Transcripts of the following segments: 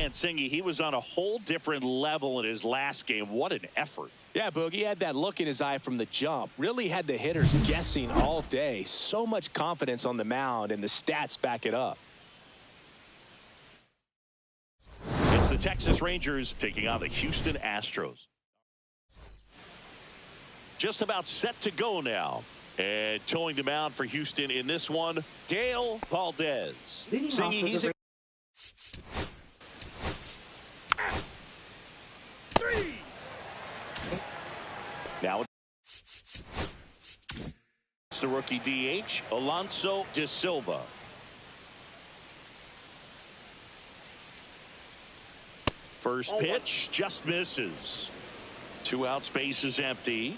man, Singy, he was on a whole different level in his last game. What an effort. Yeah, Boogie had that look in his eye from the jump. Really had the hitters guessing all day. So much confidence on the mound, and the stats back it up. It's the Texas Rangers taking on the Houston Astros. Just about set to go now. And towing the mound for Houston in this one, Dale Valdez. Singy, he's a now it's the rookie DH, Alonso De Silva. First pitch just misses. 2 outs, base is empty.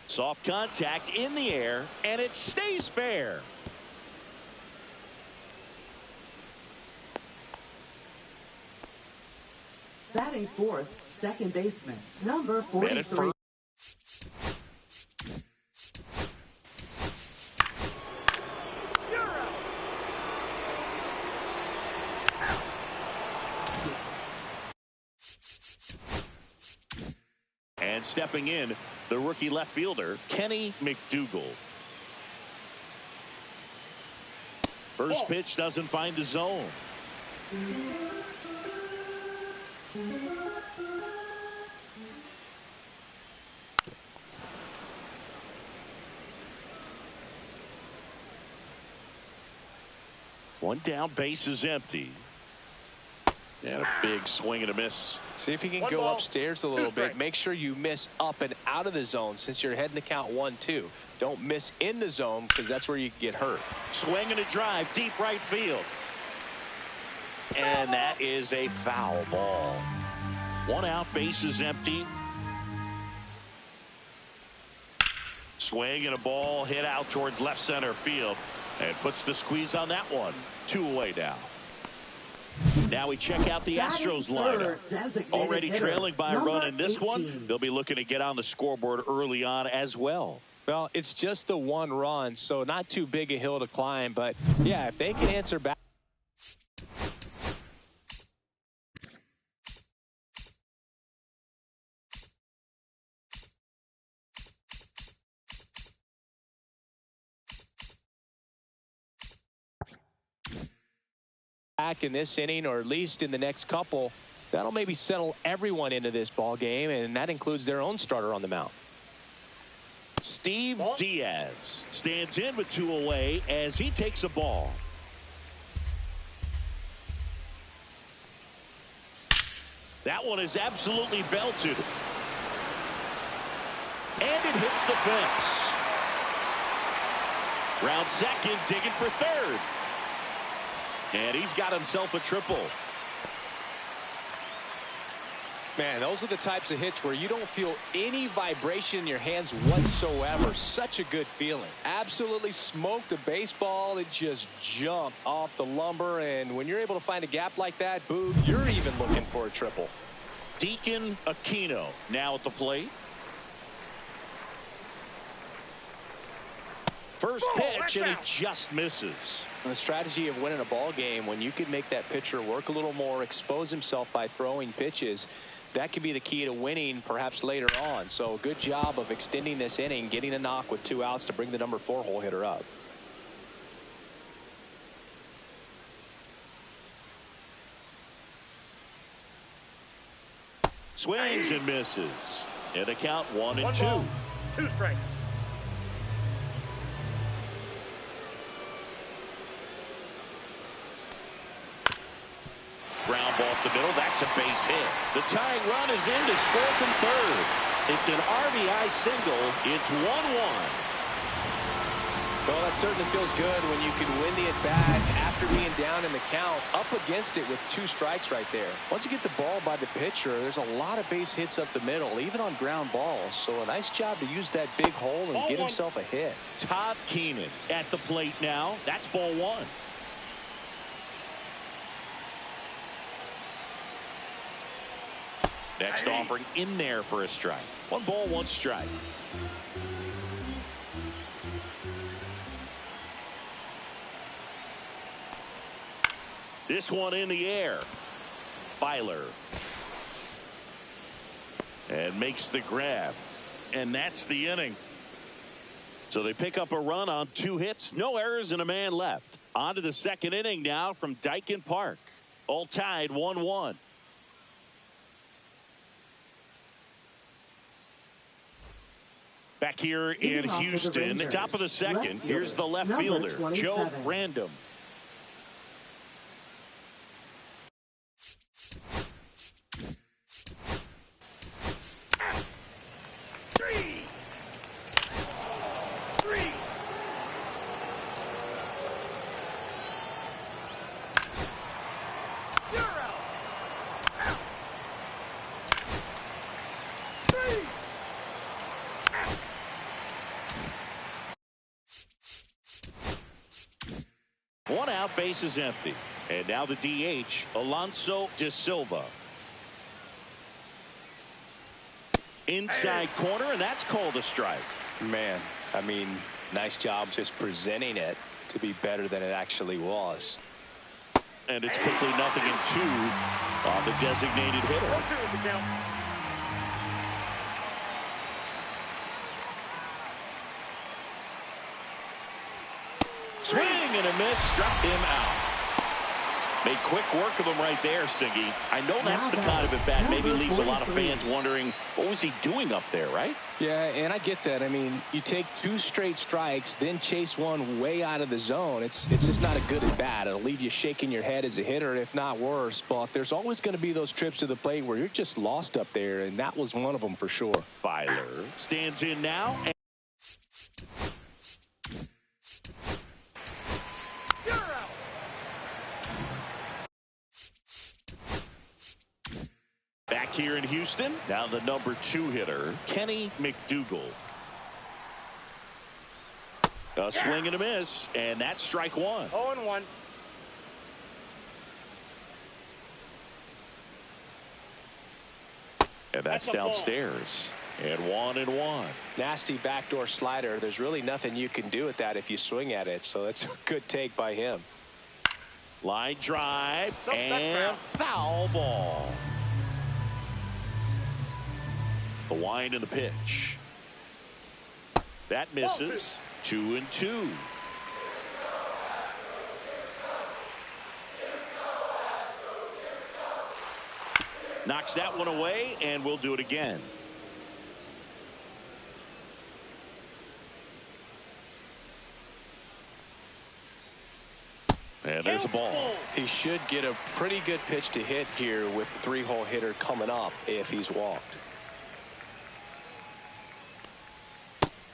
Soft contact in the air, and it stays fair. Batting fourth, second baseman, number 43. And stepping in, the rookie left fielder, Kenny McDougal. First pitch doesn't find the zone. One down, base is empty. And a big swing and a miss. See if you can go upstairs a little bit. Make sure you miss up and out of the zone since you're heading the count 1-2. Don't miss in the zone because that's where you can get hurt. Swing and a drive, deep right field. And that is a foul ball. 1 out, base is empty. Swing and a ball hit out towards left center field. And puts the squeeze on that one. 2 away now. Now we check out the Astros lineup. Already trailing by a run in this one. They'll be looking to get on the scoreboard early on as well. Well, it's just the 1 run, so not too big a hill to climb. But, yeah, if they can answer back. Back in this inning, or at least in the next couple, that'll maybe settle everyone into this ball game, and that includes their own starter on the mound. Steve Diaz stands in with 2 away as he takes a ball. That one is absolutely belted. And it hits the fence. Round second, digging for third. And he's got himself a triple. Man, those are the types of hits where you don't feel any vibration in your hands whatsoever. Such a good feeling. Absolutely smoked a baseball. It just jumped off the lumber. And when you're able to find a gap like that, Boog, you're even looking for a triple. Deacon Aquino now at the plate. First pitch, and it just misses. And the strategy of winning a ball game, when you can make that pitcher work a little more, expose himself by throwing pitches, that could be the key to winning perhaps later on. So good job of extending this inning, getting a knock with 2 outs to bring the number 4 hole hitter up. Swings and misses. And a count 1-2. 2 strikes. Ground ball up the middle. That's a base hit. The tying run is in to score from third. It's an RBI single. It's 1-1. Well, that certainly feels good when you can win the at-bat after being down in the count, up against it with 2 strikes right there. Once you get the ball by the pitcher, there's a lot of base hits up the middle, even on ground balls. So a nice job to use that big hole and get himself a hit. Todd Keenan at the plate now. That's ball 1. Next offering in there for a strike. 1 ball, 1 strike. This one in the air. Byler. And makes the grab. And that's the inning. So they pick up a run on 2 hits, no errors, and a man left. On to the second inning now from Dyken Park. All tied 1-1. Back here in Houston, top of the second, here's the left fielder, Joe Random. One out, base is empty. And now the DH, Alonso de Silva. Inside corner, and that's called a strike. Man, I mean, nice job just presenting it to be better than it actually was. And it's quickly 0-2 on the designated hitter. Swing and a miss, struck him out. Made quick work of him right there, Siggy. I know that's the kind of at bat maybe leaves a lot of fans wondering, what was he doing up there, right? Yeah, and I get that. I mean, you take 2 straight strikes, then chase one way out of the zone. It's just not a good at bat. It'll leave you shaking your head as a hitter, if not worse. But there's always going to be those trips to the plate where you're just lost up there, and that was one of them for sure. Byler stands in now. Back here in Houston, now the number 2 hitter, Kenny McDougal. A swing and a miss, and that's strike 1. 0-1. And that's downstairs. And 1-1. Nasty backdoor slider. There's really nothing you can do with that if you swing at it. So that's a good take by him. Line drive and foul ball. The wind and the pitch. That misses. 2-2. Knocks that one away, and we'll do it again. And there's a ball. He should get a pretty good pitch to hit here with the 3-hole hitter coming up if he's walked.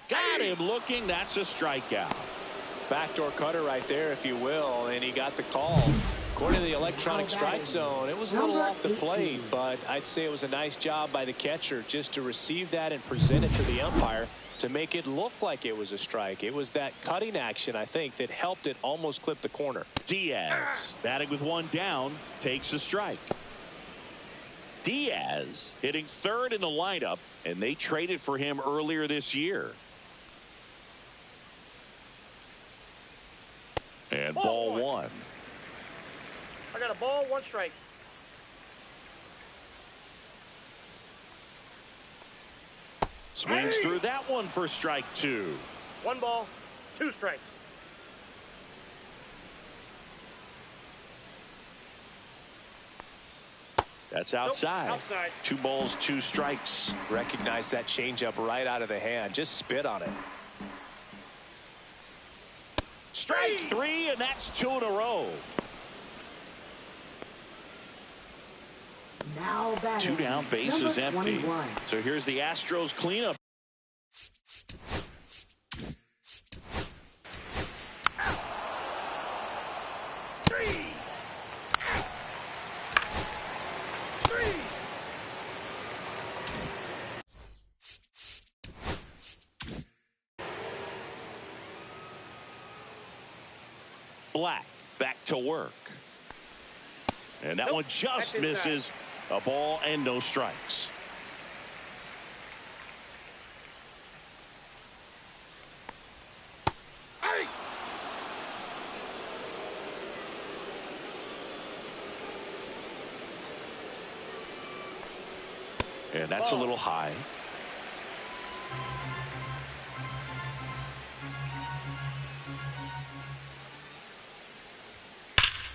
Got him looking. That's a strikeout. Backdoor cutter right there, if you will, and he got the call. According to the electronic strike zone, it was a little off the plate, but I'd say it was a nice job by the catcher just to receive that and present it to the umpire to make it look like it was a strike. It was that cutting action, I think, that helped it almost clip the corner. Diaz, batting with 1 down, takes a strike. Diaz hitting 3rd in the lineup, and they traded for him earlier this year. And ball 1. I got a ball, 1 strike. Swings through that one for strike 2. 1 ball, 2 strikes. That's outside. Nope, outside. 2 balls, 2 strikes. Recognize that changeup right out of the hand. Just spit on it. Strike 3, and that's 2 in a row. Now batting. 2 down, base is empty. 21. So here's the Astros cleanup. Black back to work. And that one just misses. A ball and no strikes. And that's a little high.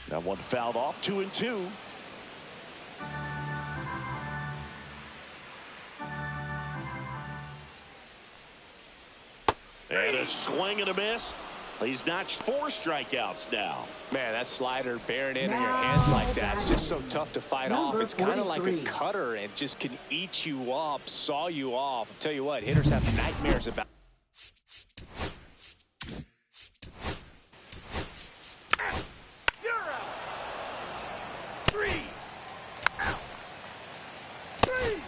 That one fouled off, 2-2. And a swing and a miss. He's notched 4 strikeouts now. Man, that slider bearing in your hands like that, it's just so tough to fight off. It's kind of like a cutter and just can eat you up, saw you off. I'll tell you what, hitters have nightmares about. You're out. 3 out. 3.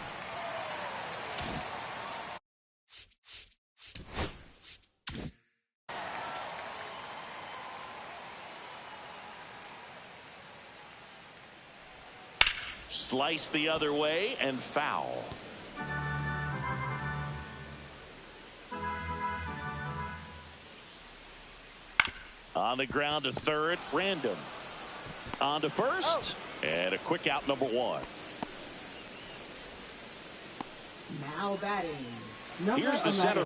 Slice the other way and foul. On the ground to third, Random. On to first, and a quick out, number 1. Now batting. Here's the 11. center.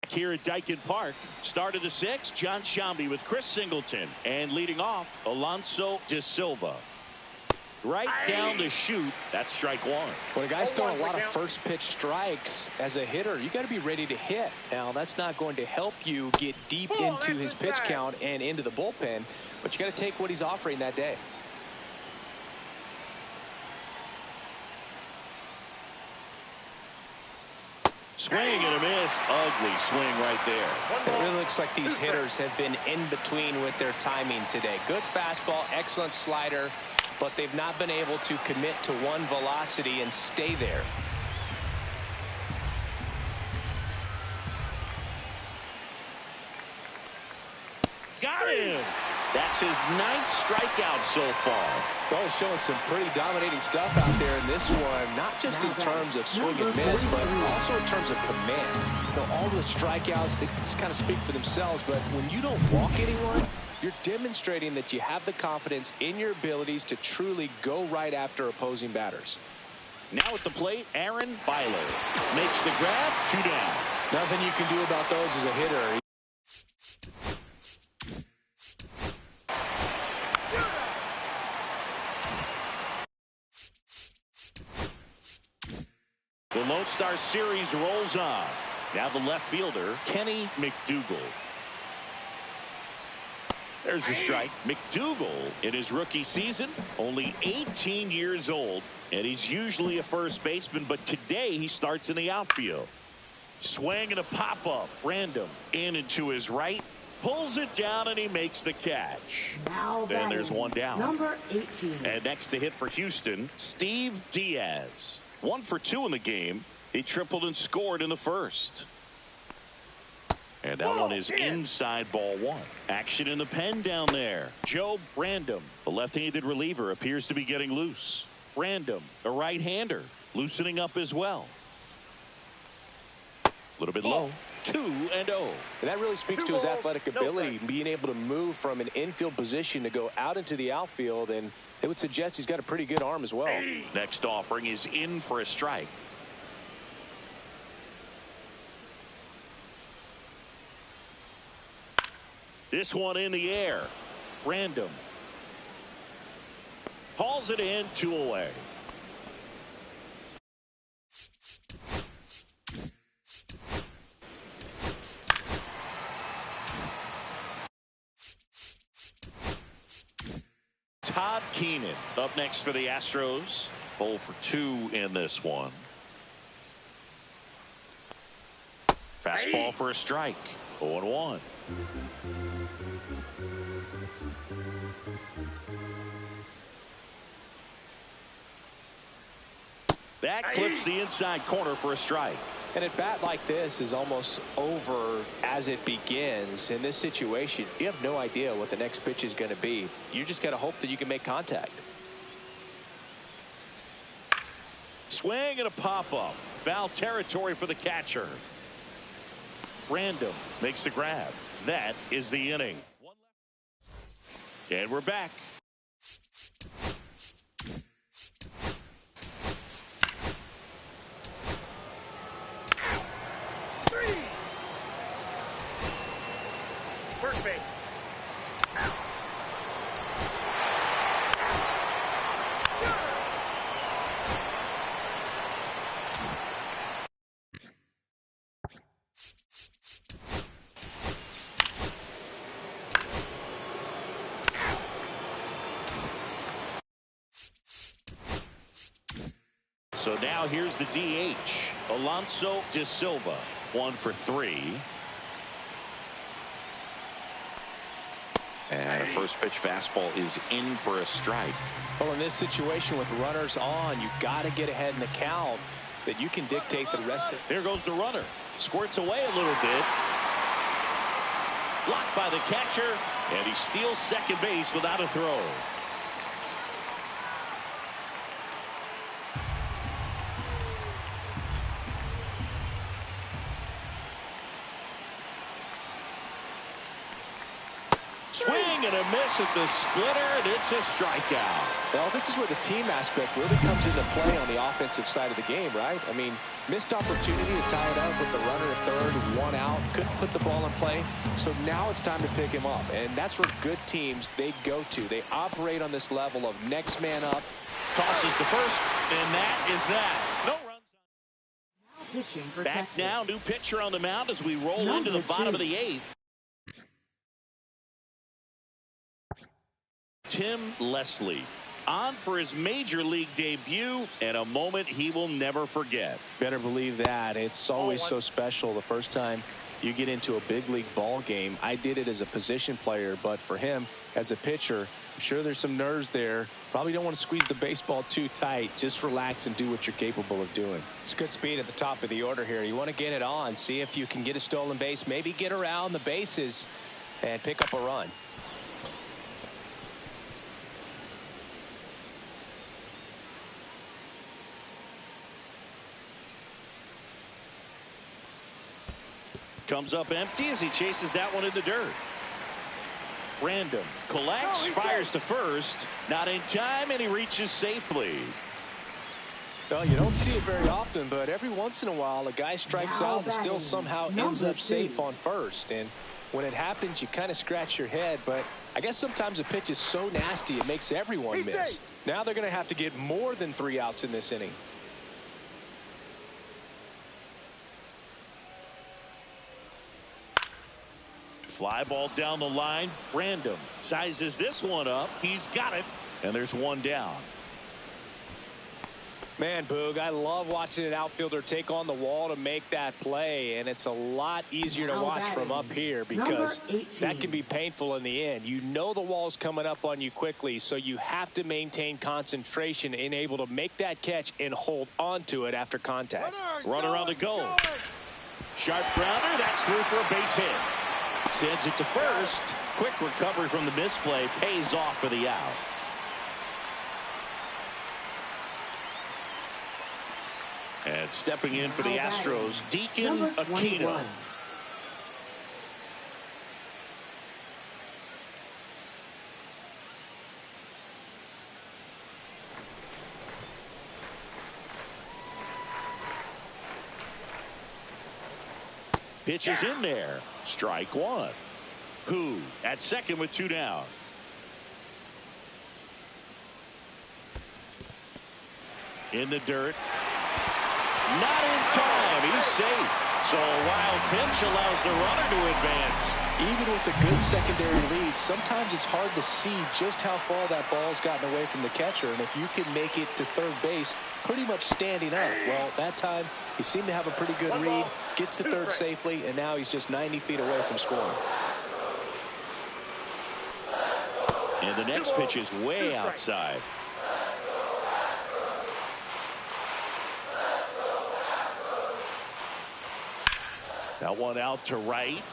Here at Dyken Park, start of the 6th, John Shambi with Chris Singleton, and leading off, Alonso De Silva. Right down the chute, that's strike 1. When a guy's throwing a lot of first pitch strikes as a hitter, you got to be ready to hit. Now, that's not going to help you get deep into his pitch count and into the bullpen, but you got to take what he's offering that day. Swing and a miss. Ugly swing right there. It really looks like these hitters have been in between with their timing today. Good fastball, excellent slider, but they've not been able to commit to one velocity and stay there. Got him. That's his 9th strikeout so far. Well, showing some pretty dominating stuff out there in this one, not just in terms of swing and miss, but also in terms of command. You know, all the strikeouts, they just kind of speak for themselves, but when you don't walk anyone, you're demonstrating that you have the confidence in your abilities to truly go right after opposing batters. Now at the plate, Aaron Byler makes the grab, 2 down. Nothing you can do about those as a hitter. The Lone Star Series rolls on. Now the left fielder, Kenny McDougal. There's a strike. McDougal, in his rookie season, only 18 years old, and he's usually a first baseman, but today he starts in the outfield. Swing and a pop-up. Random. In and to his right. Pulls it down, and he makes the catch. Now and there's 1 down. Number 18. And next to hit for Houston, Steve Diaz. 1 for 2 in the game. He tripled and scored in the first. And that one is inside ball 1. Action in the pen down there. Joe Random, the left-handed reliever, appears to be getting loose. Random, the right-hander, loosening up as well. A little bit low. 2-0. And that really speaks to his athletic ability, being able to move from an infield position to go out into the outfield, and it would suggest he's got a pretty good arm as well. Next offering is in for a strike. This one in the air. Random. Hauls it in, 2 away. Todd Keenan up next for the Astros. 0 for 2 in this one. Fastball for a strike. 0-1. That clips the inside corner for a strike. And at bat like this is almost over as it begins. In this situation, you have no idea what the next pitch is going to be. You just got to hope that you can make contact. Swing and a pop-up. Foul territory for the catcher. Random makes the grab. That is the inning. And we're back. Three. First base. So now here's the DH, Alonso De Silva, 1 for 3. And a first pitch fastball is in for a strike. Well, in this situation with runners on, you got to get ahead in the count so that you can dictate the rest of it. There goes the runner. Squirts away a little bit. Blocked by the catcher, and he steals second base without a throw. Swing and a miss at the splitter, and it's a strikeout. Well, this is where the team aspect really comes into play on the offensive side of the game, right? I mean, missed opportunity to tie it up with the runner at third, 1 out, couldn't put the ball in play. So now it's time to pick him up, and that's where good teams, they go to. They operate on this level of next man up. Tosses the first, and that is that. No runs. Now pitching for Back Texas. now, new pitcher on the mound as we roll into the bottom of the 8th. Tim Leslie on for his major league debut, and a moment he will never forget. Better believe that. It's always so special the first time you get into a big league ball game. I did it as a position player, but for him as a pitcher, I'm sure there's some nerves there. Probably don't want to squeeze the baseball too tight. Just relax and do what you're capable of doing. It's good speed at the top of the order here. You want to get it on, see if you can get a stolen base, maybe get around the bases and pick up a run. Comes up empty as he chases that one in the dirt. Random collects, fires to first, not in time, and he reaches safely. Well, you don't see it very often, but every once in a while a guy strikes out and still somehow ends up safe on first. And when it happens, you kind of scratch your head, but I guess sometimes a pitch is so nasty it makes everyone miss. Now they're going to have to get more than 3 outs in this inning. Fly ball down the line. Random sizes this one up. He's got it, and there's 1 down. Man, Boog, I love watching an outfielder take on the wall to make that play, and it's a lot easier to watch from up here because that can be painful in the end. You know the wall's coming up on you quickly, so you have to maintain concentration and able to make that catch and hold on to it after contact. Runner on the go. Sharp grounder. That's through for a base hit. Sends it to first. Quick recovery from the misplay. Pays off for the out. And stepping in for the Astros, Deacon Aquino. Pitches in there. Strike 1. Who at second with 2 down. In the dirt. Not in time. He's safe. So a wild pitch allows the runner to advance. Even with a good secondary lead, sometimes it's hard to see just how far that ball's gotten away from the catcher. And if you can make it to third base pretty much standing up, well, that time he seemed to have a pretty good read, gets to third safely, and now he's just 90 feet away from scoring. And the next pitch is way outside. That one out to right.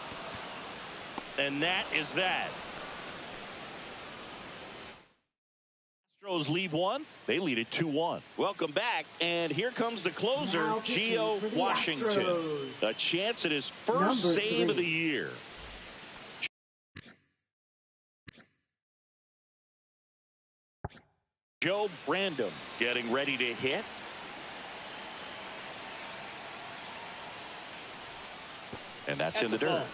And that is that. Astros leave one. They lead it 2-1. Welcome back, and here comes the closer, Now pitching Gio for the Washington. Astros. A chance at his first Number save of 3. the year. Joe Brandon getting ready to hit. And that's in the dirt.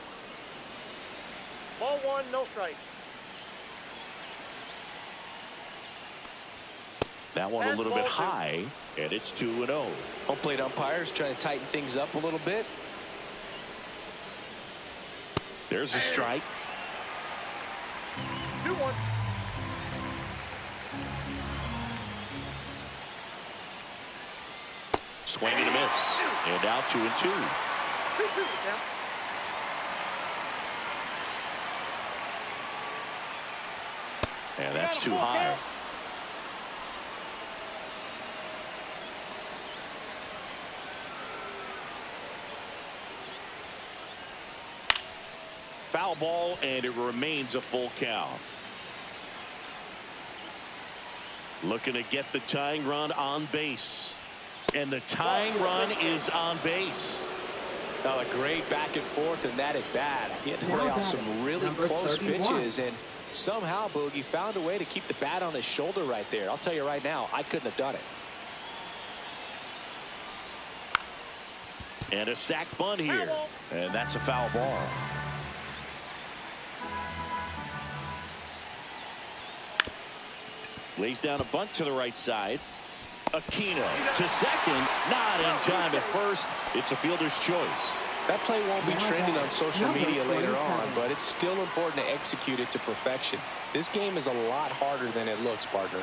Ball 1, no strike. That one a little bit high, and it's 2-0. Home plate umpires trying to tighten things up a little bit. There's a strike. 2-1. Swing and a miss. And now 2-2. 2-2 now. And that's too high. Foul ball, and it remains a full count. Looking to get the tying run on base. And the tying run is on base. A great back and forth, and that at bat. He had to play off some really close 31. pitches, and somehow Boogie found a way to keep the bat on his shoulder right there. I'll tell you right now, I couldn't have done it. And a sac bunt here. And that's a foul ball. Lays down a bunt to the right side. Aquino to second. Not in time at first. It's a fielder's choice. That play won't be Now trending batting, on social number media later on, 27. but it's still important to execute it to perfection. This game is a lot harder than it looks, partner.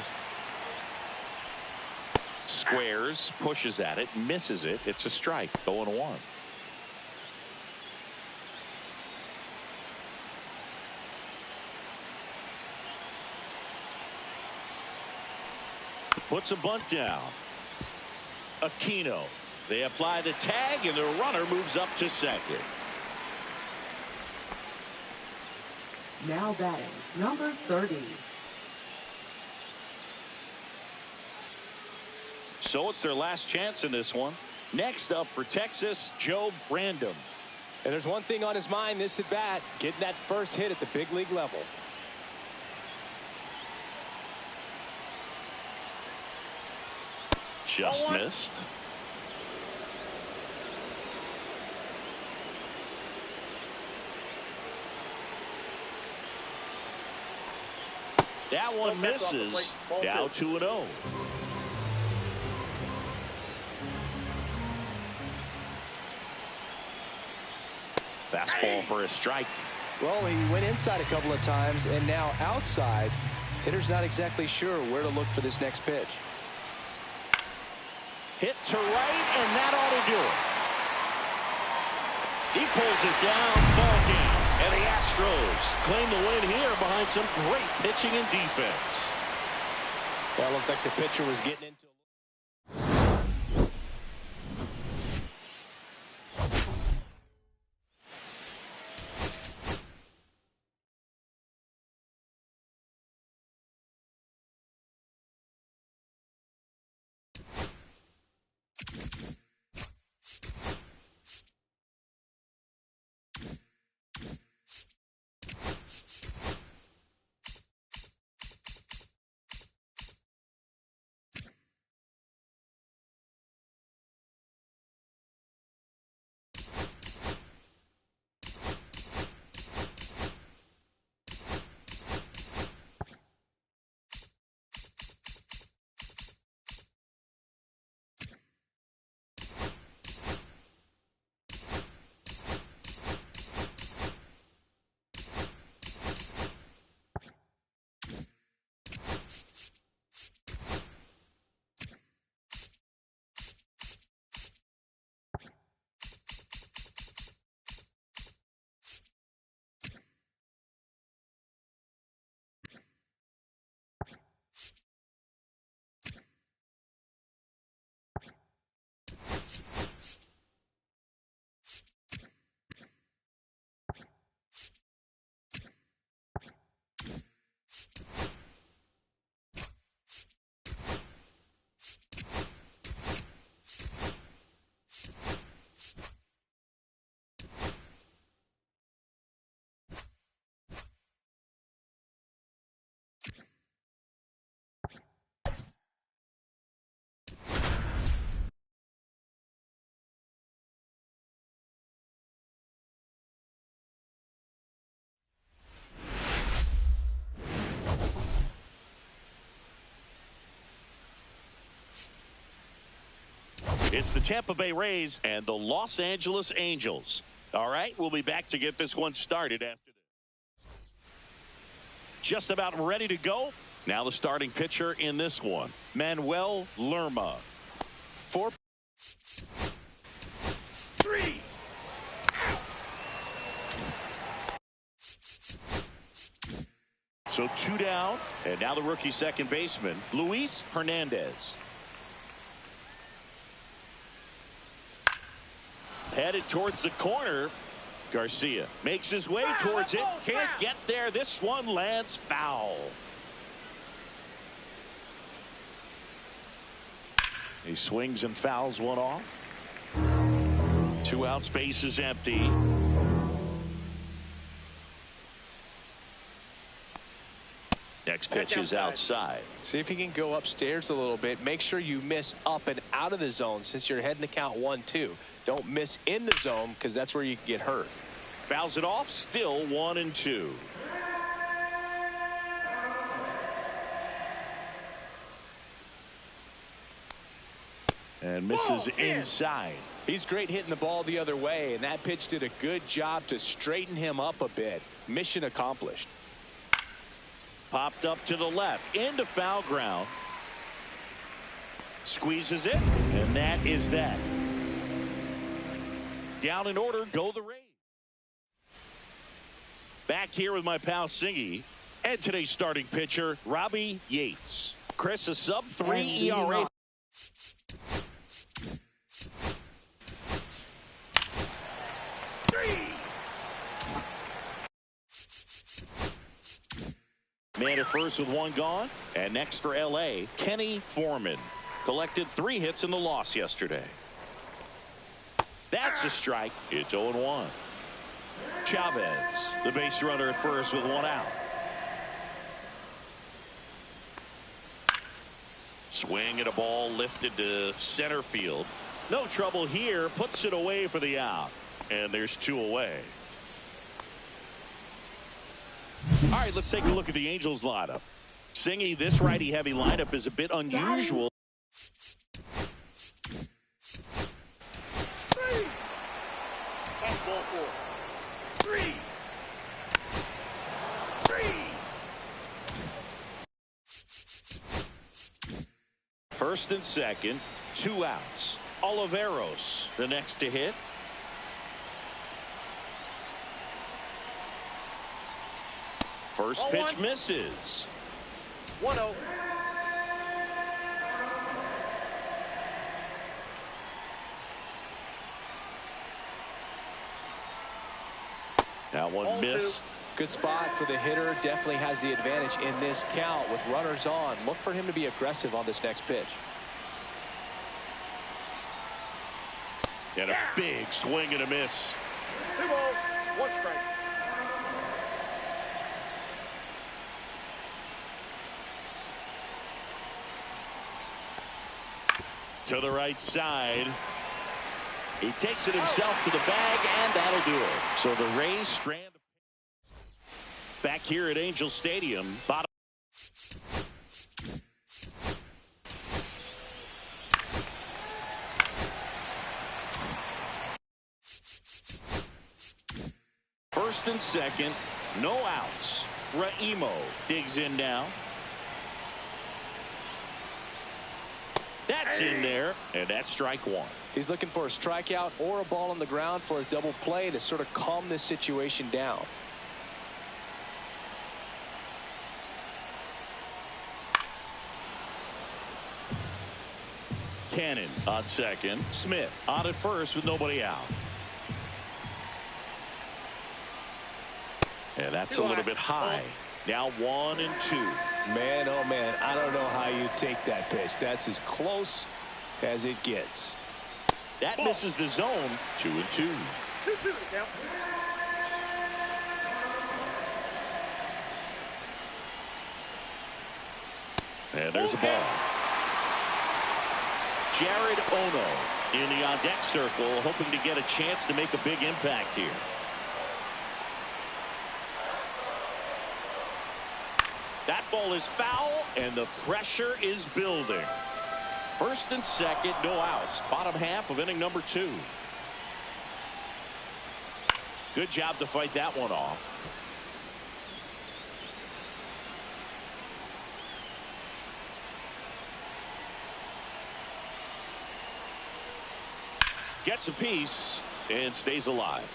Squares, pushes at it, misses it. It's a strike. 0-1. Puts a bunt down. Aquino. They apply the tag, and the runner moves up to second. Now batting, number 30. So it's their last chance in this one. Next up for Texas, Joe Brandon. And there's one thing on his mind this at bat, getting that first hit at the big league level. Just missed. That one misses. Now 2-0. Fastball for a strike. Well, he went inside a couple of times, and now outside. Hitter's not exactly sure where to look for this next pitch. Hit to right, and that ought to do it. He pulls it down, ball game. And the Astros claim the win here behind some great pitching and defense. That looked like the pitcher was getting into It's the Tampa Bay Rays and the Los Angeles Angels. All right, we'll be back to get this one started after this. Just about ready to go. Now the starting pitcher in this one, Manuel Lerma. 4, 3. So 2 down, and now the rookie second baseman, Luis Hernandez. Headed towards the corner. Garcia makes his way towards it. Can't get there. This one lands foul. He swings and fouls one off. 2 out, space is empty. Next pitch is outside. See if you can go upstairs a little bit. Make sure you miss up and out of the zone since you're heading to count 1-2. Don't miss in the zone because that's where you can get hurt. Fouls it off. Still 1-2. And misses inside. He's great hitting the ball the other way, and that pitch did a good job to straighten him up a bit. Mission accomplished. Popped up to the left into foul ground. Squeezes it, and that is that. Down in order go the Rays. Back here with my pal Singy and today's starting pitcher Robbie Yates. Chris, a sub-3 ERA. Man at first with 1 gone. And next for L.A., Kenny Foreman. Collected 3 hits in the loss yesterday. That's a strike. It's 0-1. Chavez, the base runner at first with 1 out. Swing at a ball lifted to center field. No trouble here. Puts it away for the out. And there's 2 away. All right, let's take a look at the Angels lineup. Singy, this righty-heavy lineup is a bit unusual. Ball 4. 3. 3. First and second, 2 outs. Oliveros, the next to hit. First pitch misses. 1-0. That one missed. Good spot for the hitter. Definitely has the advantage in this count with runners on. Look for him to be aggressive on this next pitch. And a big swing and a miss. 2 balls, 1 strike. To the right side. He takes it himself to the bag, and that'll do it. So the Rays strand back here at Angel Stadium. Bottom. First and second, no outs. Raimo digs in now. That's in there, and that's strike 1. He's looking for a strikeout or a ball on the ground for a double play to sort of calm this situation down. Cannon on second. Smith on at first with nobody out. And that's a little bit high. Now 1-2. Man, oh man, I don't know how you take that pitch. That's as close as it gets. That misses the zone. 2-2. 2-2 to count. And there's a ball. Jared Ono in the on-deck circle, hoping to get a chance to make a big impact here. That ball is foul, and the pressure is building. First and second, no outs. Bottom half of inning number 2. Good job to fight that one off. Gets a piece and stays alive.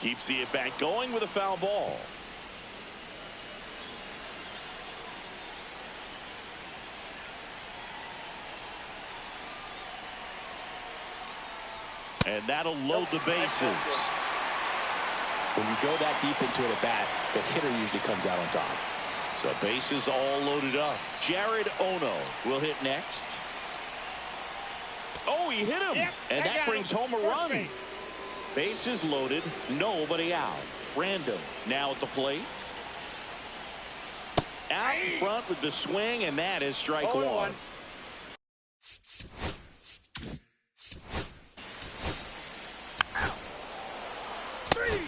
Keeps the at-bat going with a foul ball. And that'll load the bases. When you go that deep into an at-bat, the hitter usually comes out on top. So bases all loaded up. Jared Ono will hit next. Oh, he hit him. Yep, And that brings home a run. base. Bases loaded, nobody out. Random now at the plate. Out in front with the swing, and that is strike 1. 3.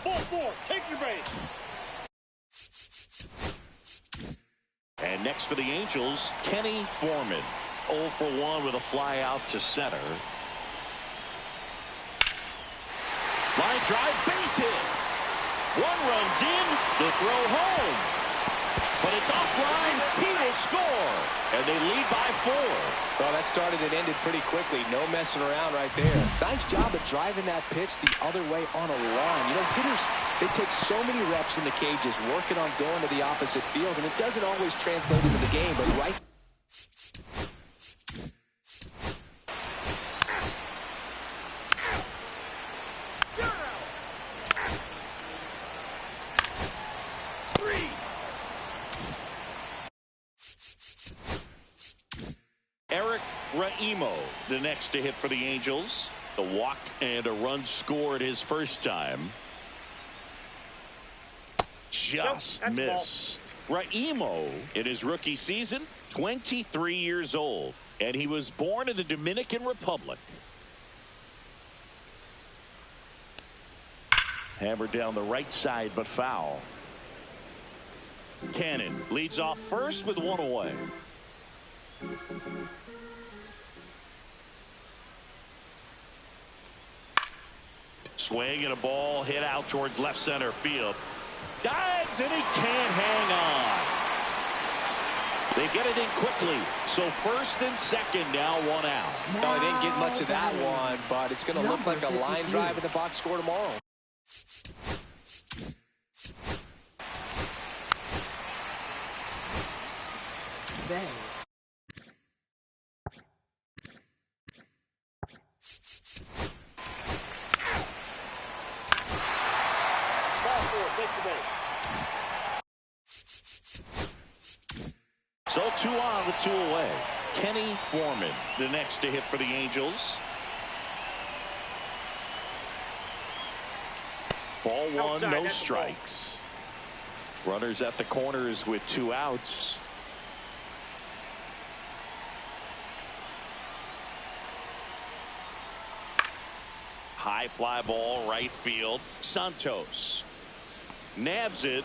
Ball 4. Take your base. And next for the Angels, Kenny Foreman. 0 for 1 with a fly out to center. Line drive, base hit. 1 runs in, the throw home. But it's offline, he will score. And they lead by 4. Well, that started and ended pretty quickly. No messing around right there. Nice job of driving that pitch the other way on a line. You know, hitters, they take so many reps in the cages working on going to the opposite field, and it doesn't always translate into the game, but right. Raimo, the next to hit for the Angels. The walk and a run scored his first time. Just missed. Raimo, in his rookie season, 23 years old, and he was born in the Dominican Republic. Hammered down the right side, but foul. Cannon leads off first with 1 away. Swing and a ball hit out towards left center field. Dives and he can't hang on. They get it in quickly. So first and second now, 1 out. No, they didn't get much of that one, but it's going to look like a line drive in the box score tomorrow. Bay. So 2 on with 2 away. Kenny Foreman, the next to hit for the Angels. Ball 1, no strikes. Runners at the corners with 2 outs. High fly ball, right field. Santos nabs it,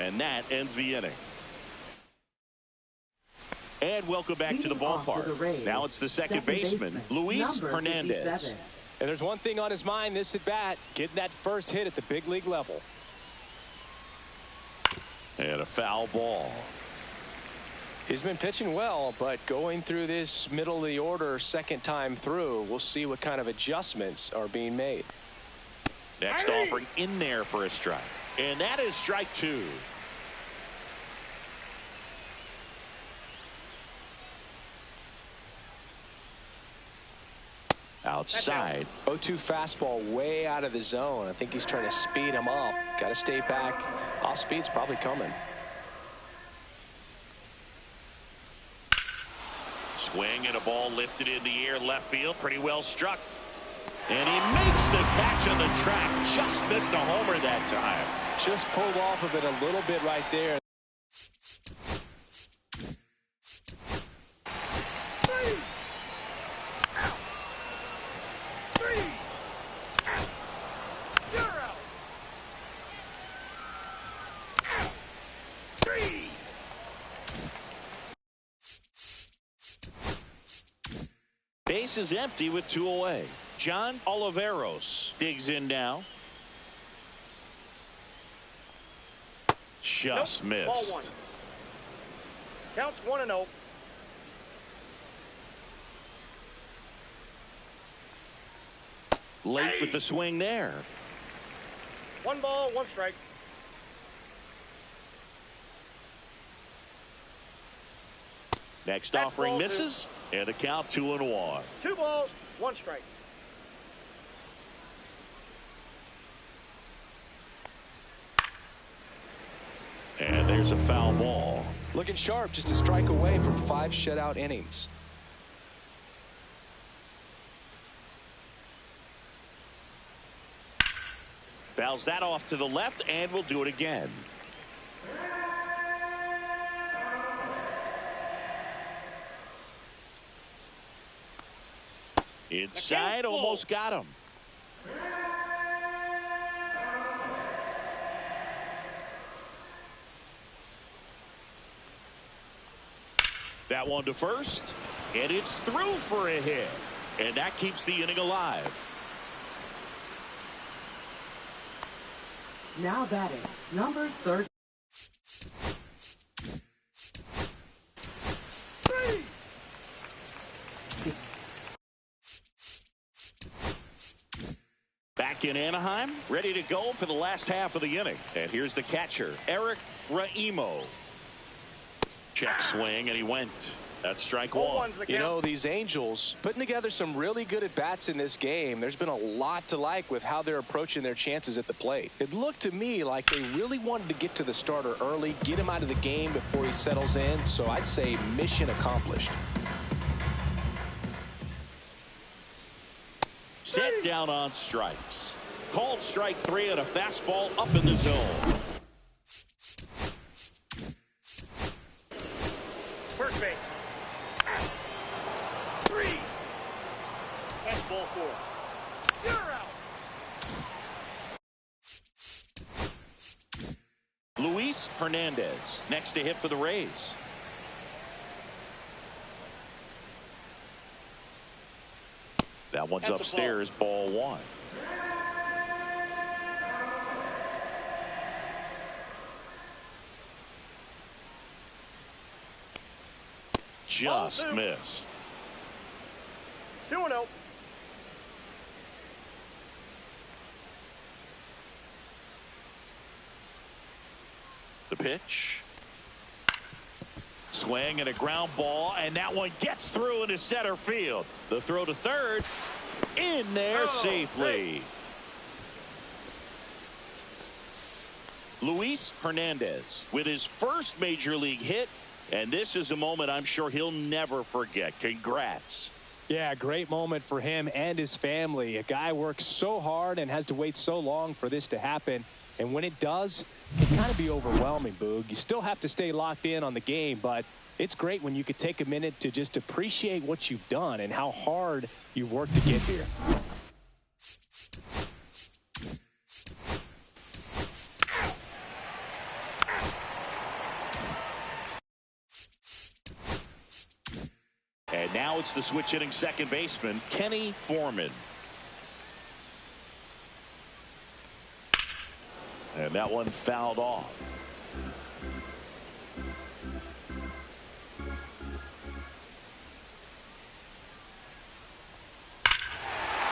and that ends the inning. And welcome back to the ballpark. Now it's the second baseman, Luis Hernandez. And there's one thing on his mind this at bat, getting that first hit at the big league level. And a foul ball. He's been pitching well, but going through this middle of the order second time through, we'll see what kind of adjustments are being made. Next offering in there for a strike. And that is strike 2. Outside. 0-2 fastball way out of the zone. I think he's trying to speed him up. Got to stay back. Off speed's probably coming. Swing and a ball lifted in the air left field. Pretty well struck. And he makes the catch on the track. Just missed a homer that time. Just pulled off of it a little bit right there. You're out. base is empty with 2 away. John Oliveros digs in now. Just missed. Ball 1. Counts 1-0. Late with the swing there. 1 ball, 1 strike. Next That's offering ball 2. misses, and the count 2-1. 2 balls, 1 strike. And there's a foul ball. Looking sharp, just a strike away from 5 shutout innings. Fouls that off to the left, and we'll do it again. Inside, almost got him. That one to first, and it's through for a hit, and that keeps the inning alive. Now batting, number 30. Back in Anaheim, ready to go for the last half of the inning. And here's the catcher, Eric Raimo. Check swing, and he went. That's strike 1. You know, these Angels putting together some really good at-bats in this game. There's been a lot to like with how they're approaching their chances at the plate. It looked to me like they really wanted to get to the starter early, get him out of the game before he settles in. So I'd say mission accomplished. Set down on strikes. Called strike 3 and a fastball up in the zone. First base. 3. That's ball 4. You're out. Luis Hernandez next to hit for the Rays. That one's That's upstairs, ball 1. Just missed. 2-0. The pitch. Swing and a ground ball, and that one gets through into center field. The throw to third, in there safely. Luis Hernandez with his first major league hit, and this is a moment I'm sure he'll never forget. Congrats. Yeah, great moment for him and his family. A guy works so hard and has to wait so long for this to happen. And when it does, it can kind of be overwhelming, Boog. You still have to stay locked in on the game, but it's great when you could take a minute to just appreciate what you've done and how hard you've worked to get here. And now it's the switch hitting second baseman, Kenny Foreman. And that one fouled off.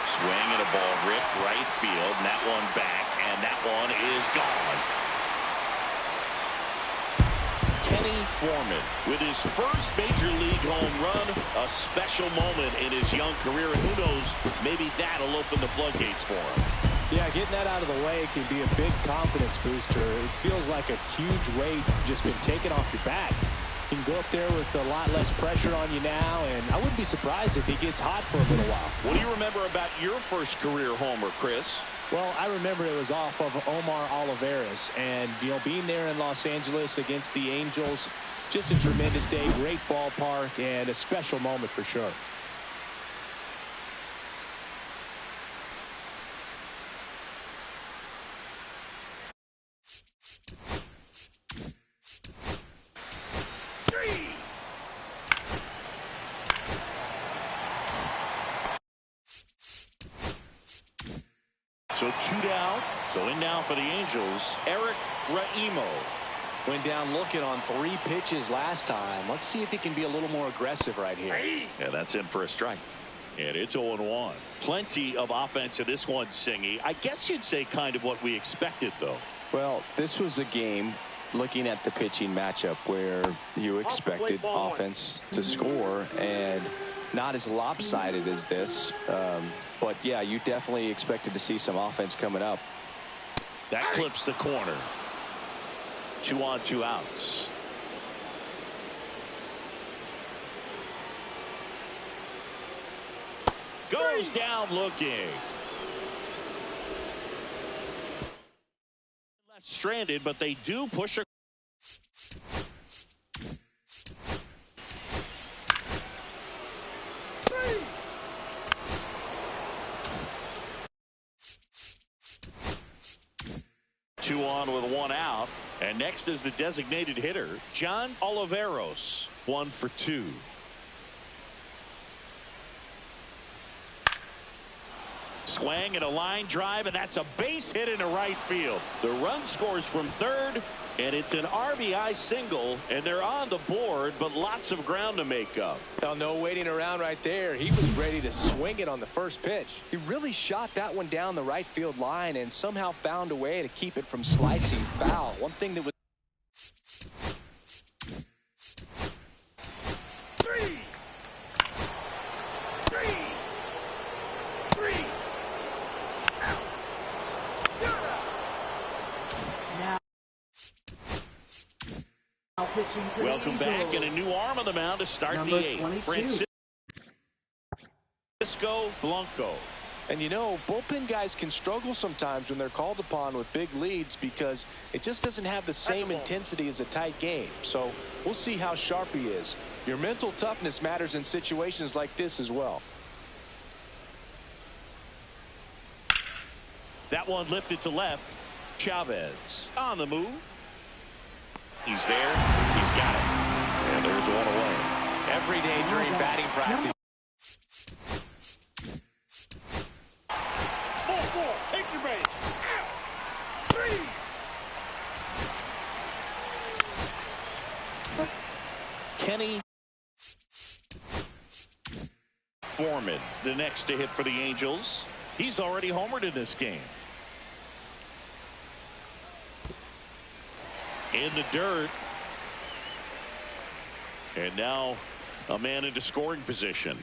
Swing and a ball ripped right field, and that one back, and that one is gone. Kenny Foreman with his first major league home run, a special moment in his young career, and who knows, maybe that'll open the floodgates for him. Yeah, getting that out of the way can be a big confidence booster. It feels like a huge weight just been taken off your back. You can go up there with a lot less pressure on you now, and I wouldn't be surprised if he gets hot for a little while. What do you remember about your first career homer, Chris? Well, I remember it was off of Omar Oliveras, and, you know, being there in Los Angeles against the Angels, just a tremendous day, great ballpark, and a special moment for sure. So 2 down. So in now for the Angels, Eric Raimo. Went down looking on 3 pitches last time. Let's see if he can be a little more aggressive right here. Yeah, that's in for a strike. And it's 0-1. Plenty of offense in this one, Singy. I guess you'd say kind of what we expected, though. Well, this was a game, looking at the pitching matchup, where you expected offense to score, and not as lopsided as this. But, yeah, you definitely expected to see some offense coming up. That clips the corner. 2 on, 2 outs. Goes down looking. Left stranded, but they do push her. Two on with 1 out. And next is the designated hitter, John Oliveros. 1 for 2. Swing and a line drive, and that's a base hit into right field. The run scores from third, and it's an RBI single, and they're on the board, but lots of ground to make up. Well, no waiting around right there. He was ready to swing it on the first pitch. He really shot that one down the right field line and somehow found a way to keep it from slicing foul. One thing that was Welcome back, and a new arm on the mound to start Number the 8th. 22. Francisco Blanco. And you know, bullpen guys can struggle sometimes when they're called upon with big leads because it just doesn't have the same intensity as a tight game. So we'll see how sharp he is. Your mental toughness matters in situations like this as well. That one lifted to left. Chavez on the move. He's there. He's got it. And there's 1 away. Every day during batting practice. Ball, take your base. Kenny Foreman, the next to hit for the Angels. He's already homered in this game. In the dirt. And now a man into scoring position.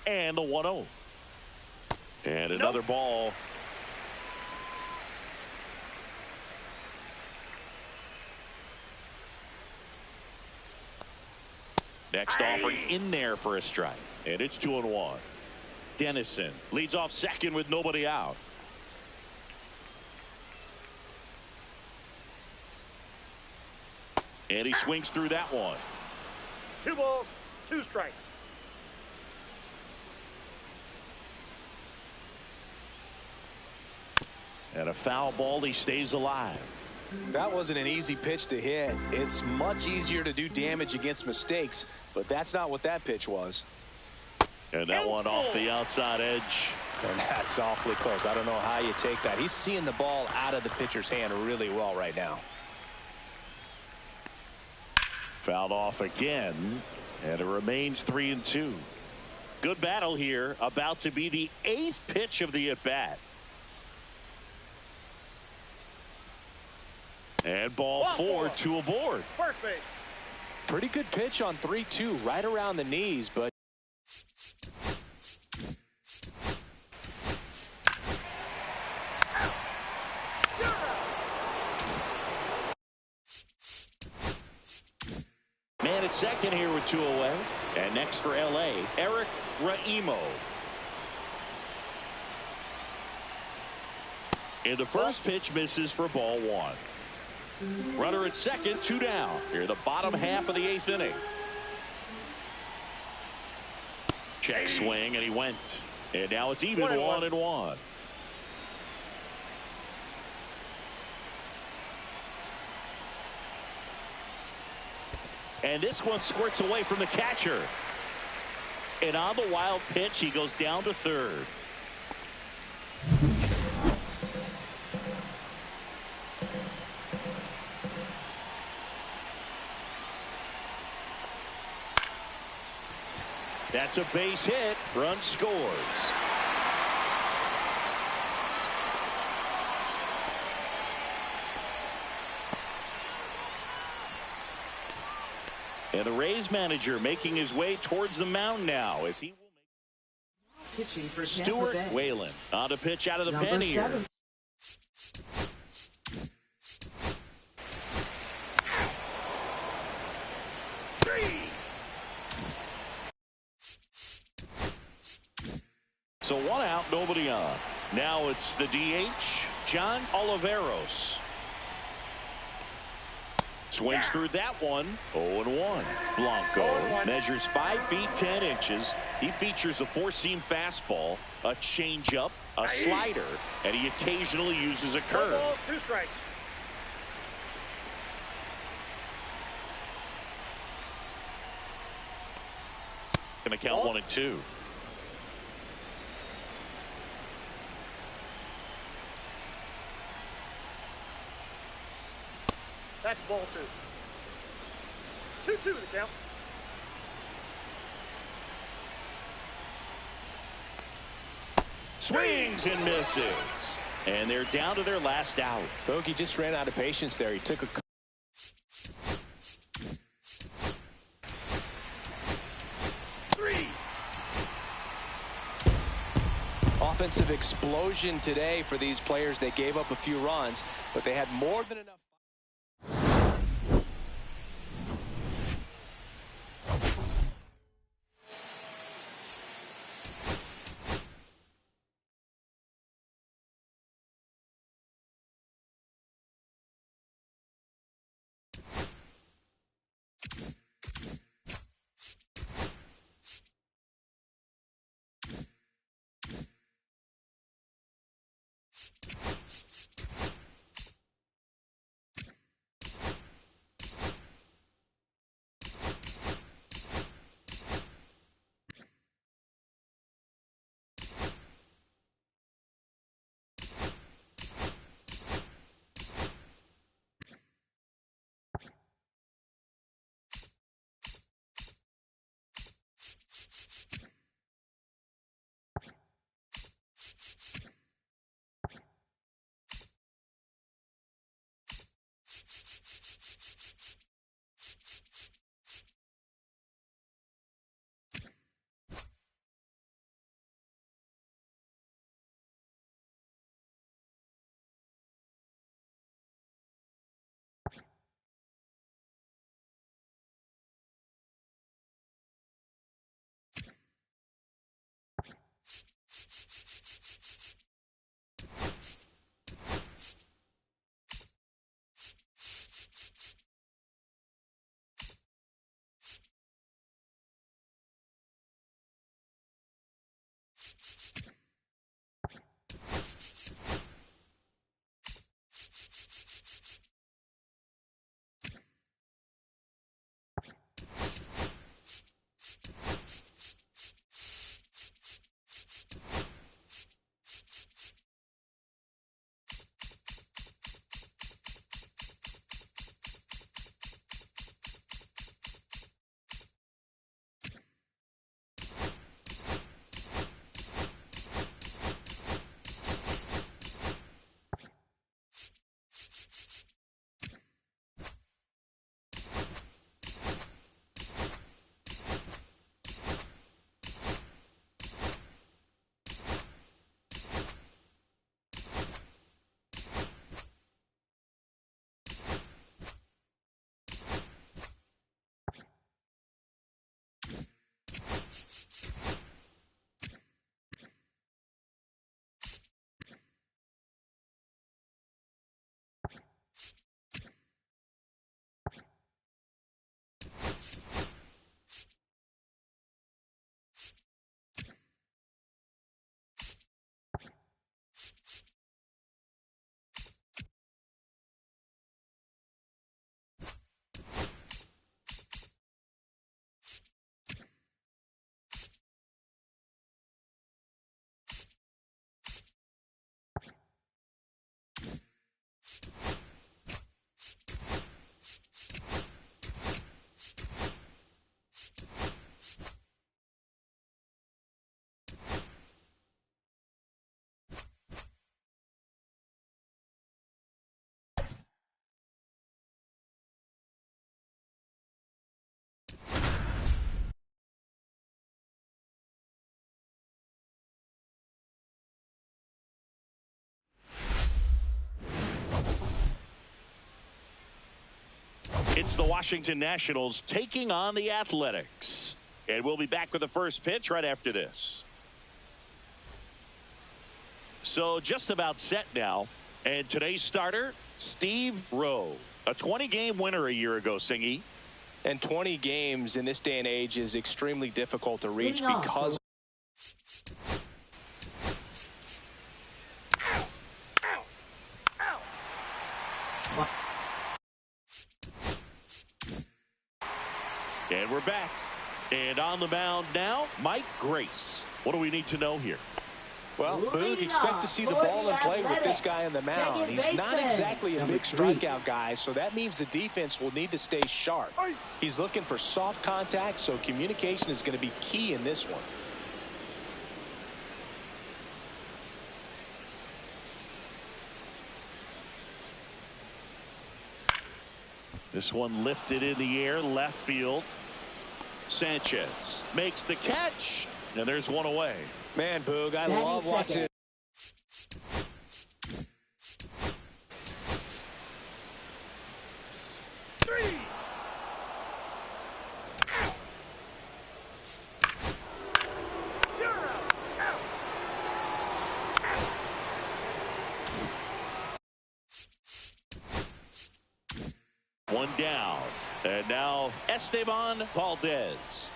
And the 1-0. And another ball. Next offering in there for a strike. And it's 2-1. Dennison leads off second with nobody out. And he swings through that one. 2 balls, 2 strikes. And a foul ball. He stays alive. That wasn't an easy pitch to hit. It's much easier to do damage against mistakes, but that's not what that pitch was. And that one off the outside edge. And that's awfully close. I don't know how you take that. He's seeing the ball out of the pitcher's hand really well right now. Fouled off again, and it remains 3-2. Good battle here. About to be the 8th pitch of the at-bat. And ball 4, 2 aboard. First base. Pretty good pitch on 3-2, right around the knees, but man at second here with 2 away. And next for LA, Eric Raimo. And the first pitch misses for ball 1. Runner at second, 2 down. Here the bottom half of the 8th inning. Check swing, and he went. And now it's even 1-1. And this one squirts away from the catcher. And on the wild pitch, he goes down to third. That's a base hit. Run scores. And the Rays manager making his way towards the mound now as he will make Pitching for Stuart Tampa Bay. Whalen on to pitch out of the Number pen here. 7. So 1 out, nobody on. Now it's the DH, John Oliveros. Swings through that one. 0-1. Blanco measures 5 feet 10 inches. He features a 4-seam fastball, a changeup, a slider, and he occasionally uses a curve. 1 ball, 2 strikes. Gonna count 1 and 2. That's ball 2. 2-2 the count. Swings and misses. And they're down to their last out. Bogey just ran out of patience there. He took a offensive explosion today for these players. They gave up a few runs, but they had more than enough. It's the Washington Nationals taking on the Athletics. And we'll be back with the first pitch right after this. So just about set now. And today's starter, Steve Rowe. A 20-game winner a year ago, Singy. And 20 games in this day and age is extremely difficult to reach because And we're back. And on the mound now, Mike Grace. What do we need to know here? well, Boog, expect to see the ball in play with this guy on the mound. He's not exactly a big strikeout guy, so that means the defense will need to stay sharp. He's looking for soft contact, so communication is going to be key in this one. This one lifted in the air, left field. Sanchez makes the catch, and there's one away. Man, Boog, I love watching. One down. And now Esteban Valdez.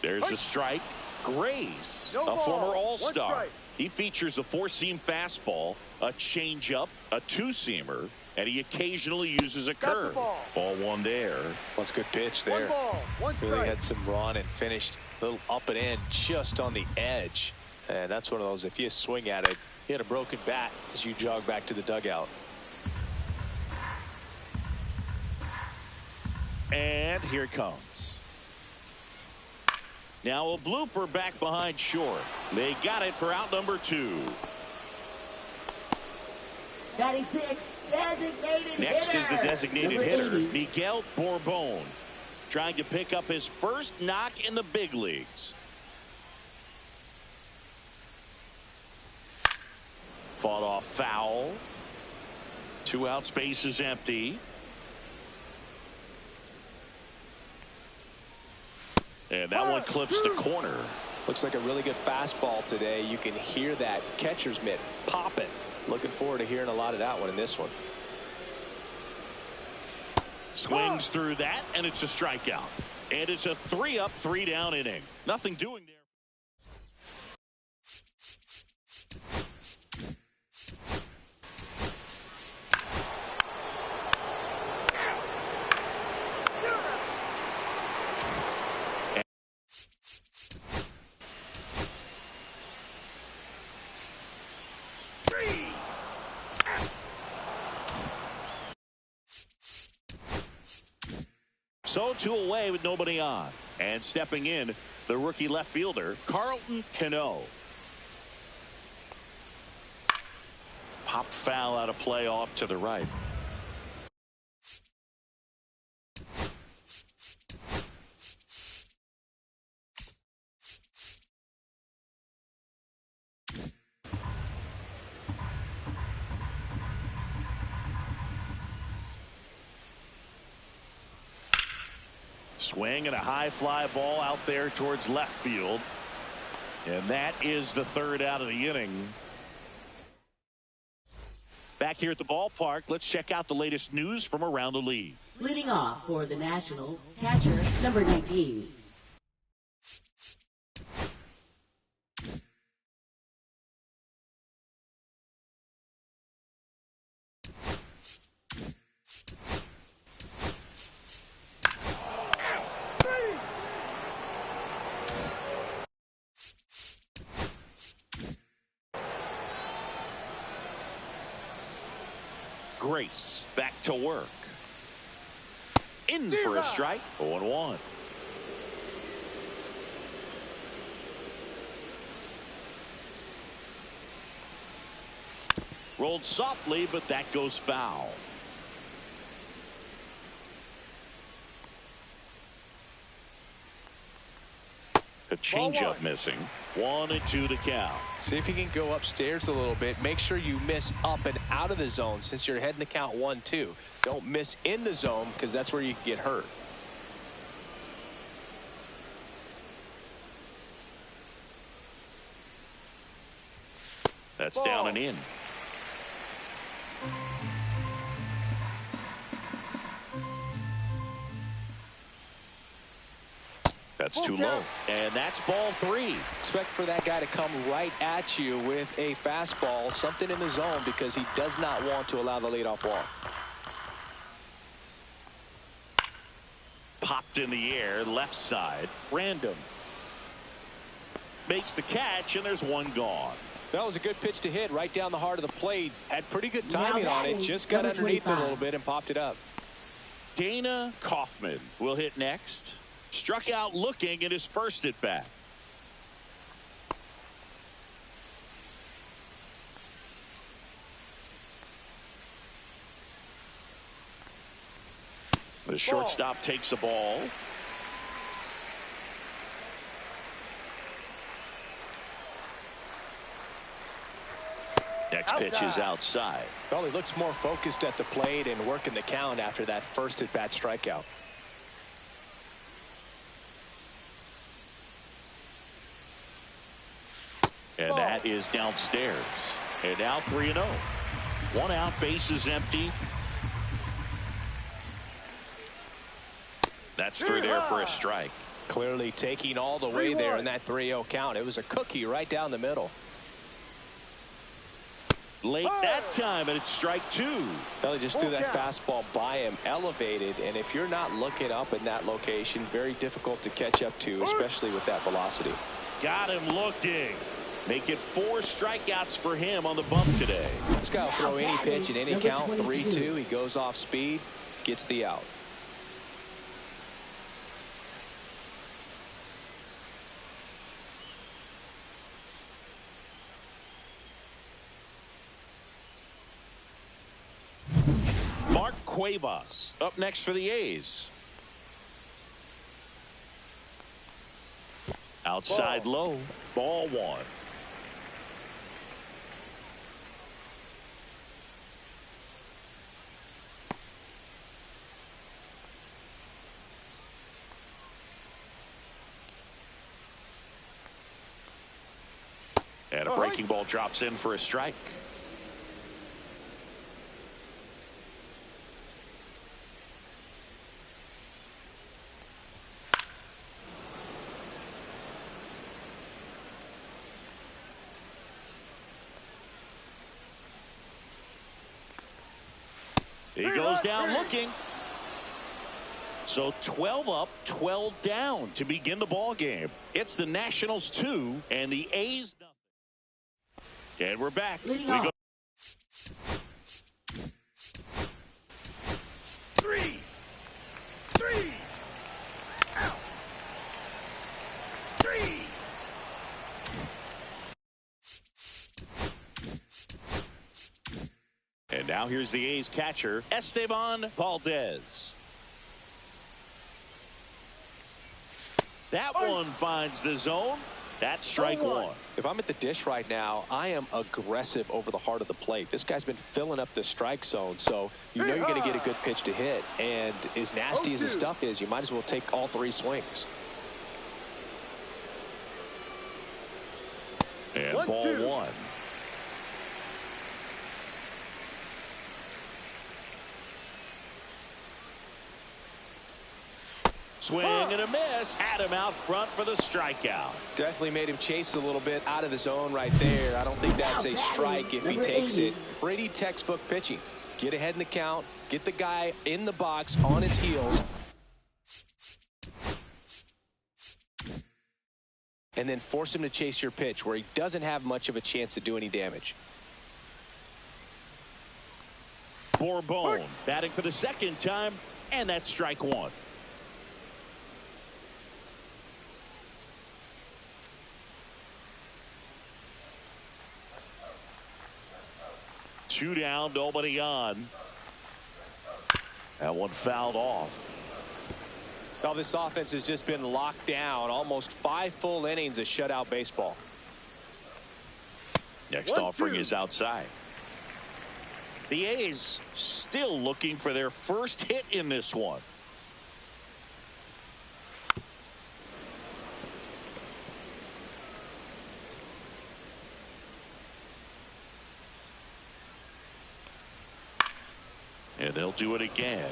There's the strike. Grace, a former All-Star. He features a four-seam fastball, a changeup, a two-seamer, and he occasionally uses a curve. Ball one there. That's a good pitch there. Really had some run and finished a little up and in just on the edge. And that's one of those, if you swing at it, you had a broken bat as you jog back to the dugout. And here it comes. Now a blooper back behind short. They got it for out number 2. Batting 6, designated Next hitter. is the designated Number hitter, 80. Miguel Bourbon, trying to pick up his first knock in the big leagues. Fought off foul. 2 outs, base is empty. And that one clips the corner. Looks like a really good fastball today. You can hear that catcher's mitt popping. Looking forward to hearing a lot of that one in this one. Swings through that, and it's a strikeout. And it's a 3-up, 3-down inning. Nothing doing there. So 2 away with nobody on. And stepping in, the rookie left fielder, Carlton Cano. Pop foul out of play off to the right. Swing and a high fly ball out there towards left field. And that is the 3rd out of the inning. Back here at the ballpark, let's check out the latest news from around the league. Leading off for the Nationals, catcher number 19. Grace back to work. In for a strike. 0-1. Rolled softly, but that goes foul. A changeup missing. 1-2 to count. See if you can go upstairs a little bit. Make sure you miss up and out of the zone since you're heading the count 1-2. Don't miss in the zone because that's where you can get hurt. That's down and in. That's too low. And that's ball 3. Expect for that guy to come right at you with a fastball, something in the zone, because he does not want to allow the leadoff walk. Popped in the air, left side. Random. Makes the catch, and there's one gone. That was a good pitch to hit right down the heart of the plate. Had pretty good timing on it. Just got underneath it a little bit and popped it up. Dana Kaufman will hit next. Struck out looking at his first at bat. The shortstop takes the ball. Next pitch is outside. Well, he looks more focused at the plate and working the count after that first at bat strikeout. And that is downstairs. And now 3-0. 1 out, base is empty. That's through there for a strike. Clearly taking all the way there in that 3-0 count. It was a cookie right down the middle. Late that time, and it's strike 2. Well, he just threw that fastball by him, elevated, and if you're not looking up in that location, very difficult to catch up to, especially with that velocity. Got him looking. Make it 4 strikeouts for him on the bump today. This guy will throw any pitch at any count. 3-2. He goes off speed, gets the out. Mark Cuevas up next for the A's. Outside low. Ball 1. And a breaking ball drops in for a strike. He goes down looking. So 12 up, 12 down to begin the ball game. It's the Nationals 2 and the A's nothing. And we're back. We go. 3. Out. 3. And now here's the A's catcher, Esteban Valdez. That one finds the zone. That's strike 1. If I'm at the dish right now, I am aggressive over the heart of the plate. This guy's been filling up the strike zone, so you know you're going to get a good pitch to hit. And as nasty as his stuff is, you might as well take all 3 swings. And ball 1. Swing and a miss. Had him out front for the strikeout. Definitely made him chase a little bit out of the zone right there. I don't think that's a strike if he takes it. Pretty textbook pitching. Get ahead in the count. Get the guy in the box on his heels. And then force him to chase your pitch where he doesn't have much of a chance to do any damage. Bourbon batting for the second time, and that's strike 1. Two down, nobody on. That one fouled off. Well, this offense has just been locked down. Almost 5 full innings of shutout baseball. Next offering is outside. The A's still looking for their first hit in this one. And they'll do it again.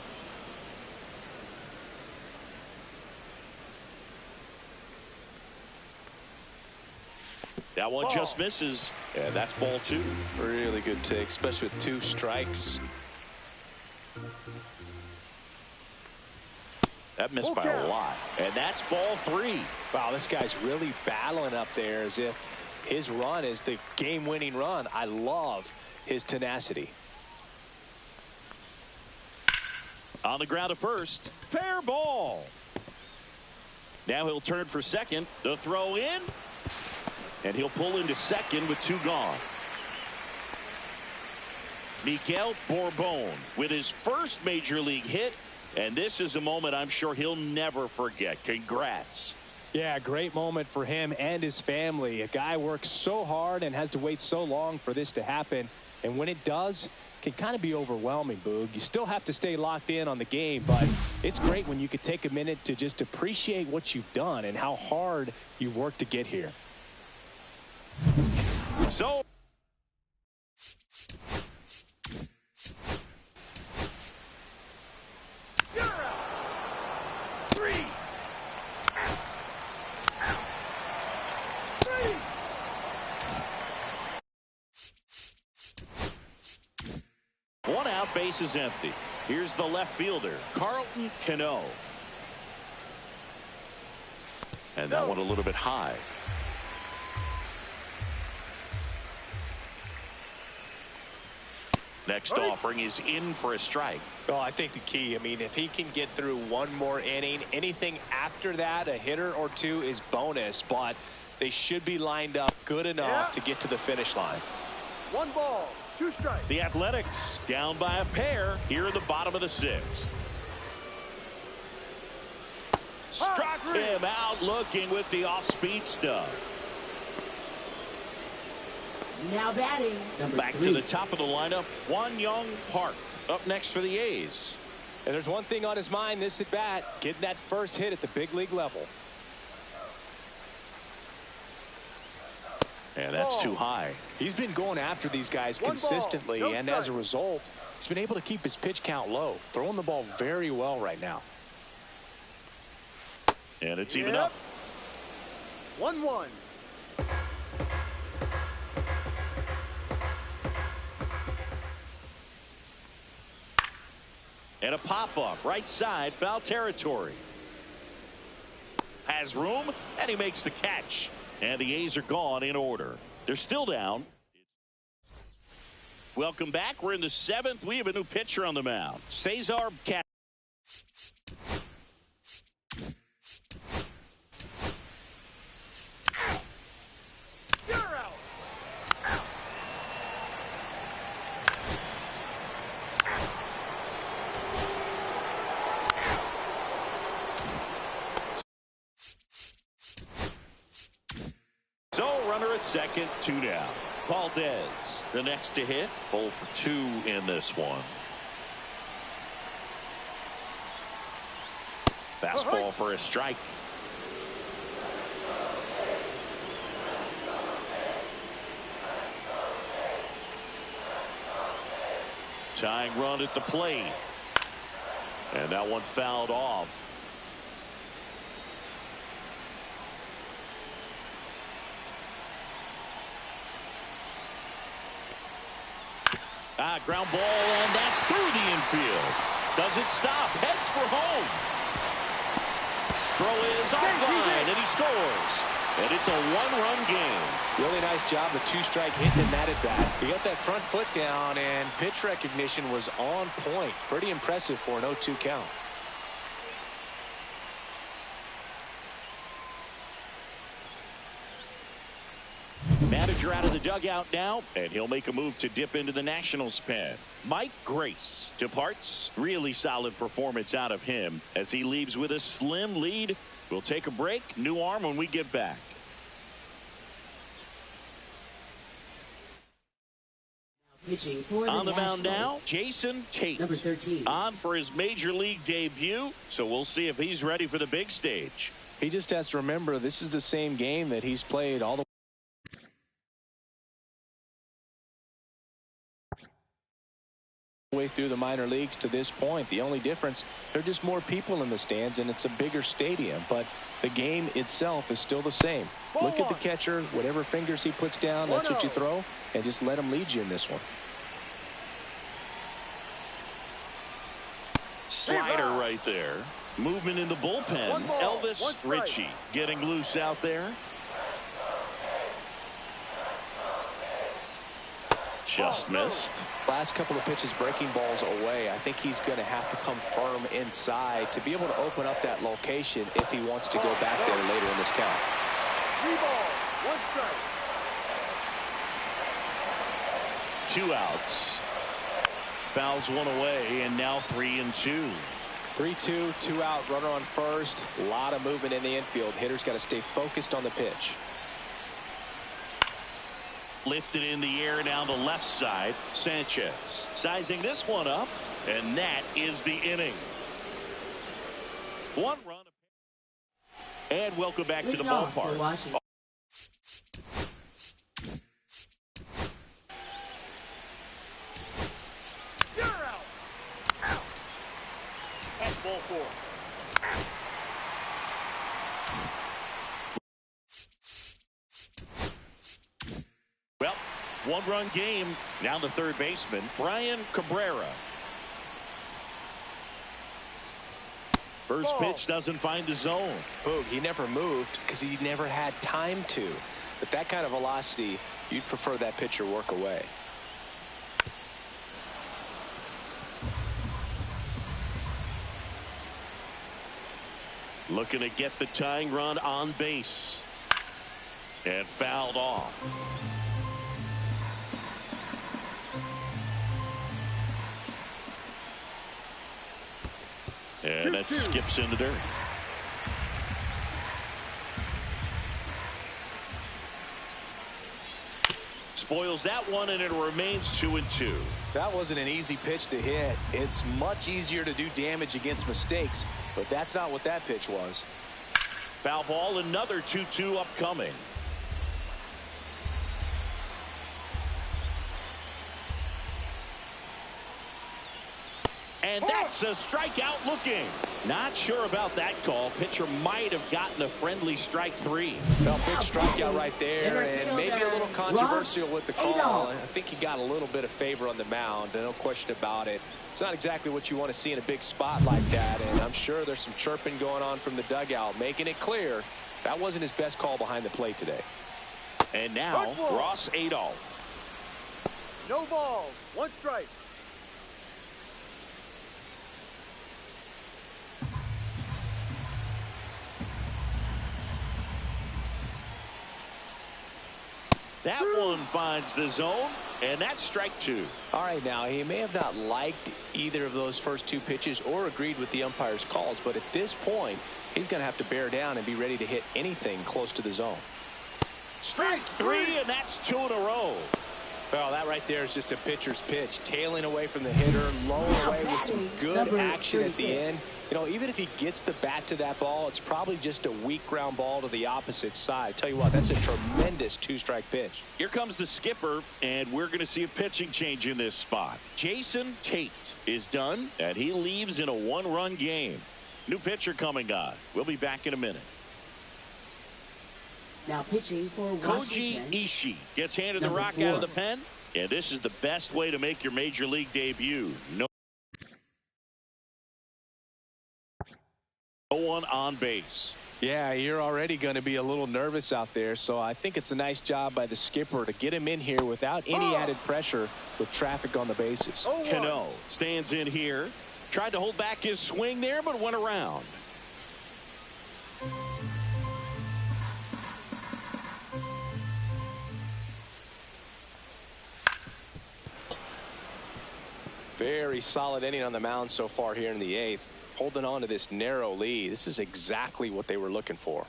That one just misses, and that's ball 2. Really good take, especially with 2 strikes. That missed by a lot, and that's ball 3. Wow, this guy's really battling up there as if his run is the game-winning run. I love his tenacity. On the ground to first, fair ball. Now he'll turn for second. The throw in. And he'll pull into second with 2 gone. Miguel Borbon with his first major league hit. And this is a moment I'm sure he'll never forget. Congrats. Yeah, great moment for him and his family. A guy works so hard and has to wait so long for this to happen. And when it does, it can kind of be overwhelming, Boog. You still have to stay locked in on the game, but it's great when you could take a minute to just appreciate what you've done and how hard you've worked to get here. So You're out. 3. Out. 3. one out, base is empty. Here's the left fielder, Carlton Cano. And that one a little bit high. Next offering is in for a strike. Well, I think the key, I mean, if he can get through 1 more inning, anything after that, a hitter or 2 is bonus, but they should be lined up good enough to get to the finish line. 1 ball, 2 strikes. The Athletics down by a pair here in the bottom of the 6th. Struck him out looking with the off-speed stuff. Now batting, number Back 3. to the top of the lineup, Won Young Park up next for the A's. And there's one thing on his mind this at bat, getting that first hit at the big league level. And that's too high. He's been going after these guys consistently, and as a result, he's been able to keep his pitch count low, throwing the ball very well right now. And it's even up. 1-1. And a pop-up right side, foul territory. Has room, and he makes the catch. And the A's are gone in order. They're still down. Welcome back. We're in the 7th. We have a new pitcher on the mound. Cesar Cat. You're out. So runner at second, 2 down. Valdez, the next to hit, 0 for 2 in this one. Fastball for a strike. Tying run at the plate. And that one fouled off. Ground ball, and that's through the infield. Does it stop? Heads for home. Throw is offline, and he scores. And it's a 1-run game. Really nice job, a 2-strike hit in that at bat. He got that front foot down, and pitch recognition was on point. Pretty impressive for an 0-2 count. Manager out of the dugout now, and he'll make a move to dip into the Nationals pen. Mike Grace departs. Really solid performance out of him as he leaves with a slim lead. We'll take a break. New arm when we get back. Pitching for on the Nationals. mound now, Jason Tate. Number 13. On for his major league debut, so we'll see if he's ready for the big stage. He just has to remember this is the same game that he's played all the way through the minor leagues to this point. The only difference, there are just more people in the stands and it's a bigger stadium, but the game itself is still the same. Look at the catcher, whatever fingers he puts down, that's what you throw, and just let him lead you in this one. Slider right there. Movement in the bullpen. Elvis Ritchie getting loose out there. Just missed. Last couple of pitches breaking balls away. I think he's going to have to come firm inside to be able to open up that location if he wants to go back there later in this count. 3 balls, 1 strike. 2 outs. Fouls 1 away, and now 3-2. 3-2, 2 out, runner on first. A lot of movement in the infield. Hitter's got to stay focused on the pitch. Lifted in the air down the left side. Sanchez sizing this one up, and that is the inning. 1 run. And welcome back to the ballpark. You're out. That's ball 4. Well, 1-run game. Now the third baseman, Brian Cabrera. First pitch doesn't find the zone. Boog, he never moved because he never had time to. But that kind of velocity, you'd prefer that pitcher work away. Looking to get the tying run on base. And fouled off. And that skips in the dirt. Spoils that one, and it remains 2-2. That wasn't an easy pitch to hit. It's much easier to do damage against mistakes, but that's not what that pitch was. Foul ball, another 2-2 upcoming. And that's a strikeout looking. Not sure about that call. Pitcher might have gotten a friendly strike 3. Well, big strikeout right there, and maybe a little controversial with the call. I think he got a little bit of favor on the mound, no question about it. It's not exactly what you want to see in a big spot like that, and I'm sure there's some chirping going on from the dugout, making it clear that wasn't his best call behind the plate today. And now, Ross Adolph. No balls, 1 strike. That one finds the zone, and that's strike 2. All right, now, he may have not liked either of those first 2 pitches or agreed with the umpire's calls, but at this point, he's going to have to bear down and be ready to hit anything close to the zone. Strike 3, and that's 2 in a row. Well, that right there is just a pitcher's pitch, tailing away from the hitter, lowering away with some good action at the end. You know, even if he gets the bat to that ball, it's probably just a weak ground ball to the opposite side. Tell you what, that's a tremendous 2-strike pitch. Here comes the skipper, and we're going to see a pitching change in this spot. Jason Tate is done, and he leaves in a 1-run game. New pitcher coming on. We'll be back in a minute. Now pitching for Koji Washington. Ishii gets handed the Number rock 4. out of the pen, and this is the best way to make your major league debut. No one on base. Yeah, you're already going to be a little nervous out there, so I think it's a nice job by the skipper to get him in here without any added pressure with traffic on the bases. Cano stands in here. Tried to hold back his swing there, but went around. Very solid inning on the mound so far here in the 8th. Holding on to this narrow lead. This is exactly what they were looking for.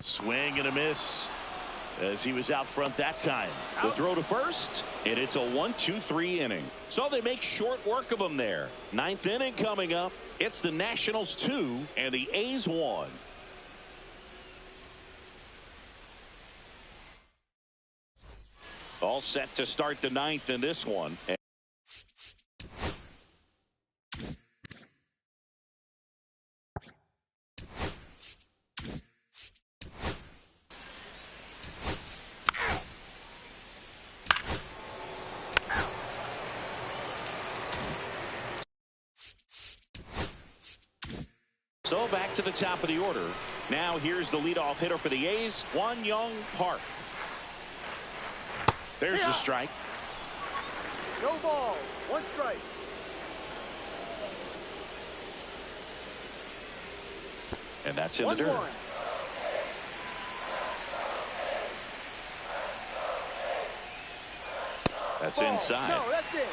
Swing and a miss as he was out front that time. The throw to first, and it's a 1-2-3 inning. So they make short work of him there. 9th inning coming up. It's the Nationals 2 and the A's 1. All set to start the 9th in this one. So back to the top of the order. Now here's the leadoff hitter for the A's, Young Park. There's the strike. No ball. 1 strike. And that's in the dirt. 1-1. That's inside. No, that's it.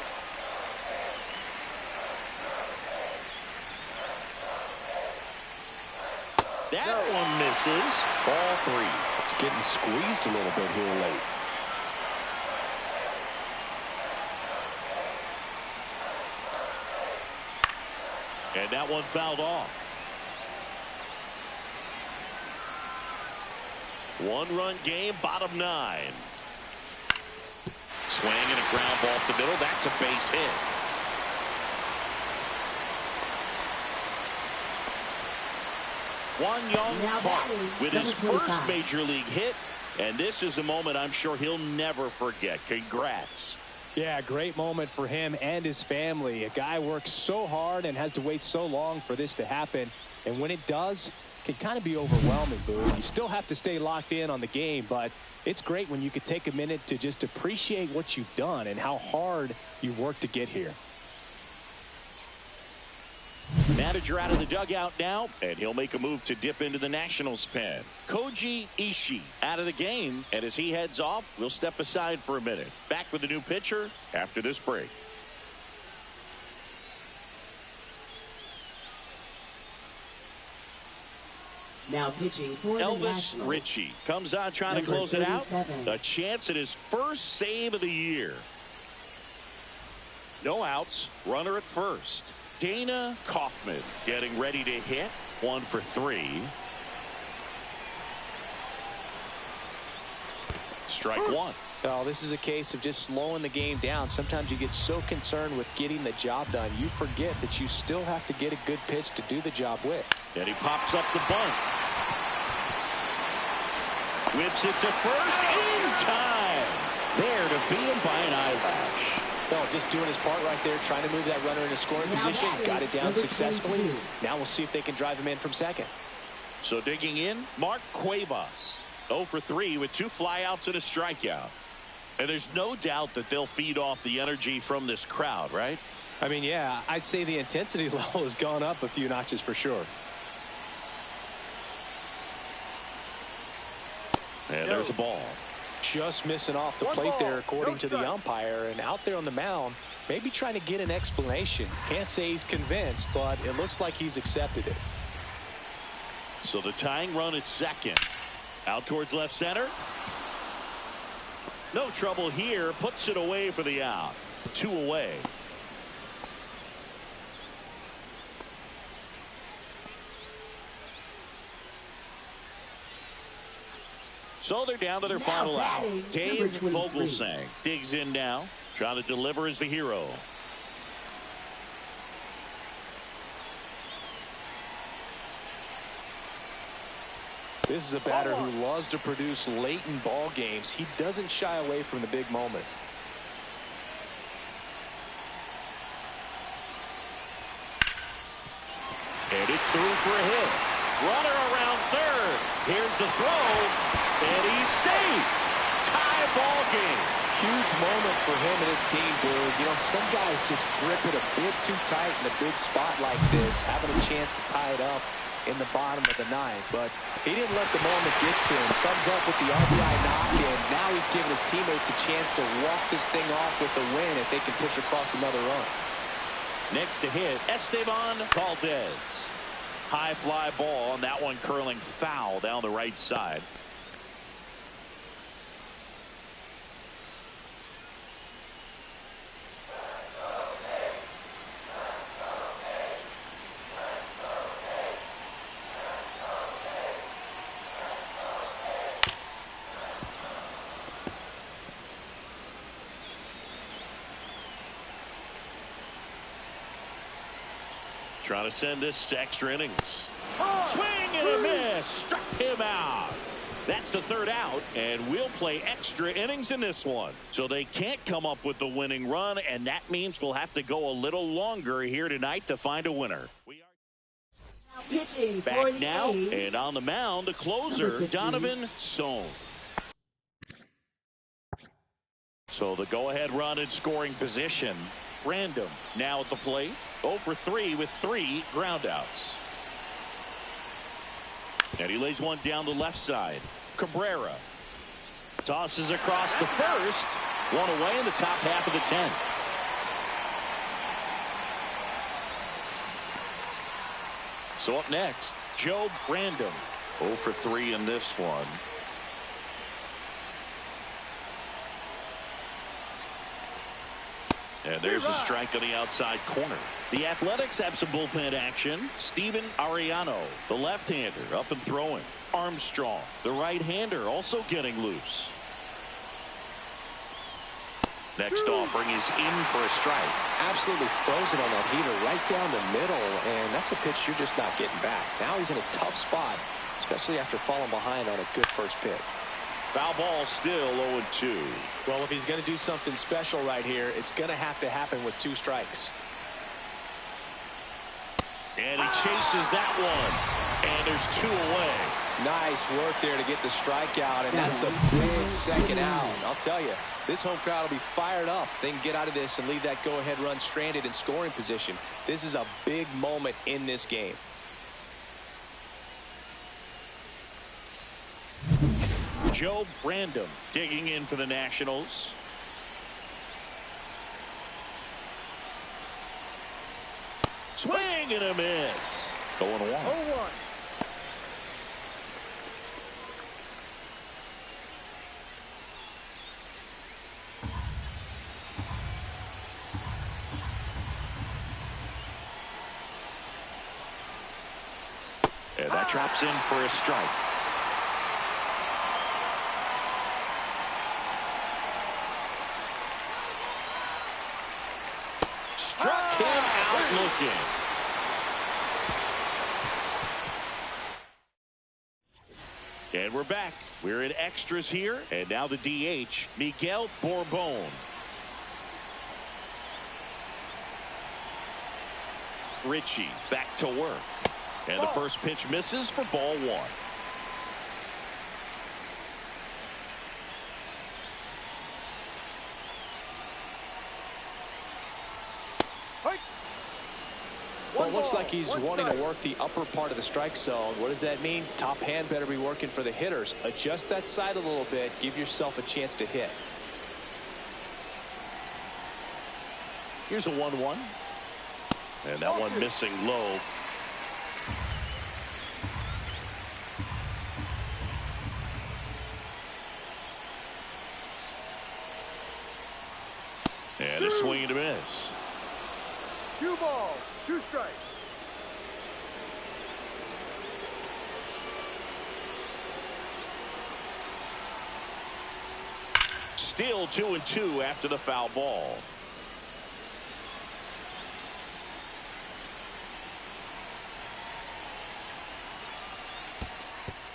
That one misses. Ball 3. It's getting squeezed a little bit here late. And that one fouled off. 1-run game, bottom 9. Swing and a ground ball up the middle. That's a base hit. Young Park with his first major league hit. And this is a moment I'm sure he'll never forget. Congrats. Yeah, great moment for him and his family. A guy works so hard and has to wait so long for this to happen. And when it does, it can kind of be overwhelming, Boo. You still have to stay locked in on the game, but it's great when you could take a minute to just appreciate what you've done and how hard you've worked to get here. Manager out of the dugout now, and he'll make a move to dip into the Nationals pen. Koji Ishii out of the game, and as he heads off, we'll step aside for a minute. Back with the new pitcher after this break. Now pitching for Elvis the Nationals. Ritchie comes on trying to Number close it out. 37. A chance at his first save of the year. No outs, runner at first. Dana Kaufman getting ready to hit. 1 for 3. Strike 1. Oh, this is a case of just slowing the game down. Sometimes you get so concerned with getting the job done, you forget that you still have to get a good pitch to do the job with. And he pops up the bunt. Whips it to first in time. There to beat him by an eyelash. Well, just doing his part right there, trying to move that runner into scoring position. Got it down number successfully. 22. Now we'll see if they can drive him in from second. So digging in, Mark Cuevas. 0 for 3 with 2 flyouts and a strikeout. And there's no doubt that they'll feed off the energy from this crowd, right? I mean, yeah, I'd say the intensity level has gone up a few notches for sure. And there's a ball. Just missing off the 1 plate ball, there, according no to the strike. umpire. And out there on the mound, maybe trying to get an explanation. Can't say he's convinced, but it looks like he's accepted it. So the tying run at second. Out towards left center. No trouble here. Puts it away for the out. 2 away. So they're down to their final out. batting, Dave number 23. Vogelsang digs in now. Trying to deliver as the hero. This is a batter who loves to produce late in ball games. He doesn't shy away from the big moment. And it's through for a hit. Runner around third. Here's the throw. And he's safe. Tie ball game. Huge moment for him and his team, dude. You know, some guys just grip it a bit too tight in a big spot like this. Having a chance to tie it up in the bottom of the ninth, but he didn't let the moment get to him. Thumbs up with the RBI knock, and now he's giving his teammates a chance to walk this thing off with a win if they can push across another run. Next to hit, Esteban Valdez. High fly ball, and that one curling foul down the right side. Trying to send this to extra innings. Swing and a miss. Struck him out. That's the third out, and we'll play extra innings in this one. So they can't come up with the winning run, and that means we'll have to go a little longer here tonight to find a winner. We are Pitching back now, and on the mound, the closer, Donovan Sohn. So the go-ahead run in scoring position. Random now at the plate. 0 for 3 with 3 groundouts. And he lays one down the left side. Cabrera tosses across the first. One away in the top half of the 10th. So up next, Joe Random. 0 for 3 in this one. And there's a strike on the outside corner. The Athletics have some bullpen action. Steven Ariano, the left-hander, up and throwing. Armstrong, the right-hander, also getting loose. Next offering is in for a strike. Absolutely frozen on that heater right down the middle, and that's a pitch you're just not getting back. Now he's in a tough spot, especially after falling behind on a good first pitch. Foul ball still 0-2. Well, if he's going to do something special right here, it's going to have to happen with 2 strikes. And he chases that one. And there's 2 away. Nice work there to get the strikeout, and that's a big second out. I'll tell you, this home crowd will be fired up. They can get out of this and leave that go-ahead run stranded in scoring position. This is a big moment in this game. Joe Random digging in for the Nationals. Swing and a miss. 0-1. 0-1. And that drops in for a strike. Struck him out looking. And we're back. We're in extras here. And now the DH, Miguel Bourbon. Richie back to work. And the first pitch misses for ball 1. Well, it looks like he's wanting to work the upper part of the strike zone. What does that mean? Top hand better be working for the hitters. Adjust that side a little bit. Give yourself a chance to hit. Here's a 1-1. And that one missing low. And a swing and a miss. 2 balls, 2 strikes. Still 2-2 after the foul ball.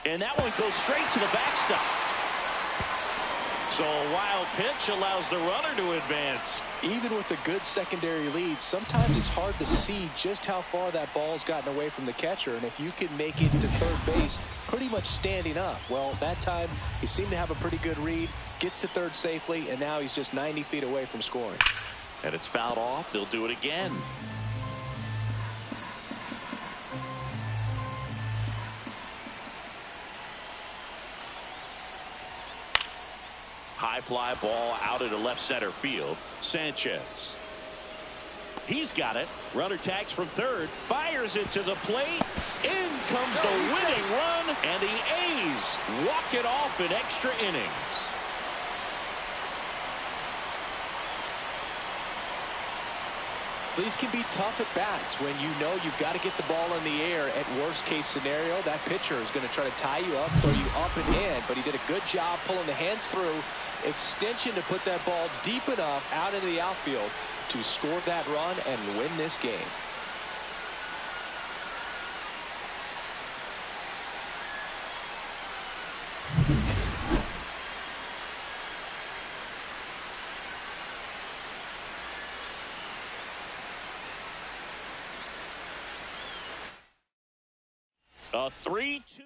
And that one goes straight to the backstop. So a wild pitch allows the runner to advance. Even with a good secondary lead, sometimes it's hard to see just how far that ball's gotten away from the catcher. And if you can make it to third base pretty much standing up, well, that time he seemed to have a pretty good read, gets to third safely, and now he's just 90 feet away from scoring. And it's fouled off. They'll do it again. High fly ball out into left center field. Sanchez. He's got it. Runner tags from third. Fires it to the plate. In comes the winning run. And the A's walk it off in extra innings. These can be tough at bats when you know you've got to get the ball in the air. At worst case scenario, that pitcher is going to try to tie you up, throw you up and in. But he did a good job pulling the hands through. Extension to put that ball deep enough out into the outfield to score that run and win this game. A 3-2.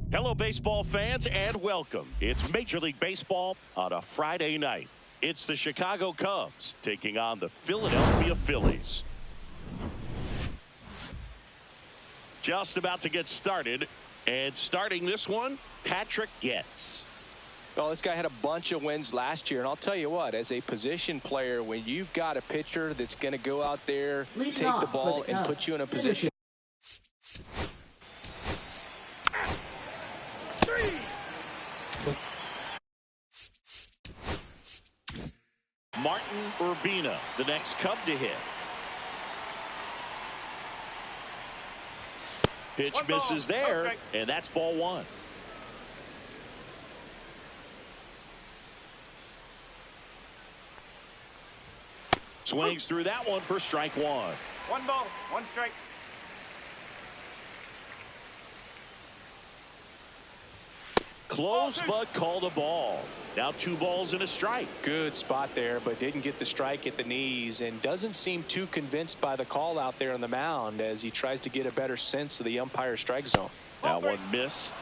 Hello, baseball fans, and welcome. It's Major League Baseball on a Friday night. It's the Chicago Cubs taking on the Philadelphia Phillies. Just about to get started, and starting this one, Patrick Getz. Well, this guy had a bunch of wins last year, and I'll tell you what, as a position player, when you've got a pitcher that's going to go out there, take the ball, and put you in a position. Martin Urbina, the next Cub to hit. Pitch One ball, misses there, okay. and that's ball one. Swings through that one for strike one. One ball, one strike. Close, but called a ball. Now 2 balls and a strike. Good spot there, but didn't get the strike at the knees and doesn't seem too convinced by the call out there on the mound as he tries to get a better sense of the umpire's strike zone. That one missed.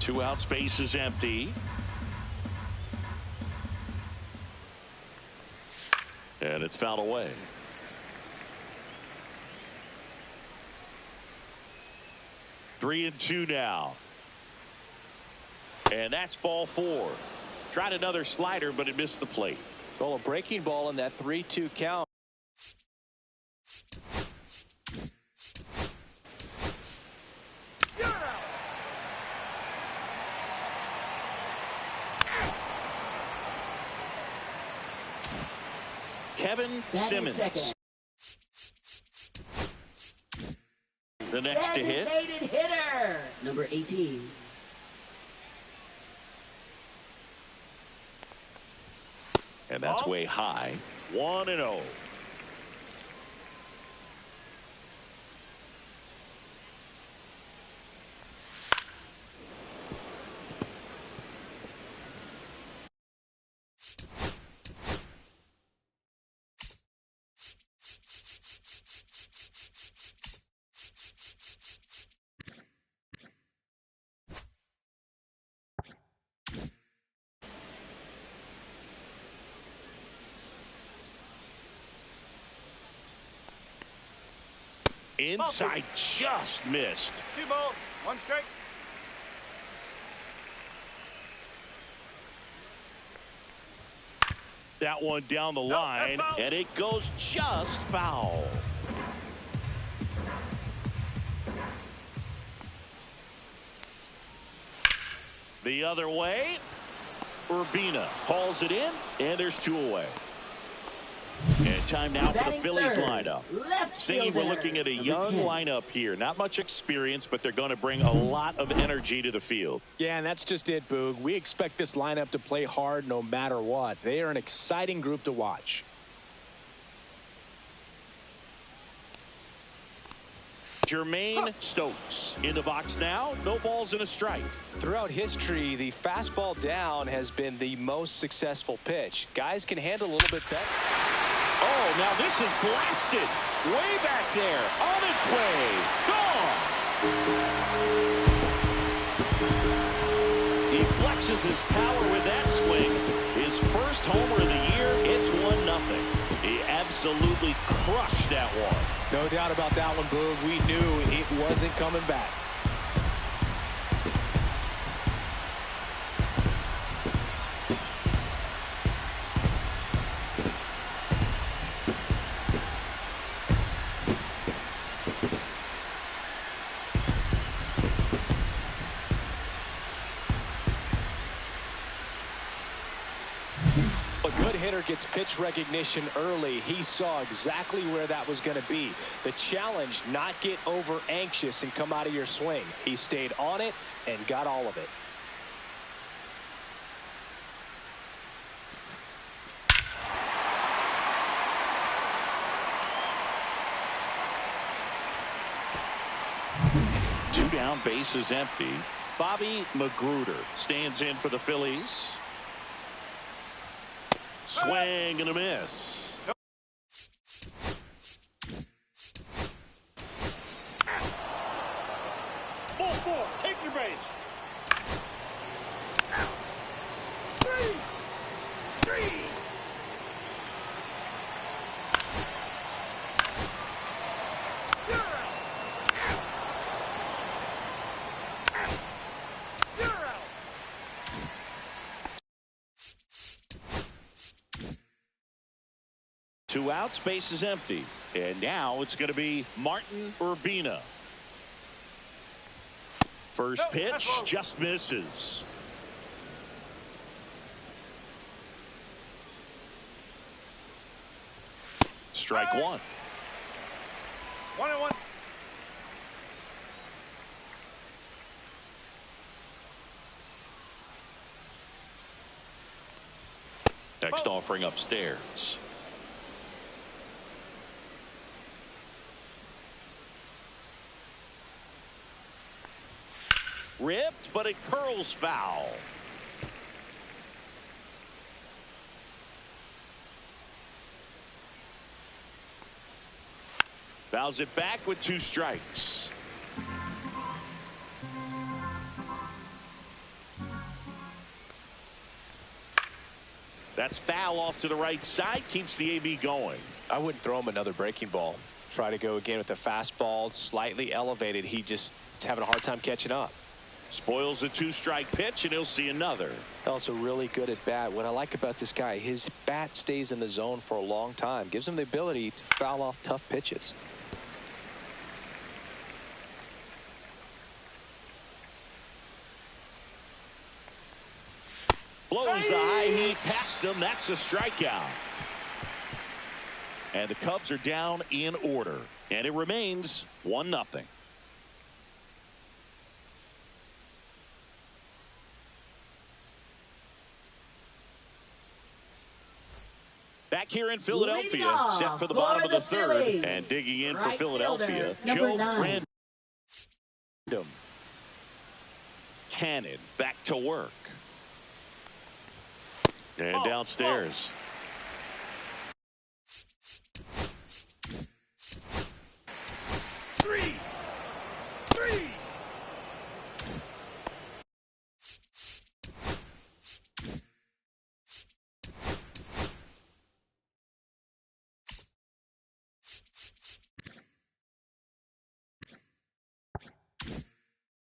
2 outs, base is empty. And it's fouled away. Three and 2 now. And that's ball 4. Tried another slider, but it missed the plate. Well, a breaking ball in that 3-2 count. Kevin Simmons. The next to hit. Designated hitter, number 18. And that's way high. 1-0. Inside, just missed. 2 balls, one strike. That one down the line, foul. and it goes just foul. The other way, Urbina hauls it in, and there's 2 away. And time now for the Phillies lineup. Saying we're looking at a young lineup here. Not much experience, but they're going to bring a lot of energy to the field. Yeah, and that's just it, Boog. We expect this lineup to play hard no matter what. They are an exciting group to watch. Jermaine Stokes in the box now. No balls and a strike. Throughout history, the fastball down has been the most successful pitch. Guys can handle a little bit better. Oh, now this is blasted. Way back there. On its way. Gone. He flexes his power with that swing. His first homer of the year. It's 1-0. He absolutely crushed that one. No doubt about that one, Boog. We knew it wasn't coming back. Gets pitch recognition early. He saw exactly where that was going to be. The challenge, not get over anxious and come out of your swing. He stayed on it and got all of it. Two down, base is empty. Bobby Magruder stands in for the Phillies. Swing and a miss. Ball 4, take your base. 3. You're out. You're out. Two outs, base is empty. And now it's going to be Martin Urbina. First pitch just misses. Strike one. 1-1. Next offering upstairs. Ripped, but it curls foul. Fouls it back with 2 strikes. That's foul off to the right side. Keeps the AB going. I wouldn't throw him another breaking ball. Try to go again with the fastball, slightly elevated. He just is having a hard time catching up. Spoils the 2-strike pitch, and he'll see another. Also really good at bat. What I like about this guy, his bat stays in the zone for a long time. Gives him the ability to foul off tough pitches. Blows the high heat past him. That's a strikeout. And the Cubs are down in order. And it remains 1-0. Back here in Philadelphia, set for the bottom of the third. And digging in for Philadelphia, Joe Random. Cannon back to work. And downstairs. Three.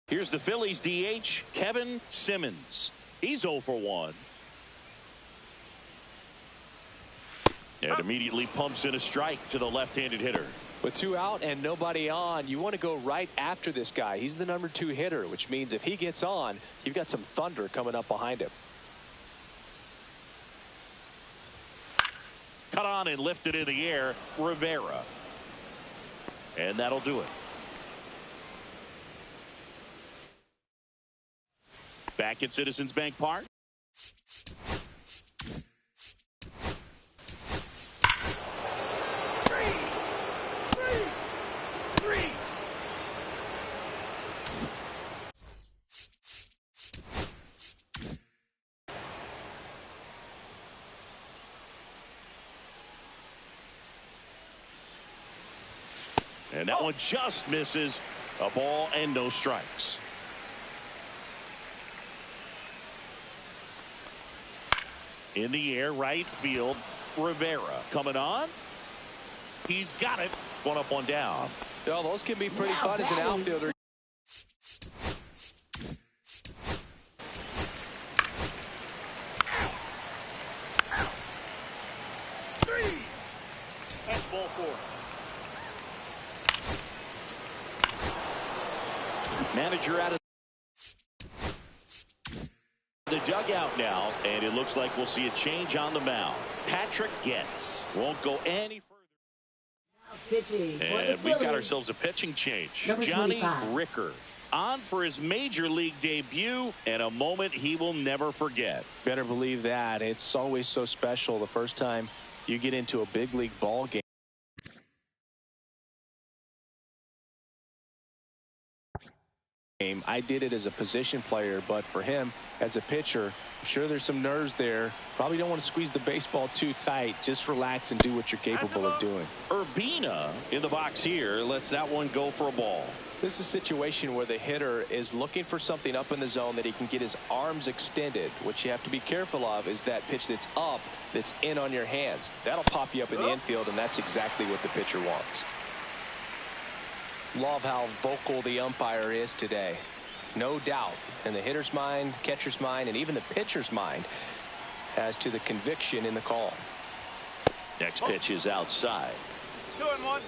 Here's the Phillies DH, Kevin Simmons. He's 0 for 1. And immediately pumps in a strike to the left-handed hitter. With 2 out and nobody on, you want to go right after this guy. He's the number 2 hitter, which means if he gets on, you've got some thunder coming up behind him. Cut on and lifted in the air, Rivera. And that'll do it. Back at Citizens Bank Park. And that one just misses. A ball and no strikes. In the air, right field, Rivera coming on. He's got it. 1 up, 1 down. Oh, those can be pretty fun as an outfielder. That's ball 4. Manager out of the dugout now, and it looks like we'll see a change on the mound. Patrick Getz won't go any further. And we've got ourselves a pitching change. Johnny Ricker on for his major league debut, and a moment he will never forget. Better believe that. It's always so special the first time you get into a big league ball game. I did it as a position player, but for him as a pitcher, I'm sure there's some nerves there. Probably don't want to squeeze the baseball too tight. Just relax and do what you're capable of doing. Urbina in the box here lets that one go for a ball. This is a situation where the hitter is looking for something up in the zone that he can get his arms extended. What you have to be careful of is that pitch that's up, that's in on your hands. That'll pop you up in the infield, and that's exactly what the pitcher wants. Love how vocal the umpire is today. No doubt in the hitter's mind, catcher's mind, and even the pitcher's mind as to the conviction in the call. Next pitch is outside. 2-1.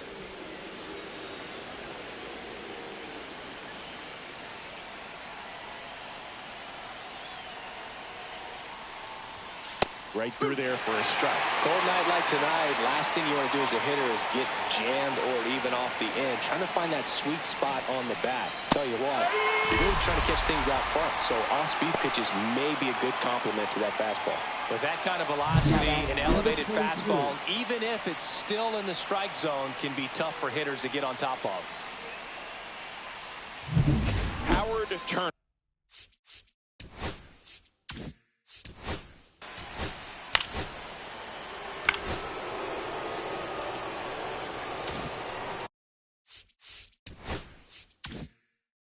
Right through there for a strike. Cold night like tonight, last thing you want to do as a hitter is get jammed or even off the end. Trying to find that sweet spot on the bat. Tell you what, you're really trying to catch things out front, so off-speed pitches may be a good complement to that fastball. With that kind of velocity, an elevated fastball, even if it's still in the strike zone, can be tough for hitters to get on top of. Howard Turner.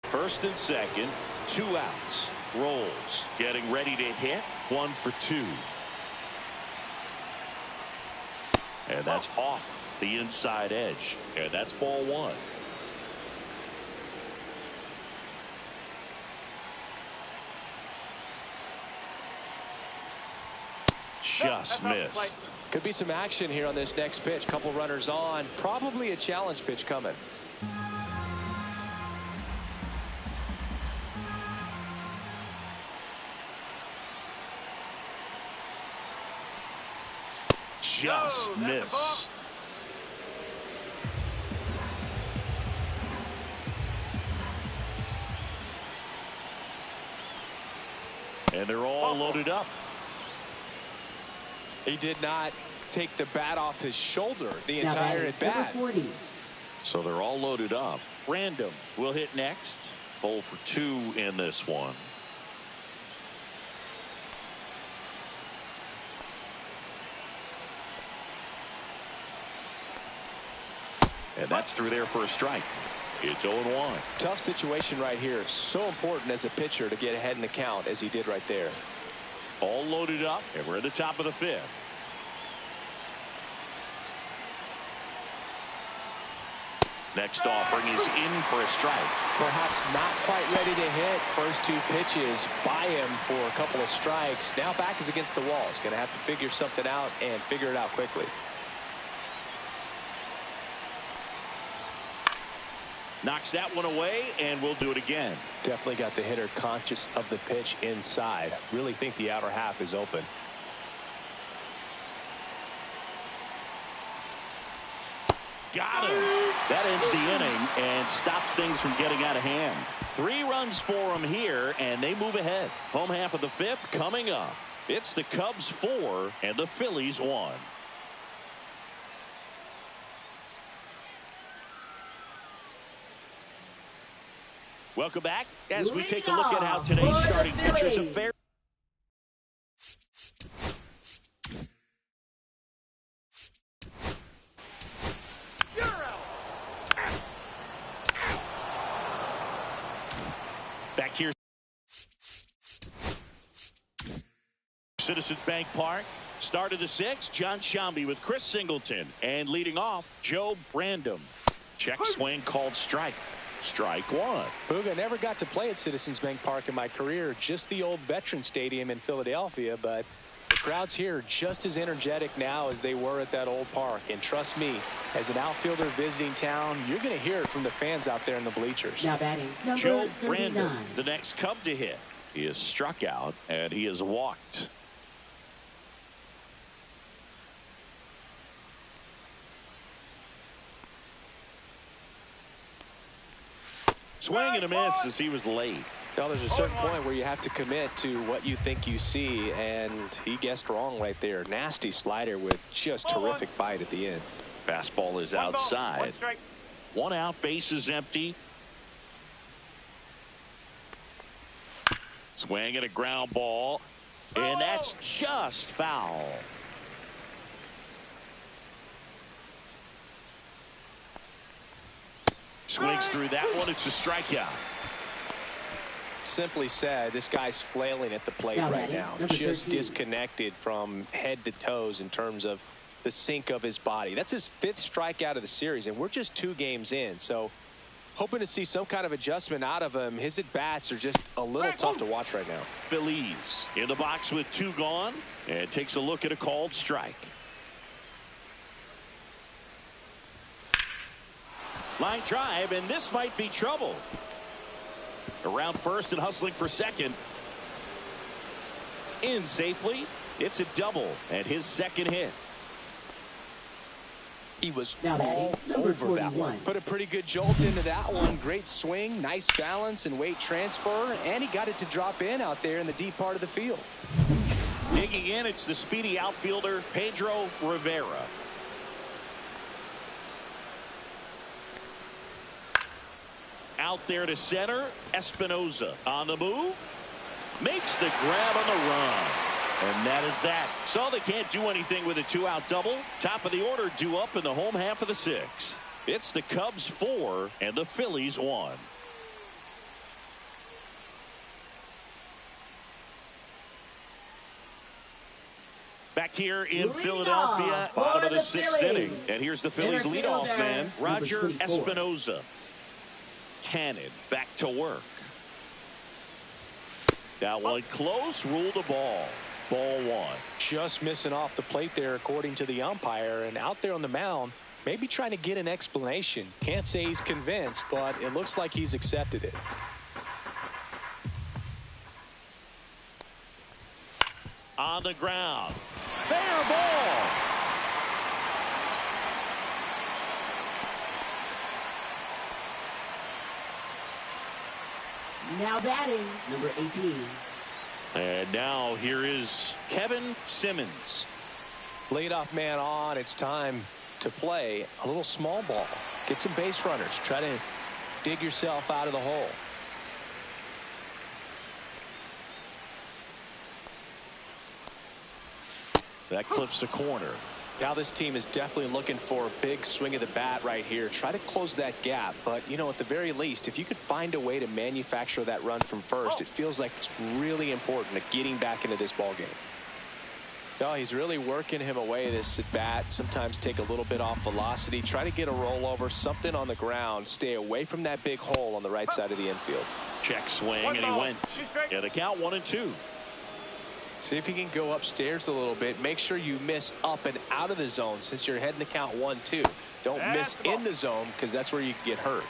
First and second, 2 outs. Rolls, getting ready to hit, 1 for 2. And that's off the inside edge. And that's ball 1. Just missed. Could be some action here on this next pitch. Couple runners on. Probably a challenge pitch coming. Just missed. And they're all loaded up. He did not take the bat off his shoulder the entire at bat. So they're all loaded up. Random will hit next. 0 for 2 in this one. And that's through there for a strike. It's 0-1. Tough situation right here. So important as a pitcher to get ahead in the count as he did right there. All loaded up, and we're at the top of the 5th. Next offering is in for a strike. Perhaps not quite ready to hit. First 2 pitches by him for a couple of strikes. Now back is against the wall. He's going to have to figure something out and figure it out quickly. Knocks that one away, and we'll do it again. Definitely got the hitter conscious of the pitch inside. Really think the outer half is open. Got him. That ends the inning and stops things from getting out of hand. 3 runs for him here, and they move ahead. Home half of the 5th coming up. It's the Cubs 4 and the Phillies 1. Welcome back as we take a look at how today's starting pitchers have fared. Back here, Citizens Bank Park. Start of the 6th, John Shambi with Chris Singleton. And leading off, Joe Brandom. Check swing called strike. Strike 1. Booga, never got to play at Citizens Bank Park in my career. Just the old Veteran Stadium in Philadelphia. But the crowds here are just as energetic now as they were at that old park. And trust me, as an outfielder visiting town, you're going to hear it from the fans out there in the bleachers. Now batting, number Joe 39. Brandon, the next Cub to hit. He is struck out, and he is walked. Swing and a miss as he was late. Well, there's a certain point where you have to commit to what you think you see, and he guessed wrong right there. Nasty slider with just terrific bite at the end. Fastball is outside. 1 out, base is empty. Swing and a ground ball, and that's just foul. Swings through that one. It's a strikeout. Simply said, this guy's flailing at the plate right now. Just disconnected from head to toes in terms of the sink of his body. That's his 5th strikeout of the series, and we're just 2 games in. So hoping to see some kind of adjustment out of him. His at-bats are just a little tough to watch right now. Phillies in the box with 2 gone, and takes a look at a called strike. Line drive, and this might be trouble. Around first and hustling for second. In safely. It's a double and his second hit. He was Now all number over that 41. one. Put a pretty good jolt into that one. Great swing, nice balance and weight transfer, and he got it to drop in out there in the deep part of the field. Digging in, it's the speedy outfielder, Pedro Rivera. Out there to center, Espinoza on the move. Makes the grab on the run. And that is that. So they can't do anything with a two-out double. Top of the order due up in the home half of the sixth. It's the Cubs 4 and the Phillies 1. Back here in Philadelphia, bottom of the sixth inning. And here's the Phillies leadoff man, Roger Espinoza. Cannon back to work. That one close, ruled the ball. Ball one. Just missing off the plate there according to the umpire, and out there on the mound maybe trying to get an explanation. Can't say he's convinced, but it looks like he's accepted it. On the ground. Fair ball. Now batting, number 18. And now here is Kevin Simmons. Leadoff man on. It's time to play a little small ball. Get some base runners. Try to dig yourself out of the hole. That clips the corner. Now this team is definitely looking for a big swing of the bat right here. Try to close that gap. But, you know, at the very least, if you could find a way to manufacture that run from first, it feels like it's really important to getting back into this ball game. No, he's really working him away this at bat. Sometimes take a little bit off velocity. Try to get a rollover, something on the ground. Stay away from that big hole on the right side of the infield. Check swing, and he went. Yeah, the count 1-2. See if you can go upstairs a little bit. Make sure you miss up and out of the zone since you're heading to count 1-2. Don't miss in the zone because that's where you can get hurt.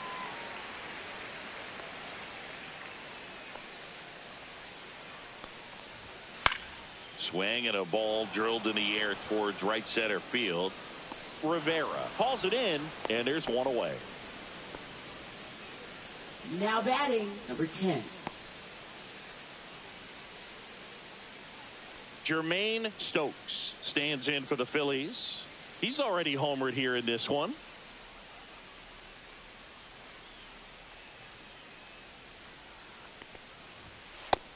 Swing and a ball drilled in the air towards right center field. Rivera hauls it in, and there's one away. Now batting, number 10. Jermaine Stokes stands in for the Phillies. He's already homered here in this one.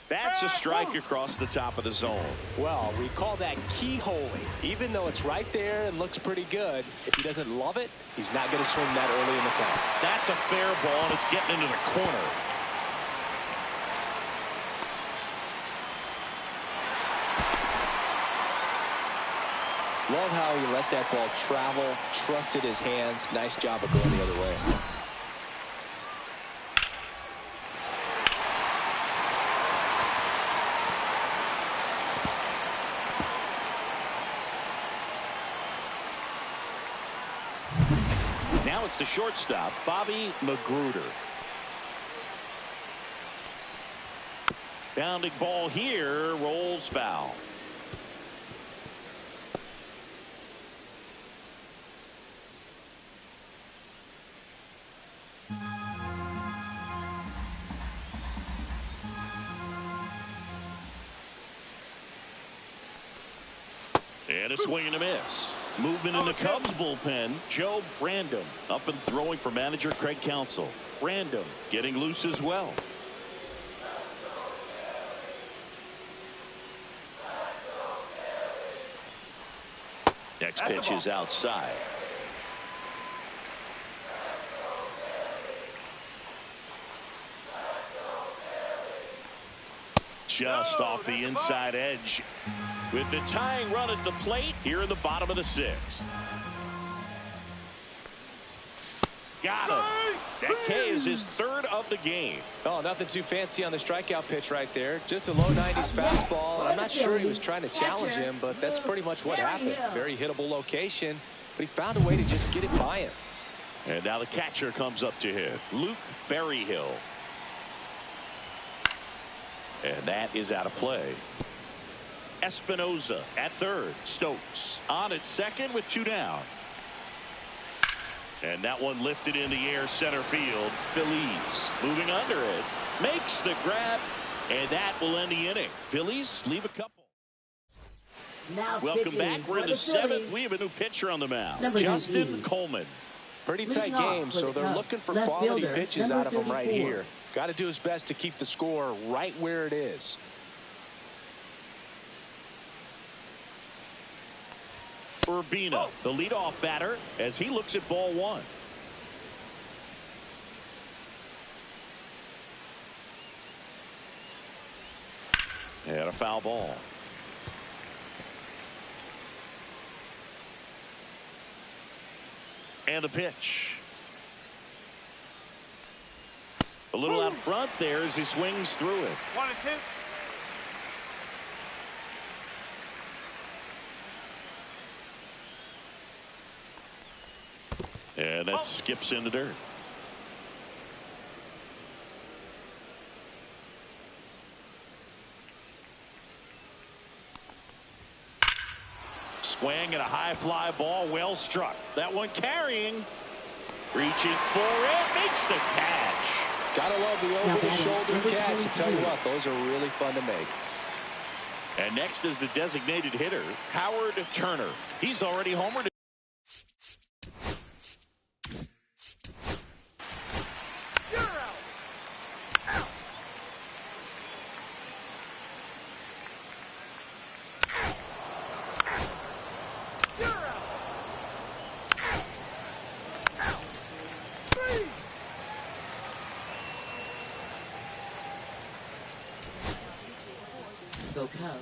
That's a strike across the top of the zone. Well, we call that keyholing. Even though it's right there and looks pretty good, if he doesn't love it, he's not going to swing that early in the count. That's a fair ball, and it's getting into the corner. Love how he let that ball travel, trusted his hands. Nice job of going the other way. Now it's the shortstop, Bobby Magruder. Bounding ball here, rolls foul. And a swing and a miss. Movement in the Cubs bullpen. Joe Random up and throwing for manager Craig Counsell. Random getting loose as well. Next pitch is outside. Just off the inside edge. With the tying run at the plate here in the bottom of the sixth. Got him. That K is his third of the game. Oh, nothing too fancy on the strikeout pitch right there. Just a low 90s fastball. And I'm not sure he was trying to challenge him, but that's pretty much what happened. Very hittable location, but he found a way to just get it by him. And now the catcher comes up to him, Luke Berryhill. And that is out of play. Espinoza at third. Stokes on at second with 2 down. And that one lifted in the air center field. Phillies moving under it. Makes the grab. And that will end the inning. Phillies leave a couple. Now Welcome back. We're in the 7th. We have a new pitcher on the mound. Justin Coleman. Pretty tight game, so they're looking for quality pitches out of him right here. Got to do his best to keep the score right where it is. Urbina, the leadoff batter, as he looks at ball 1. And a foul ball. And the pitch. A little out front there as he swings through it. 1 and 2. And that skips in the dirt. Swing and a high fly ball, well struck. That one carrying, reaching for it, makes the catch. Gotta love the over-the-shoulder catch. I tell you what, those are really fun to make. And next is the designated hitter, Howard Turner. He's already homered. Go Cubs.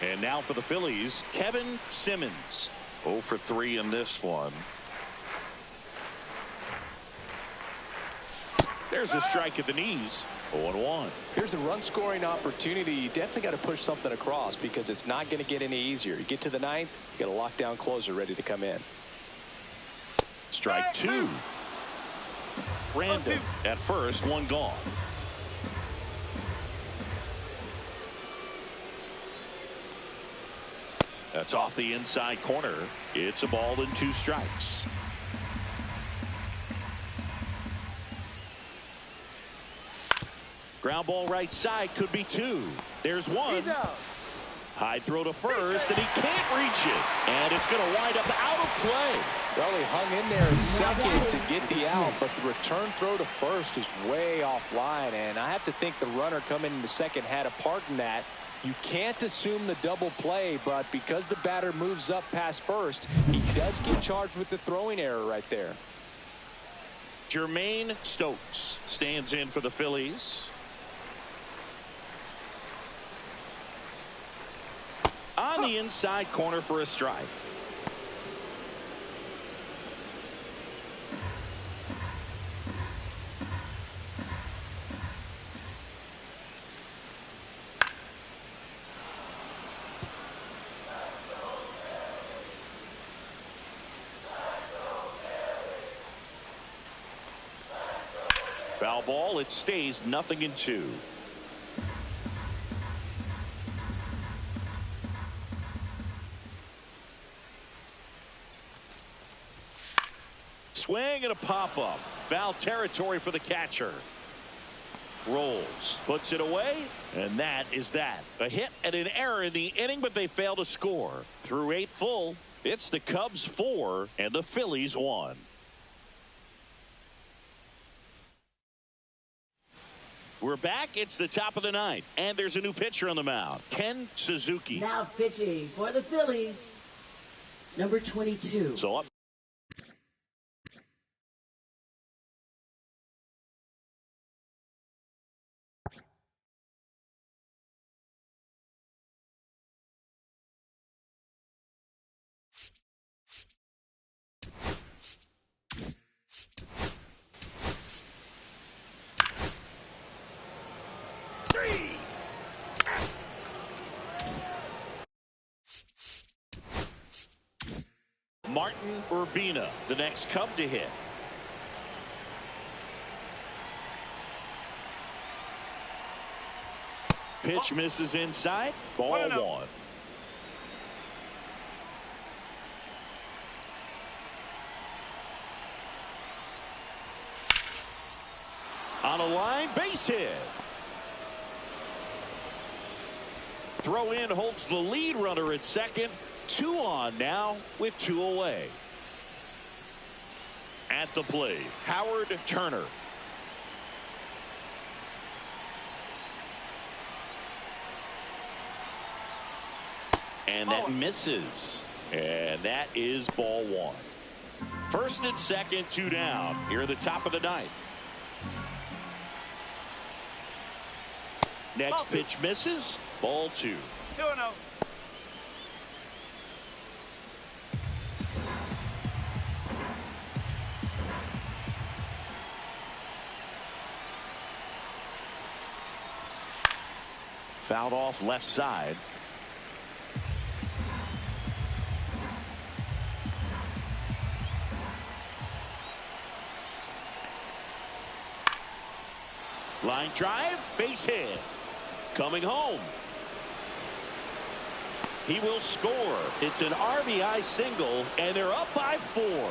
And now for the Phillies, Kevin Simmons. 0 for 3 in this one. There's a strike at the knees. 0-1. Here's a run scoring opportunity. You definitely got to push something across because it's not going to get any easier. You get to the 9th, you got a lockdown closer ready to come in. Strike 2. Random at first, 1 gone. That's off the inside corner. It's a ball and 2 strikes. Ground ball right side, could be 2. There's 1. High throw to first, and he can't reach it. And it's going to wind up out of play. Well, he hung in there in second to get the out, but the return throw to first is way offline. And I have to think the runner coming in the second had a part in that. You can't assume the double play, but because the batter moves up past first, he does get charged with the throwing error right there. Jermaine Stokes stands in for the Phillies. On the inside corner for a strike. Foul ball. It stays 0-2. Swing and a pop-up. Foul territory for the catcher. Rolls. Puts it away. And that is that. A hit and an error in the inning, but they fail to score. Through 8 full, it's the Cubs 4 and the Phillies 1. We're back. It's the top of the 9th. And there's a new pitcher on the mound. Ken Suzuki. Now pitching for the Phillies, number 22. So up. Martin Urbina, the next Cub to hit. Pitch misses inside. Ball 1. On a line, base hit. Throw in holds the lead runner at second. 2 on now with 2 away. At the plate, Howard Turner. And that misses. And that is ball 1. First and second, 2 down. Here at the top of the ninth. Next pitch misses. Ball 2. 2-0. Fouled off left side. Line drive, base hit. Coming home. He will score. It's an RBI single, and they're up by 4.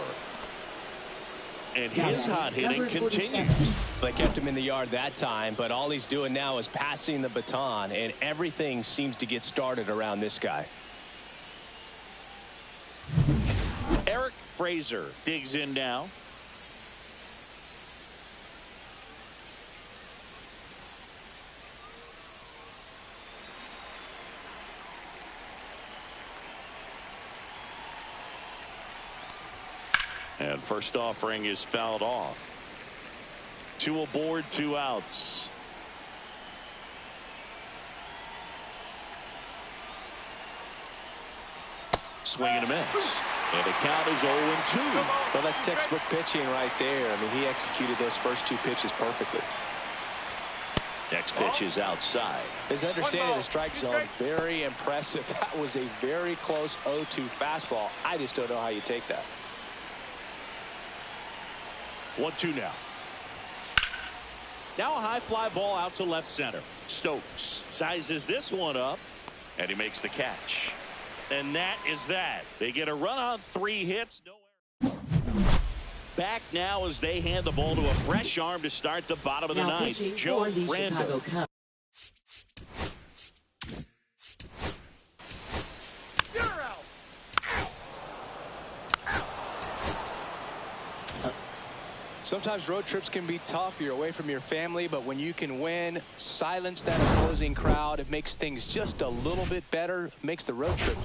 And his hot hitting continues. They kept him in the yard that time, but all he's doing now is passing the baton, and everything seems to get started around this guy. Eric Fraser digs in now. And first offering is fouled off. 2 aboard, 2 outs. Swing and a miss. And the count is 0-2. Well, that's textbook pitching right there. I mean, he executed those first 2 pitches perfectly. Next pitch is outside. His understanding of the strike zone, very impressive. That was a very close 0-2 fastball. I just don't know how you take that. 1-2 now. Now a high fly ball out to left center. Stokes sizes this one up, and he makes the catch. And that is that. They get a run on 3 hits. No error. Back now as they hand the ball to a fresh arm to start the bottom of the ninth. Joe Randall. Sometimes road trips can be tough. You're away from your family, but when you can win, silence that opposing crowd, it makes things just a little bit better, makes the road trip.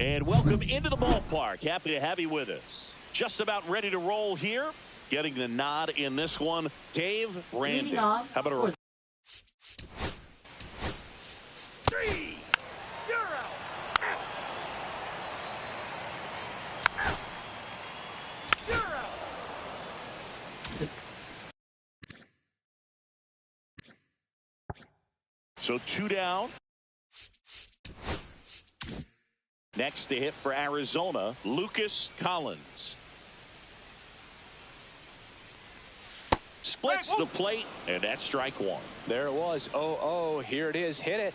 And welcome into the ballpark. Happy to have you with us. Just about ready to roll here. Getting the nod in this one, Dave Brandon. How about a... Three. You're out. You're out. So 2 down. Next to hit for Arizona, Lucas Collins. Splits the plate, and that's strike one. There it was. 0-0. Here it is. Hit it.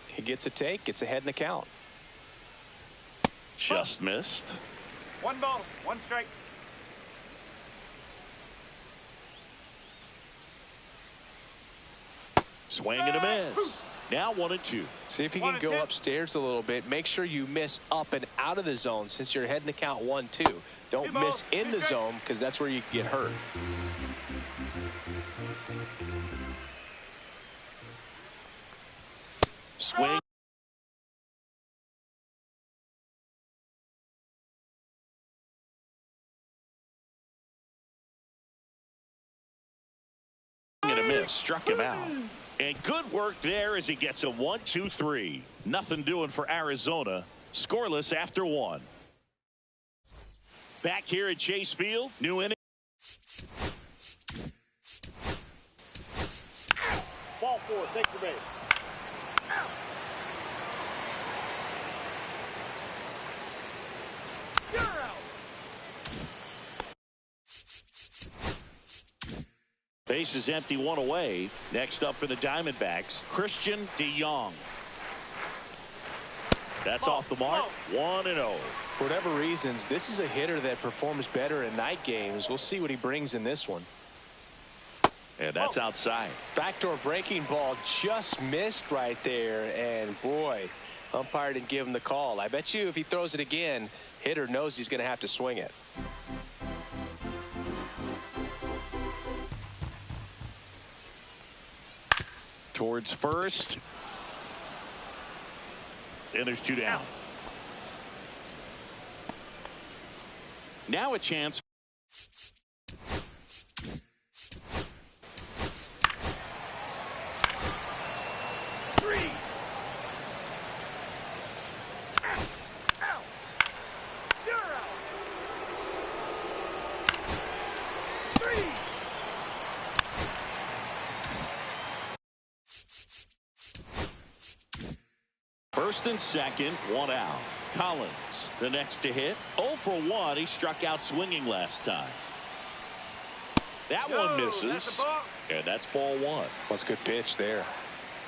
He gets a take. Gets ahead in the count. Just missed. 1 ball, 1 strike. Swing and a miss. Now 1-2. See if you can go upstairs a little bit. Make sure you miss up and out of the zone since you're heading the count 1-2. Don't miss in the zone because that's where you get hurt. Swing. And a miss. Struck him out. And good work there as he gets a 1-2-3. Nothing doing for Arizona. Scoreless after 1. Back here at Chase Field. New inning. Ball 4, take the base. You're out. Base is empty, 1 away. Next up for the Diamondbacks, Christian DeYoung. That's off the mark. 1-0. For whatever reasons, this is a hitter that performs better in night games. We'll see what he brings in this one. And that's outside. Backdoor breaking ball just missed right there. And boy, umpire didn't give him the call. I bet you if he throws it again, hitter knows he's going to have to swing it. Towards first. And there's 2 down. Now a chance. First and second, 1 out. Collins, the next to hit. 0 for 1. He struck out swinging last time. That one misses. And that's ball 1. That's a good pitch there.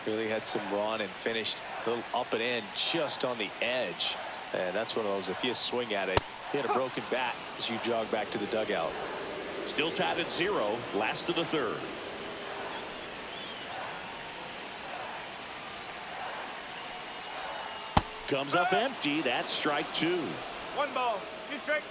Really had some run and finished a little up and in just on the edge. And that's one of those, if you swing at it, hit a broken bat as you jog back to the dugout. Still tied at 0. Last of the 3rd. Comes up empty. That's strike 2. 1 ball, 2 strike.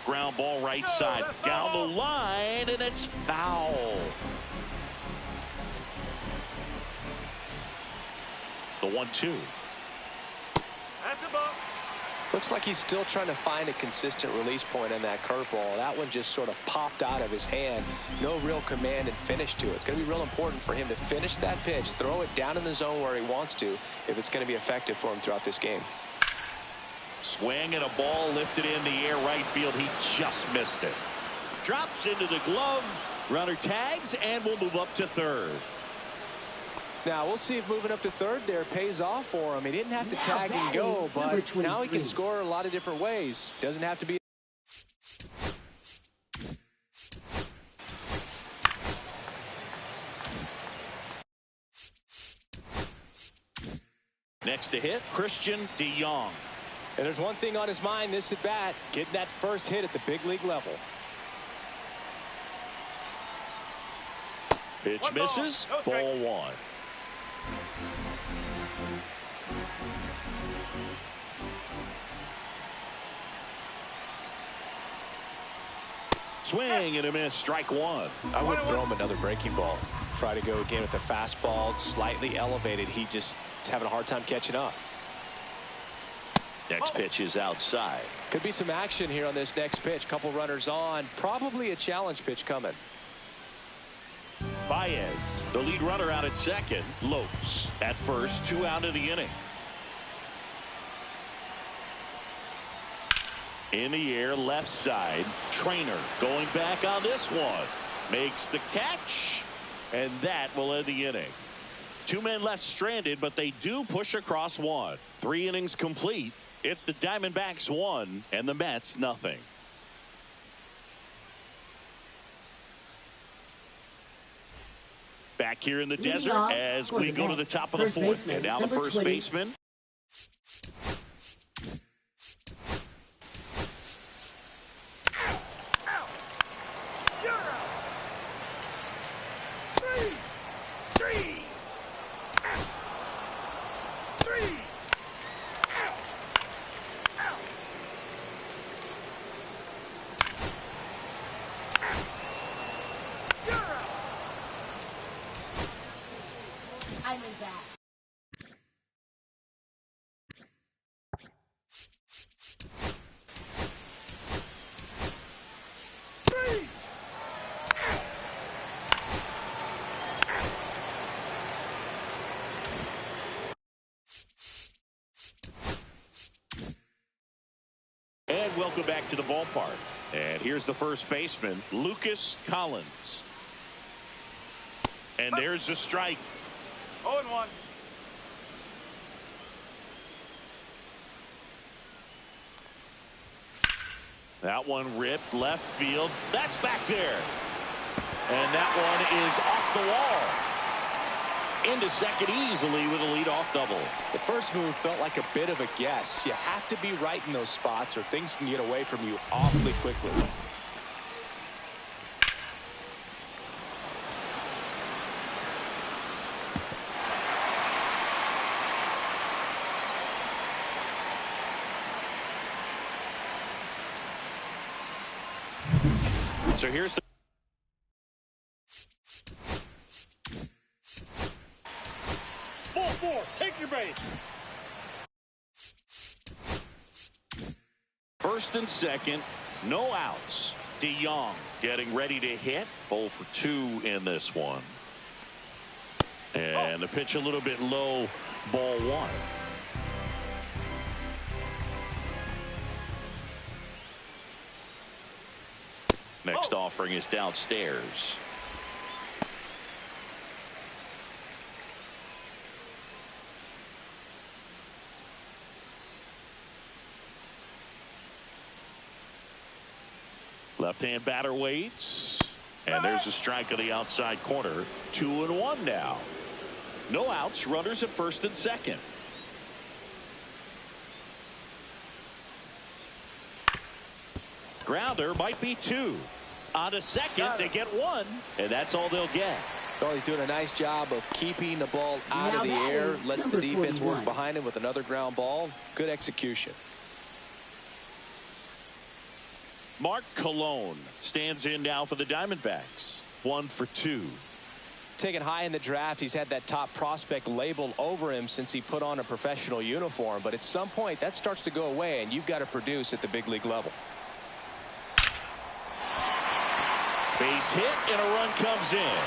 Ground ball right side. Down the line, and it's foul. The 1-2. That's a ball. Looks like he's still trying to find a consistent release point on that curveball. That one just sort of popped out of his hand. No real command and finish to it. It's going to be real important for him to finish that pitch, throw it down in the zone where he wants to, if it's going to be effective for him throughout this game. Swing and a ball lifted in the air right field. He just missed it. Drops into the glove. Runner tags, and we'll move up to 3rd. Now we'll see if moving up to 3rd there pays off for him. He didn't have to tag and go, but now he can score a lot of different ways. Doesn't have to be. Next to hit, Christian DeYoung. And there's one thing on his mind this at bat, getting that first hit at the big league level. Pitch misses. Ball 1. Swing and a miss, strike one. I wouldn't throw him another breaking ball. Try to go again with the fastball, slightly elevated. He just is having a hard time catching up. Next pitch is outside. Could be some action here on this next pitch. Couple runners on. Probably a challenge pitch coming. Baez, the lead runner out at second. Lopes at first, 2 out of the inning. In the air, left side. Trainer going back on this one. Makes the catch, and that will end the inning. 2 men left stranded, but they do push across one. 3 innings complete. It's the Diamondbacks 1 and the Mets nothing. Back here in the desert as we go to the top of the 4th. And now the first baseman. And welcome back to the ballpark. And here's the first baseman, Lucas Collins. And there's the strike. 0-1. That one ripped left field. That's back there. And that one is off the wall. Into second easily with a leadoff double. The first move felt like a bit of a guess. You have to be right in those spots or things can get away from you awfully quickly. So here's the Ball 4. Take your base. first and second, no outs. DeYoung getting ready to hit. 0 for 2 in this one. And the pitch a little bit low, ball 1. Next offering is downstairs. Left-hand batter waits. And there's a strike on the outside corner. 2-1 now. No outs, runners at first and second. Grounder might be 2. On to second, they get 1. And that's all they'll get. Well, he's doing a nice job of keeping the ball out of the air. Lets the defense work behind him with another ground ball. Good execution. Mark Colon stands in now for the Diamondbacks. 1 for 2. Taken high in the draft, he's had that top prospect label over him since he put on a professional uniform. But at some point, that starts to go away, and you've got to produce at the big league level. Base hit, and a run comes in.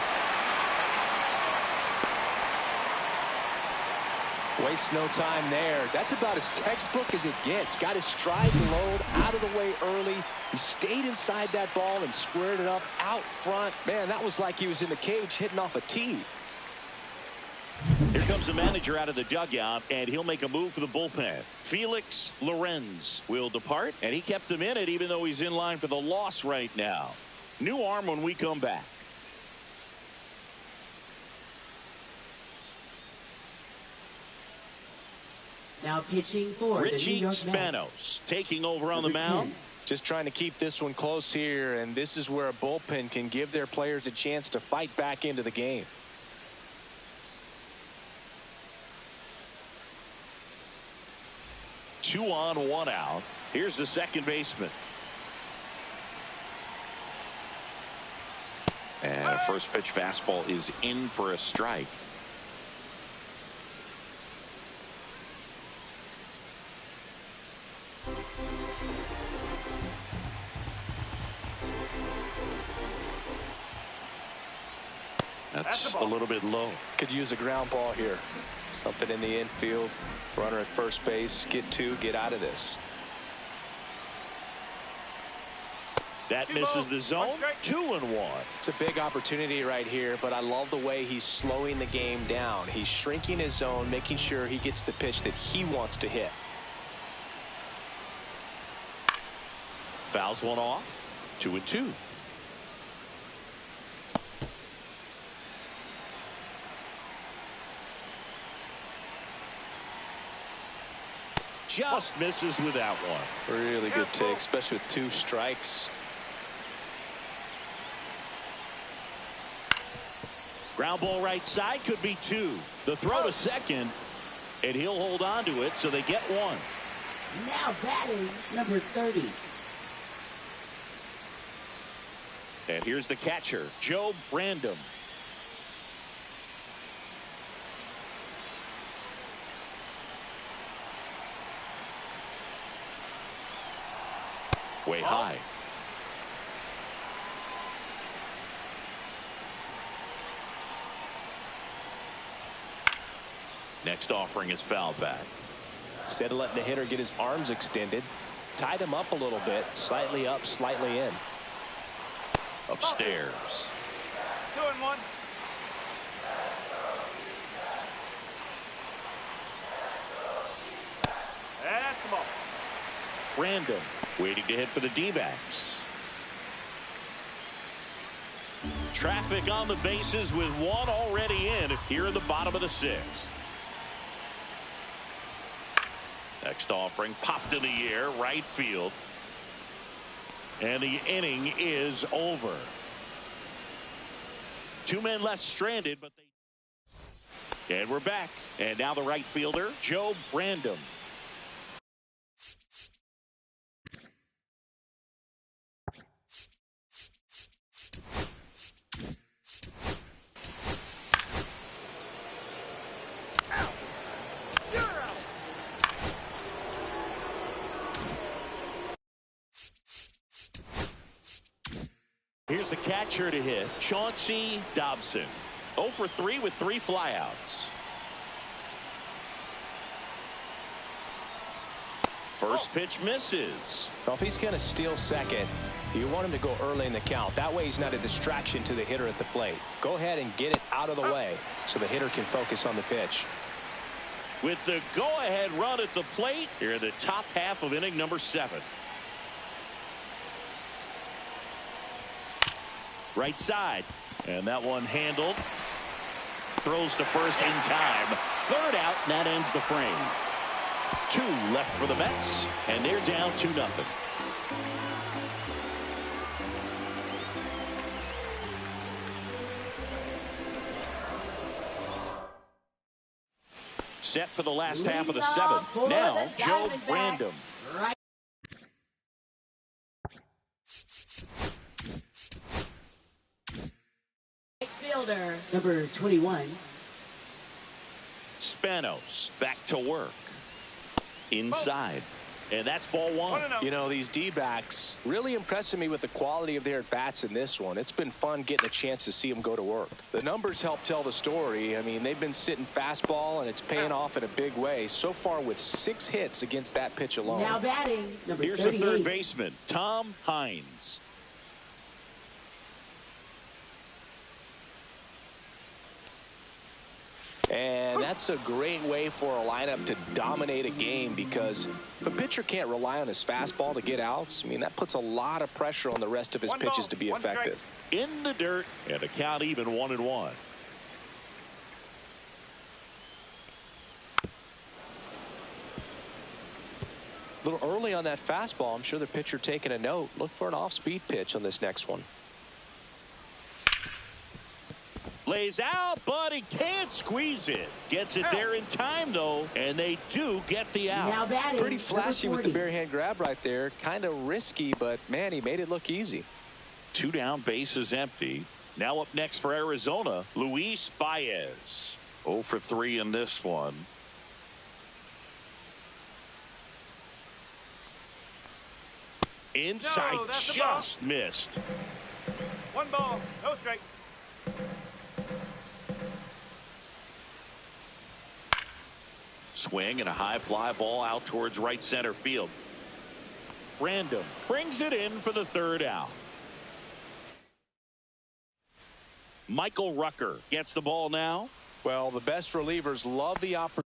Wastes no time there. That's about as textbook as it gets. Got his stride load out of the way early. He stayed inside that ball and squared it up out front. Man, that was like he was in the cage hitting off a tee. Here comes the manager out of the dugout, and he'll make a move for the bullpen. Felix Lorenz will depart, and he kept him in it even though he's in line for the loss right now. New arm when we come back. Now pitching for the New Richie York Spanos Mets. taking over on the mound. Just trying to keep this one close here, and this is where a bullpen can give their players a chance to fight back into the game. Two on, 1 out. Here's the second baseman. And a first pitch fastball is in for a strike. That's a little bit low. Could use a ground ball here. Something in the infield. Runner at first base. Get two. Get out of this. That misses the zone. 2-1. It's a big opportunity right here, but I love the way he's slowing the game down. He's shrinking his zone, making sure he gets the pitch that he wants to hit. Fouls one off. 2-2. Just misses with that one. Really good take, especially with 2 strikes. Ground ball right side, could be 2. The throw to second, and he'll hold on to it, so they get 1. Now batting, number 30. And here's the catcher, Joe Brandom. Way high. Next offering is fouled back. Instead of letting the hitter get his arms extended, tied him up a little bit, slightly up, slightly in. Upstairs. 2-1. That's the ball. Brandon waiting to hit for the D-backs. Traffic on the bases with 1 already in here in the bottom of the 6th. Next offering popped in the air, right field. And the inning is over. 2 men left stranded, but they... And we're back. And now the right fielder, Joe Brandom. Here's the catcher to hit, Chauncey Dobson. 0 for 3 with 3 flyouts. First pitch misses. Well, if he's going to steal second, you want him to go early in the count. That way he's not a distraction to the hitter at the plate. Go ahead and get it out of the way so the hitter can focus on the pitch. With the go-ahead run at the plate, here in the top half of inning number 7. Right side, and that one handled. Throws to first in time. 3rd out, and that ends the frame. 2 left for the Mets, and they're down 2-0. Set for the last half of the 7th. Now, Joe Brandom. Right. Fielder, number 21. Spanos back to work. Inside. And that's ball 1. You know, these D-backs really impressing me with the quality of their at-bats in this one. It's been fun getting a chance to see them go to work. The numbers help tell the story. I mean, they've been sitting fastball, and it's paying off in a big way. So far with 6 hits against that pitch alone. Now batting, number 38. Here's the third baseman, Tom Hines. And that's a great way for a lineup to dominate a game, because if a pitcher can't rely on his fastball to get outs, I mean, that puts a lot of pressure on the rest of his pitches to be effective. In the dirt, and a count even 1-1. A little early on that fastball. I'm sure the pitcher taking a note. Look for an off-speed pitch on this next one. Lays out, but he can't squeeze it. Gets it there in time, though, and they do get the out. Now batting, pretty flashy with the bare hand grab right there. Kind of risky, but man, he made it look easy. 2 down, bases empty. Now up next for Arizona, Luis Baez. 0 for 3 in this one. Inside, No, that's just missed. 1 ball, no strike. Swing and a high fly ball out towards right center field. Random brings it in for the 3rd out. Michael Rucker gets the ball now. Well, the best relievers love the opportunity.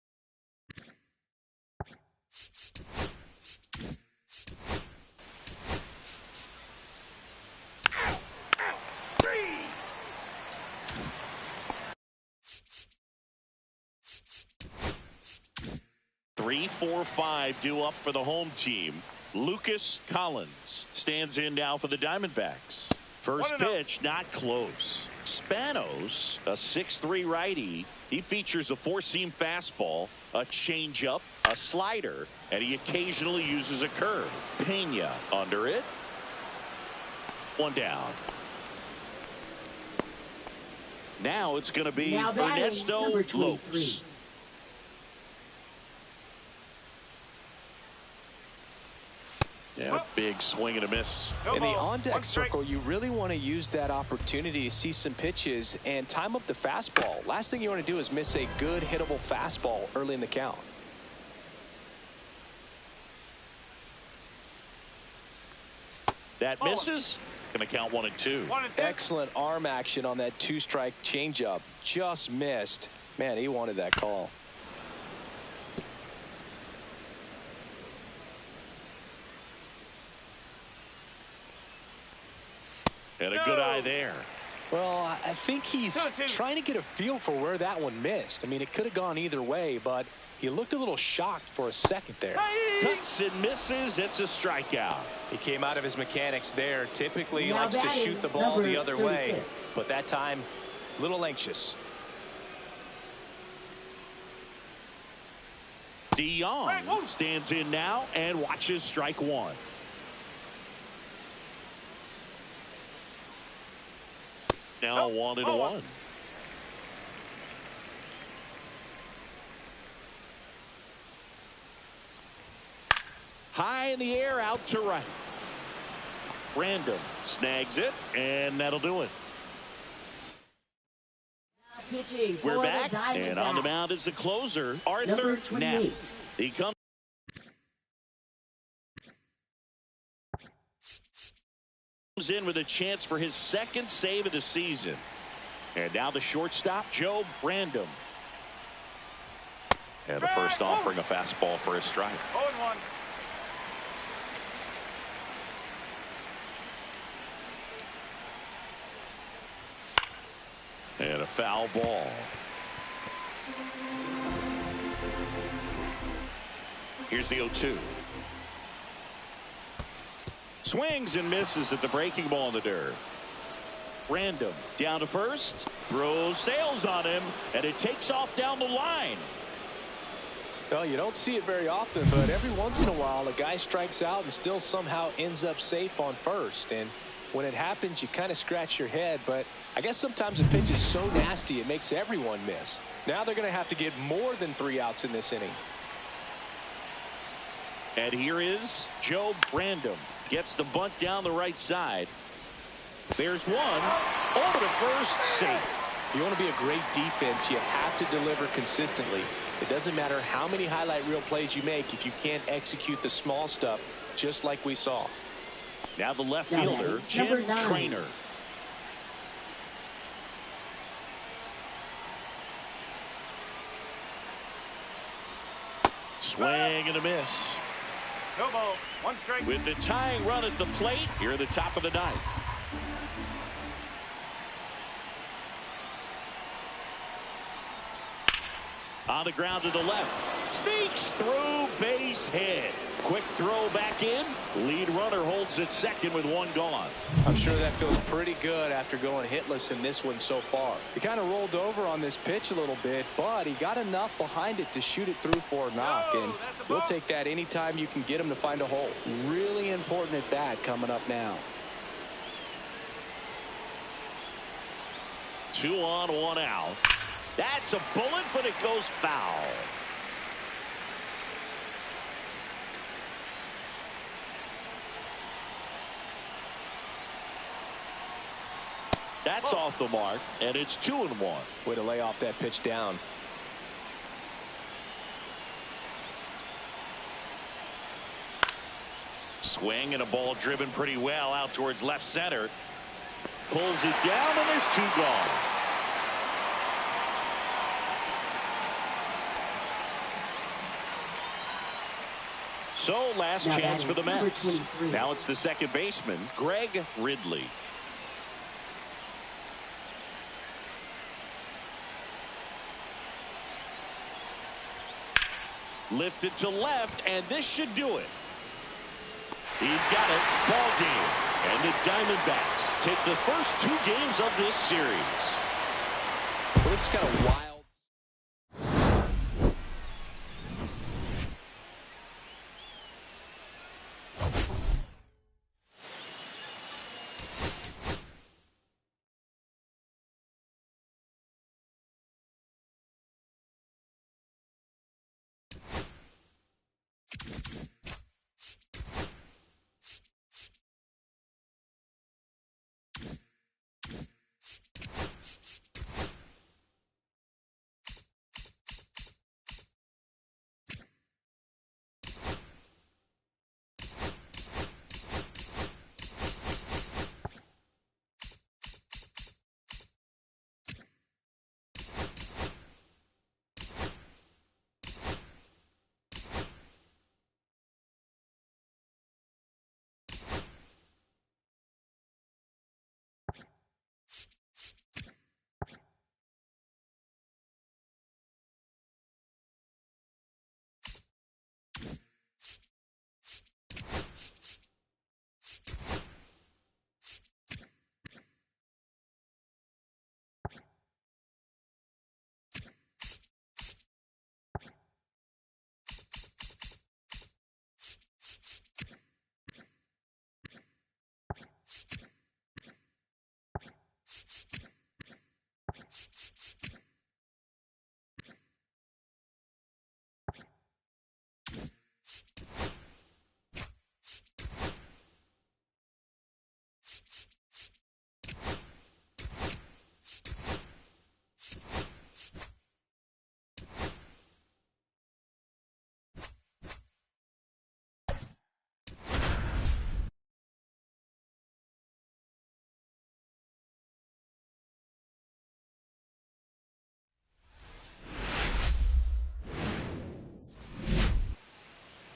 3-4-5 due up for the home team. Lucas Collins stands in now for the Diamondbacks. First pitch, not close. Spanos, a 6'3" righty. He features a 4-seam fastball, a changeup, a slider, and he occasionally uses a curve. Pena under it. 1 down. Now it's going to be Ernesto Lopes. Yeah, a big swing and a miss. In the on-deck circle, you really want to use that opportunity to see some pitches and time up the fastball. Last thing you want to do is miss a good hittable fastball early in the count. That misses. Going to count 1 and 2. Excellent arm action on that 2-strike changeup. Just missed. Man, he wanted that call. And a good eye there. Well, I think he's trying to get a feel for where that one missed. I mean, it could have gone either way, but he looked a little shocked for a second there. Cuts and misses. It's a strikeout. He came out of his mechanics there. Typically, he likes to shoot the ball the other way, but that time, a little anxious. DeYoung stands in now and watches strike 1. Now 1-1. High in the air, out to right. Random snags it, and that'll do it. We're back, and on the mound is the closer, Arthur Neff. He comes in with a chance for his 2nd save of the season. And now the shortstop, Joe Random. And the first offering, a fastball for a strike. 0-1. And a foul ball. Here's the 0-2. Swings and misses at the breaking ball in the dirt. Random down to first, throws, sails on him, and it takes off down the line. Well, you don't see it very often, but every once in a while a guy strikes out and still somehow ends up safe on first. And when it happens, you kind of scratch your head, but I guess sometimes a pitch is so nasty it makes everyone miss. Now they're going to have to get more than 3 outs in this inning. And here is Joe Random. Gets the bunt down the right side. There's one. Over to first, safe. You want to be a great defense, you have to deliver consistently. It doesn't matter how many highlight reel plays you make if you can't execute the small stuff, just like we saw. Now the left fielder, Jim Trainer. Swing and a miss. No ball, 1 strike. With the tying run at the plate, here at the top of the 9th. On the ground to the left. Sneaks through, base hit. Quick throw back in. Lead runner holds at second with 1 gone. I'm sure that feels pretty good after going hitless in this one so far. He kind of rolled over on this pitch a little bit, but he got enough behind it to shoot it through for a knock. And we'll take that anytime you can get him to find a hole. Really important at bat coming up now. 2 on, 1 out. That's a bullet, but it goes foul. That's off the mark, and it's 2-1. Way to lay off that pitch down. Swing and a ball driven pretty well out towards left center. Pulls it down, and there's 2 gone. So last chance for the Mets. Now it's the second baseman, Greg Ridley. Lifted to left, and this should do it. He's got it. Ball game. And the Diamondbacks take the first 2 games of this series. Well, this is kind of wild.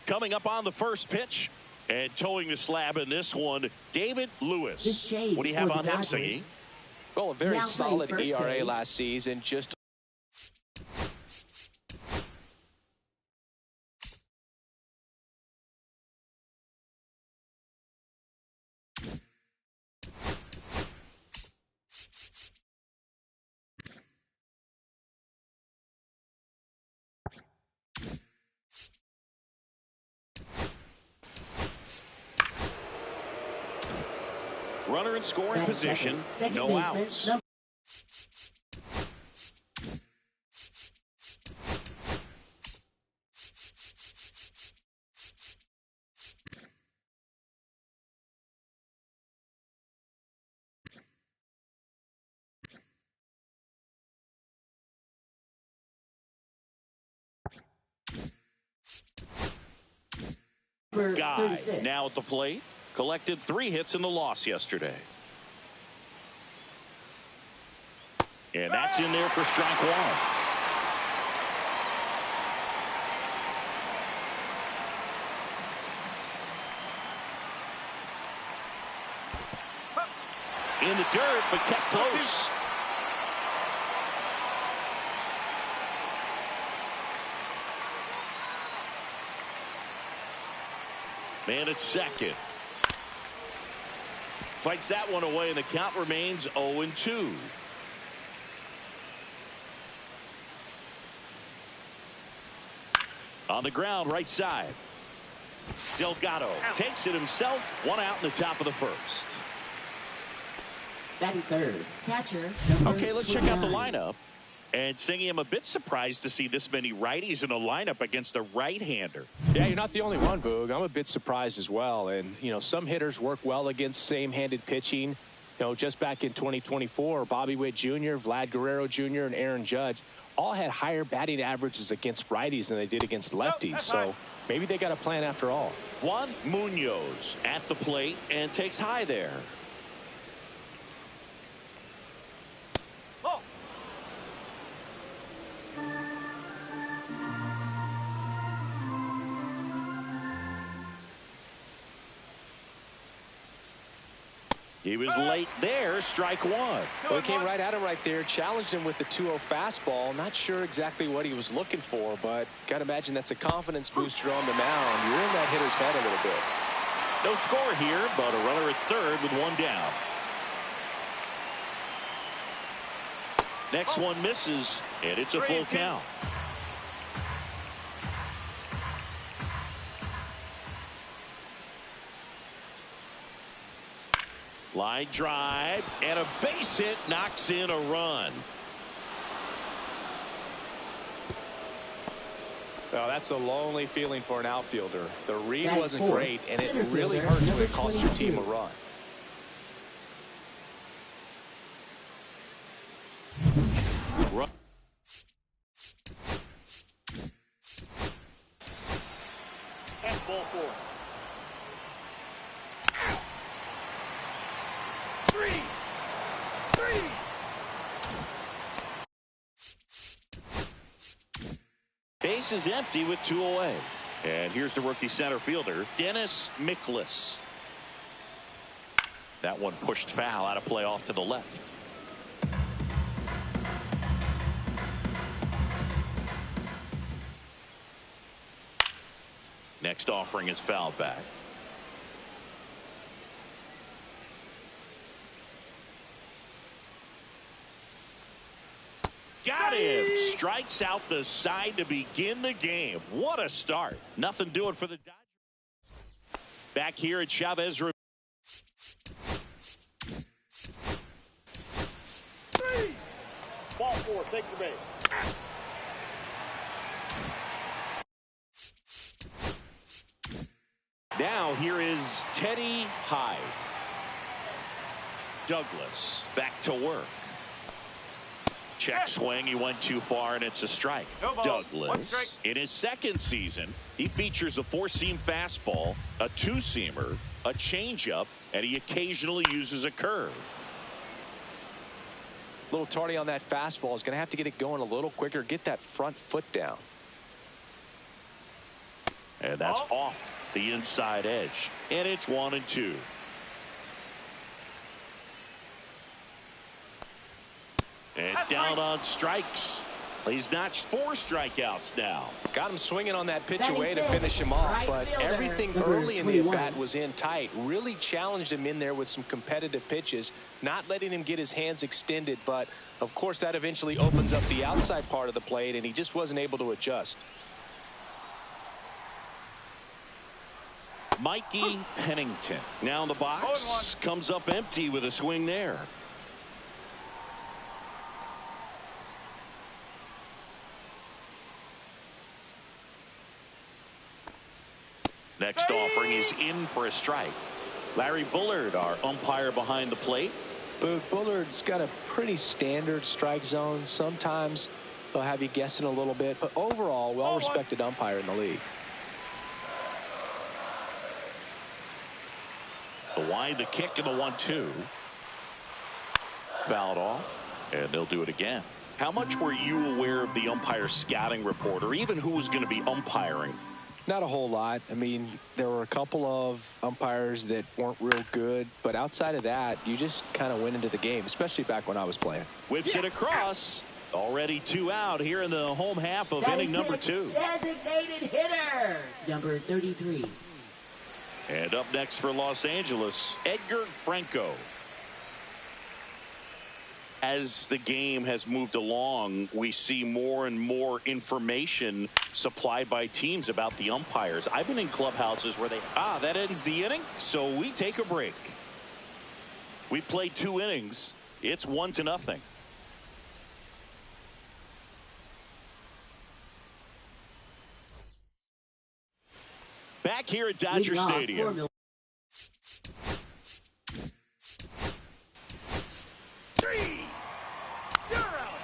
Coming up on the first pitch and towing the slab in this one, David Lewis. What do you have on him, Siggy? Well, a very solid ERA last season. Just runner in scoring position, no outs. Guy now at the plate. Collected 3 hits in the loss yesterday. And that's in there for strike 1. In the dirt, but kept close. Man at second. Fights that one away, and the count remains 0-2. On the ground, right side. Delgado takes it himself. 1 out in the top of the first. Batting third, catcher. Okay, let's check out the lineup. And Singy, I'm a bit surprised to see this many righties in a lineup against a right-hander. Yeah, you're not the only one, Boog. I'm a bit surprised as well. And, you know, some hitters work well against same-handed pitching. You know, just back in 2024, Bobby Witt Jr., Vlad Guerrero Jr., and Aaron Judge all had higher batting averages against righties than they did against lefties. So maybe they got a plan after all. Juan Munoz at the plate and takes high there. He was late there, strike one. Well, he came right at him right there, challenged him with the 2-0 fastball. Not sure exactly what he was looking for, but got to imagine that's a confidence booster on the mound. You're in that hitter's head a little bit. No score here, but a runner at third with one down. Next one misses, and it's a full count. Line drive and a base hit knocks in a run. Well, that's a lonely feeling for an outfielder. The read wasn't great, and it really hurts when it costs your team a run. That's ball four. Three. Base is empty with 2 away. And here's the rookie center fielder, Dennis Miklas. That one pushed foul out of play off to the left. Next offering is fouled back. Got him. Strikes out the side to begin the game. What a start. Nothing doing for the Dodgers. Back here at Chavez. Ball four. Take the base. Now here is Teddy Hyde. Douglas back to work. Check swing. He went too far, and it's a strike. Douglas, in his second season, he features a four-seam fastball, a two-seamer, a changeup, and he occasionally uses a curve. A little tardy on that fastball. Is going to have to get it going a little quicker. Get that front foot down. And that's off the inside edge. And it's 1-2. And down on strikes. He's notched 4 strikeouts now. Got him swinging on that pitch away to finish him off, but everything early in the at-bat was in tight. Really challenged him in there with some competitive pitches, not letting him get his hands extended, but of course that eventually opens up the outside part of the plate, and he just wasn't able to adjust. Mikey Pennington now in the box. Comes up empty with a swing there. Next offering is in for a strike. Larry Bullard, our umpire behind the plate. But Bullard's got a pretty standard strike zone. Sometimes they'll have you guessing a little bit, but overall, well-respected umpire in the league. The wide, the kick, and the 1-2. Fouled off, and they'll do it again. How much were you aware of the umpire scouting report, or even who was going to be umpiring? Not a whole lot. I mean, there were a couple of umpires that weren't real good, but outside of that, you just kind of went into the game, especially back when I was playing. Whips it across. Already 2 out here in the home half of inning number 2. Designated hitter, number 33. And up next for Los Angeles, Edgar Franco. As the game has moved along, we see more and more information supplied by teams about the umpires. I've been in clubhouses where that ends the inning, so we take a break. We played 2 innings. It's 1-0. Back here at Dodger Stadium. 3. You're out.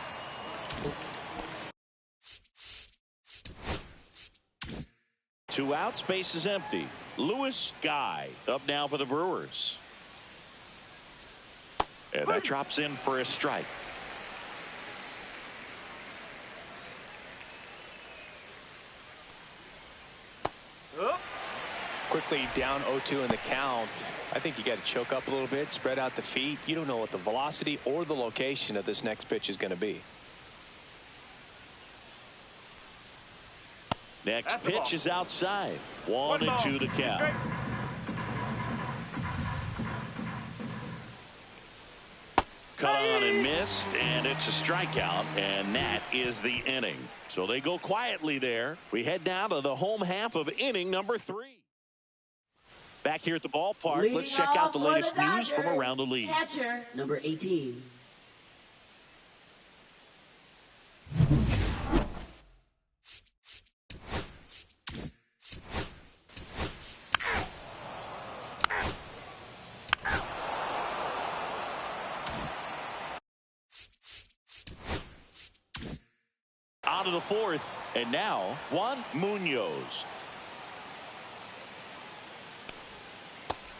Two outs, base is empty. Lewis Guy up now for the Brewers. And that drops in for a strike. Quickly down 0-2 in the count. I think you got to choke up a little bit, spread out the feet. You don't know what the velocity or the location of this next pitch is going to be. Next pitch is outside. 1-2 to count. Cut on and missed, and it's a strikeout, and that is the inning. So they go quietly there. We head now to the home half of inning number 3. Back here at the ballpark, let's check out the latest news from around the league. Catcher, number 18. On to the 4th, and now Juan Munoz.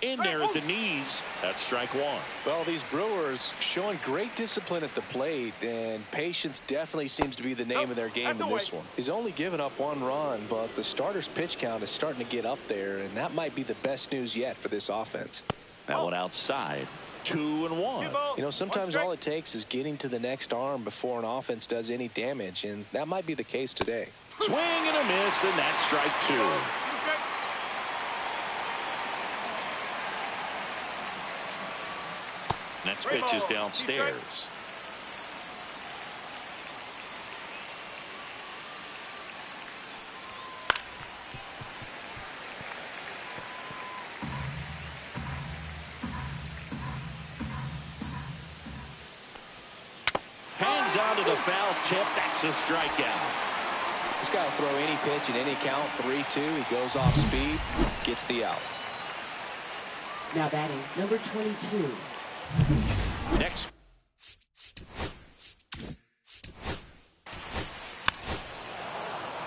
In there at the knees. That's strike 1. Well, these Brewers showing great discipline at the plate, and patience definitely seems to be the name of their game in this one. He's only given up 1 run, but the starter's pitch count is starting to get up there, and that might be the best news yet for this offense. That one outside. 2-1. You know, sometimes all it takes is getting to the next arm before an offense does any damage, and that might be the case today. Swing and a miss, and that's strike 2. Next pitch is downstairs. Hangs on to the foul tip. That's a strikeout. This guy will throw any pitch in any count. 3-2. He goes off speed, gets the out. Now batting, number 22. Next.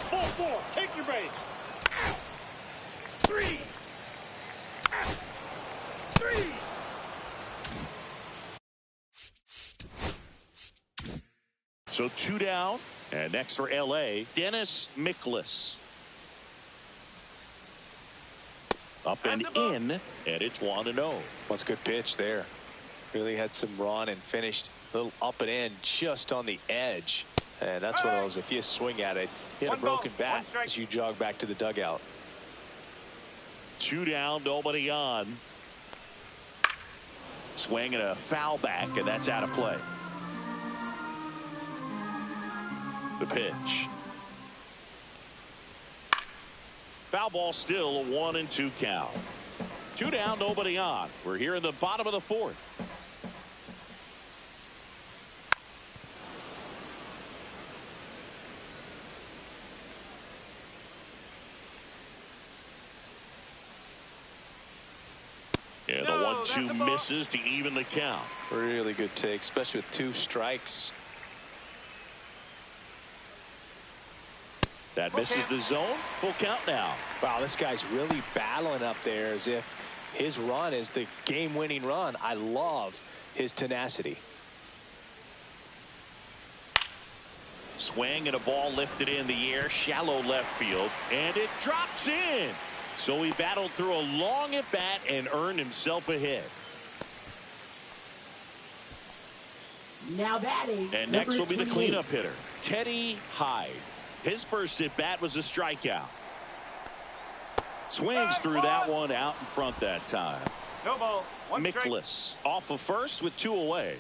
Ball 4. Take your base. 3. 3. So 2 down, and next for LA, Dennis Miklas. Up and in, and it's 1-0. What's a good pitch there? Really had some run and finished a little up and in just on the edge. And that's one of those, if you swing at it, hit a broken bat as you jog back to the dugout. 2 down, nobody on. Swing and a foul back, and that's out of play. The pitch. Foul ball, still a 1-2 count. 2 down, nobody on. We're here in the bottom of the 4th. And the 1-2 misses to even the count. Really good take, especially with 2 strikes. That misses the zone. Full count now. Wow, this guy's really battling up there as if his run is the game-winning run. I love his tenacity. Swing and a ball lifted in the air, shallow left field, and it drops in. So he battled through a long at bat and earned himself a hit. Now batting. And next will be the 28. cleanup hitter, Teddy Hyde. His first at bat was a strikeout. Swings through that one, out in front that time. No ball. 1 strike. Miklas off of first with 2 away.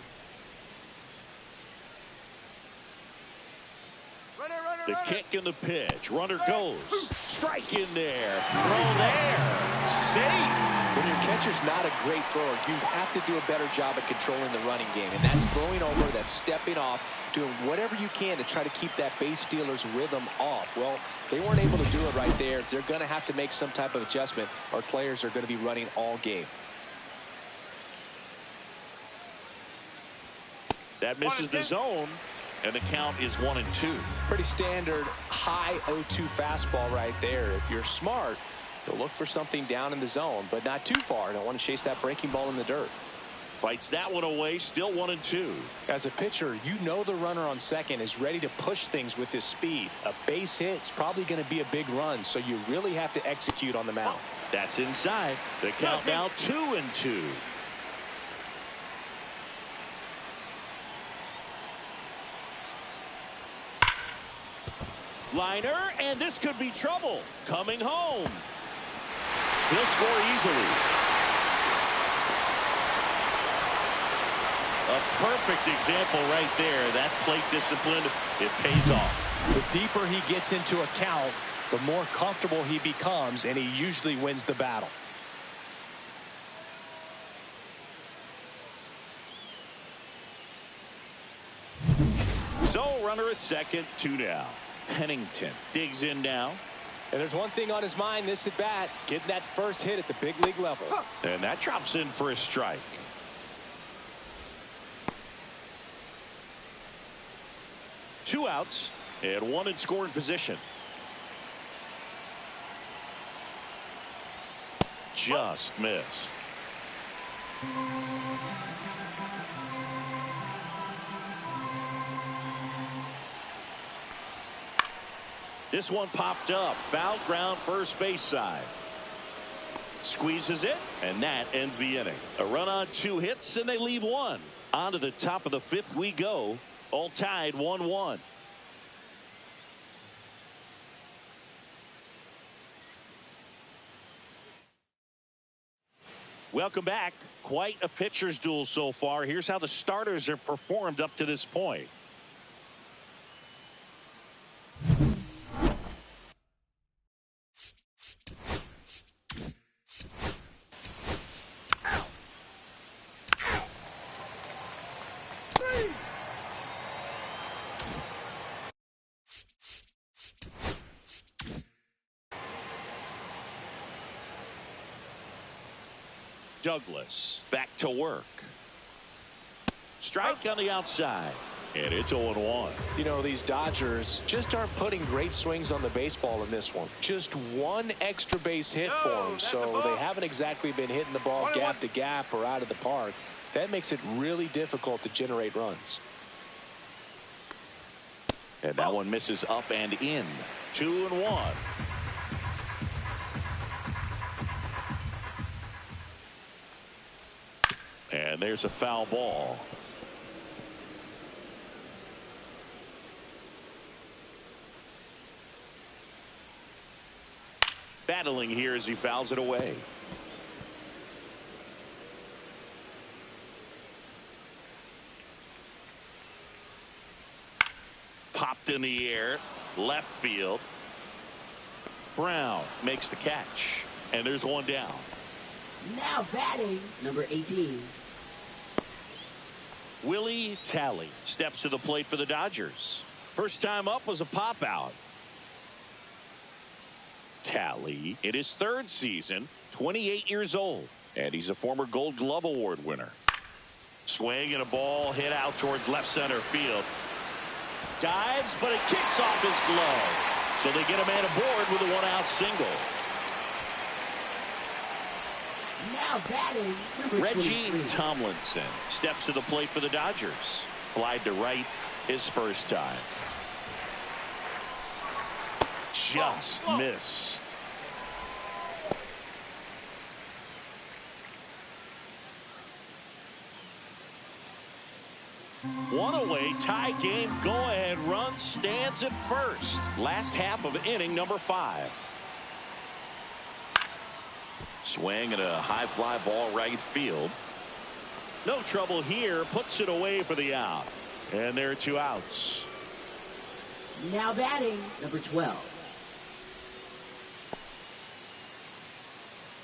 The kick and the pitch. Runner goes. Strike in there. Throw there. Safe. When your catcher's not a great thrower, you have to do a better job at controlling the running game. And that's throwing over, that's stepping off, doing whatever you can to try to keep that base stealer's rhythm off. Well, they weren't able to do it right there. They're going to have to make some type of adjustment, or players are going to be running all game. That misses the zone, and the count is 1-2. Pretty standard high 0-2 fastball right there. If you're smart, you'll look for something down in the zone, but not too far. Don't want to chase that breaking ball in the dirt. Fights that one away, still 1-2. As a pitcher, you know the runner on second is ready to push things with his speed. A base hit's probably going to be a big run, so you really have to execute on the mound. That's inside. The count now 2-2. Liner, and this could be trouble. Coming home. He'll score easily. A perfect example right there. That plate discipline, it pays off. The deeper he gets into a count, the more comfortable he becomes, and he usually wins the battle. So, runner at second, 2 down. Pennington digs in now. And there's one thing on his mind this at bat, getting that first hit at the big league level. And that drops in for a strike. Two outs and one in scoring position. Just missed. This one popped up. Foul ground, first base side. Squeezes it, and that ends the inning. A run on 2 hits, and they leave one. On to the top of the 5th we go. All tied 1-1. Welcome back. Quite a pitcher's duel so far. Here's how the starters have performed up to this point. Douglas back to work. Strike on the outside, and it's 0-1. You know, these Dodgers just aren't putting great swings on the baseball in this one. Just one extra base hit for them, so they haven't exactly been hitting the ball gap to gap or out of the park. That makes it really difficult to generate runs. And that one misses up and in. 2-1. And there's a foul ball. Battling here as he fouls it away. Popped in the air, left field. Brown makes the catch, and there's one down. Now batting, number 18. Willie Talley steps to the plate for the Dodgers. First time up was a pop out. Talley in his 3rd season, 28 years old, and he's a former Gold Glove Award winner. Swing and a ball hit out towards left center field. Dives, but it kicks off his glove. So they get a man aboard with a 1-out single. Now batting, number Reggie 23. Tomlinson steps to the plate for the Dodgers. Flied to right his first time. Just missed. One away, tie game, go-ahead run stands at first. Last half of inning number 5. Swing and a high fly ball right field. No trouble here, puts it away for the out. And there are 2 outs. Now batting, number 12.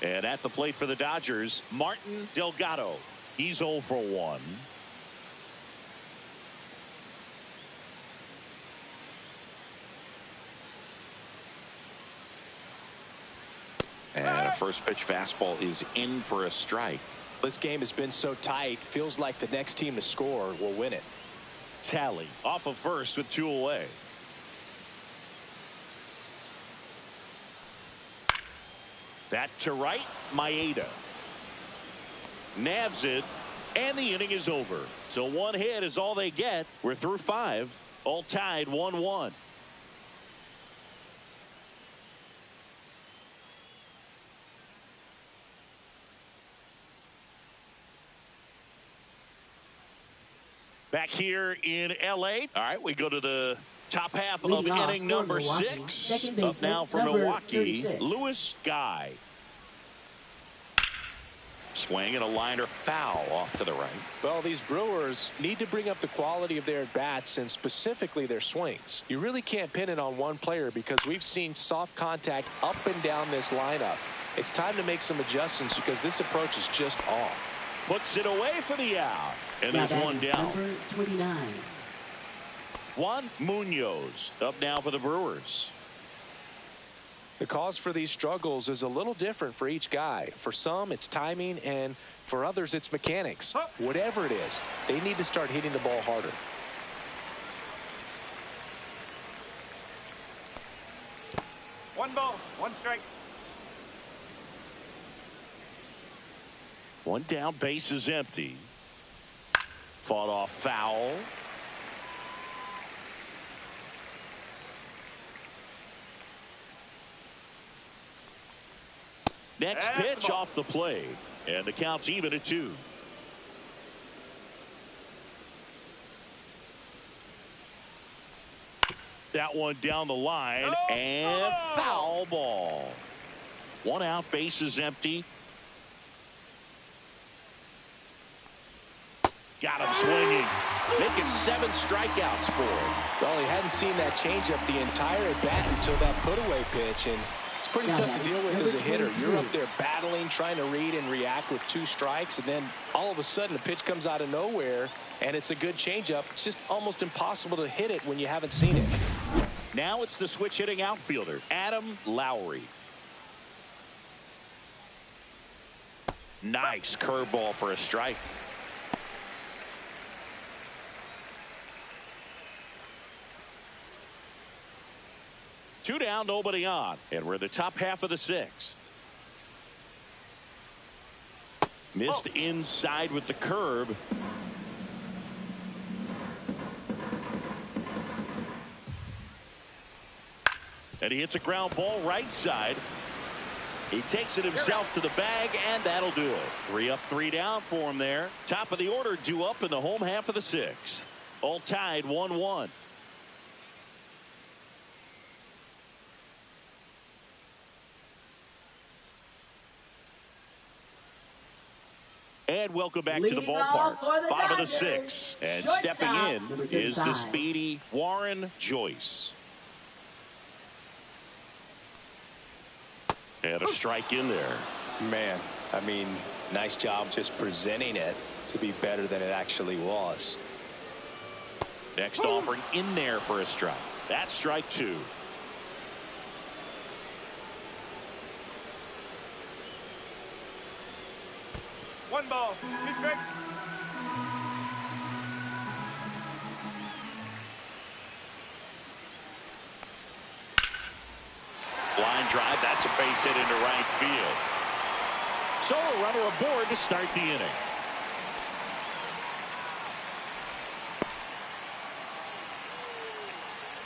And at the plate for the Dodgers, Martin Delgado. He's 0 for 1. And a first pitch fastball is in for a strike. This game has been so tight. Feels like the next team to score will win it. Tally off of first with 2 away. That to right, Maeda nabs it, and the inning is over. So 1 hit is all they get. We're through 5, all tied 1-1. Back here in L.A. All right, we go to the top half of inning number 6. Up now for Milwaukee, Lewis Guy. Swing and a liner foul off to the right. Well, these Brewers need to bring up the quality of their at-bats and specifically their swings. You really can't pin it on one player because we've seen soft contact up and down this lineup. It's time to make some adjustments because this approach is just off. Puts it away for the out. And there's one down. Number 29. Juan Munoz up now for the Brewers. The cause for these struggles is a little different for each guy. For some, it's timing, and for others, it's mechanics. Whatever it is, they need to start hitting the ball harder. One ball, one strike. One down, base is empty. Fought off foul. Next pitch off the plate, and the count's even at 2. That one down the line, and foul ball. 1 out, base is empty. Got him swinging. Making 7 strikeouts for him. Well, he hadn't seen that changeup the entire at bat until that put-away pitch, and it's pretty tough to deal with as a hitter. You're up there battling, trying to read and react with 2 strikes, and then all of a sudden a pitch comes out of nowhere, and it's a good changeup. It's just almost impossible to hit it when you haven't seen it. Now it's the switch-hitting outfielder, Adam Lowry. Nice curveball for a strike. Two down, nobody on, and we're in the top half of the 6th. Missed inside with the curve. And he hits a ground ball right side. He takes it himself to the bag, and that'll do it. 3 up, 3 down for him there. Top of the order due up in the home half of the 6th. All tied 1-1. And welcome back to the ballpark. Bottom of the 6th. And stepping in is the speedy Warren Joyce. And a strike in there. Man, I mean, nice job just presenting it to be better than it actually was. Next offering in there for a strike. That's strike 2. One ball, 2 strikes. Line drive, that's a base hit into right field. So a runner aboard to start the inning.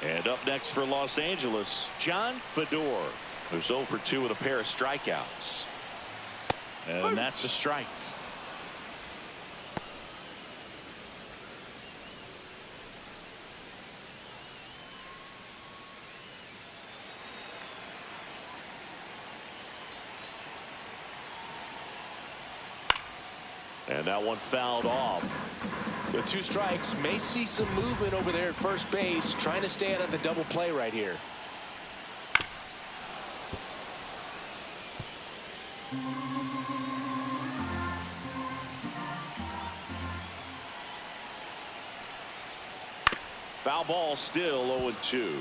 And up next for Los Angeles, John Fedor, who's 0 for 2 with a pair of strikeouts. And that's a strike. And that one fouled off. With 2 strikes, may see some movement over there at first base, trying to stay out of the double play right here. Foul ball, still 0-2.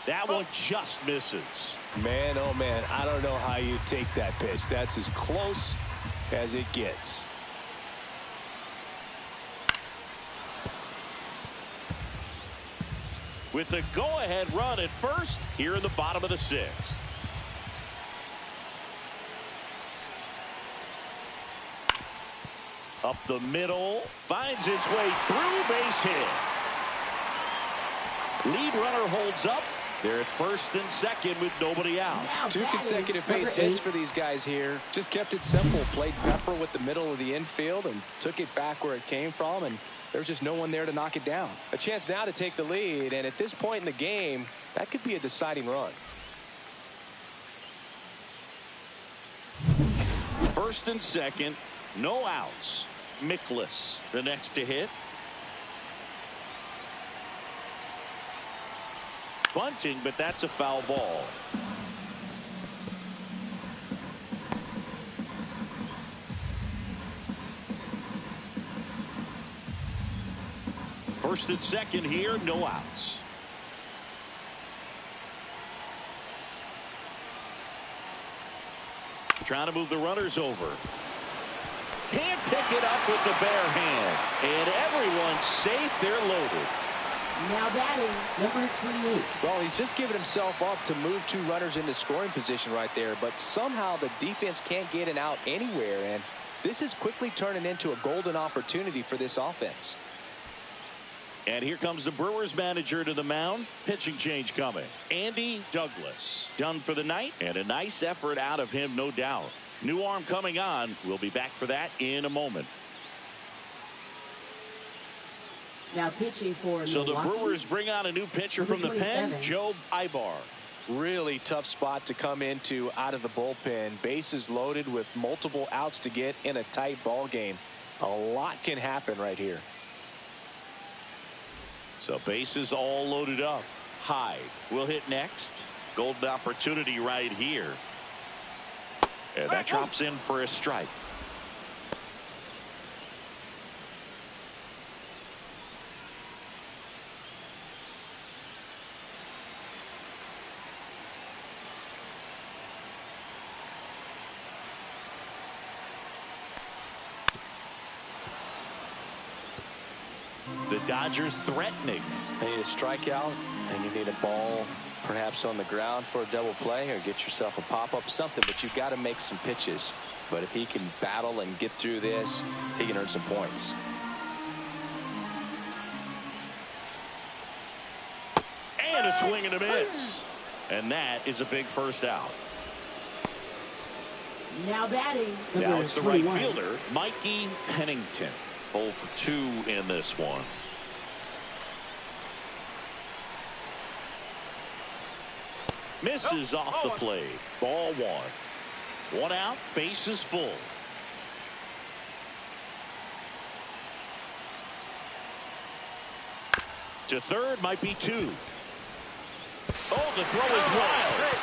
That one just misses. Man, oh man, I don't know how you take that pitch. That's as close as it gets. With the go-ahead run at first here in the bottom of the sixth. Up the middle, finds its way through, base hit. Lead runner holds up. They're at first and second with nobody out. Two consecutive base hits for these guys here. Just kept it simple. Played pepper with the middle of the infield and took it back where it came from, and there's just no one there to knock it down. A chance now to take the lead, and at this point in the game, that could be a deciding run. First and second, no outs. Mickless, the next to hit. Bunting, but that's a foul ball. First and second here, no outs. Trying to move the runners over. Can't pick it up with the bare hand. And everyone's safe. They're loaded. Now batting, number 28. Well, he's just given himself up to move two runners into scoring position right there, but somehow the defense can't get an out anywhere, and this is quickly turning into a golden opportunity for this offense. And here comes the Brewers manager to the mound. Pitching change coming. Andy Douglas done for the night, and a nice effort out of him, no doubt. New arm coming on. We'll be back for that in a moment. Now pitching for So Milwaukee. the Brewers bring on a new pitcher from the pen, Joe Ibar. Really tough spot to come into out of the bullpen. Bases loaded with multiple outs to get in a tight ball game. A lot can happen right here. So bases all loaded up. Hyde will hit next. Golden opportunity right here. And that drops in for a strike. The Dodgers threatening. You need a strikeout, and you need a ball perhaps on the ground for a double play, or get yourself a pop-up, something, but you've got to make some pitches. But if he can battle and get through this, he can earn some points. And a swing and a miss. And that is a big first out. Now batting, Now number it's the 21. right fielder, Mikey Pennington. 0 for 2 in this one. Misses off the plate. Ball one. One out, bases full. To third, might be 2. Oh, the throw is wild.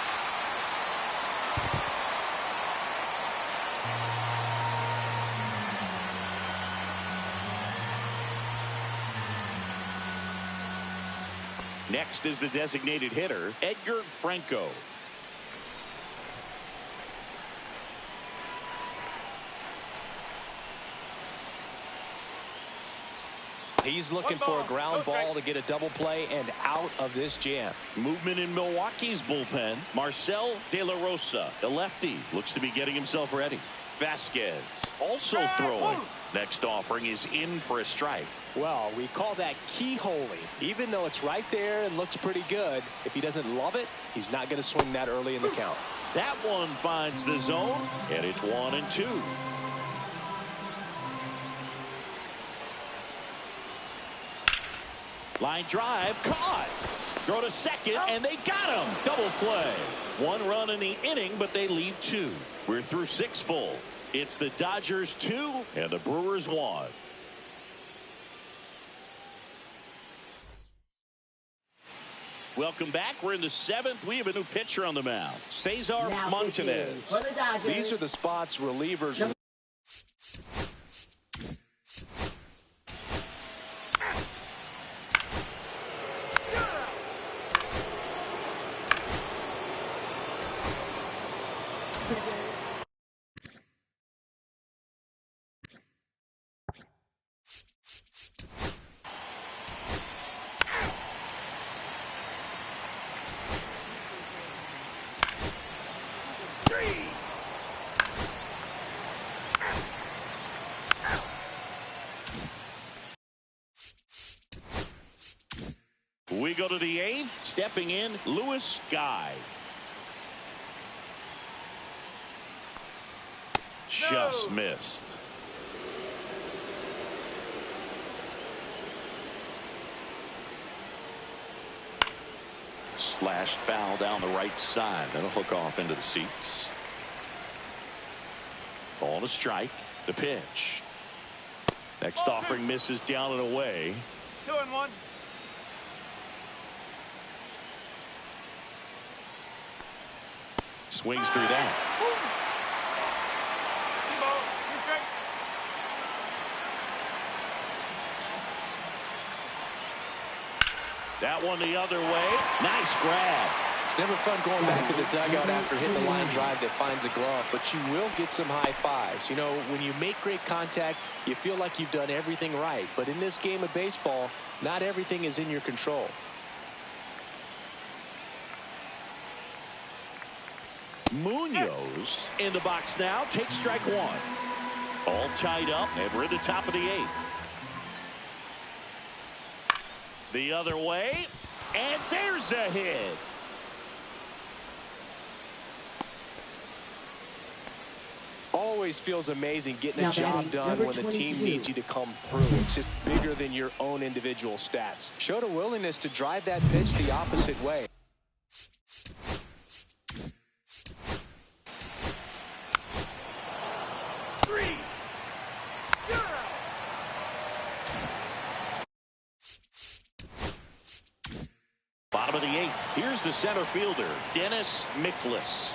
Next is the designated hitter, Edgar Franco. He's looking for a ground ball to get a double play and out of this jam. Movement in Milwaukee's bullpen. Marcel De La Rosa, the lefty, looks to be getting himself ready. Vasquez also throwing. Next offering is in for a strike. Well, we call that keyholing. Even though it's right there and looks pretty good, if he doesn't love it, he's not going to swing that early in the count. That one finds the zone, and it's 1-2. Line drive, caught. Throw to second, and they got him. Double play. 1 run in the inning, but they leave 2. We're through 6 full. It's the Dodgers 2 and the Brewers 1. Welcome back. We're in the 7th. We have a new pitcher on the mound. Cesar Now pitching Montanez. for the Dodgers. These are the spots relievers. We go to the 8th. Stepping in, Lewis Guy. Just missed. Slashed foul down the right side. That'll hook off into the seats. Ball to strike. The pitch. Next offering misses down and away. 2-1. Swings through that. That one the other way. Nice grab. It's never fun going back to the dugout after hitting a line drive that finds a glove, but you will get some high fives. You know, when you make great contact, you feel like you've done everything right. But in this game of baseball, not everything is in your control. Munoz in the box now. Takes strike one. All tied up, and we're at the top of the 8th. The other way, and there's a hit. Always feels amazing getting a Now job batting, done number when the team 22. needs you to come through. It's just bigger than your own individual stats. Showed a willingness to drive that pitch the opposite way. Bottom of the 8th. Here's the center fielder, Dennis Miklas.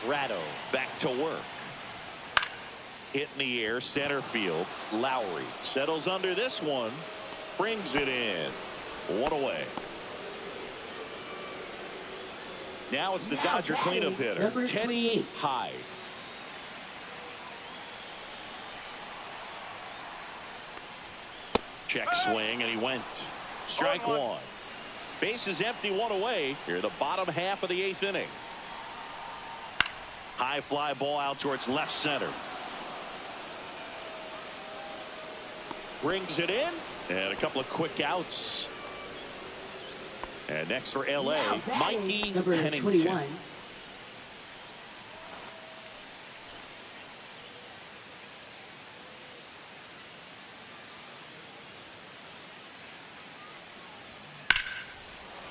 Ratto back to work. Hit in the air, center field. Lowry settles under this one. Brings it in. One away. Now it's the Dodger cleanup hitter, number Teddy 28. Hyde. Check swing, and he went. Strike one. Base is empty, one away. Here, the bottom half of the 8th inning. High fly ball out towards left center. Brings it in, and a couple of quick outs. And next for LA, Now batting, Mikey number Pennington. 21.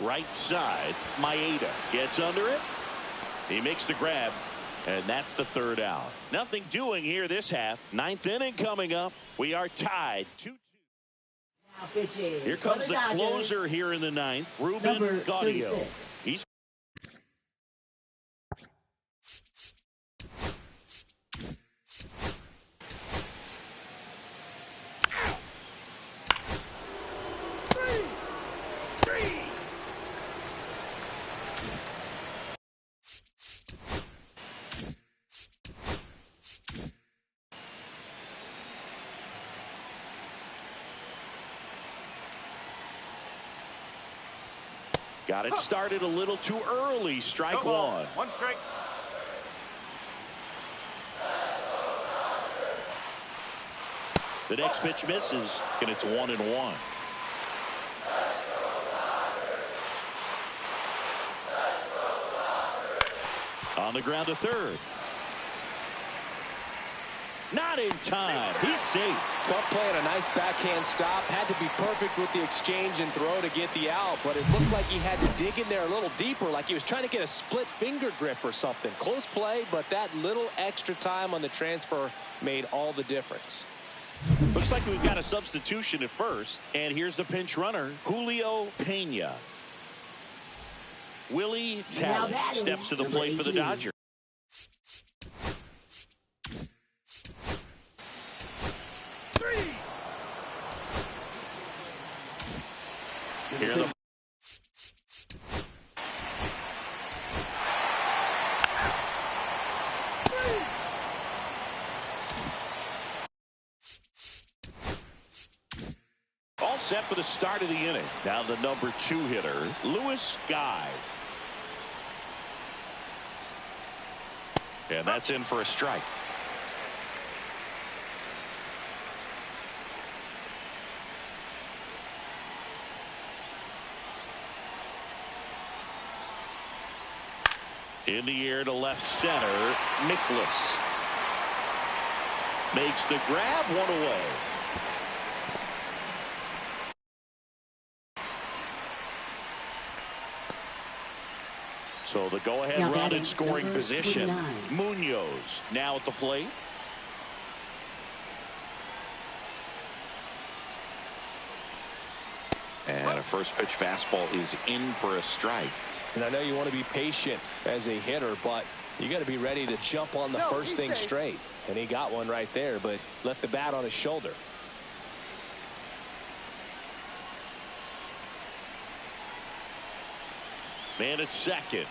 Right side, Maeda gets under it. He makes the grab, and that's the 3rd out. Nothing doing here this half. 9th inning coming up. We are tied 2-2. Now pitching Here for comes the the Dodgers. closer here in the 9th, Ruben Number Gaudio. 36. He's got it started a little too early. Strike one. 1 strike. The next pitch misses, and it's 1-1. On the ground to third. Not in time. He's safe. Tough play and a nice backhand stop. Had to be perfect with the exchange and throw to get the out, but it looked like he had to dig in there a little deeper, like he was trying to get a split finger grip or something. Close play, but that little extra time on the transfer made all the difference. Looks like we've got a substitution at first, and here's the pinch runner, Julio Pena. Willie Talley steps to the plate for the Dodgers. Here the all set for the start of the inning. Now the number 2 hitter, Lewis Guy. And that's in for a strike. In the air to left center, Nicholas makes the grab, one away. So the go-ahead run in scoring position. 29. Munoz now at the plate. And a first pitch fastball is in for a strike. And I know you want to be patient as a hitter, but you got to be ready to jump on the first thing straight. And he got one right there, but left the bat on his shoulder. Man at second.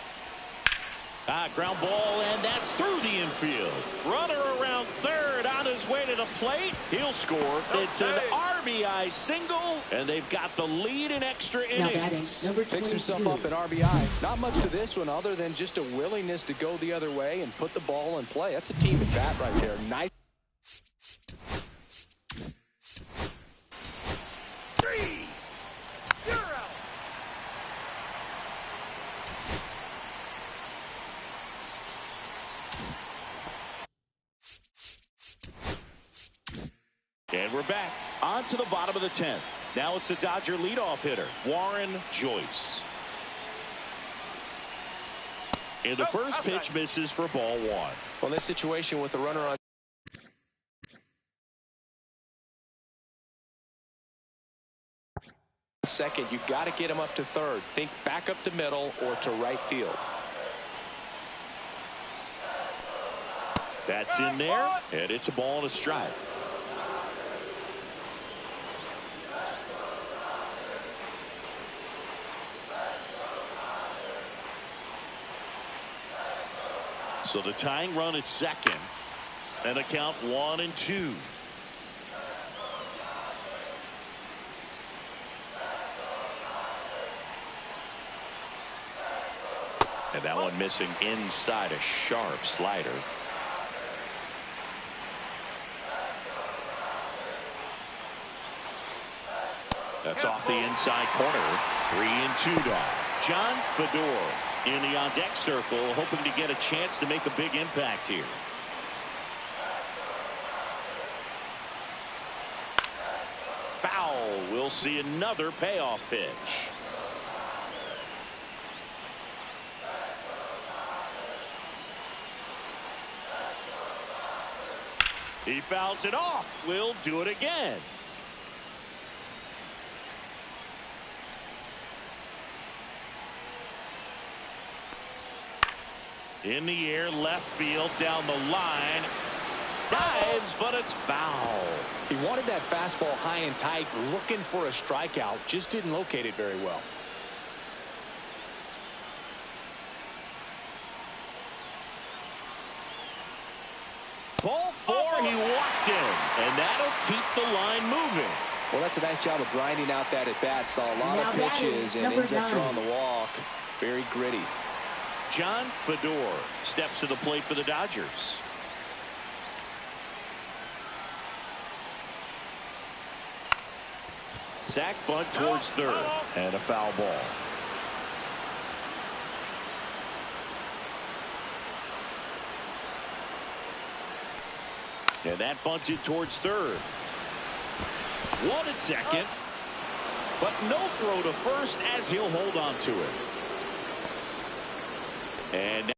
Ground ball, and that's through the infield. Runner around third on his way to the plate. He'll score. It's an RBI single, and they've got the lead in extra innings. Picks himself up an RBI. Not much to this one other than just a willingness to go the other way and put the ball in play. That's a team at bat right there. Nice. 3. You're out. And we're back on to the bottom of the 10th. Now it's the Dodger leadoff hitter, Warren Joyce. And the first pitch misses for ball 1. Well, this situation with the runner on second, you've got to get him up to third. Think back up to middle or to right field. That's in there, and it's a ball and a strike. So the tying run at second, and a count 1-2. And that one missing inside, a sharp slider. That's off the inside corner. 3-2 now. John Fedor in the on-deck circle, hoping to get a chance to make a big impact here. Foul. We'll see another payoff pitch. He fouls it off. We'll do it again. In the air, left field, down the line. Dives, but it's foul. He wanted that fastball high and tight, looking for a strikeout. Just didn't locate it very well. Ball 4, he walked in, and that'll keep the line moving. Well, that's a nice job of grinding out that at bat. Saw a lot of pitches and ends up drawing the walk. Very gritty. John Fedor steps to the plate for the Dodgers. Sack bunt towards third, and a foul ball. And that bunted towards third. One at second, but no throw to first as he'll hold on to it. And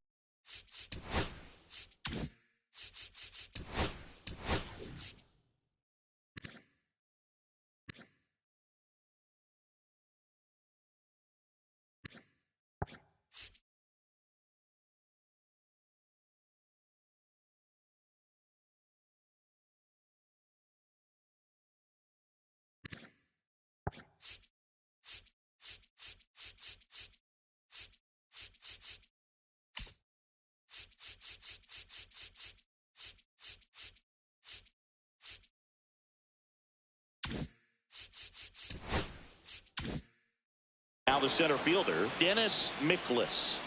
the center fielder, Dennis Miklas.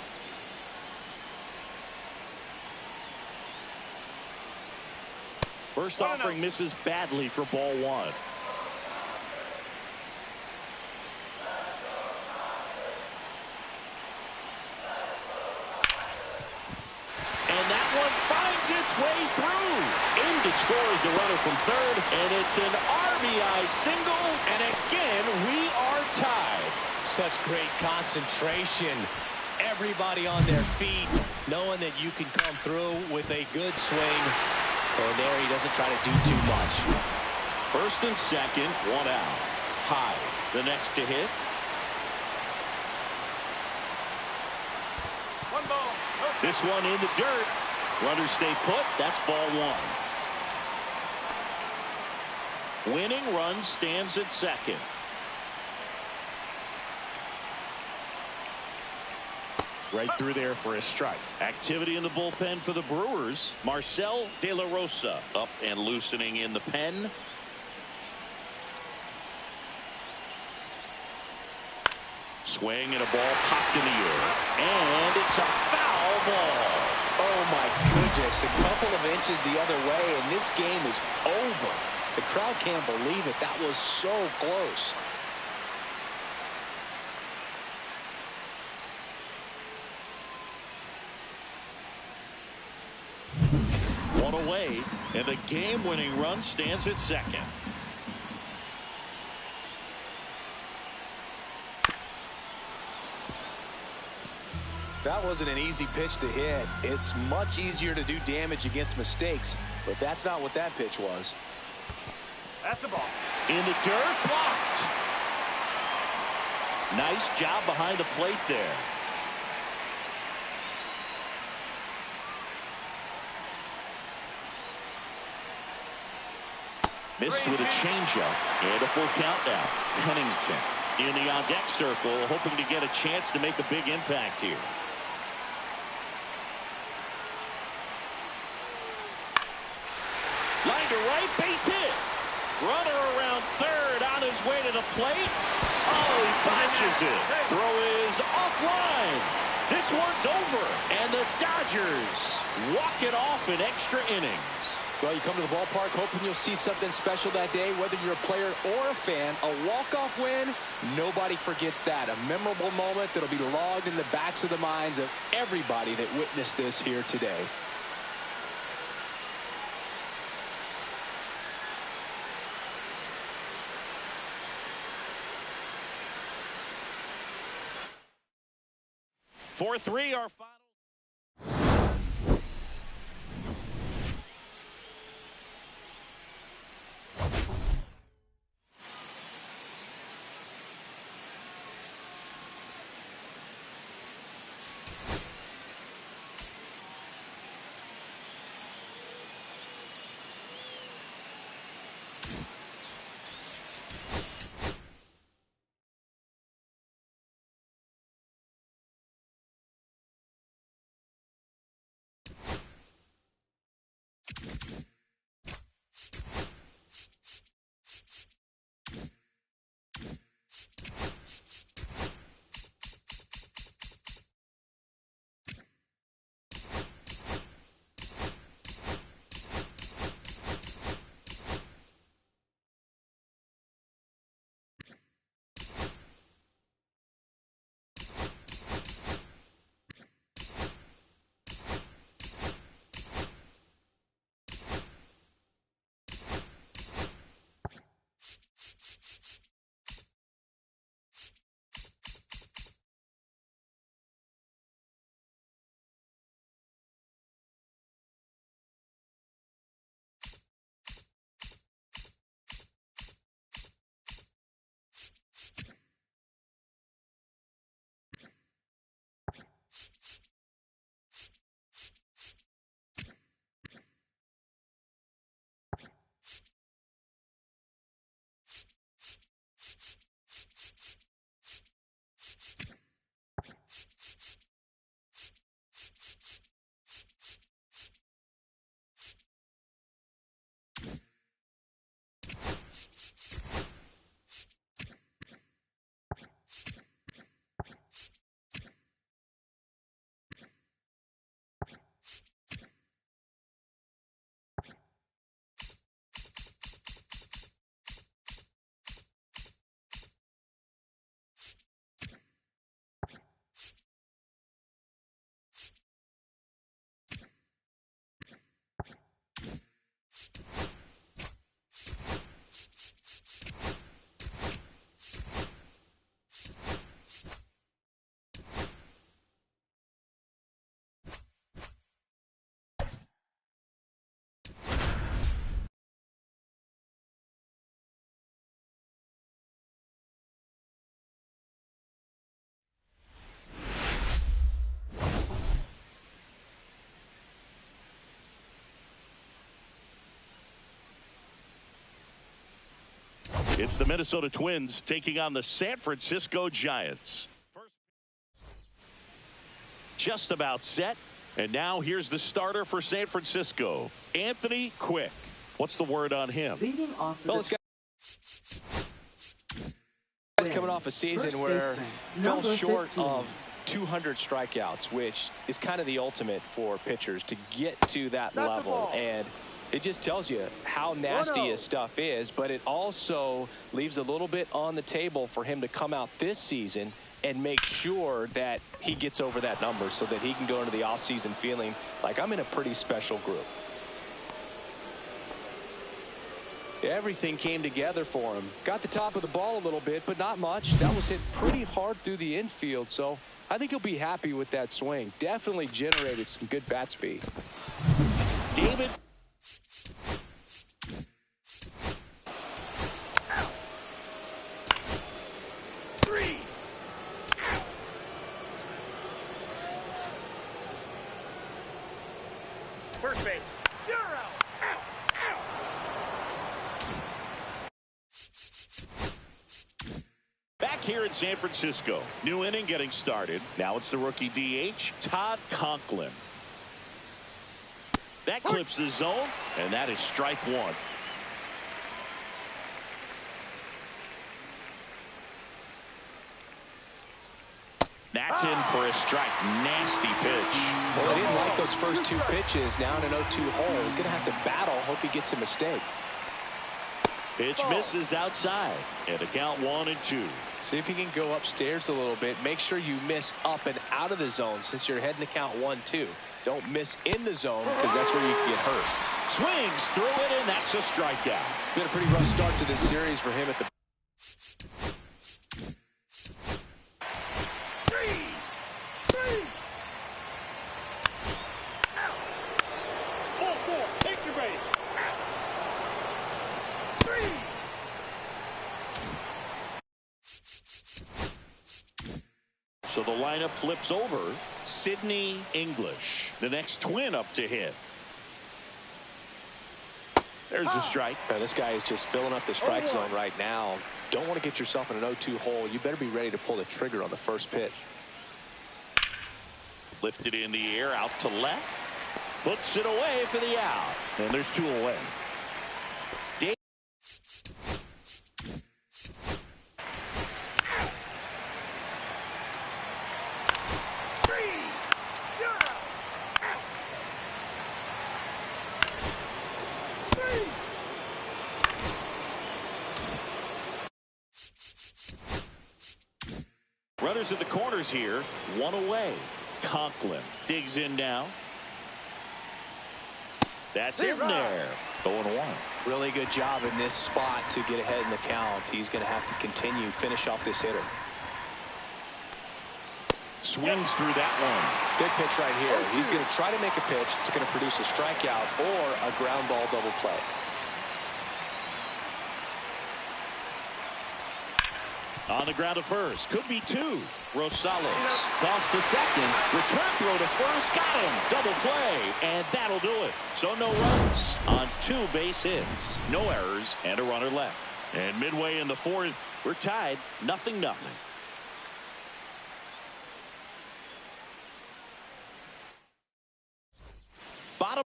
First offering misses badly for ball one. And that one finds its way through. In to score is the runner from third, and it's an RBI single, and again we are tied. Such great concentration. Everybody on their feet, knowing that you can come through with a good swing. And there he doesn't try to do too much. First and second, one out. High, the next to hit. One ball. No. This one in the dirt. Runners stay put. That's ball one. Winning run stands at second. Right through there for a strike. Activity in the bullpen for the Brewers. Marcel De La Rosa up and loosening in the pen. Swing and a ball popped in the air. And it's a foul ball. Oh my goodness, a couple of inches the other way and this game is over. The crowd can't believe it. That was so close. One away, and the game-winning run stands at second. That wasn't an easy pitch to hit. It's much easier to do damage against mistakes, but that's not what that pitch was. That's the ball. In the dirt, blocked. Nice job behind the plate there. Missed with a changeup and a full count now. Pennington in the on-deck circle, hoping to get a chance to make a big impact here. Line to right, base hit. Runner around third on his way to the plate. Oh, he botches it. Throw is offline. This one's over, and the Dodgers walk it off in extra innings. Well, you come to the ballpark hoping you'll see something special that day, whether you're a player or a fan. A walk-off win, nobody forgets that. A memorable moment that'll be logged in the backs of the minds of everybody that witnessed this here today. For 3, our final. It's the Minnesota Twins taking on the San Francisco Giants. Just about set. And now here's the starter for San Francisco, Anthony Quick. What's the word on him? Leading off Well, this guy's coming off a season where he fell short of 200 strikeouts, which is kind of the ultimate for pitchers to get to that level. And it just tells you how nasty his stuff is, but it also leaves a little bit on the table for him to come out this season and make sure that he gets over that number so that he can go into the offseason feeling like I'm in a pretty special group. Everything came together for him. Got the top of the ball a little bit, but not much. That was hit pretty hard through the infield, so I think he'll be happy with that swing. Definitely generated some good bat speed. David. First base. You're out. Back here in San Francisco. New inning getting started. Now it's the rookie DH, Todd Conklin. That clips the zone, and that is strike one. That's in for a strike. Nasty pitch. Well, he didn't like those first two pitches. Now in an 0-2 hole. He's going to have to battle. Hope he gets a mistake. Pitch misses outside. And a count 1-2. See if you can go upstairs a little bit. Make sure you miss up and out of the zone since you're heading to count 1-2. Don't miss in the zone because that's where you can get hurt. Swings through it, and that's a strikeout. Been a pretty rough start to this series for him at the. Take your base. So the lineup flips over. Sidney English, the next twin up to hit. There's the strike. Now, this guy is just filling up the strike zone right now. Don't want to get yourself in an 0-2 hole. You better be ready to pull the trigger on the first pitch. Lifted in the air, out to left. Puts it away for the out. And there's two away. Runners at the corners here, one away. Conklin digs in now. That's in there. 0-1. Really good job in this spot to get ahead in the count. He's going to have to continue, finish off this hitter. Swings through that one. Big pitch right here. He's going to try to make a pitch that's going to produce a strikeout or a ground ball double play. On the ground to first. Could be two. Rosales toss the second. Return throw to first. Got him. Double play. And that'll do it. So no runs on 2 base hits. No errors and a runner left. And midway in the fourth, we're tied 0-0. Bottom.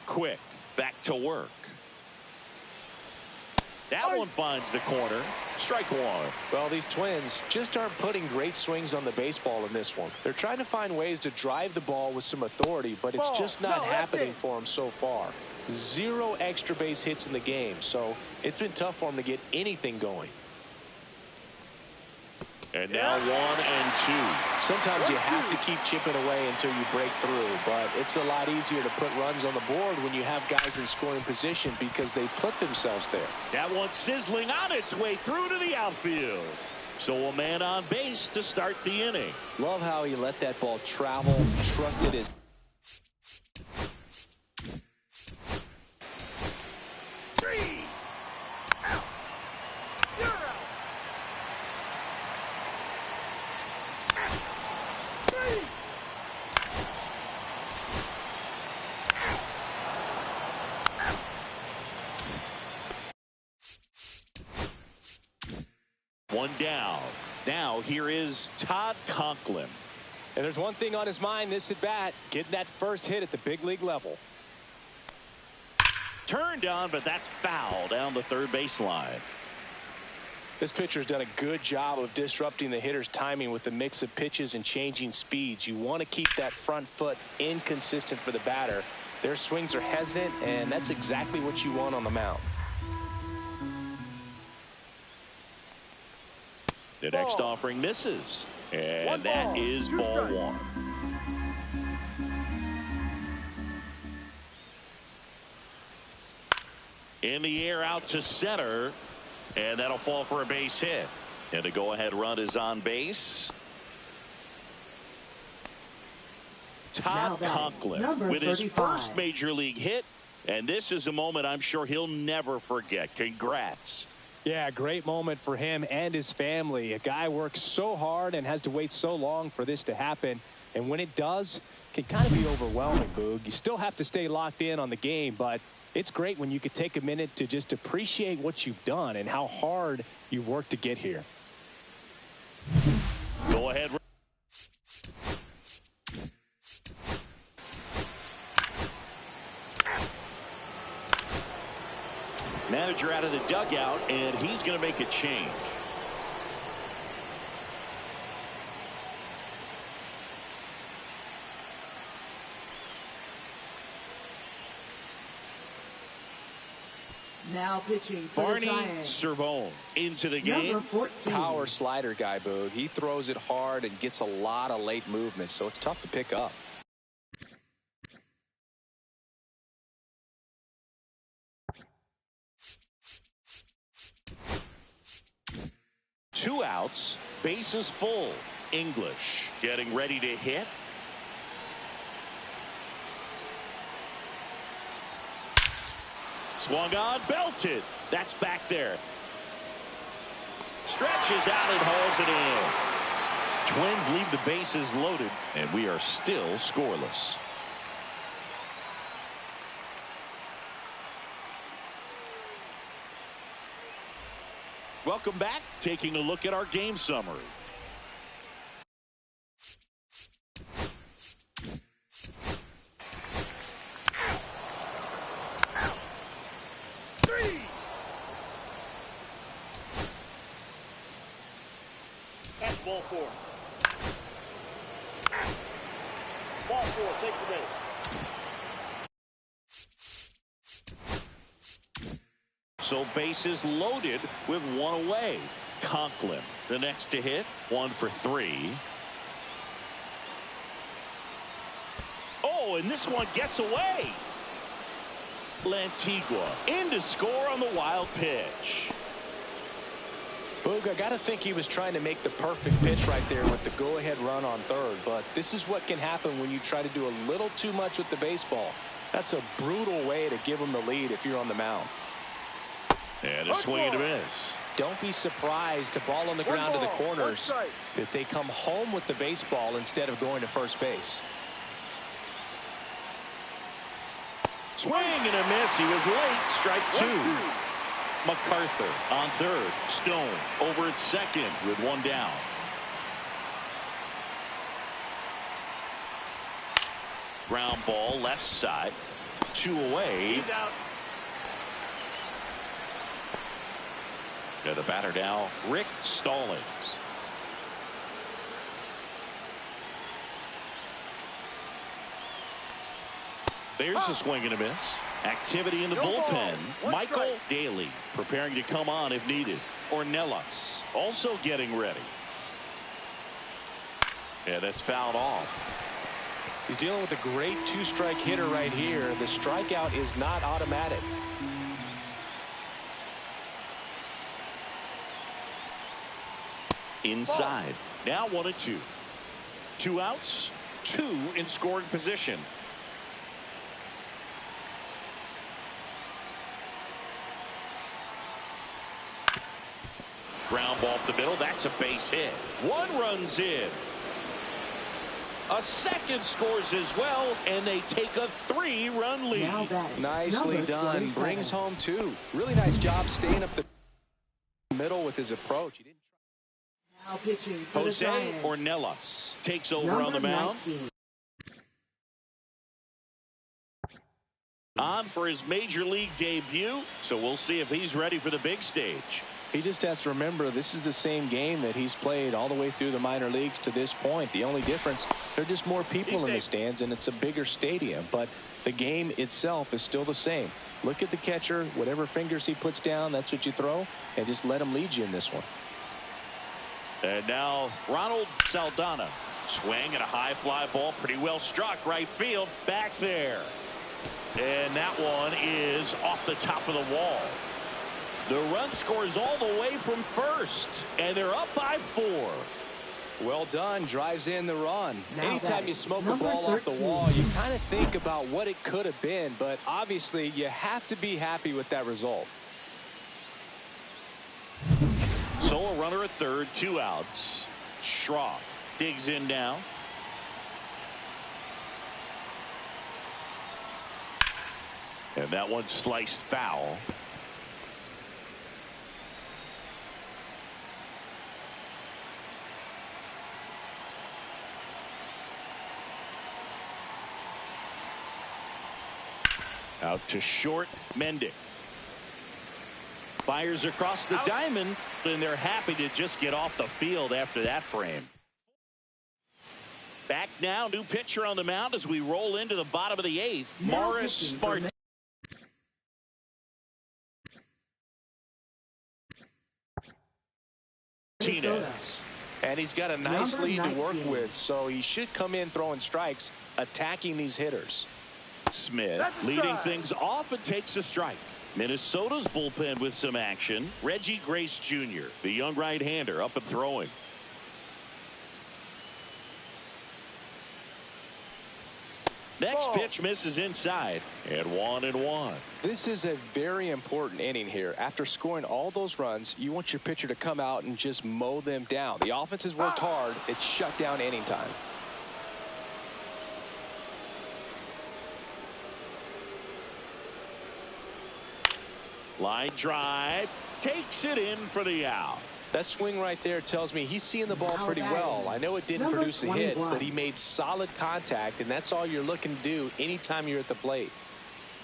Quick, back to work. That one finds the corner. Strike one. Well, these Twins just aren't putting great swings on the baseball in this one. They're trying to find ways to drive the ball with some authority, but it's just not happening for them so far. 0 extra base hits in the game, so it's been tough for them to get anything going. And now 1-2. Sometimes you have to keep chipping away until you break through, but it's a lot easier to put runs on the board when you have guys in scoring position because they put themselves there. That one sizzling on its way through to the outfield. So a man on base to start the inning. Love how he let that ball travel, trusted his. Three. Out. You're out. Three. 1 down. Now here is Todd Conklin. And there's one thing on his mind this at bat, getting that first hit at the big league level. Turned on, but that's foul down the third baseline. This pitcher's done a good job of disrupting the hitter's timing with the mix of pitches and changing speeds. You want to keep that front foot inconsistent for the batter. Their swings are hesitant, and that's exactly what you want on the mound. The next offering misses, and that is ball 1. In the air out to center, and that'll fall for a base hit. And the go-ahead run is on base. Todd Conklin with his first major league hit, and this is a moment I'm sure he'll never forget. Congrats. Yeah, great moment for him and his family. A guy works so hard and has to wait so long for this to happen. And when it does, it can kind of be overwhelming, Boog. You still have to stay locked in on the game, but it's great when you could take a minute to just appreciate what you've done and how hard you've worked to get here. Go ahead. Manager out of the dugout, and he's going to make a change. Now pitching for Barney the Giants. Cervone into the game. Number 14. Power slider guy, Boog. He throws it hard and gets a lot of late movement, so it's tough to pick up. Two outs, bases full. English getting ready to hit. Swung on, belted. That's back there. Stretches out and hauls it in. Twins leave the bases loaded, and we are still scoreless. Welcome back. Taking a look at our game summary. Three. That's ball 4. Ball 4. Take the base. So bases loaded with 1 away. Conklin, the next to hit, 1 for 3. Oh, and this one gets away. Lantigua in to score on the wild pitch. Boog, I got to think he was trying to make the perfect pitch right there with the go-ahead run on third. But this is what can happen when you try to do a little too much with the baseball. That's a brutal way to give him the lead if you're on the mound. And a swing and a miss. Don't be surprised to ball on the ground to the corners that they come home with the baseball instead of going to first base. Swing and a miss. He was late. Strike 2. MacArthur on third. Stone over at second with 1 down. Ground ball left side. 2 away. He's out. The batter now, Rick Stallings. There's a swing and a miss. Activity in the bullpen. Michael Daly preparing to come on if needed. Ornelas also getting ready. Yeah, that's fouled off. He's dealing with a great 2-strike hitter right here. The strikeout is not automatic. inside. Now 1-2. 2 outs, 2 in scoring position. Ground ball up the middle. That's a base hit. 1 runs in. A second scores as well, and they take a 3-run lead. Nicely done. Brings home 2. Really nice job staying up the middle with his approach. He didn't Now pitching for Jose the Giants. Ornelas takes over on the mound. 19. On for his major league debut, so we'll see if he's ready for the big stage. He just has to remember this is the same game that he's played all the way through the minor leagues to this point. The only difference, there are just more people in the stands and it's a bigger stadium, but the game itself is still the same. Look at the catcher, whatever fingers he puts down, that's what you throw, and just let him lead you in this one. And now Ronald Saldana. Swing and a high fly ball, pretty well struck right field, back there. And that one is off the top of the wall. The run scores all the way from first, and they're up by 4. Well done. Drives in the run. Now Anytime you smoke a number ball off the 13. wall, you kind of think about what it could have been, but obviously you have to be happy with that result. So a runner at third, 2 outs. Schroff digs in now. And that one sliced foul. Out to short, Mendick. Fires across the diamond, and they're happy to just get off the field after that frame. Back now, new pitcher on the mound as we roll into the bottom of the 8th. Now Morris pitching for Martinez. And he's got a nice Number lead to work 19. with, so he should come in throwing strikes, attacking these hitters. Smith That's a leading strike. things off and takes a strike. Minnesota's bullpen with some action. Reggie Grace Jr., the young right-hander, up and throwing. Next pitch misses inside, and 1-1. This is a very important inning here. After scoring all those runs, you want your pitcher to come out and just mow them down. The offense has worked hard. It's shut down inning time. Line drive, takes it in for the out. That swing right there tells me he's seeing the ball Now pretty batting, well. I know it didn't number produce a hit, 21. but he made solid contact, and that's all you're looking to do anytime you're at the plate.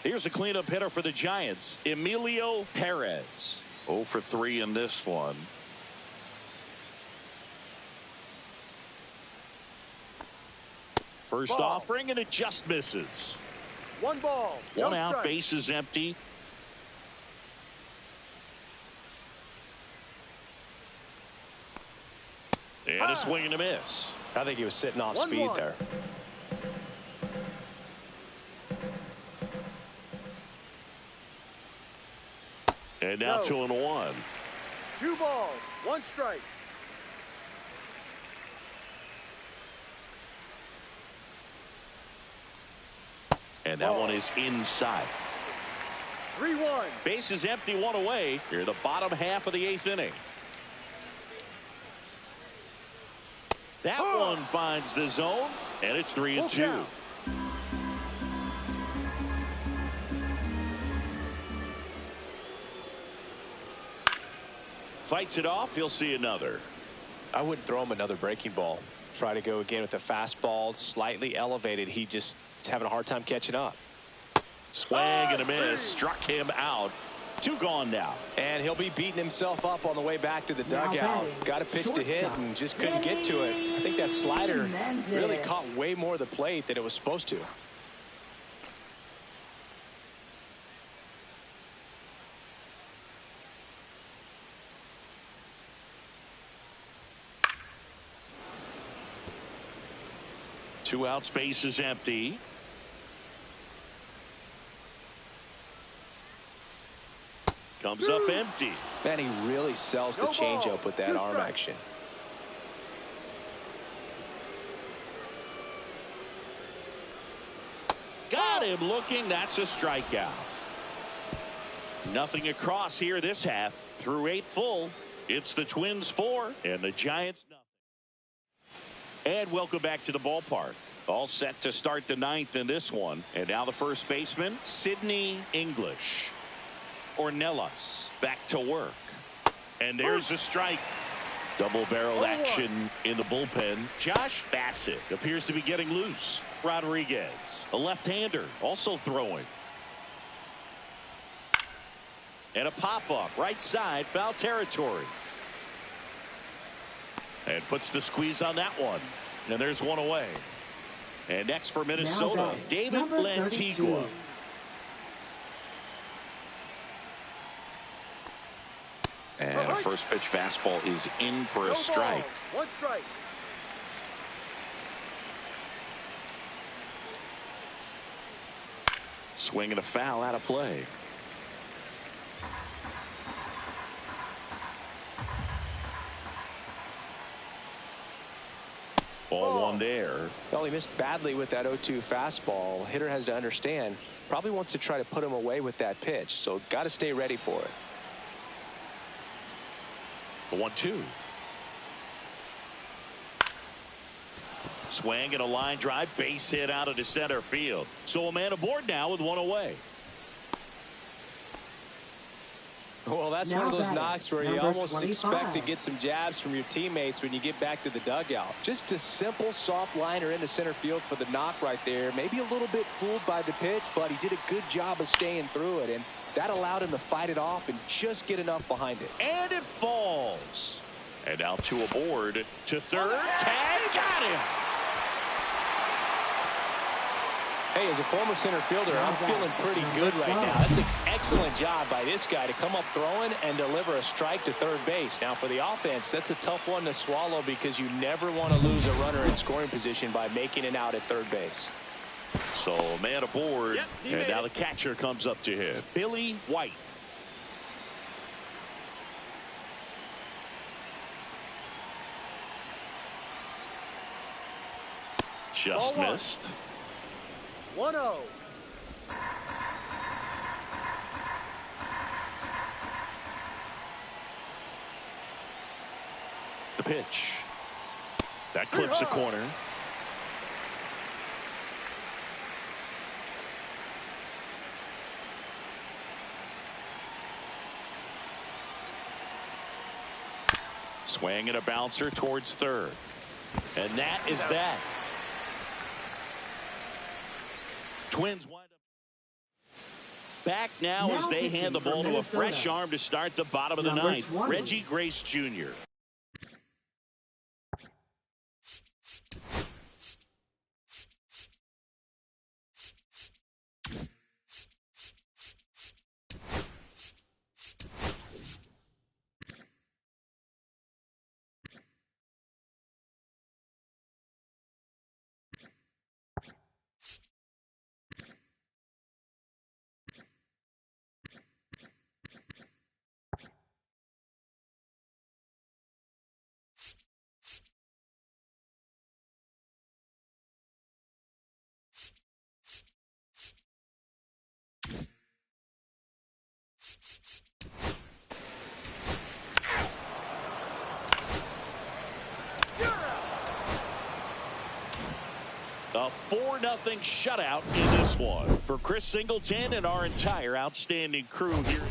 Here's a cleanup hitter for the Giants, Emilio Perez. 0 for 3 in this one. First Ball. offering, and it just misses. 1 ball. 1 no out, strike. base is empty. And a swing and a miss. I think he was sitting off 1-1. speed there. And now No. 2-1. 2 balls. 1 strike. And that Ball. one is inside. 3-1. Base is empty, 1 away. Here, the bottom half of the 8th inning. That one finds the zone, and it's 3-2. count. Fights it off. He'll see another. I wouldn't throw him another breaking ball. Try to go again with the fastball, slightly elevated. He just is having a hard time catching up. Swing and a miss. Struck him out. 2 gone now. And he'll be beating himself up on the way back to the Now dugout. batting, Got a pitch to hit shortstop, and just couldn't get to it. I think that slider Mendez. really caught way more of the plate than it was supposed to. Two out, space is empty. Comes up empty. Man, he really sells the No ball. changeup with that 2 arm strikes. action. Got him looking. That's a strikeout. Nothing across here this half. Through 8 full. It's the Twins 4 and the Giants nothing. And welcome back to the ballpark. All set to start the 9th in this one. And now the first baseman, Sidney English. Ornelas back to work. And there's a strike. Double-barreled action in the bullpen. Josh Bassett appears to be getting loose. Rodriguez, a left-hander, also throwing. And a pop-up, right side, foul territory. And puts the squeeze on that one. And there's one away. And next for Minnesota, David Lantigua. And a first pitch fastball is in for a strike. One strike. Swing and a foul out of play. Ball one there. Well, he missed badly with that 0-2 fastball. Hitter has to understand, probably wants to try to put him away with that pitch, so got to stay ready for it. The 1-2. Swing and a line drive, base hit out of the center field. So a man aboard now with one away. Well, that's Now one of those batting, knocks where you number almost 25. expect to get some jabs from your teammates when you get back to the dugout. Just a simple soft liner into center field for the knock right there. Maybe a little bit fooled by the pitch, but he did a good job of staying through it, and that allowed him to fight it off and just get enough behind it. And it falls. And now two aboard to third. Tag, got him. Hey, as a former center fielder, I'm feeling pretty good right now. That's an excellent job by this guy to come up throwing and deliver a strike to third base. Now, for the offense, that's a tough one to swallow because you never want to lose a runner in scoring position by making it out at third base. So a man aboard, Yep, and now the catcher comes up to him. Billy White. Just Ball one. missed. 1-0. The pitch. That clips the corner. Swing and a bouncer towards third. And that is that. Twins wind up back now as they hand the ball to a fresh arm to start the bottom of the ninth. Reggie Grace Jr. A 4-0 shutout in this one. For Chris Singleton and our entire outstanding crew here.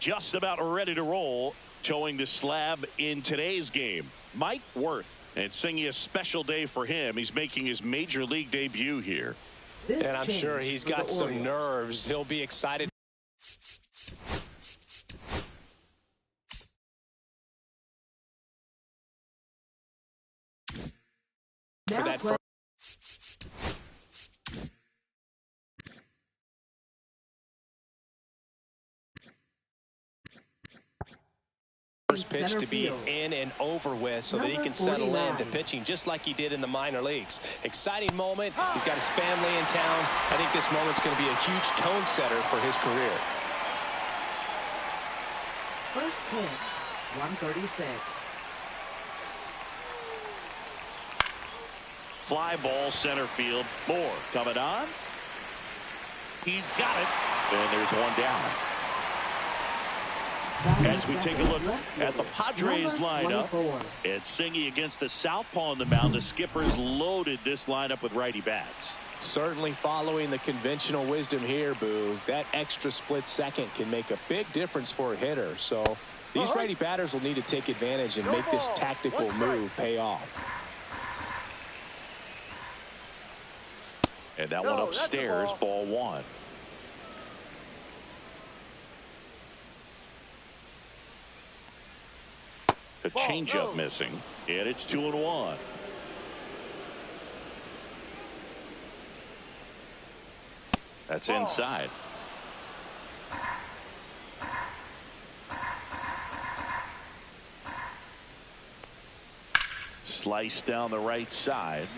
Just about ready to roll, showing the slab in today's game. Mike Worth, and it's singing a special day for him. He's making his major league debut here. And I'm sure he's got some nerves. He'll be excited. For that first pitch to be in and over with so that he can settle into pitching just like he did in the minor leagues. Exciting moment. He's got his family in town. I think this moment's going to be a huge tone setter for his career. First pitch, 136. Fly ball center field. Moore coming on. He's got it. And there's one down. As we take a look at the Padres lineup, it's Singy against the southpaw on the mound. The Skippers loaded this lineup with righty bats. Certainly following the conventional wisdom here, Boo. That extra split second can make a big difference for a hitter. So these righty batters will need to take advantage and make this tactical move pay off. And that one upstairs, ball one. The changeup missing, and it's 2-1. That's inside. Slice down the right side.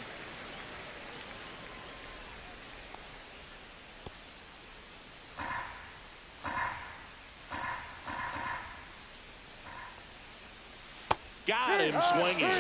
Got him swinging.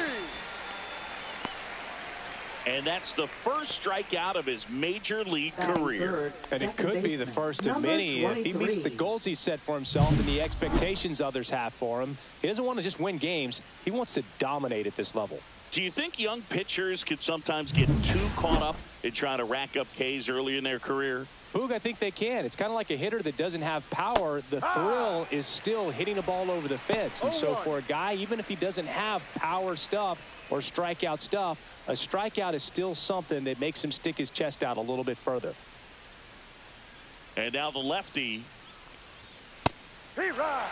And that's the first strikeout of his major league career. And it could be the first of many if he meets the goals he set for himself and the expectations others have for him. He doesn't want to just win games. He wants to dominate at this level. Do you think young pitchers could sometimes get too caught up in trying to rack up Ks early in their career? Boog, I think they can. It's kind of like a hitter that doesn't have power. The thrill is still hitting a ball over the fence. And so for a guy, even if he doesn't have power stuff or strikeout stuff, a strikeout is still something that makes him stick his chest out a little bit further. And now the lefty. He rides.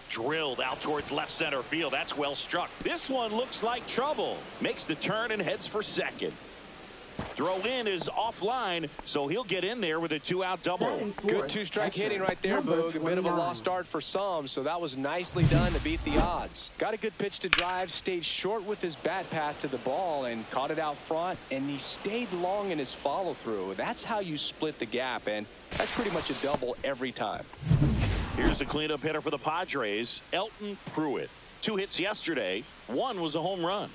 Drilled out towards left center field. That's well struck. This one looks like trouble. Makes the turn and heads for second. Throw in is offline, so he'll get in there with a 2-out double. Good two-strike hitting right there, Boog. A bit of a lost start for some, so that was nicely done to beat the odds. Got a good pitch to drive, stayed short with his bat path to the ball and caught it out front, and he stayed long in his follow-through. That's how you split the gap, and that's pretty much a double every time. Here's the cleanup hitter for the Padres, Elton Pruitt. 2 hits yesterday. 1 was a home run.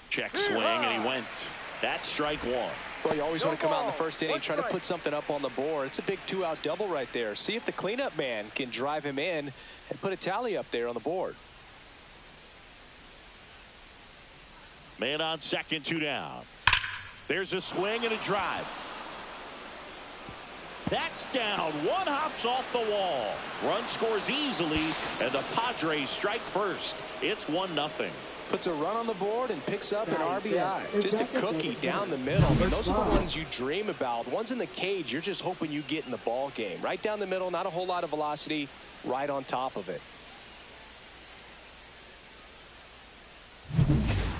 Check swing, and he went. That's strike one. Well, you always want to come out in the first inning, try to put something up on the board. It's a big 2-out double right there. See if the cleanup man can drive him in and put a tally up there on the board. Man on second, 2 down. There's a swing and a drive. That's down. One hops off the wall. Run scores easily, and the Padres strike first. It's 1-0. Puts a run on the board and picks up an RBI. Just a cookie down the middle. I mean, those are the ones you dream about. Ones in the cage, you're just hoping you get in the ball game. Right down the middle, not a whole lot of velocity, right on top of it.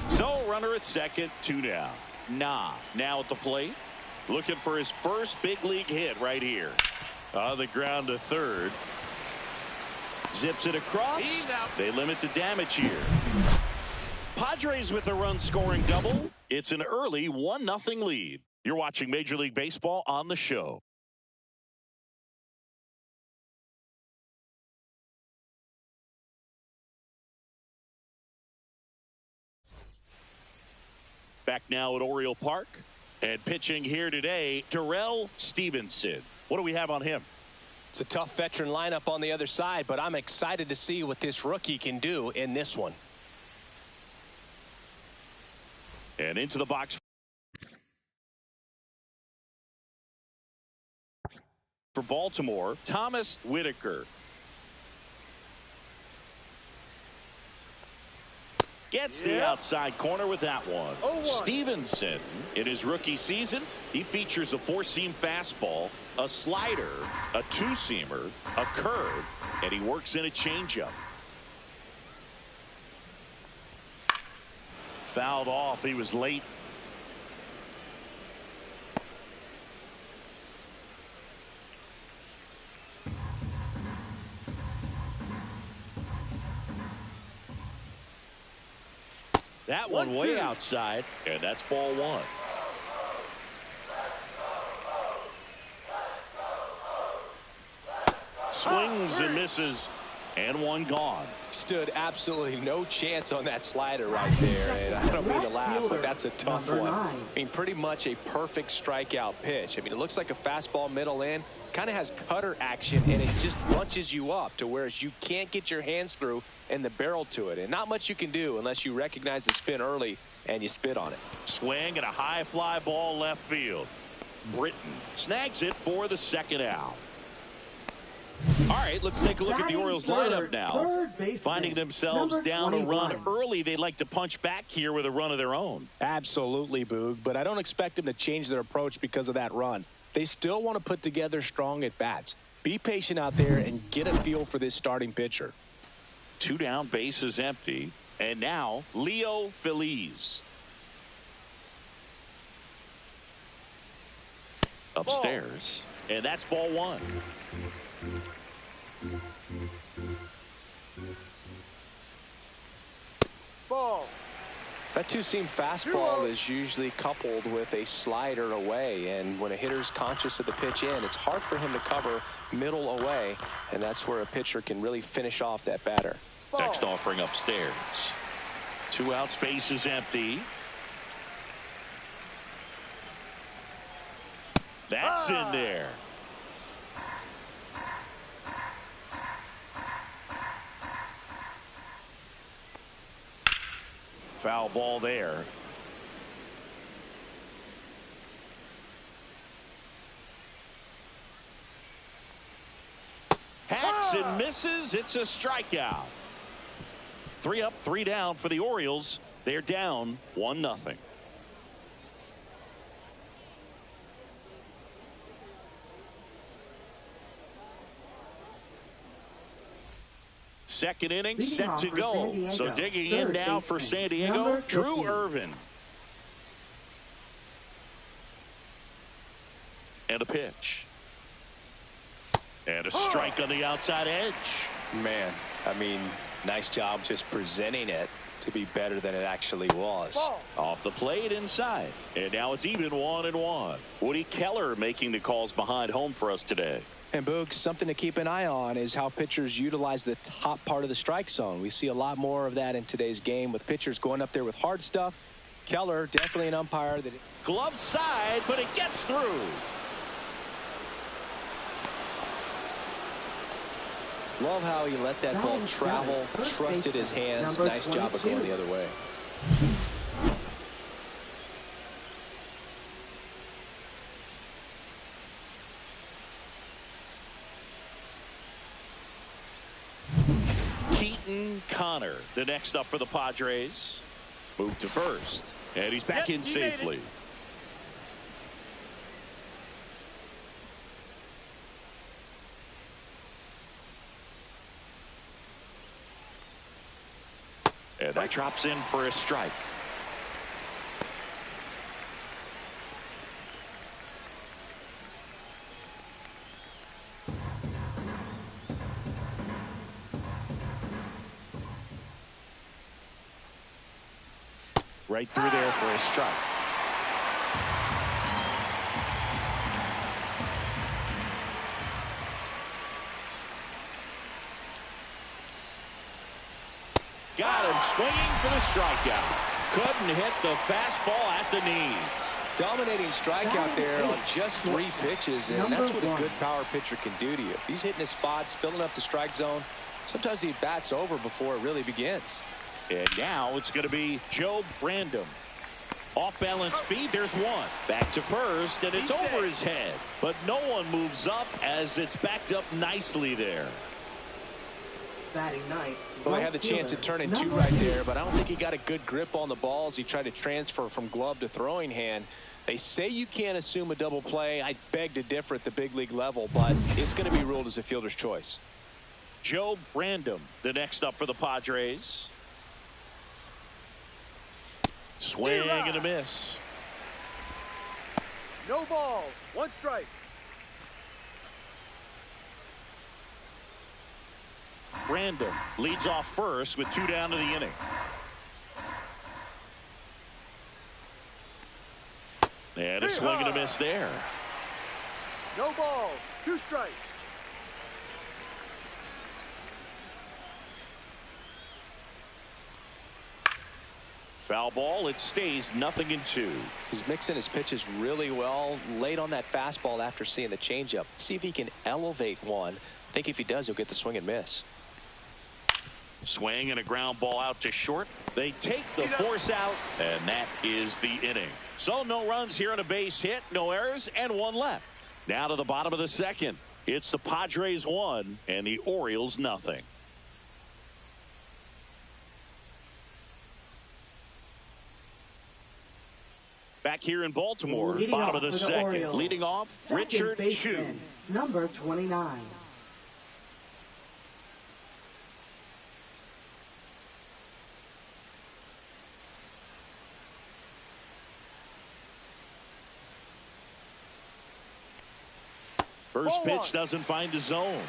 So, runner at second, 2 down. Now at the plate, looking for his first big league hit right here. On the ground to third. Zips it across. They limit the damage here. Padres with a run-scoring double. It's an early 1-0 lead. You're watching Major League Baseball on the show. Back now at Oriole Park. And pitching here today, Darrell Stevenson. What do we have on him? It's a tough veteran lineup on the other side, but I'm excited to see what this rookie can do in this one. And into the box for Baltimore, Thomas Whitaker. Gets the outside corner with that one. Stevenson, in his rookie season, he features a 4-seam fastball, a slider, a 2-seamer, a curve, and he works in a changeup. Fouled off. He was late. That one way outside, and that's ball one. Swings and misses, and one gone. Stood absolutely no chance on that slider right there, and I don't mean to laugh, but that's a tough one. I mean, pretty much a perfect strikeout pitch. I mean, it looks like a fastball middle in, kind of has cutter action, and it just bunches you up to where you can't get your hands through and the barrel to it, and not much you can do unless you recognize the spin early and you spit on it. Swing and a high fly ball left field. Britton snags it for the second out. All right, let's take a look at the Orioles lineup now. Finding themselves down a run early, they'd like to punch back here with a run of their own. Absolutely, Boog, but I don't expect them to change their approach because of that run. They still want to put together strong at-bats. Be patient out there and get a feel for this starting pitcher. 2 down, bases empty. And now, Leo Feliz. Upstairs. And that's ball one. Ball. That 2-seam fastball is usually coupled with a slider away, and when a hitter's conscious of the pitch in, it's hard for him to cover middle away, and that's where a pitcher can really finish off that batter. Next offering upstairs. 2 outs, bases empty. That's in there. Foul ball there. Hacks and misses. It's a strikeout. 3 up, 3 down for the Orioles. They're down 1-0. Second inning set to go. So digging in now for San Diego, Drew Irvin. And a pitch. And a strike on the outside edge. Man, I mean, nice job just presenting it to be better than it actually was. Off the plate inside. And now it's even 1-1. Woody Keller making the calls behind home for us today. And Boog, something to keep an eye on is how pitchers utilize the top part of the strike zone. We see a lot more of that in today's game with pitchers going up there with hard stuff Keller, definitely an umpire that... Glove side, but it gets through. Love how he let that ball travel, trusted his hands. Nice job of going the other way. Connor, the next up for the Padres. Move to first, and he's back in safely. And that drops in for a strike. Right through there for a strike. Got him swinging for the strikeout. Couldn't hit the fastball at the knees. Dominating strikeout there on just 3 pitches, and that's what a good power pitcher can do to you. If he's hitting his spots, filling up the strike zone, sometimes he bats over before it really begins. And now it's going to be Joe Brandom. Off balance feed, there's one. Back to first, and it's over his head. But no one moves up as it's backed up nicely there. Batting ninth. Well, he had the chance at turning 2 right there, but I don't think he got a good grip on the balls. He tried to transfer from glove to throwing hand. They say you can't assume a double play. I beg to differ at the big league level, but it's going to be ruled as a fielder's choice. Joe Brandom, the next up for the Padres. Swing and a miss. No ball. 1 strike. Brandom leads off first with 2 down to the inning. And a swing and a miss there. No ball. 2 strikes. Foul ball. It stays 0-2. He's mixing his pitches really well. Late on that fastball after seeing the changeup. See if he can elevate one. I think if he does, he'll get the swing and miss. Swing and a ground ball out to short. They take the force out, and that is the inning. So no runs here on a base hit, no errors, and 1 left. Now to the bottom of the second. It's the Padres 1 and the Orioles 0. Back here in Baltimore, bottom of the second. Orioles. Leading off, Second Richard baseman, Chu. number 29. First pitch doesn't find the zone.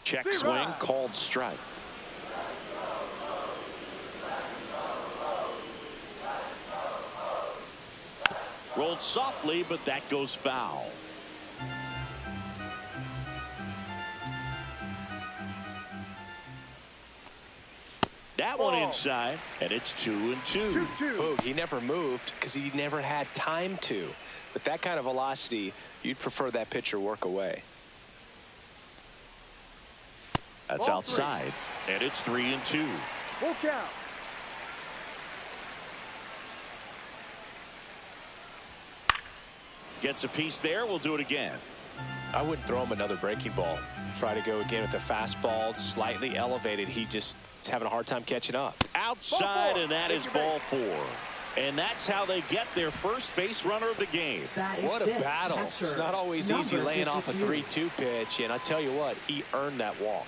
Check swing, called strike. Rolled softly, but that goes foul. That one inside, and it's 2-2. Boog, he never moved because he never had time to. But that kind of velocity, you'd prefer that pitcher work away. That's outside, and it's 3-2. Full count. Gets a piece there. We'll do it again. I wouldn't throw him another breaking ball. Try to go again with the fastball, slightly elevated. He just is having a hard time catching up. Outside, and that is ball 4. And that's how they get their first base runner of the game. What a battle. It's not always easy laying off a 3-2 pitch, and I tell you what, he earned that walk.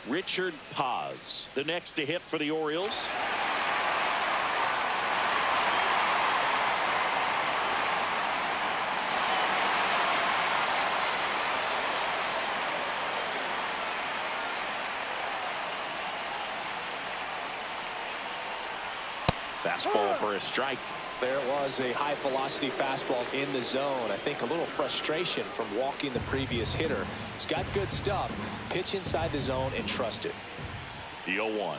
Richard Paz, the next to hit for the Orioles. Fastball for a strike. There it was, a high-velocity fastball in the zone. I think a little frustration from walking the previous hitter. He's got good stuff. Pitch inside the zone and trust it. The 0-1.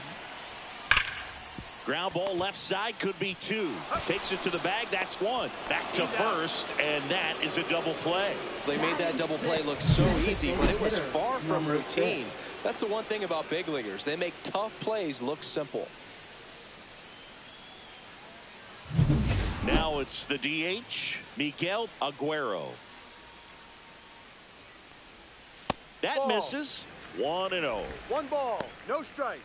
Ground ball left side, could be 2. Takes it to the bag. That's 1. Back to first, and that is a double play. They made that double play look so easy, but it was far from routine. That's the one thing about big leaguers. They make tough plays look simple. Now it's the DH, Miguel Aguero. That Ball. misses. 1-0. 1 ball, no strike.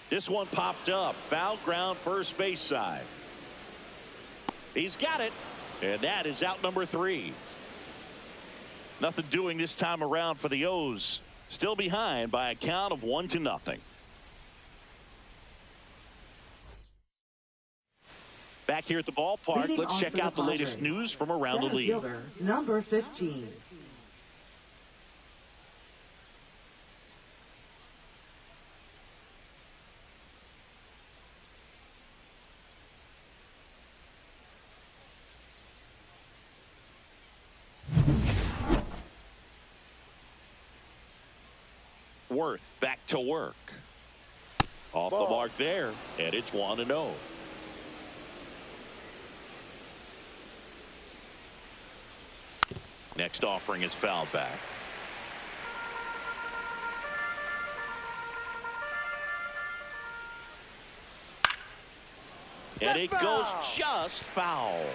This one popped up. Foul ground, first base side. He's got it. And that is out number 3. Nothing doing this time around for the O's. Still behind by a count of 1-0. Back here at the ballpark, let's check out the latest news from around the league. Number 15. Worth back to work. Off the mark there, and it's 1-0. Next offering is fouled back. And it goes just foul.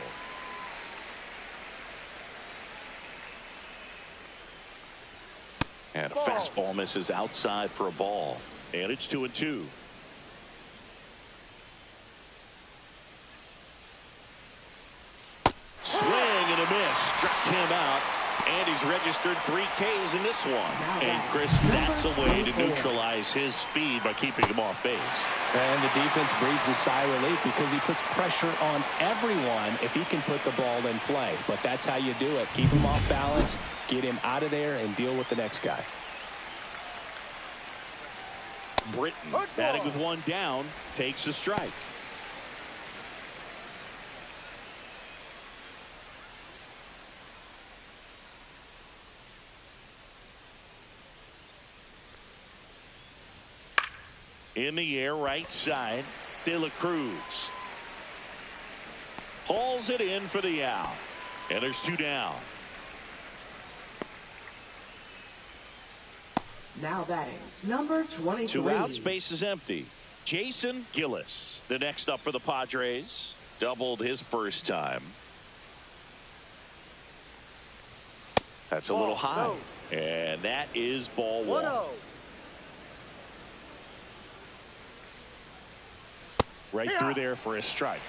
And a fastball misses outside for a ball. And it's 2-2. Swing and a miss. Struck him out. And he's registered 3 Ks in this one. And Chris, that's a way to neutralize his speed by keeping him off base. And the defense breathes a sigh of relief because he puts pressure on everyone if he can put the ball in play. But that's how you do it. Keep him off balance, get him out of there, and deal with the next guy. Britton batting with 1 down, takes a strike. In the air, right side, De La Cruz hauls it in for the out, and there's 2 down. Now batting, number 23. 2 outs, base is empty. Jason Gillis, the next up for the Padres, doubled his first time. That's a little high, and that is ball 1. Right through there for a strike.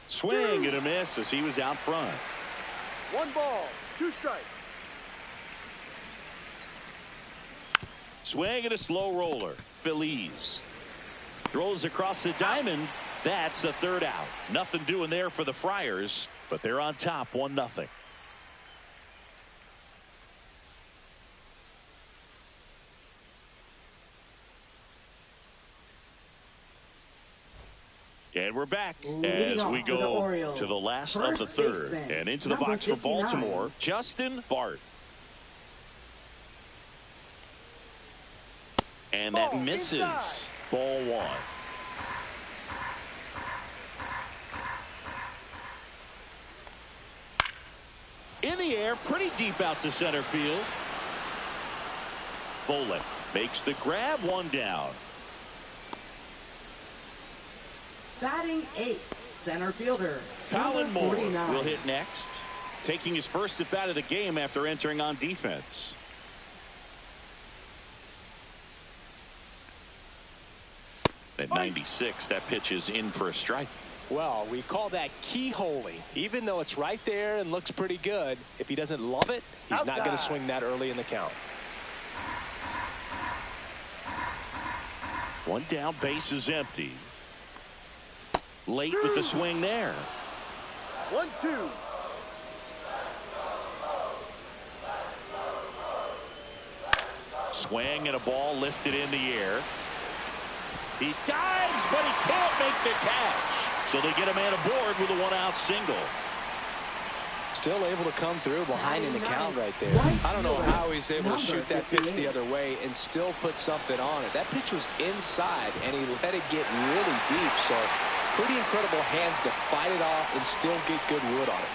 Swing and a miss as he was out front. 1 ball, 2 strikes. Swing and a slow roller. Feliz throws across the diamond. That's the 3rd out. Nothing doing there for the Friars, but they're on top 1-0. And we're back as we go to the last of the 3rd. And into the box for Baltimore, Justin Bart. And that misses. Ball 1. In the air, pretty deep out to center field. Bolin makes the grab, 1 down. Batting 8th, center fielder, Colin Moore 49. will hit next, taking his first at bat of the game after entering on defense. At 96, that pitch is in for a strike. Well, we call that keyholing. Even though it's right there and looks pretty good, if he doesn't love it, he's not going to swing that early in the count. One down, base is empty. Late with the swing there. 1-2. Swing and a ball lifted in the air. He dives, but he can't make the catch. So they get a man aboard with a one-out single. Still able to come through behind in the count right there. I don't know how he's able to shoot that pitch the other way and still put something on it. That pitch was inside, and he let it get really deep. So pretty incredible hands to fight it off and still get good wood on it.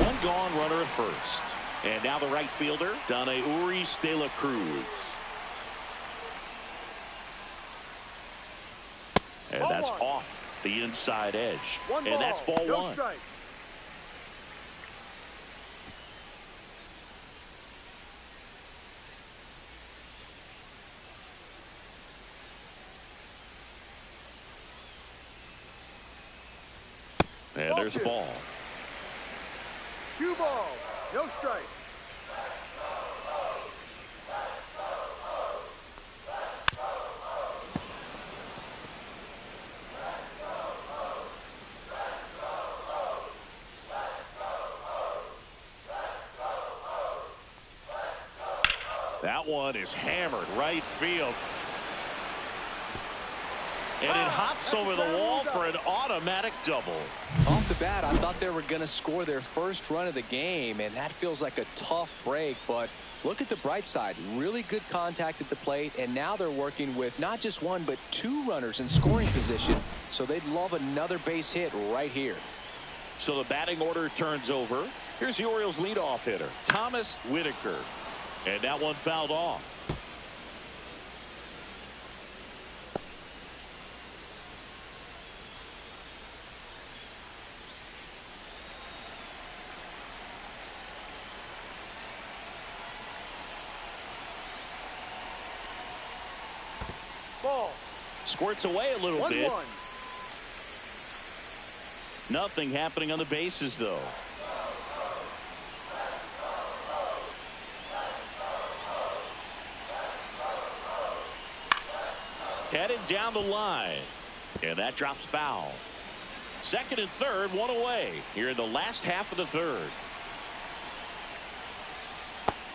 One gone, runner at first. And now the right fielder, Donna Urias de la Cruz. And that's off the inside edge. And that's ball one. And there's a ball. 2 balls, no strike. That one is hammered right field. And it hops over the wall for an automatic double. Off the bat, I thought they were going to score their first run of the game, and that feels like a tough break. But look at the bright side. Really good contact at the plate, and now they're working with not just one, but 2 runners in scoring position. So they'd love another base hit right here. So the batting order turns over. Here's the Orioles leadoff hitter, Thomas Whitaker. And that one fouled off. Ball. Squirts away a little bit. 1-1. Nothing happening on the bases, though. Headed down the line. And that drops foul. Second and third, one away here in the last half of the third.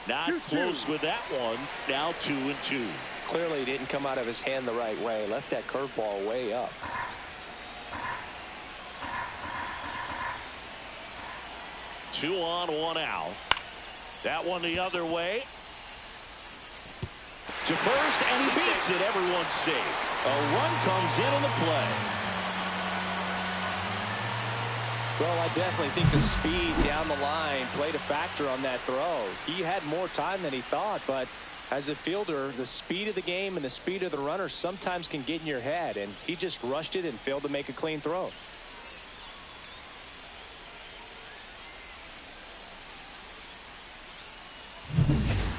Not close with that one. Now 2-2. Clearly didn't come out of his hand the right way. Left that curveball way up. Two on, one out. That one the other way. To first, and he beats it. Everyone's safe. A run comes in on the play. Well, I definitely think the speed down the line played a factor on that throw. He had more time than he thought, but as a fielder, the speed of the game and the speed of the runner sometimes can get in your head, and he just rushed it and failed to make a clean throw.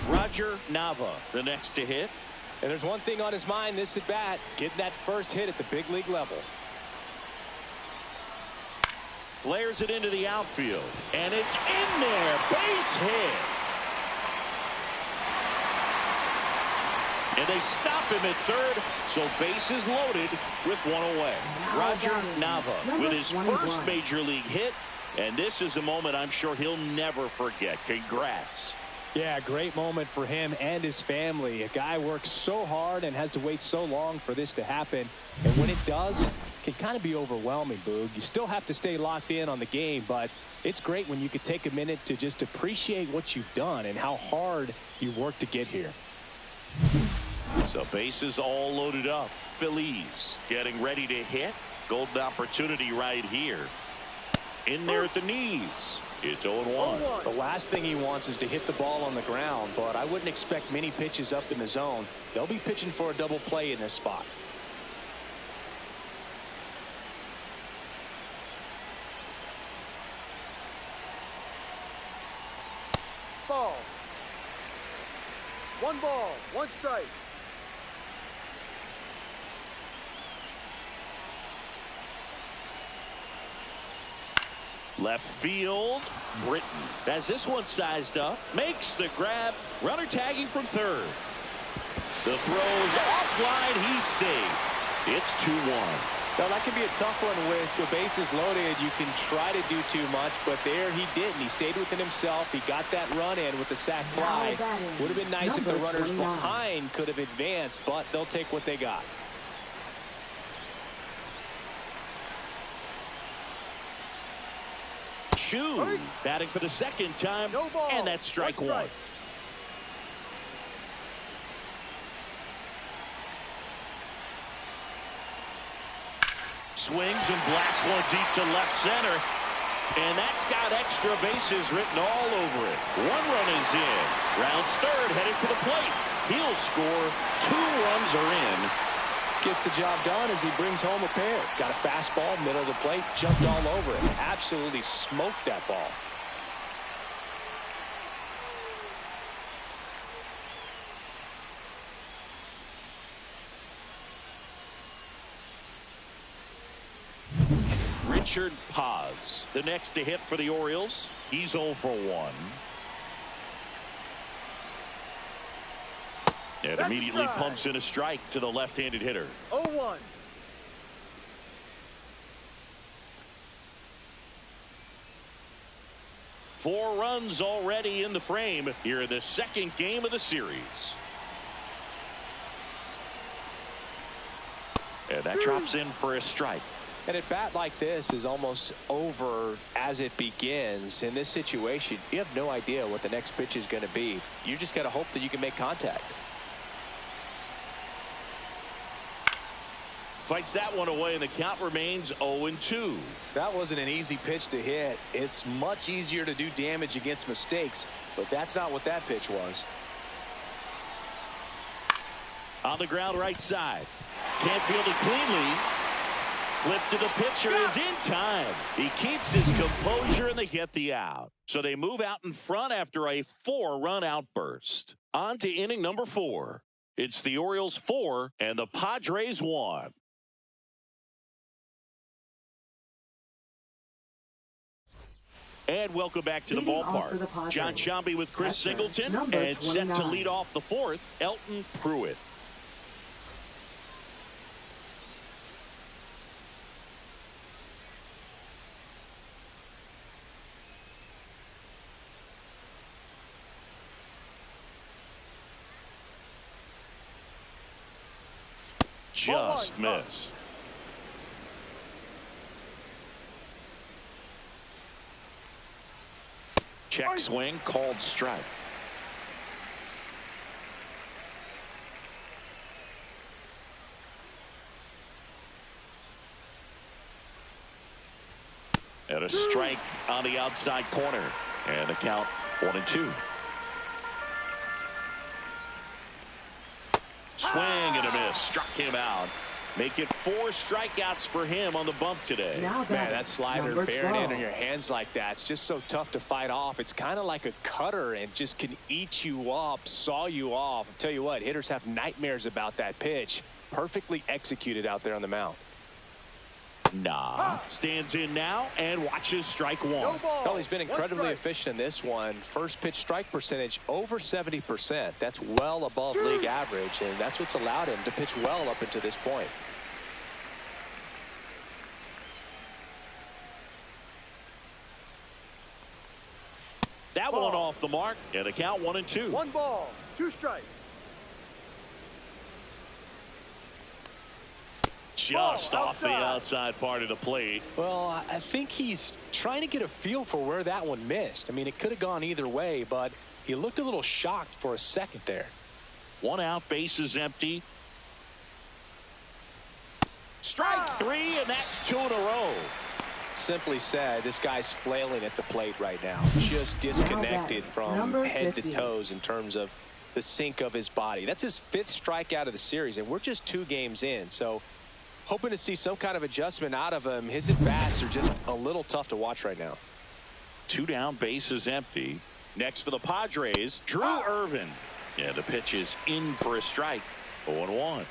Roger Nava, the next to hit. And there's one thing on his mind this at bat, getting that first hit at the big league level. Flares it into the outfield, and it's in there. Base hit. And they stop him at third, so bases loaded with one away. Roger Nava with his first major league hit, and this is a moment I'm sure he'll never forget. Congrats. Yeah, great moment for him and his family. A guy works so hard and has to wait so long for this to happen. And when it does, it can kind of be overwhelming, Boog. You still have to stay locked in on the game, but it's great when you could take a minute to just appreciate what you've done and how hard you've worked to get here. So bases all loaded up. Phillies getting ready to hit. Golden opportunity right here. In there at the knees. It's 0-1. The last thing he wants is to hit the ball on the ground, but I wouldn't expect many pitches up in the zone. They'll be pitching for a double play in this spot. Ball. 1 ball, 1 strike. Left field, Britton has this one sized up, makes the grab, runner tagging from third. The throw's offline. He's safe. It's 2-1. Now, that can be a tough one with the bases loaded. You can try to do too much, but there he didn't. He stayed within himself. He got that run in with the sac fly. Would have been nice if the runners 29. behind could have advanced, but they'll take what they got. Chu batting for the second time, No ball. and that's strike one. Swings and blasts one deep to left center. And that's got extra bases written all over it. One run is in. Rounds third, headed for the plate. He'll score. 2 runs are in. Gets the job done as he brings home a pair. Got a fastball, middle of the plate, jumped all over it. Absolutely smoked that ball. Richard Paz, the next to hit for the Orioles. He's 0 for 1. And immediately pumps in a strike to the left-handed hitter. 0-1. Four runs already in the frame here in the second game of the series. And that drops in for a strike. And at bat like this is almost over as it begins. In this situation, you have no idea what the next pitch is going to be. You just got to hope that you can make contact. Fights that one away, and the count remains 0-2. That wasn't an easy pitch to hit. It's much easier to do damage against mistakes, but that's not what that pitch was. On the ground right side. Can't field it cleanly. Flip to the pitcher is in time. He keeps his composure, and they get the out. So they move out in front after a 4-run outburst. On to inning number 4. It's the Orioles 4 and the Padres 1. And welcome back to the ballpark. John Shambi with Chris Singleton, and set to lead off the 4th, Elton Pruitt. Just missed. Check swing, called strike. And a strike on the outside corner. And the count 1-2. Swing and a miss. Struck him out. Make it 4 strikeouts for him on the bump today. Man, that slider bearing in on your hands like that, it's just so tough to fight off. It's kind of like a cutter and just can eat you up, saw you off. I'll tell you what, hitters have nightmares about that pitch. Perfectly executed out there on the mound. Stands in now and watches strike one. Well, he's been incredibly efficient in this one. First pitch strike percentage over 70%. That's well above league average, and that's what's allowed him to pitch well up until this point. That one off the mark, and the count 1-2. 1 ball, 2 strikes. Just off the outside part of the plate. Well, I think he's trying to get a feel for where that one missed. I mean, it could have gone either way, but he looked a little shocked for a second there. 1 out, bases empty. Strike 3, and that's 2 in a row. Simply said, this guy's flailing at the plate right now. Just disconnected from head to toes in terms of the sink of his body. That's his 5th strikeout of the series, and we're just 2 games in. So hoping to see some kind of adjustment out of him. His at-bats are just a little tough to watch right now. 2 down, bases empty. Next for the Padres, Drew Irvin. Yeah, the pitch is in for a strike. 0-1.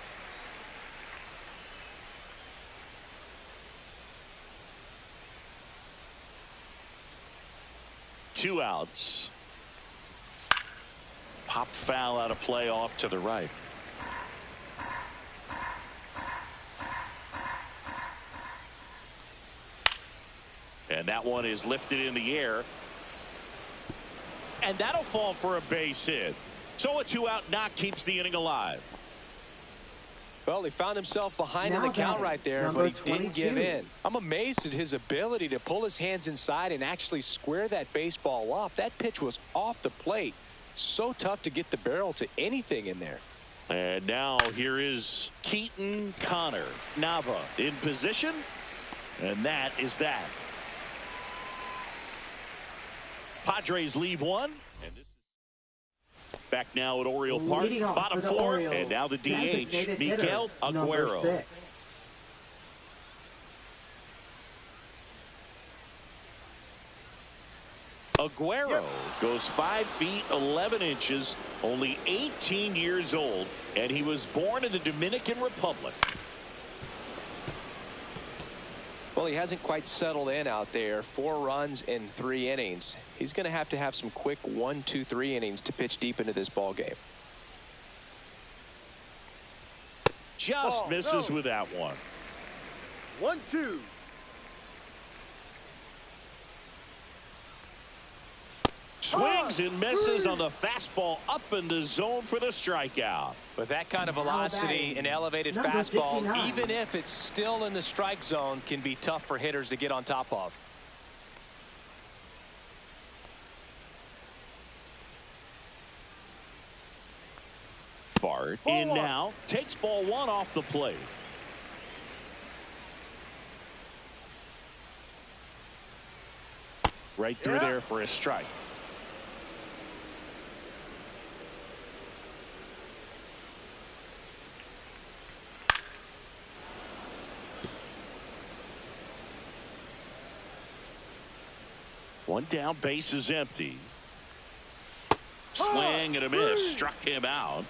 Two outs. Pop foul out of play off to the right. And that one is lifted in the air. And that'll fall for a base hit. So a 2-out knock keeps the inning alive. Well, he found himself behind in the count right there, but he didn't give in. I'm amazed at his ability to pull his hands inside and actually square that baseball up. That pitch was off the plate. So tough to get the barrel to anything in there. And now here is Keaton Connor. Nava in position. And that is that. Padres leave one. And this back now at Oriole Park, bottom four, and now the DH, Miguel Aguero. Aguero goes 5 feet 11 inches, only 18 years old, and he was born in the Dominican Republic. Well, he hasn't quite settled in out there. 4 runs in 3 innings. He's going to have some quick 1, 2, 3 innings to pitch deep into this ball game. Just misses with that one. 1-2. Swings and misses on the fastball up in the zone for the strikeout. With that kind of velocity, an elevated fastball, even if it's still in the strike zone, can be tough for hitters to get on top of. Bart in now, takes ball 1 off the plate. Right through there for a strike. One down, base is empty. Swing and a miss, struck him out.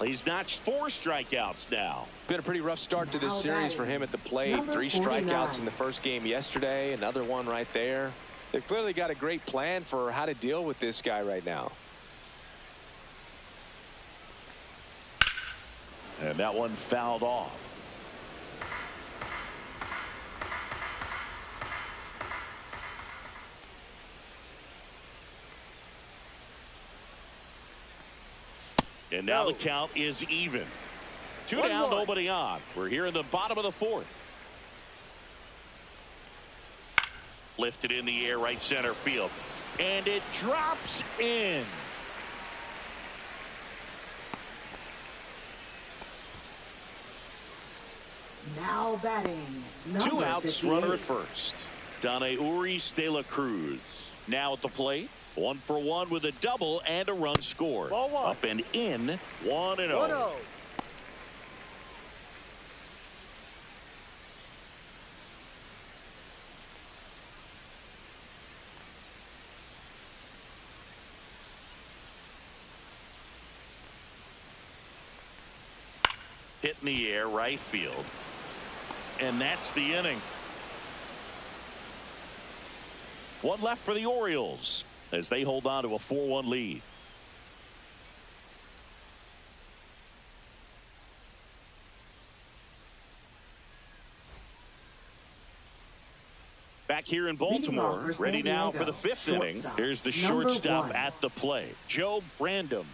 He's notched 4 strikeouts now. Been a pretty rough start to this series for him at the plate. 3 strikeouts in the first game yesterday, another one right there. They've clearly got a great plan for how to deal with this guy right now. And that one fouled off. And now the count is even. 2 down, nobody on. We're here in the bottom of the 4th. Lifted in the air, right center field. And it drops in. Now batting. 2 outs, runner at first. Uri de la Cruz. Now at the plate. 1 for 1 with a double and a run scored. Up and in, 1-0. Hit in the air, right field. And that's the inning. 1 left for the Orioles as they hold on to a 4-1 lead. Back here in Baltimore, ready now for the 5th inning. Here's the shortstop at the plate, Joe Brandom.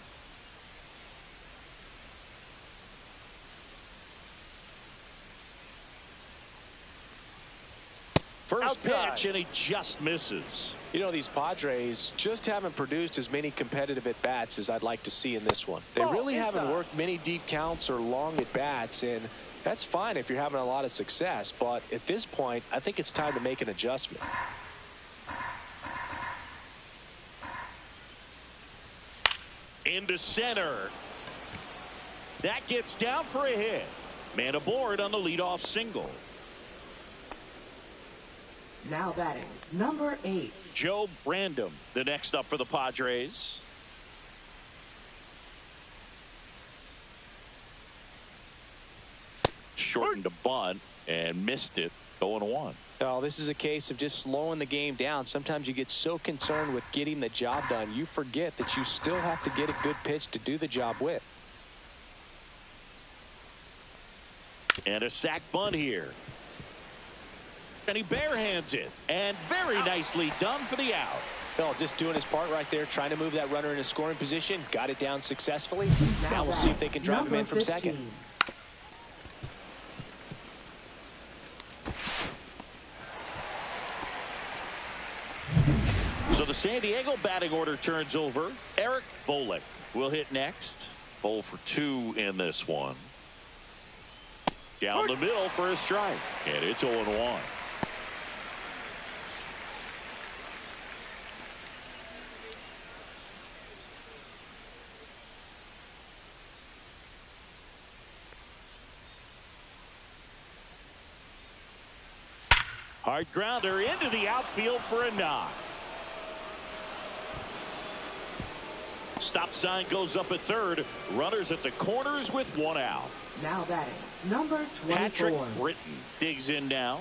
First pitch, and he just misses. You know, these Padres just haven't produced as many competitive at-bats as I'd like to see in this one. They really haven't worked many deep counts or long at-bats, and that's fine if you're having a lot of success. But at this point, I think it's time to make an adjustment. Into center. That gets down for a hit. Man aboard on the leadoff single. Now batting, number 8. Joe Brandom, the next up for the Padres. Shortened a bunt and missed it, 0-1. Oh, this is a case of just slowing the game down. Sometimes you get so concerned with getting the job done, you forget that you still have to get a good pitch to do the job with. And a sac bunt here. And he barehands it. And very nicely done for the out. No, just doing his part right there, trying to move that runner in a scoring position. Got it down successfully. Now we'll see if they can drive him in from 15. second. So the San Diego batting order turns over. Eric Volek will hit next. 0 for 2 in this one. Down the middle for a strike. And it's 0-1. Hard grounder into the outfield for a knock. Stop sign goes up at third. Runners at the corners with 1 out. Now batting, number 24. Patrick Britton digs in now.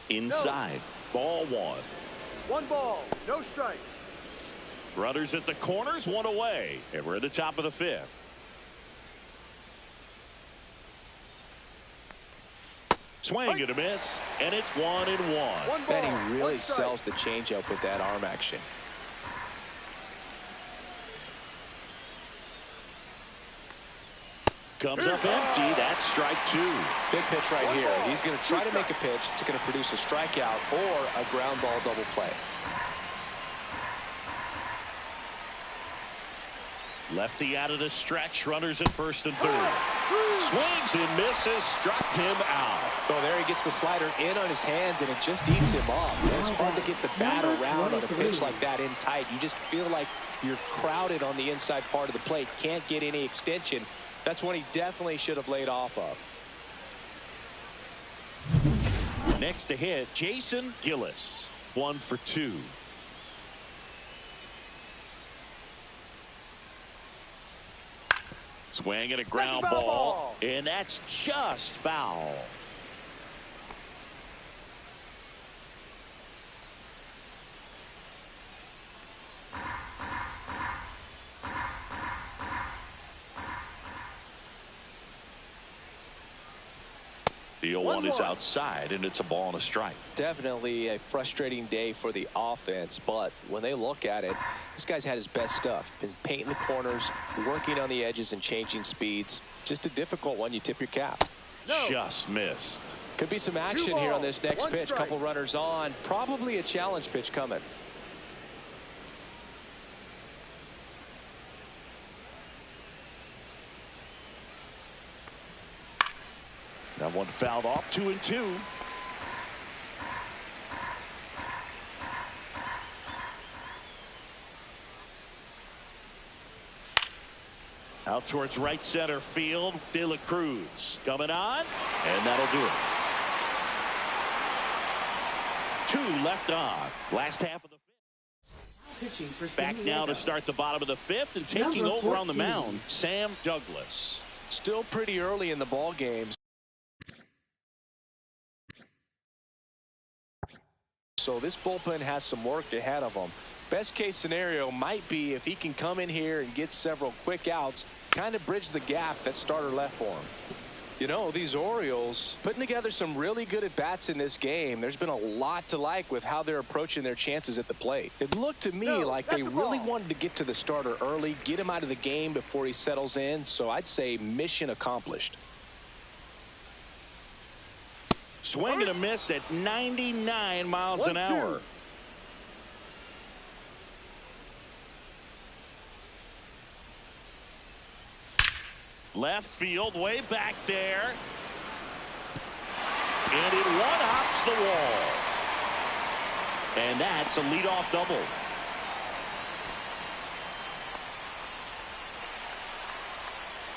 Inside. Ball 1. 1 ball, no strike. Runners at the corners, 1 away. And we're at the top of the 5th. Swing and a miss, and it's 1-1. And he really sells the changeup with that arm action. Comes up empty. That's strike 2. Big pitch right here. He's going to try to make a pitch that's going to produce a strikeout or a ground ball double play. Lefty out of the stretch. Runners at first and third. Swings and misses. Struck him out. Oh, there he gets the slider in on his hands, and it just eats him up. It's hard to get the bat around on a pitch like that in tight. You just feel like you're crowded on the inside part of the plate. Can't get any extension. That's one he definitely should have laid off of. Next to hit, Jason Gillis. 1 for 2. Swing and a ground ball, and that's just foul. The 0-1 is outside, and it's a ball and a strike. Definitely a frustrating day for the offense, but when they look at it, this guy's had his best stuff. Been painting the corners, working on the edges, and changing speeds. Just a difficult one. You tip your cap. Just missed. Could be some action here on this next pitch. Couple runners on. Probably a challenge pitch coming. That one fouled off. 2-2. Out towards right center field. De La Cruz coming on, and that'll do it. 2 left on. Last half of the 5th. Back now to start the bottom of the 5th, and taking over on the mound, Sam Douglas. Still pretty early in the ball game. So this bullpen has some work ahead of them. Best case scenario might be if he can come in here and get several quick outs, kind of bridge the gap that starter left for him. You know, these Orioles putting together some really good at-bats in this game. There's been a lot to like with how they're approaching their chances at the plate. It looked to me like they really wanted to get to the starter early, get him out of the game before he settles in. So I'd say mission accomplished. Swing and a miss at 99 miles an hour. Left field, way back there. And it one-hops the wall. And that's a leadoff double.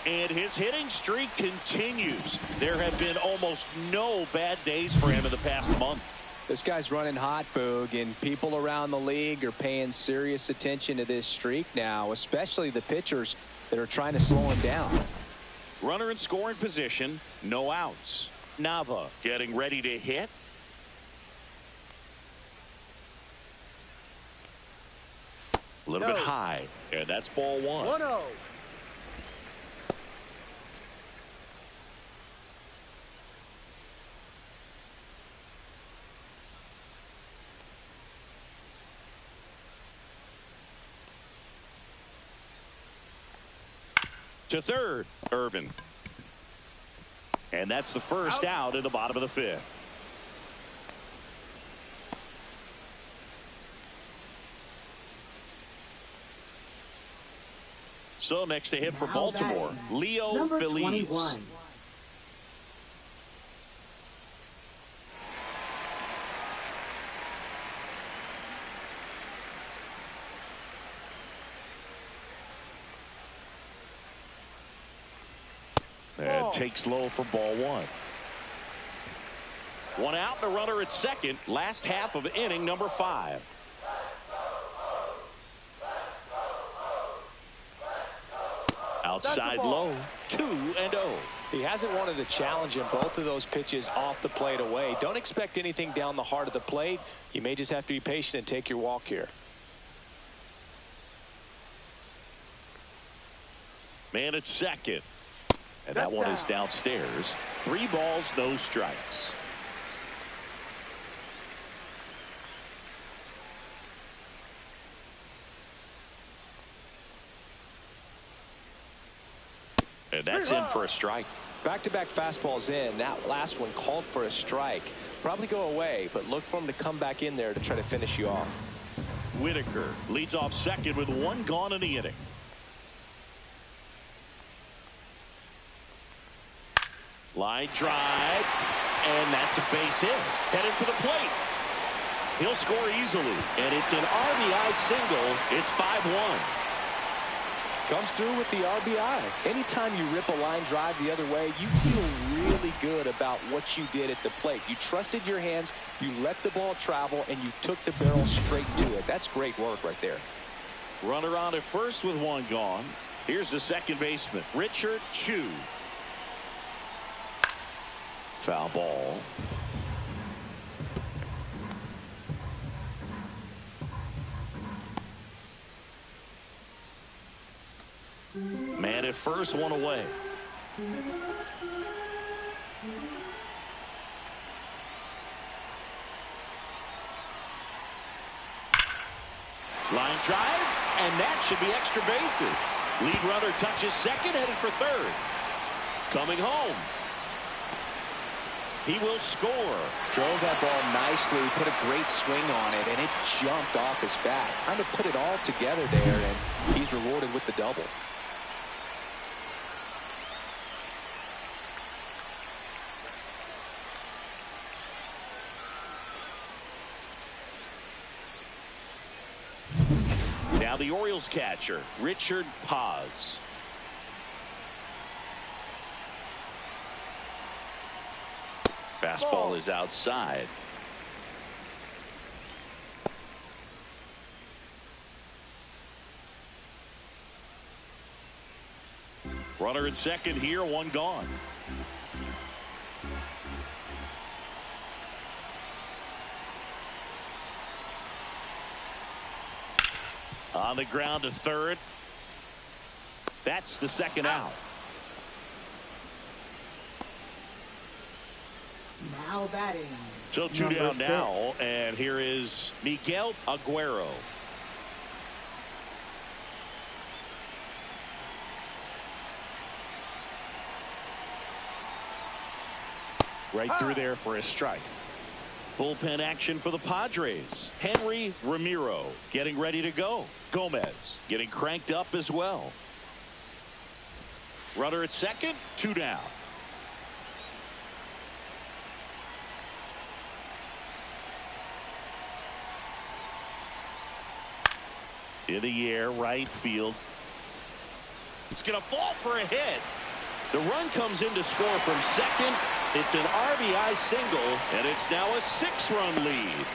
And his hitting streak continues. There have been almost no bad days for him in the past month. This guy's running hot, Boog, and people around the league are paying serious attention to this streak now, especially the pitchers that are trying to slow him down. Runner in scoring position, no outs. Nava getting ready to hit. A little bit high, and that's ball one. 1-0. To third, Irvin. And that's the first out in the bottom of the fifth. So next to hit for Baltimore, Leo Number Feliz. 21. And takes low for ball one. One out, the runner at second. Last half of inning number 5. Outside low, 2-0. He hasn't wanted a challenge in both of those pitches off the plate away. Don't expect anything down the heart of the plate. You may just have to be patient and take your walk here. Man at second. And that one is downstairs. 3 balls, no strikes. And that's in for a strike. Back-to-back fastballs in. That last one called for a strike. Probably go away, but look for him to come back in there to try to finish you off. Whitaker leads off second with 1 gone in the inning. Line drive, and that's a base hit. Headed for the plate. He'll score easily, and it's an RBI single. It's 5-1. Comes through with the RBI. Anytime you rip a line drive the other way, you feel really good about what you did at the plate. You trusted your hands, you let the ball travel, and you took the barrel straight to it. That's great work right there. Runner on at first with 1 gone. Here's the second baseman, Richard Chu. Foul ball. Man at first, 1 away. Line drive, and that should be extra bases. Lead runner touches second, headed for third. Coming home. He will score. Drove that ball nicely, put a great swing on it, and it jumped off his bat. Trying to put it all together there, and he's rewarded with the double. Now the Orioles catcher, Richard Paz. Fastball is outside. Runner at second here, 1 gone. On the ground to third. That's the second out. Now batting. So 2 Number down 6. now, and here is Miguel Aguero. Right through there for a strike. Bullpen action for the Padres. Henry Ramiro getting ready to go. Gomez getting cranked up as well. Runner at second, 2 down. In the air, right field. It's going to fall for a hit. The run comes in to score from second. It's an RBI single, and it's now a 6-run lead.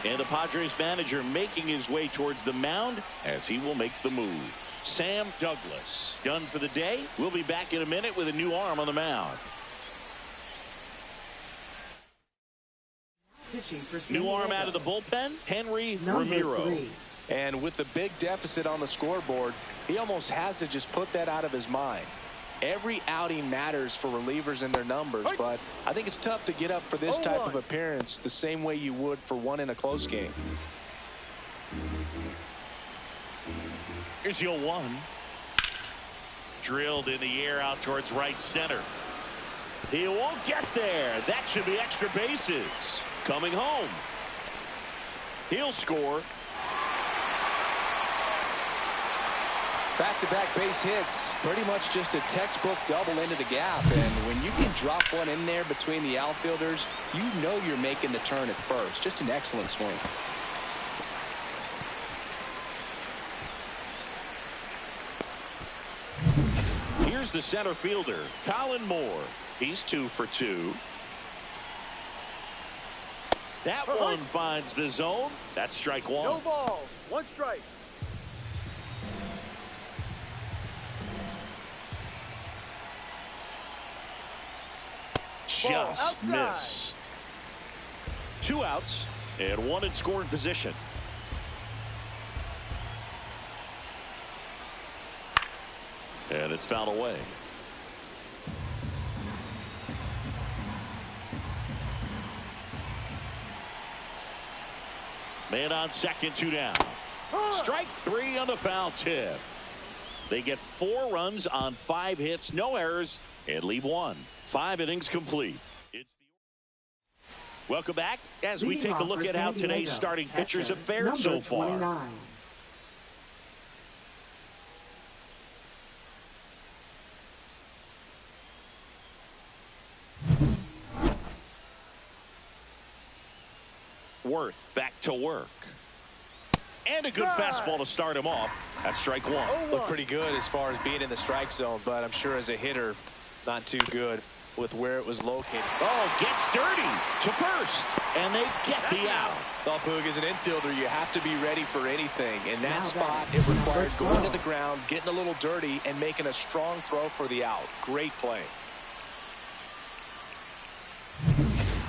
And the Padres manager making his way towards the mound as he will make the move. Sam Douglas done for the day. We'll be back in a minute with a new arm on the mound. New arm out of the bullpen, Henry Ramiro. 3. And with the big deficit on the scoreboard, he almost has to just put that out of his mind. Every outing matters for relievers and their numbers, but I think it's tough to get up for this type of appearance the same way you would for one in a close game. Here's the 0-1. Drilled in the air out towards right center. He won't get there. That should be extra bases. Coming home. He'll score. Back-to-back base hits, pretty much just a textbook double into the gap. And when you can drop one in there between the outfielders, you know you're making the turn at first. Just an excellent swing. Here's the center fielder, Colin Moore. He's 2 for 2. That one finds the zone. That's strike 1. No ball. 1 strike. Just missed. 2 outs and 1 in scoring position. And it's fouled away. Man on second, 2 down. Strike 3 on the foul tip. They get 4 runs on 5 hits, no errors, and leave 1. 5 innings complete. Welcome back as we take a look at how today's starting pitchers have fared so far. 29. Worth back to work. And a good fastball to start him off. That's strike 1. Looked pretty good as far as being in the strike zone, but I'm sure as a hitter, not too good with where it was located. Oh, gets dirty to first, and they get the out. Well, Boog, as an infielder, you have to be ready for anything. In that spot, it requires going to the ground, getting a little dirty, and making a strong throw for the out. Great play.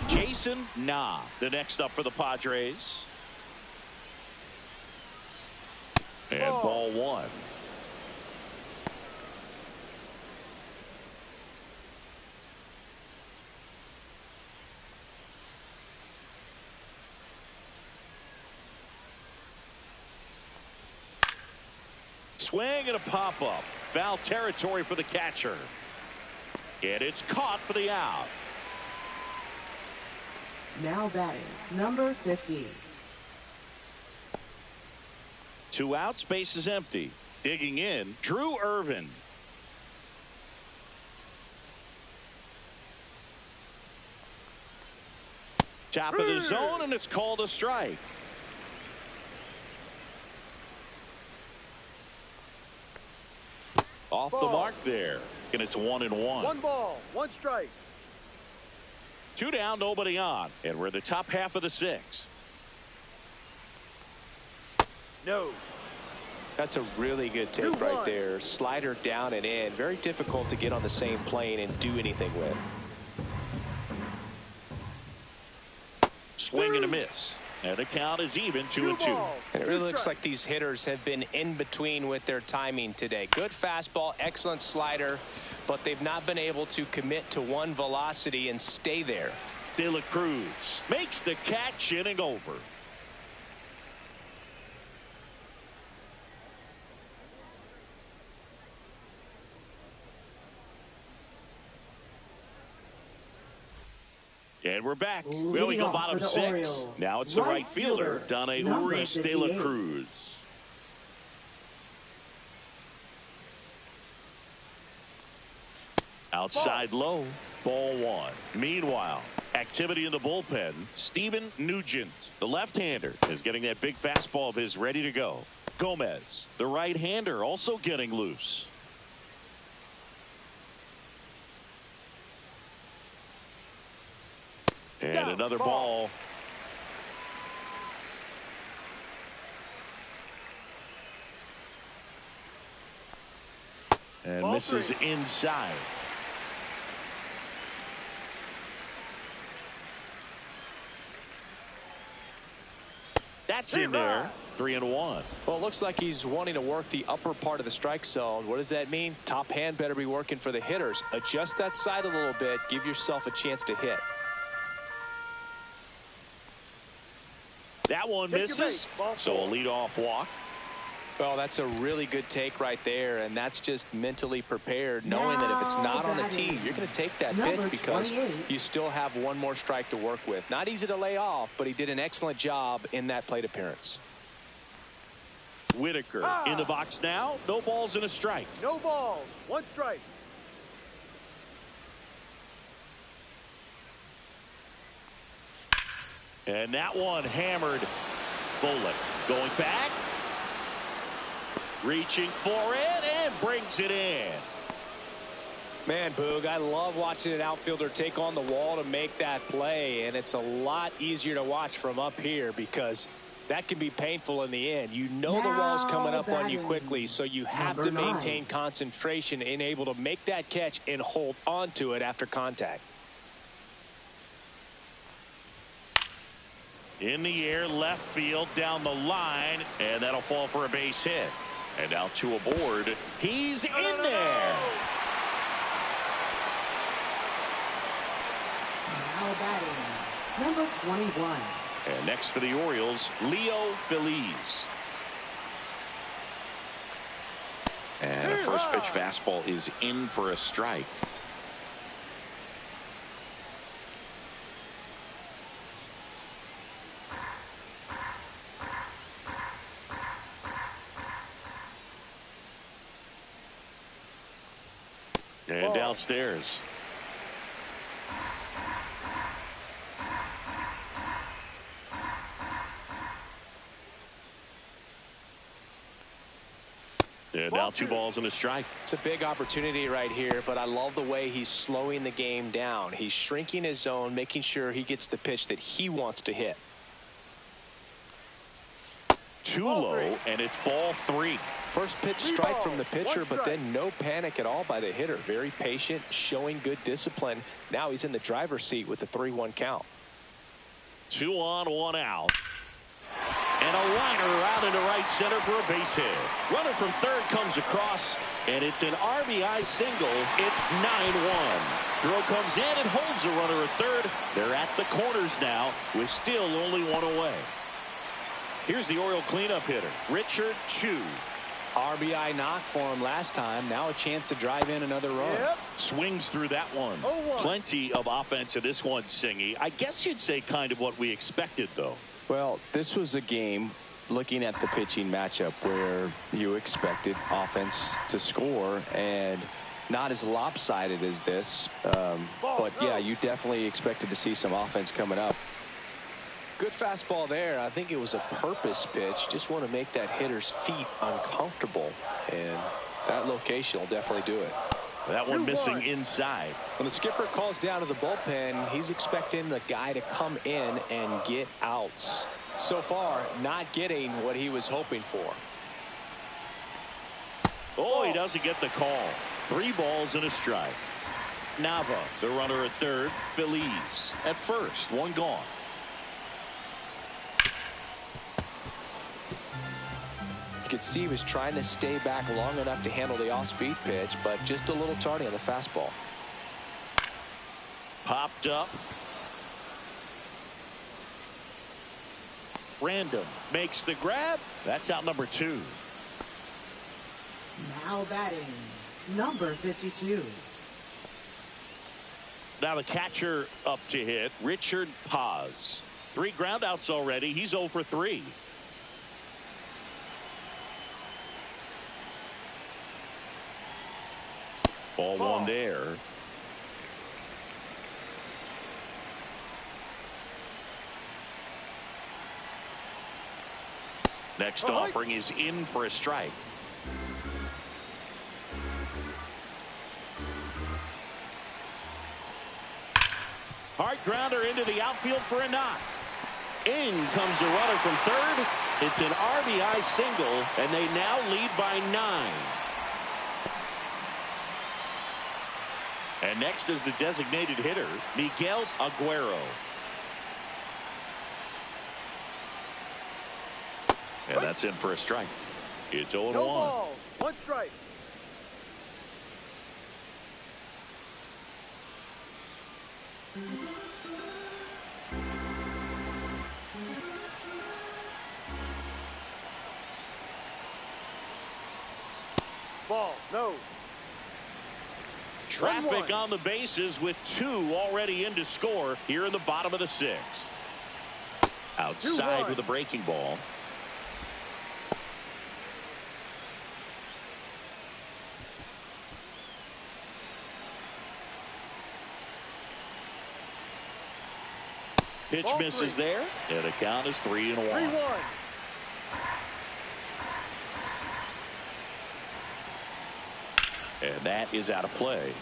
Jason Nah, the next up for the Padres. And ball 1. Swing and a pop-up. Foul territory for the catcher. And it's caught for the out. Now batting, number 50. 2 outs, base is empty. Digging in, Drew Irvin. Top of the zone, and it's called a strike. Off the mark there, and it's 1-1. 1 ball, 1 strike. 2 down, nobody on, and we're in the top half of the 6th. No. That's a really good take right there. Slider down and in. Very difficult to get on the same plane and do anything with. Swing and a miss. And the count is even, 2-2. And it really looks like these hitters have been in between with their timing today. Good fastball, excellent slider, but they've not been able to commit to one velocity and stay there. De La Cruz makes the catch, inning over. And we're back. Well, we go bottom 6. Now it's the right fielder, Donna Uri De La Cruz. Outside low, ball 1. Meanwhile, activity in the bullpen. Steven Nugent, the left-hander, is getting that big fastball of his ready to go. Gomez, the right-hander, also getting loose. And another ball. And Ball misses three. inside. That's in there. 3-1. Well, it looks like he's wanting to work the upper part of the strike zone. What does that mean? Top hand better be working for the hitters. Adjust that side a little bit. Give yourself a chance to hit. That one Take your misses. base. Ball So a four. leadoff walk. Well, that's a really good take right there, and that's just mentally prepared, knowing that if it's not on the tee, you're going to take that pitch Number because 28. you still have one more strike to work with. Not easy to lay off, but he did an excellent job in that plate appearance. Whitaker in the box now. No balls and a strike. No balls. 1 strike. And that one hammered. Bullock going back. Reaching for it and brings it in. Man, Boog, I love watching an outfielder take on the wall to make that play, and it's a lot easier to watch from up here because that can be painful in the end. You know the wall's coming up on you quickly, so you have to maintain concentration and able to make that catch and hold on to it after contact. In the air, left field, down the line, and that'll fall for a base hit. And now to aboard. He's in there. Now batting, number 21. And next for the Orioles, Leo Feliz. And a first pitch fastball is in for a strike. And downstairs. And now 2 balls and a strike. It's a big opportunity right here, but I love the way he's slowing the game down. He's shrinking his zone, making sure he gets the pitch that he wants to hit. Too low, and it's ball 3. First pitch strike from the pitcher, but then no panic at all by the hitter. Very patient, showing good discipline. Now he's in the driver's seat with the 3-1 count. 2 on, 1 out. And a liner out into right center for a base hit. Runner from third comes across, and it's an RBI single. It's 9-1. Throw comes in and holds the runner at third. They're at the corners now with still only 1 away. Here's the Oriole cleanup hitter, Richard Chu. RBI knock for him last time. Now a chance to drive in another run. Yep. Swings through that one. 0-1. Plenty of offense in this one, Singy. I guess you'd say kind of what we expected, though. Well, this was a game, looking at the pitching matchup, where you expected offense to score, and not as lopsided as this. But, yeah, you definitely expected to see some offense coming up. Good fastball there. I think it was a purpose pitch. Just want to make that hitter's feet uncomfortable, and that location will definitely do it. That one missing inside. When the skipper calls down to the bullpen, he's expecting the guy to come in and get outs. So far, not getting what he was hoping for. Oh, he doesn't get the call. 3 balls and a strike. Nava, the runner at third. Feliz at first. 1 gone. You could see he was trying to stay back long enough to handle the off-speed pitch, but just a little tardy on the fastball. Popped up. Random makes the grab. That's out number 2. Now batting, number 52. Now the catcher up to hit, Richard Paz. 3 groundouts already. He's 0 for 3. Ball 1 there. Next offering is in for a strike. Hard grounder into the outfield for a knock. In comes the runner from third. It's an RBI single, and they now lead by 9. And next is the designated hitter, Miguel Aguero. And that's in for a strike. It's 0-1. No ball. One strike. Ball. No. Traffic on the bases with 2 already in to score here in the bottom of the 6th. Outside with a breaking ball. Pitch misses there, and the count is 3-1. 3-1. And that is out of play.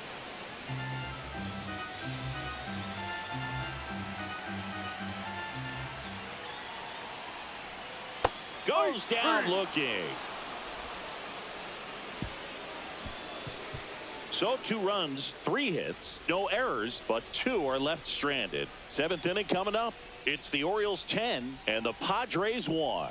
Goes down looking. So 2 runs, 3 hits, no errors, but 2 are left stranded. 7th inning coming up. It's the Orioles 10 and the Padres 1.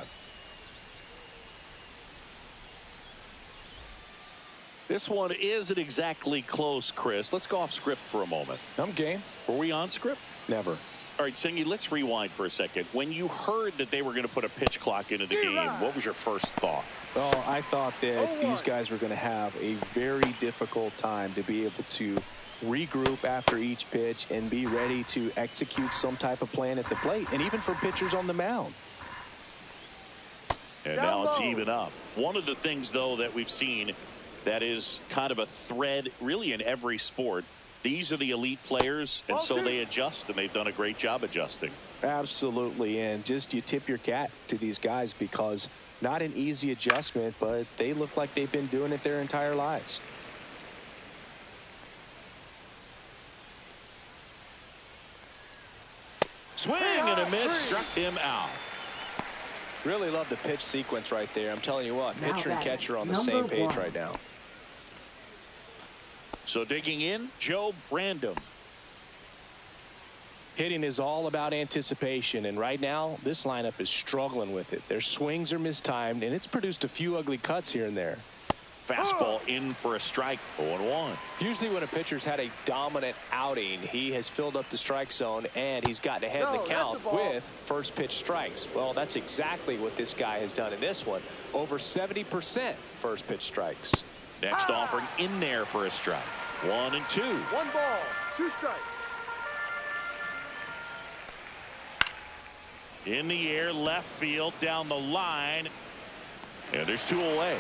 This one isn't exactly close, Chris. Let's go off script for a moment. I'm game. Were we on script? Never. All right, Singy, let's rewind for a second. When you heard that they were going to put a pitch clock into the game, what was your first thought? Well, I thought that these guys were going to have a very difficult time to be able to regroup after each pitch and be ready to execute some type of plan at the plate, and even for pitchers on the mound. And now it's even up. One of the things, though, that we've seen that is kind of a thread really in every sport, these are the elite players, and so they adjust, and they've done a great job adjusting. Absolutely, and just you tip your cap to these guys because not an easy adjustment, but they look like they've been doing it their entire lives. Swing and a miss, struck him out. Really love the pitch sequence right there. I'm telling you what, pitcher and catcher on the same page right now. So digging in, Joe Brandom. Hitting is all about anticipation, and right now this lineup is struggling with it. Their swings are mistimed, and it's produced a few ugly cuts here and there. Fastball in for a strike, 0-1. Usually when a pitcher's had a dominant outing, he has filled up the strike zone and he's gotten ahead in the count with first pitch strikes. Well, that's exactly what this guy has done in this one. Over 70% first pitch strikes. Next offering in there for a strike. 1 and 2. 1 ball, 2 strikes. In the air, left field, down the line. And there's 2 away.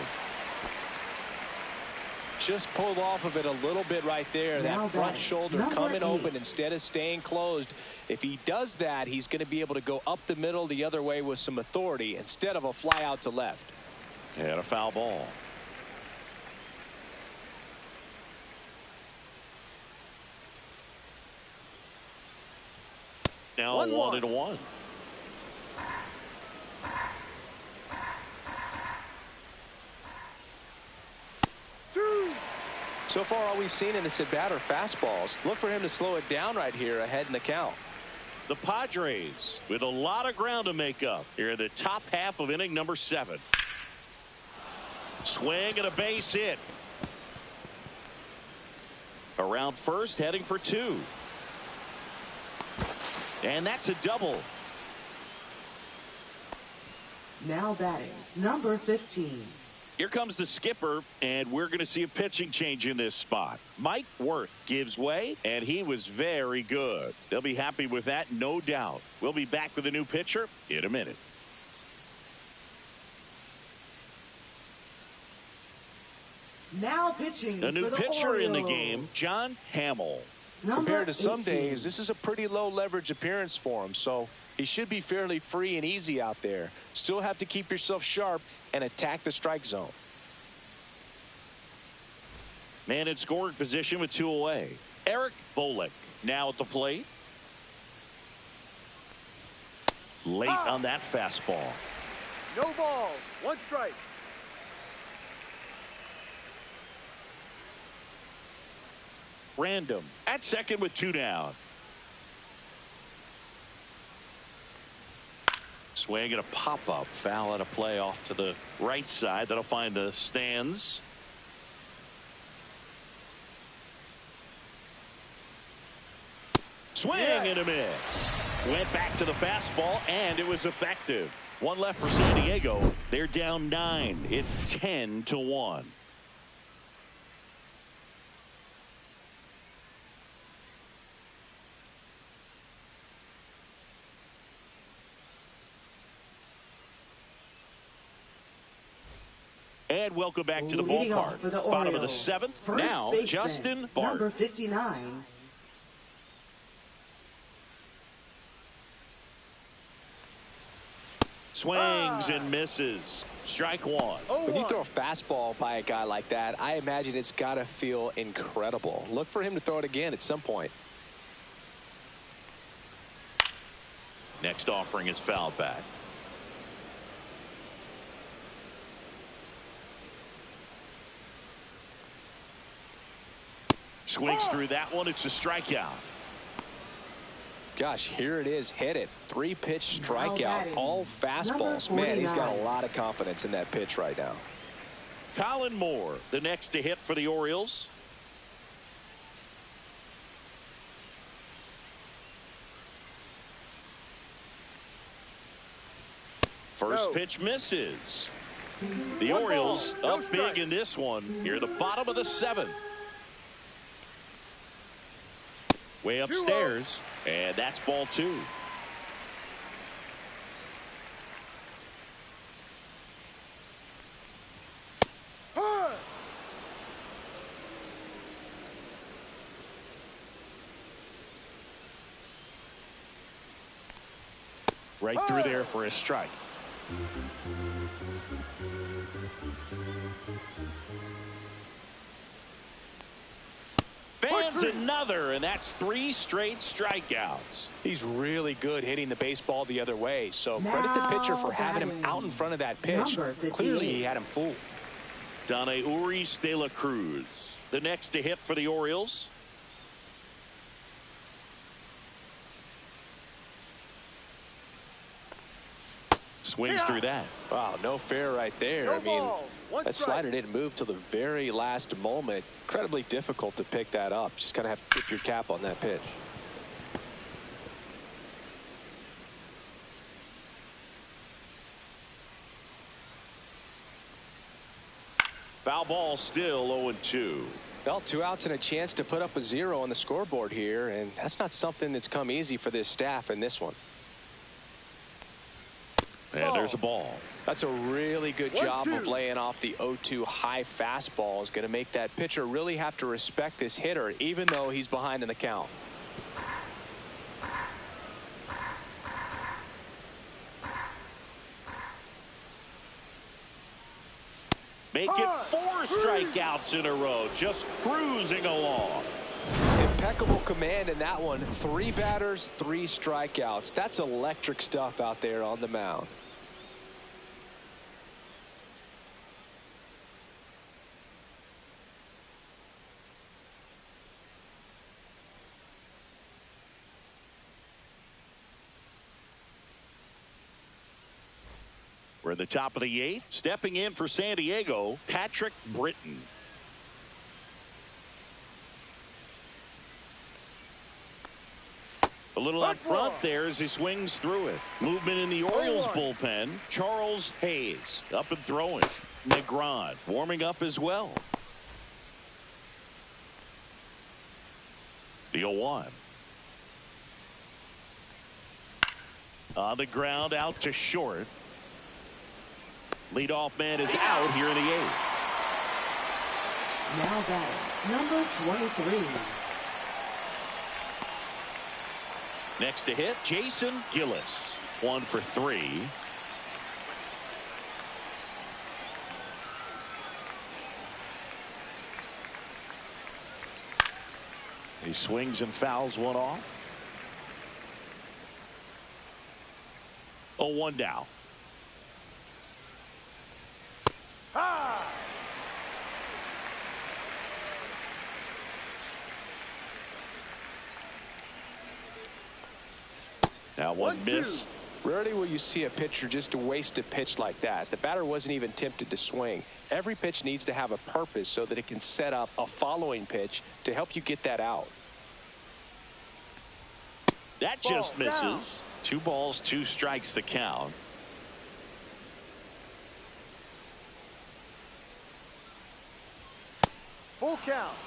Just pulled off of it a little bit right there. That front shoulder coming open instead of staying closed. If he does that, he's going to be able to go up the middle the other way with some authority instead of a fly out to left. And a foul ball. Now 1-1. So far, all we've seen in this at bat are fastballs. Look for him to slow it down right here ahead in the count. The Padres with a lot of ground to make up here in the top half of inning number 7. Swing and a base hit. Around first, heading for 2. And that's a double. Now batting, number 15. Here comes the skipper, and we're going to see a pitching change in this spot. Mike Wirth gives way, and he was very good. They'll be happy with that, no doubt. We'll be back with a new pitcher in a minute. Now pitching. A new for the pitcher in the Orioles. game, John Hamill. Compared to some 18. days, this is a pretty low leverage appearance for him, so he should be fairly free and easy out there. Still have to keep yourself sharp and attack the strike zone. Man in scoring position with 2 away. Eric Volek now at the plate. Late on that fastball. No balls, 1 strike. random. At second with 2 down. Swing and a pop-up. Foul out of play off to the right side. That'll find the stands. Swing and a miss. Went back to the fastball, and it was effective. One left for San Diego. They're down 9. It's 10-1. And welcome back to the ballpark. Bottom of the 7th. Now, Justin Bart. Number 59. Swings and misses. Strike 1. When you throw a fastball by a guy like that, I imagine it's got to feel incredible. Look for him to throw it again at some point. Next offering is fouled back. Swings through that one. It's a strikeout. Gosh, here it is. Hit it. 3-pitch strikeout. All fastballs. Man, he's got a lot of confidence in that pitch right now. Colin Moore, the next to hit for the Orioles. First pitch misses. The Orioles up big in this one. Here at the bottom of the 7th. Way upstairs, and that's ball 2. Right through there for a strike. Fans another, and that's 3 straight strikeouts. He's really good hitting the baseball the other way, so credit the pitcher for having him out in front of that pitch. Clearly he had him fooled. Donna Urias de la Cruz, the next to hit for the Orioles. Swings through that. Wow, no fair right there. I mean, that slider didn't move till the very last moment. Incredibly difficult to pick that up. Just kind of have to tip your cap on that pitch. Foul ball, still 0-2. Well, 2 outs and a chance to put up a 0 on the scoreboard here, and that's not something that's come easy for this staff in this one. And there's a ball. That's a really good job of laying off the 0-2 high fastball. Is going to make that pitcher really have to respect this hitter, even though he's behind in the count. Make it 4 strikeouts in a row, just cruising along. Impeccable command in that one. 3 batters, 3 strikeouts. That's electric stuff out there on the mound. We're at the top of the 8th. Stepping in for San Diego, Patrick Britton. A little out front there as he swings through it. Movement in the Orioles bullpen. Charles Hayes up and throwing. Negron warming up as well. The 0-1. On the ground, out to short. Leadoff man is out here in the 8th. Now batting, number 23. Next to hit, Jason Gillis. 1 for 3. He swings and fouls one off. 0-1 down. That one missed. Rarely will you see a pitcher just waste a pitch like that. The batter wasn't even tempted to swing. Every pitch needs to have a purpose so that it can set up a following pitch to help you get that out. That just misses. 2 balls, 2 strikes the count. Full count.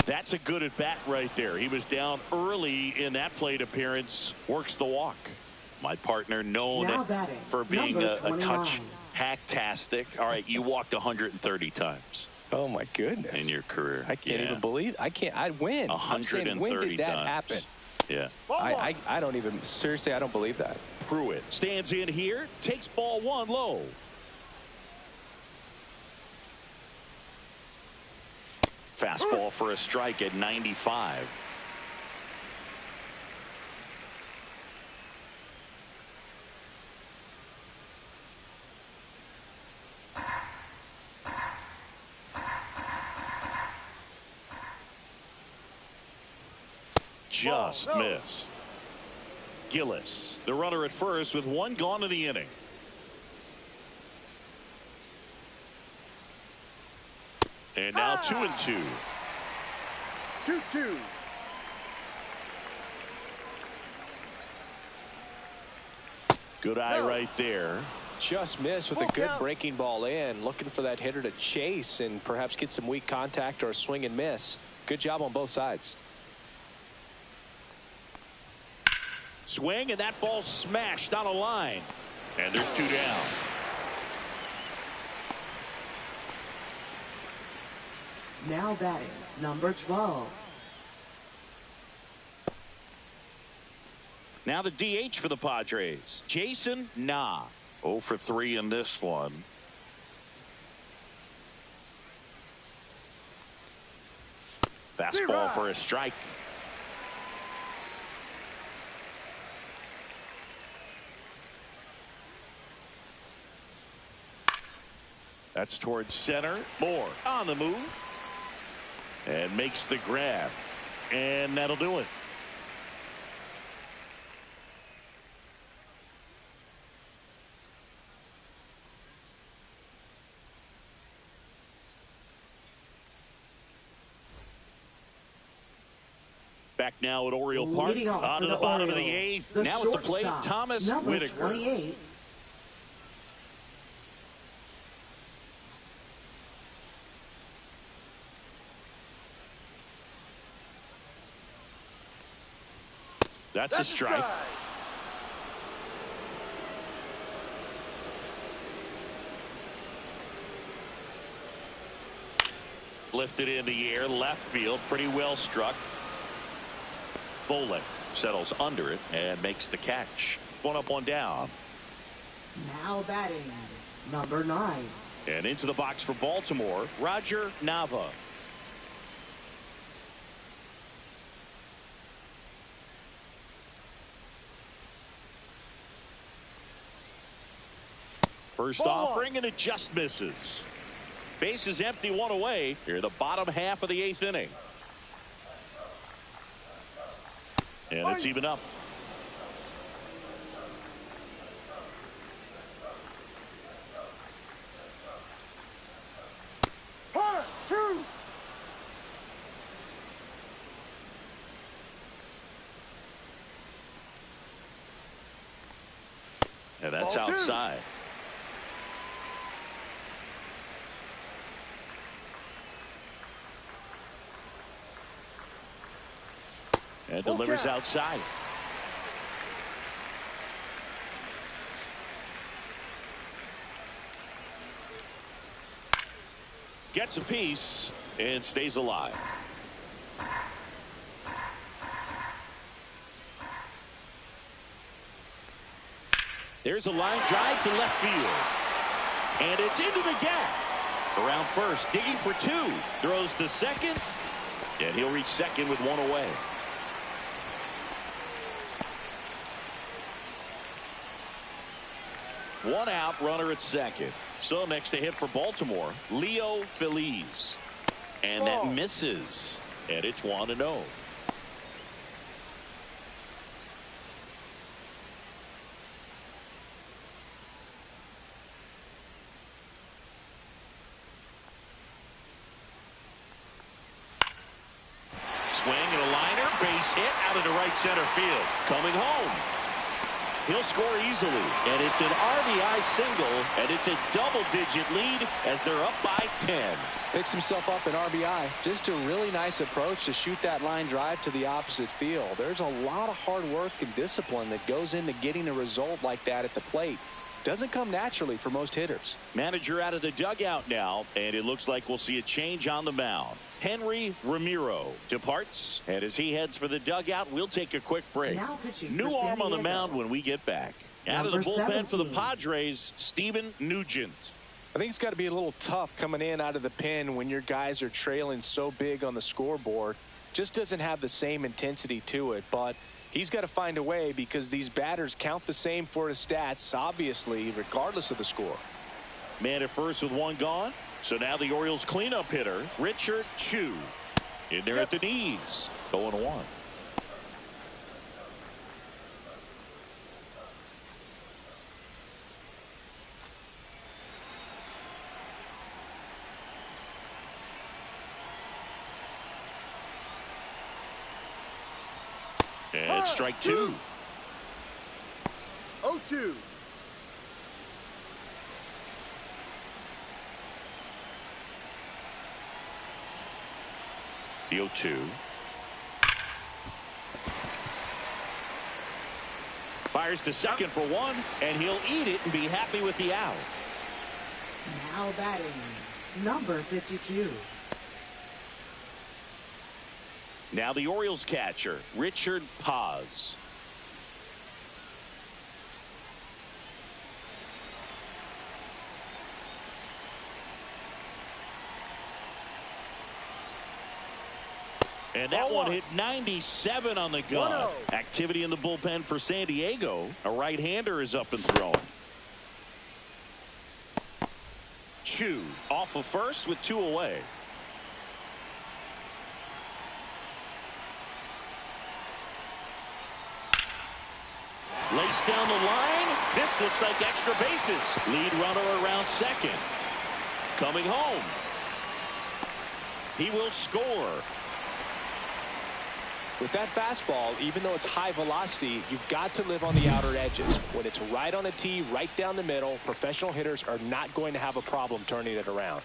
That's a good at bat right there. He was down early in that plate appearance. Works the walk. My partner known for being a touch hacktastic. All right, you walked 130 times. Oh my goodness. In your career. I can't even believe. I win. 130 when did that times. happen? Yeah. I don't even, seriously, I don't believe that. Pruitt stands in here, takes ball 1 low. Fastball for a strike at 95. Just missed. Gillis, the runner at first with 1 gone in the inning. And now 2-2. 2-2. Good eye right there. Just missed with a good breaking ball in. Looking for that hitter to chase and perhaps get some weak contact or a swing and miss. Good job on both sides. Swing, and that ball smashed on a line. And there's 2 down. Now batting, number 12. Now the DH for the Padres, Jason Nah. 0 for 3 in this one. Fastball for a strike. That's towards center. Moore on the move. And makes the grab. And that'll do it. Back now at Oriole Park. On to the bottom of the 8th. Now at the plate, Thomas Whitaker. 28. That's a strike. Lifted in the air, left field, pretty well struck. Bolin settles under it and makes the catch. 1 up, 1 down. Now batting, number 9. And into the box for Baltimore, Roger Nava. First offering, and it just misses. Base is empty, 1 away. Here the bottom half of the 8th inning. And it's even up. And that's outside. And delivers outside. Gets a piece and stays alive. There's a line drive to left field. And it's into the gap. Around first, digging for 2. Throws to second. And he'll reach second with 1 away. One out, runner at second. So next to hit for Baltimore, Leo Feliz. And that misses. And it's 1-0. Swing and a liner, base hit out into right center field. Coming home. He'll score easily, and it's an RBI single, and it's a double-digit lead as they're up by 10. Picks himself up an RBI. Just a really nice approach to shoot that line drive to the opposite field. There's a lot of hard work and discipline that goes into getting a result like that at the plate. Doesn't come naturally for most hitters. Manager out of the dugout now, and it looks like we'll see a change on the mound. Henry Ramiro departs, and as he heads for the dugout, we'll take a quick break. New arm on the mound when we get back. Out of the bullpen for the Padres, Steven Nugent. I think it's got to be a little tough coming in out of the pen when your guys are trailing so big on the scoreboard. Just doesn't have the same intensity to it, but he's got to find a way because these batters count the same for his stats, obviously, regardless of the score. Man at first with one gone. So now the Orioles cleanup hitter, Richard Chu. In there at the knees. 0-1. And strike 2. 0-2. The 0-2. Fires to second for one, and he'll eat it and be happy with the out. Now batting, number 52. Now the Orioles catcher, Richard Paz. And that one hit 97 on the gun. 1-0. Activity in the bullpen for San Diego. A right-hander is up and throwing. Chu off of first with 2 away. Laced down the line. This looks like extra bases. Lead runner around second. Coming home. He will score. With that fastball, even though it's high velocity, you've got to live on the outer edges. When it's right on a tee, right down the middle, professional hitters are not going to have a problem turning it around.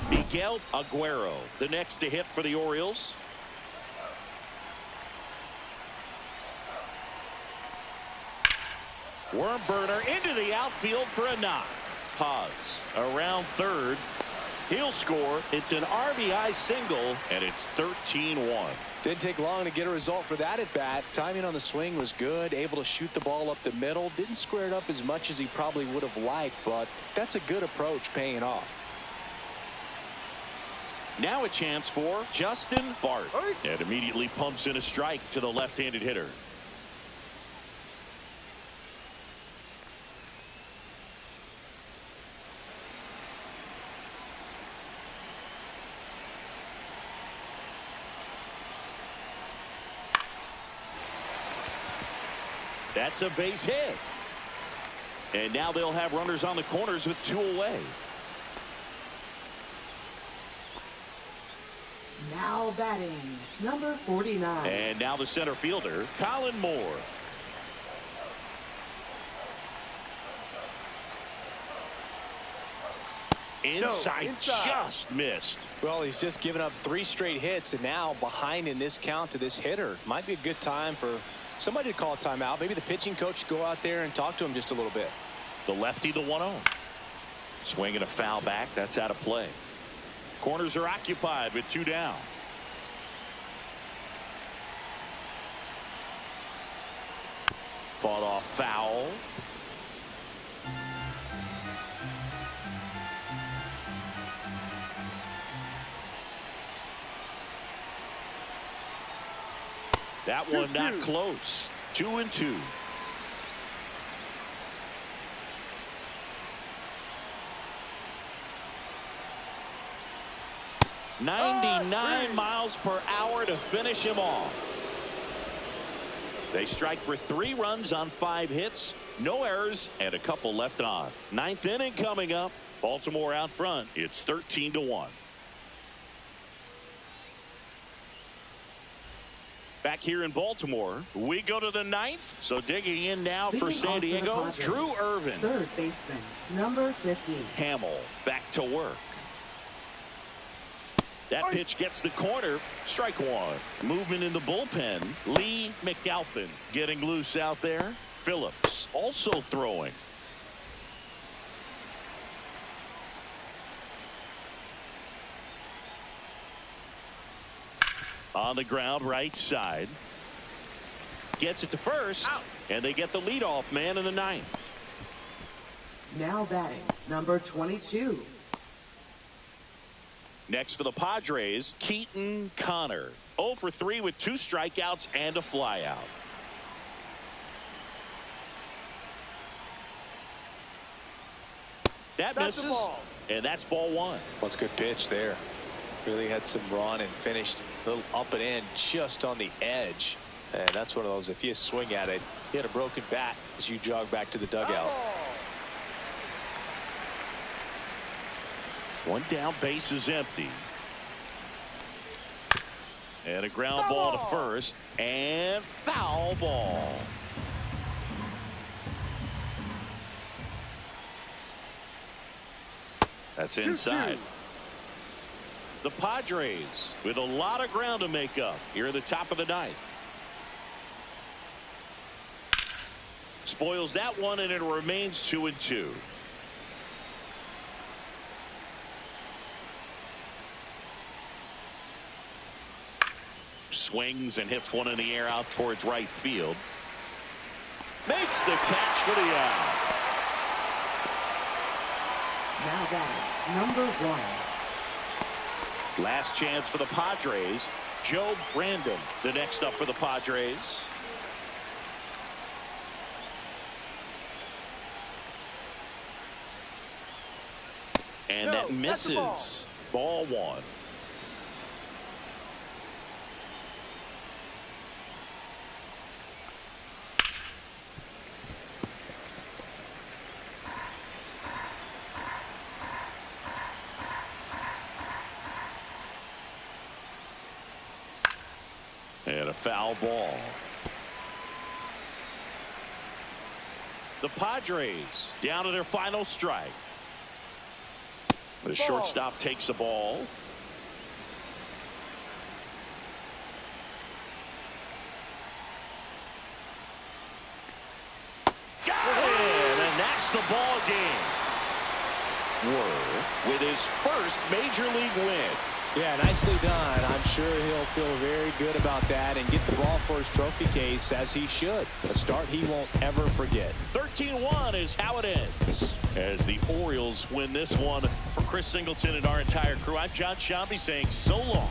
Miguel Aguero, the next to hit for the Orioles. Worm burner into the outfield for a knock. Paz around third. He'll score. It's an RBI single, and it's 13-1. Didn't take long to get a result for that at bat. Timing on the swing was good. Able to shoot the ball up the middle. Didn't square it up as much as he probably would have liked, but that's a good approach paying off. Now a chance for Justin Bart. And immediately pumps in a strike to the left-handed hitter. That's a base hit. And now they'll have runners on the corners with 2 away. Now batting, number 49. And now the center fielder, Colin Moore. Inside, just missed. Well, he's just given up 3 straight hits, and now behind in this count to this hitter. Might be a good time for somebody to call a timeout. Maybe the pitching coach go out there and talk to him just a little bit. The lefty, the 1-0. Swinging a foul back. That's out of play. Corners are occupied with 2 down. Fought off foul. That one not close. 2-2. .99 miles per hour to finish him off. They strike for 3 runs on 5 hits, no errors, and a couple left on. 9th inning coming up. Baltimore out front. It's 13-1. Back here in Baltimore, we go to the 9th. So digging in now for San Diego, Drew Irvin. Third baseman, number 15. Hamill back to work. That pitch gets the corner. Strike one. Movement in the bullpen. Lee McAlpin getting loose out there. Phillips also throwing. On the ground, right side. Gets it to first. Out. And they get the leadoff man in the 9th. Now batting, number 22. Next for the Padres, Keaton Connor. 0 for 3 with 2 strikeouts and a flyout. That misses, and that's ball 1. That's a good pitch there. Really had some run and finished a little up and in just on the edge. And that's one of those, if you swing at it, you had a broken bat as you jog back to the dugout. One down, base is empty. And a ground ball to first, and foul ball. That's inside. The Padres with a lot of ground to make up here at the top of the 9th. Spoils that one, and it remains 2-2. Swings and hits one in the air out towards right field. Makes the catch for the out. Now batting, number 1. Last chance for the Padres. Joe Brandon, the next up for the Padres. And that misses. Ball 1. And a foul ball. The Padres down to their final strike. The shortstop takes the ball. Got it! And that's the ball game. Werth with his first major league win. Yeah, nicely done. I'm sure he'll feel very good about that and get the ball for his trophy case, as he should. A start he won't ever forget. 13-1 is how it ends as the Orioles win this one. For Chris Singleton and our entire crew, I'm John Shambi saying so long.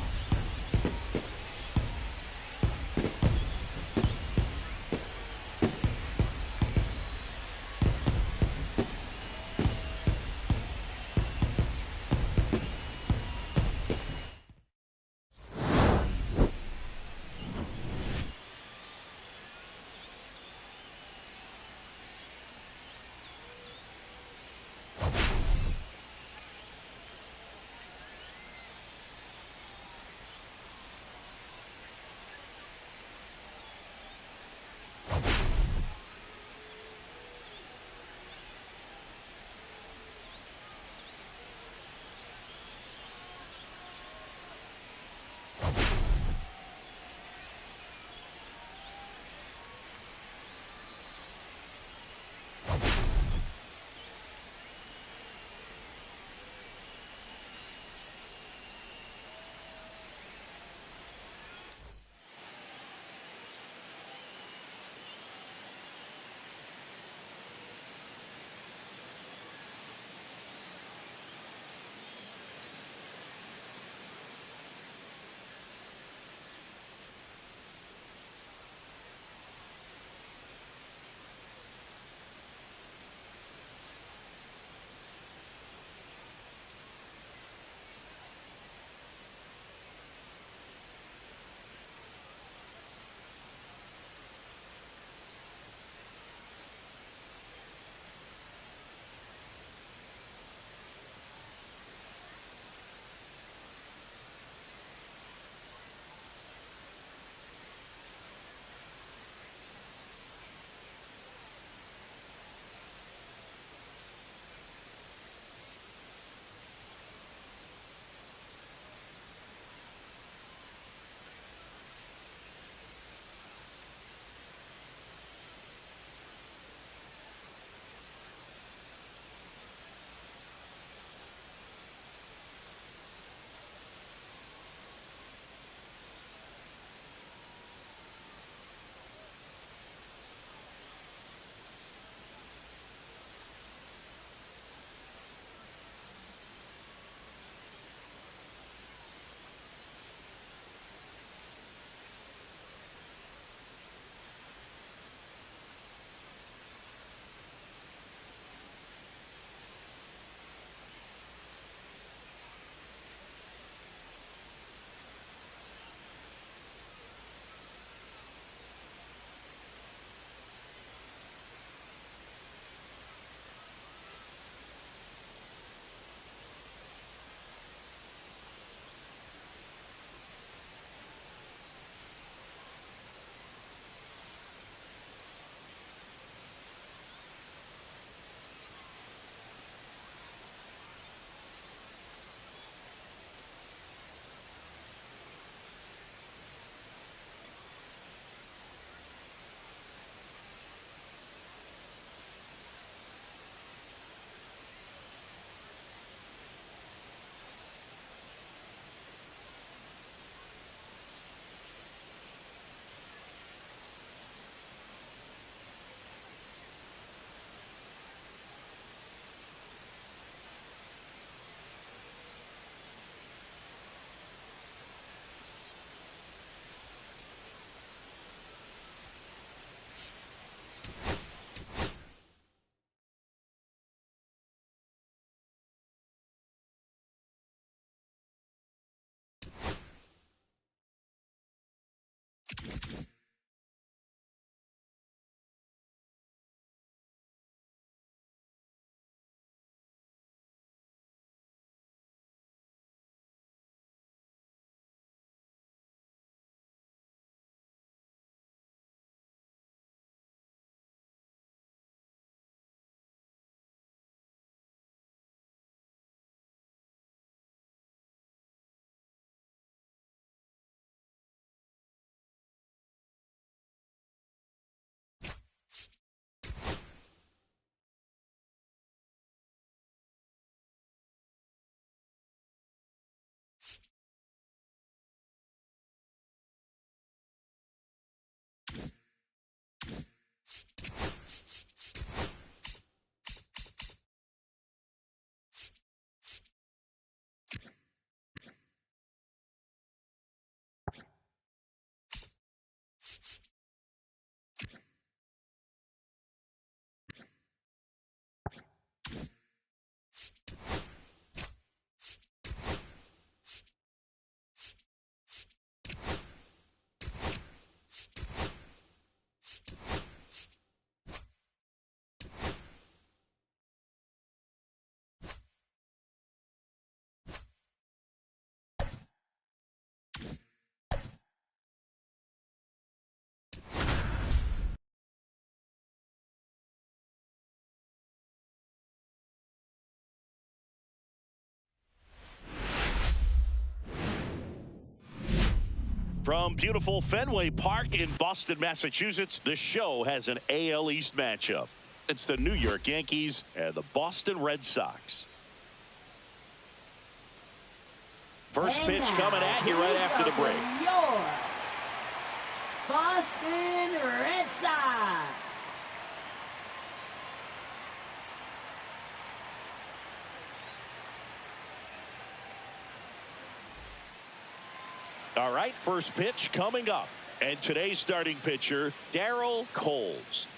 From beautiful Fenway Park in Boston, Massachusetts, the show has an AL East matchup. It's the New York Yankees and the Boston Red Sox. First pitch coming at you right after the break. Your Boston Red Sox. All right, first pitch coming up. And today's starting pitcher, Darryl Coles.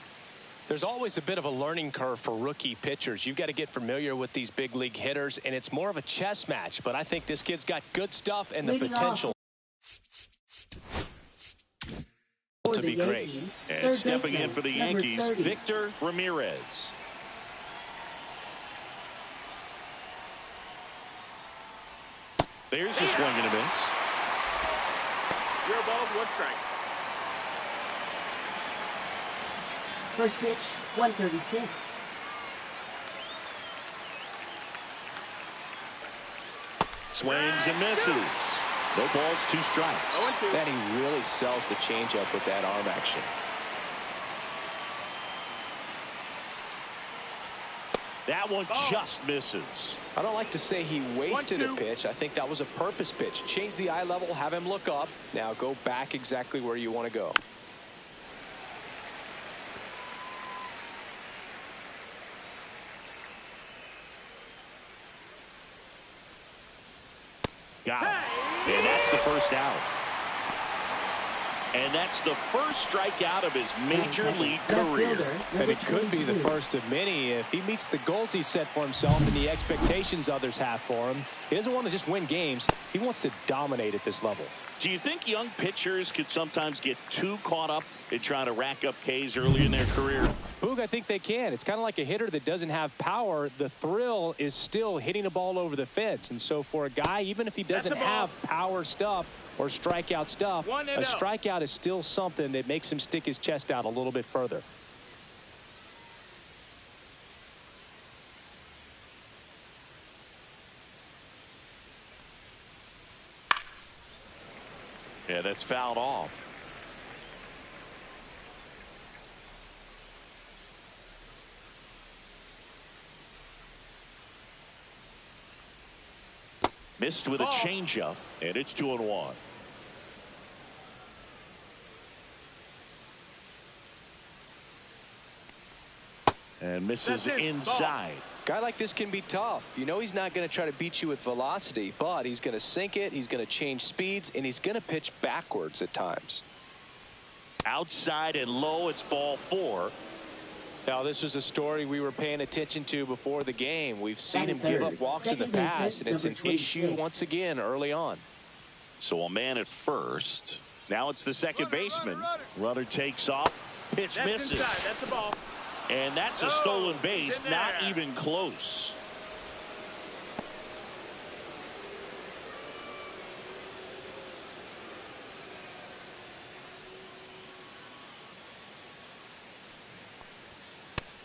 There's always a bit of a learning curve for rookie pitchers. You've got to get familiar with these big league hitters, and it's more of a chess match. But I think this kid's got good stuff and the potential to be great. And stepping in for the Yankees, Victor Ramirez. There's a swing and a miss. You're above, 1 strike. First pitch, 136. Swings and misses. No balls, 2 strikes. And he really sells the changeup with that arm action. That one just misses. I don't like to say he wasted a pitch. I think that was a purpose pitch. Change the eye level, have him look up. Now go back exactly where you want to go. Got it. And that's the first out. And that's the first strikeout of his major league career. And it could be the first of many if he meets the goals he set for himself and the expectations others have for him. He doesn't want to just win games. He wants to dominate at this level. Do you think young pitchers could sometimes get too caught up in trying to rack up Ks early in their career? Boog, I think they can. It's kind of like a hitter that doesn't have power. The thrill is still hitting the ball over the fence. And so for a guy, even if he doesn't have power stuff or strikeout stuff, a strikeout is still something that makes him stick his chest out a little bit further. Yeah, that's fouled off. Missed with a changeup, and it's 2-1. And misses inside. Guy like this can be tough. You know he's not going to try to beat you with velocity, but he's going to sink it, he's going to change speeds, and he's going to pitch backwards at times. Outside and low, it's ball 4. Now, this was a story we were paying attention to before the game. We've seen him give up walks in the past, and it's an issue once again early on. So a man at first. Now it's the second baseman. Runner takes off. Pitch misses. Inside. That's the ball. And that's a stolen base. Not even close.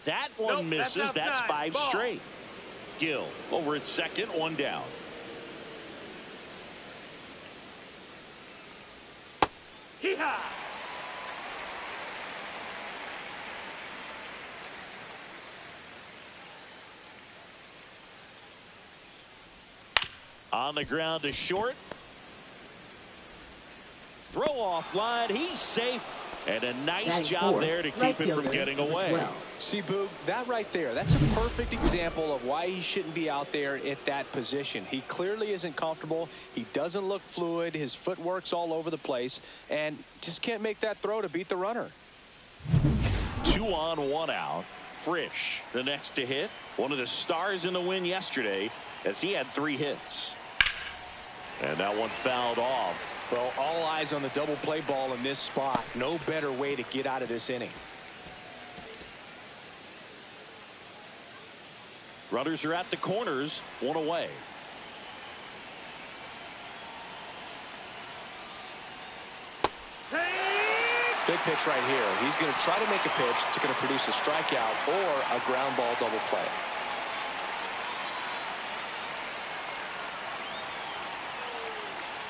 That one misses. That's 5 straight. Gill over at second, 1 down. Hee-haw! On the ground to short. Throw off line. He's safe. And a nice job there to keep it from getting away. See, Boog, that right there, that's a perfect example of why he shouldn't be out there at that position. He clearly isn't comfortable. He doesn't look fluid. His footwork's all over the place, and just can't make that throw to beat the runner. 2 on, 1 out. Frisch, the next to hit. One of the stars in the win yesterday, as he had 3 hits. And that one fouled off. Well, all eyes on the double play ball in this spot. No better way to get out of this inning. Runners are at the corners, 1 away. Big pitch right here. He's going to try to make a pitch that's going to produce a strikeout or a ground ball double play.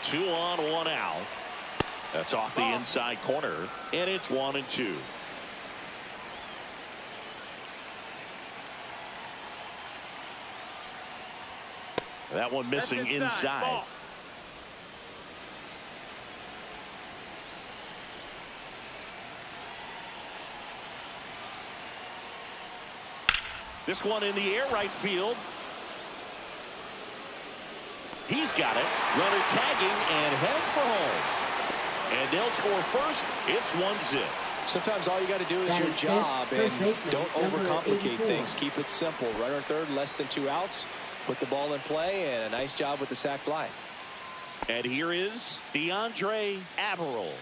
Two on, 1 out. That's off the inside corner, and it's 1-2. That one missing inside. This one in the air, right field. He's got it. Runner tagging and heading for home. And they'll score first. It's 1-0. Sometimes all you got to do is your job, and don't overcomplicate things. Keep it simple. Runner third, less than 2 outs. Put the ball in play, and a nice job with the sac fly. And here is DeAndre Averill.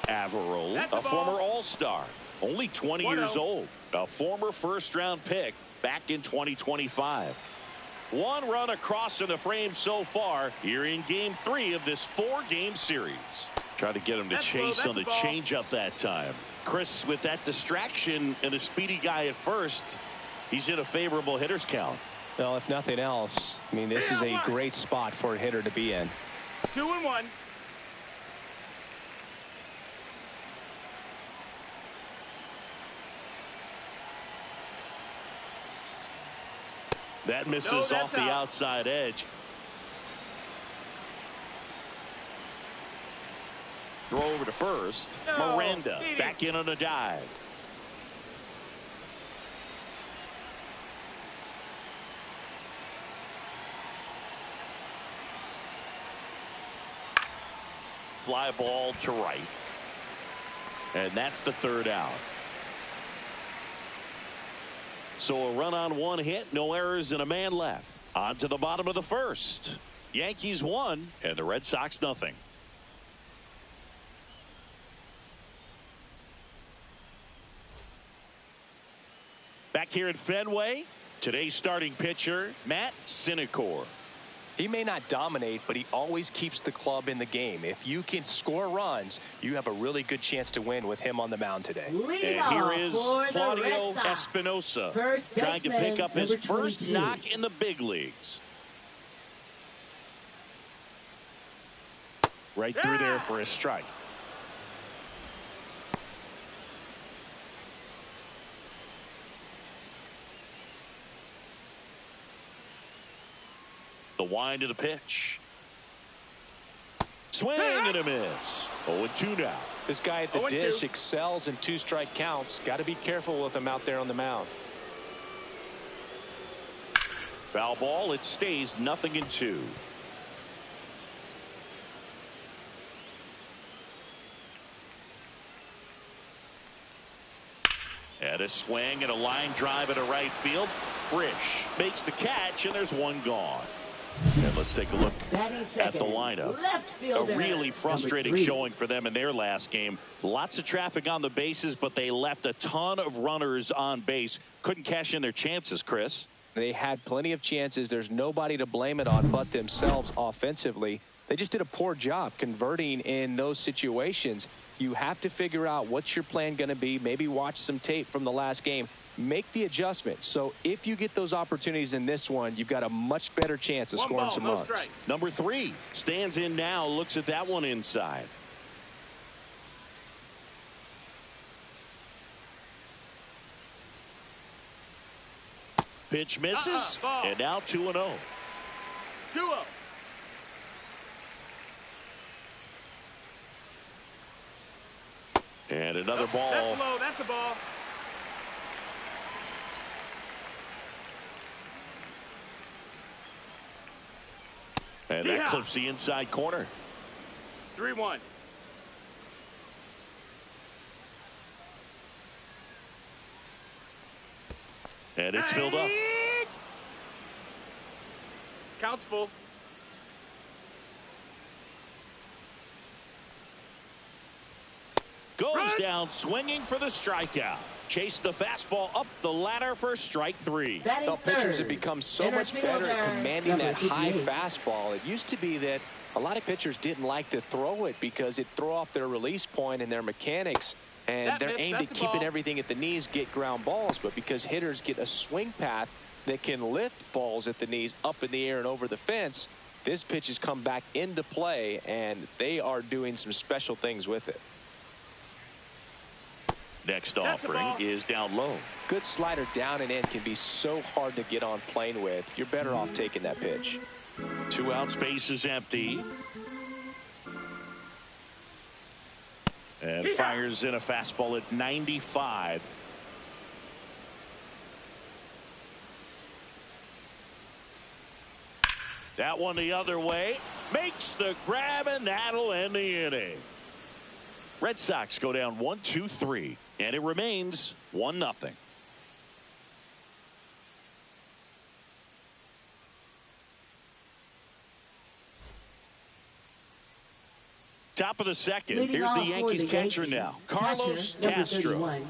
Averill, a former All-Star, only 20 years old, a former first-round pick back in 2025. 1 run across in the frame so far here in Game 3 of this 4-game series. Try to get him to chase on the changeup that time. Chris, with that distraction and a speedy guy at first, he's in a favorable hitter's count. Well, if nothing else, I mean, this is a great spot for a hitter to be in. 2-1. That misses off the outside edge. Throw over to first. Miranda back in on a dive. Fly ball to right. And that's the 3rd out. So a run on 1 hit, no errors, and a man left. On to the bottom of the 1st. Yankees 1 and the Red Sox nothing. Back here at Fenway, today's starting pitcher, Matt Synecor. He may not dominate, but he always keeps the club in the game. If you can score runs, you have a really good chance to win with him on the mound today. And here is Claudio Espinosa trying to pick up his first knock in the big leagues. Right through there for a strike. The wind of the pitch. Swing and a miss. 0-2 now. This guy at the dish excels in 2-strike counts. Got to be careful with him out there on the mound. Foul ball. It stays 0-2. And a swing and a line drive into right field. Frisch makes the catch, and there's one gone. And let's take a look at the lineup. A really frustrating showing for them in their last game. Lots of traffic on the bases, but they left a ton of runners on base. Couldn't cash in their chances, Chris. They had plenty of chances. There's nobody to blame it on but themselves offensively. They just did a poor job converting in those situations. You have to figure out what's your plan going to be. Maybe watch some tape from the last game. Make the adjustment. So if you get those opportunities in this one, you've got a much better chance of scoring some runs. Number 3 stands in now, looks at that one inside. Pitch misses, and now 2-0. 2-0. And another ball. That's low. That's a ball. And that clips the inside corner. 3-1. And it's filled up. Count's full. Goes down swinging for the strikeout. Chase the fastball up the ladder for strike 3. Well, pitchers have become so much better at commanding that high fastball. It used to be that a lot of pitchers didn't like to throw it because it'd throw off their release point and their mechanics. And they're aimed at keeping everything at the knees, get ground balls. But because hitters get a swing path that can lift balls at the knees up in the air and over the fence, this pitch has come back into play, and they are doing some special things with it. Next offering is down low. Good slider down and in can be so hard to get on plane with. You're better off taking that pitch. 2 out, space is empty. And fires in a fastball at 95. That one the other way. Makes the grab, and that'll end the inning. Red Sox go down 1-2-3, and it remains 1-0. Top of the second. Here's the Yankees catcher now, Carlos Castro.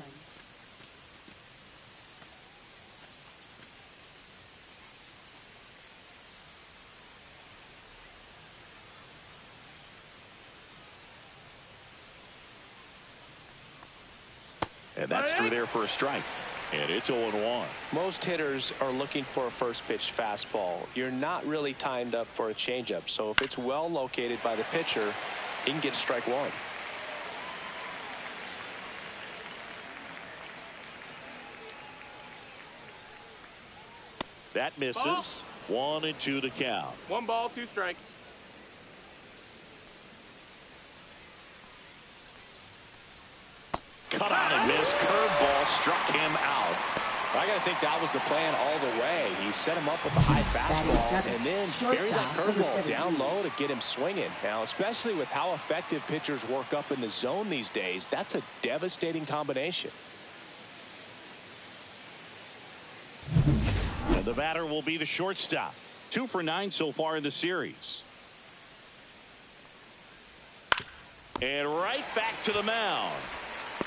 And that's through there for a strike. And it's 0-1. Most hitters are looking for a first pitch fastball. You're not really timed up for a changeup. So if it's well located by the pitcher, he can get strike 1. That misses. 1-2 to count. 1 ball, 2 strikes. Cut out and missed. Curveball struck him out. I got to think that was the plan all the way. He set him up with a high fastball and then buried that curveball down low to get him swinging. Now, especially with how effective pitchers work up in the zone these days, that's a devastating combination. And the batter will be the shortstop. 2 for 9 so far in the series. And right back to the mound.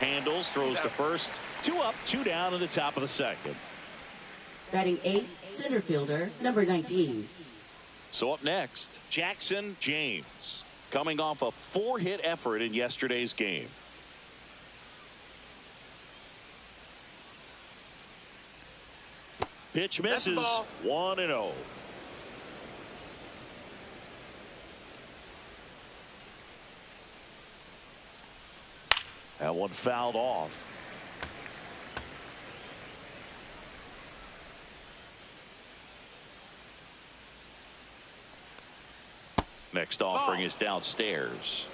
Handles, throws to first. 2 up, 2 down in the top of the second. Batting 8th, center fielder, number 19. So up next, Jackson James, coming off a 4-hit effort in yesterday's game. Pitch misses. 1-0. That one fouled off. Next offering is downstairs.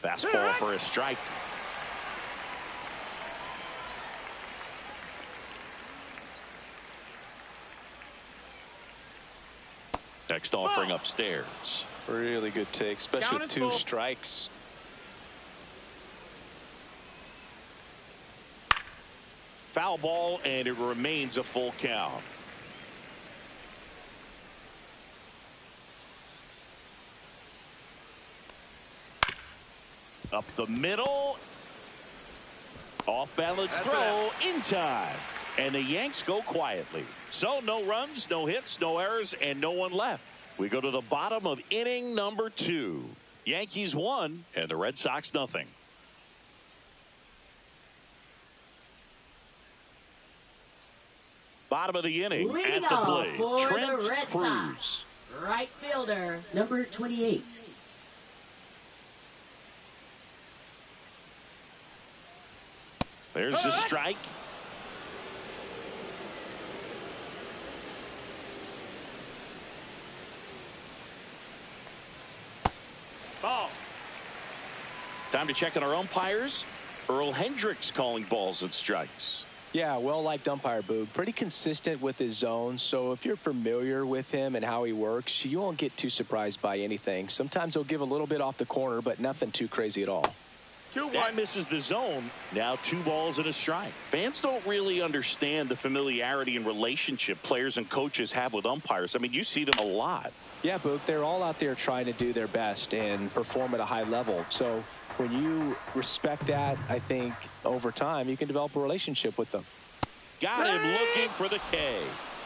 Fastball for a strike. Next offering upstairs. Really good take, especially with 2 strikes. foul ball, and it remains a full count. Up the middle. Off balance throw in time. And the Yanks go quietly. So no runs, no hits, no errors, and no one left. We go to the bottom of inning number 2. Yankees 1 and the Red Sox nothing. Bottom of the inning Leading at the off plate, for Trent the Red Cruz. Sox, right fielder, number 28. There's the strike. Ball. Time to check on our umpires. Earl Hendricks calling balls and strikes. Yeah, well-liked umpire, Boog. Pretty consistent with his zone, so if you're familiar with him and how he works, you won't get too surprised by anything. Sometimes he'll give a little bit off the corner, but nothing too crazy at all. 2-1. That misses the zone. Now 2 balls and a strike. Fans don't really understand the familiarity and relationship players and coaches have with umpires. I mean, you see them a lot. Yeah, Boog, they're all out there trying to do their best and perform at a high level. So when you respect that, I think over time you can develop a relationship with them. Got him looking for the K.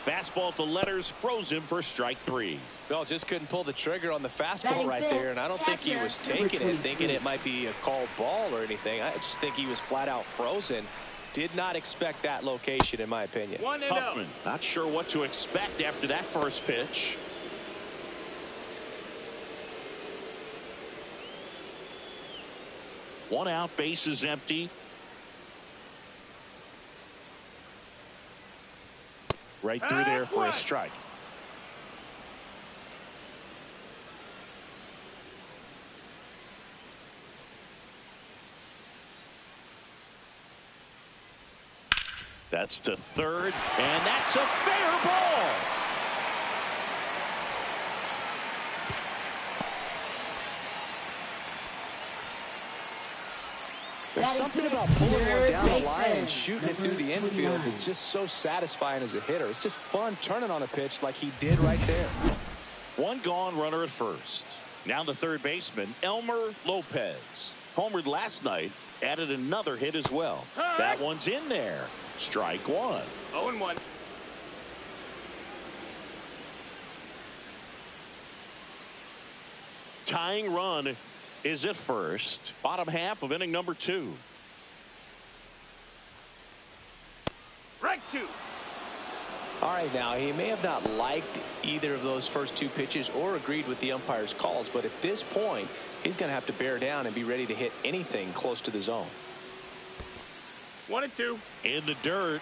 Fastball at the letters, froze him for strike 3. Well, just couldn't pull the trigger on the fastball Batting right fifth, there, and I don't think he was catcher, taking number it, thinking 23. it might be a called ball or anything. I just think he was flat out frozen. Did not expect that location, in my opinion. 1-0. Huffman, not sure what to expect after that first pitch. One out, base is empty. Right through there for a strike. That's to third, and that's a fair ball. There's something about pulling one down the line and shooting it through the infield that's just so satisfying as a hitter. It's just fun turning on a pitch like he did right there. One gone, runner at first. Now the third baseman, Elmer Lopez. Homered last night, added another hit as well. That one's in there. Strike 1. 0-1. Tying run is at first. Bottom half of inning number 2. Strike 2. All right, now, he may have not liked either of those first 2 pitches or agreed with the umpire's calls, but at this point, he's going to have to bear down and be ready to hit anything close to the zone. 1-2. In the dirt.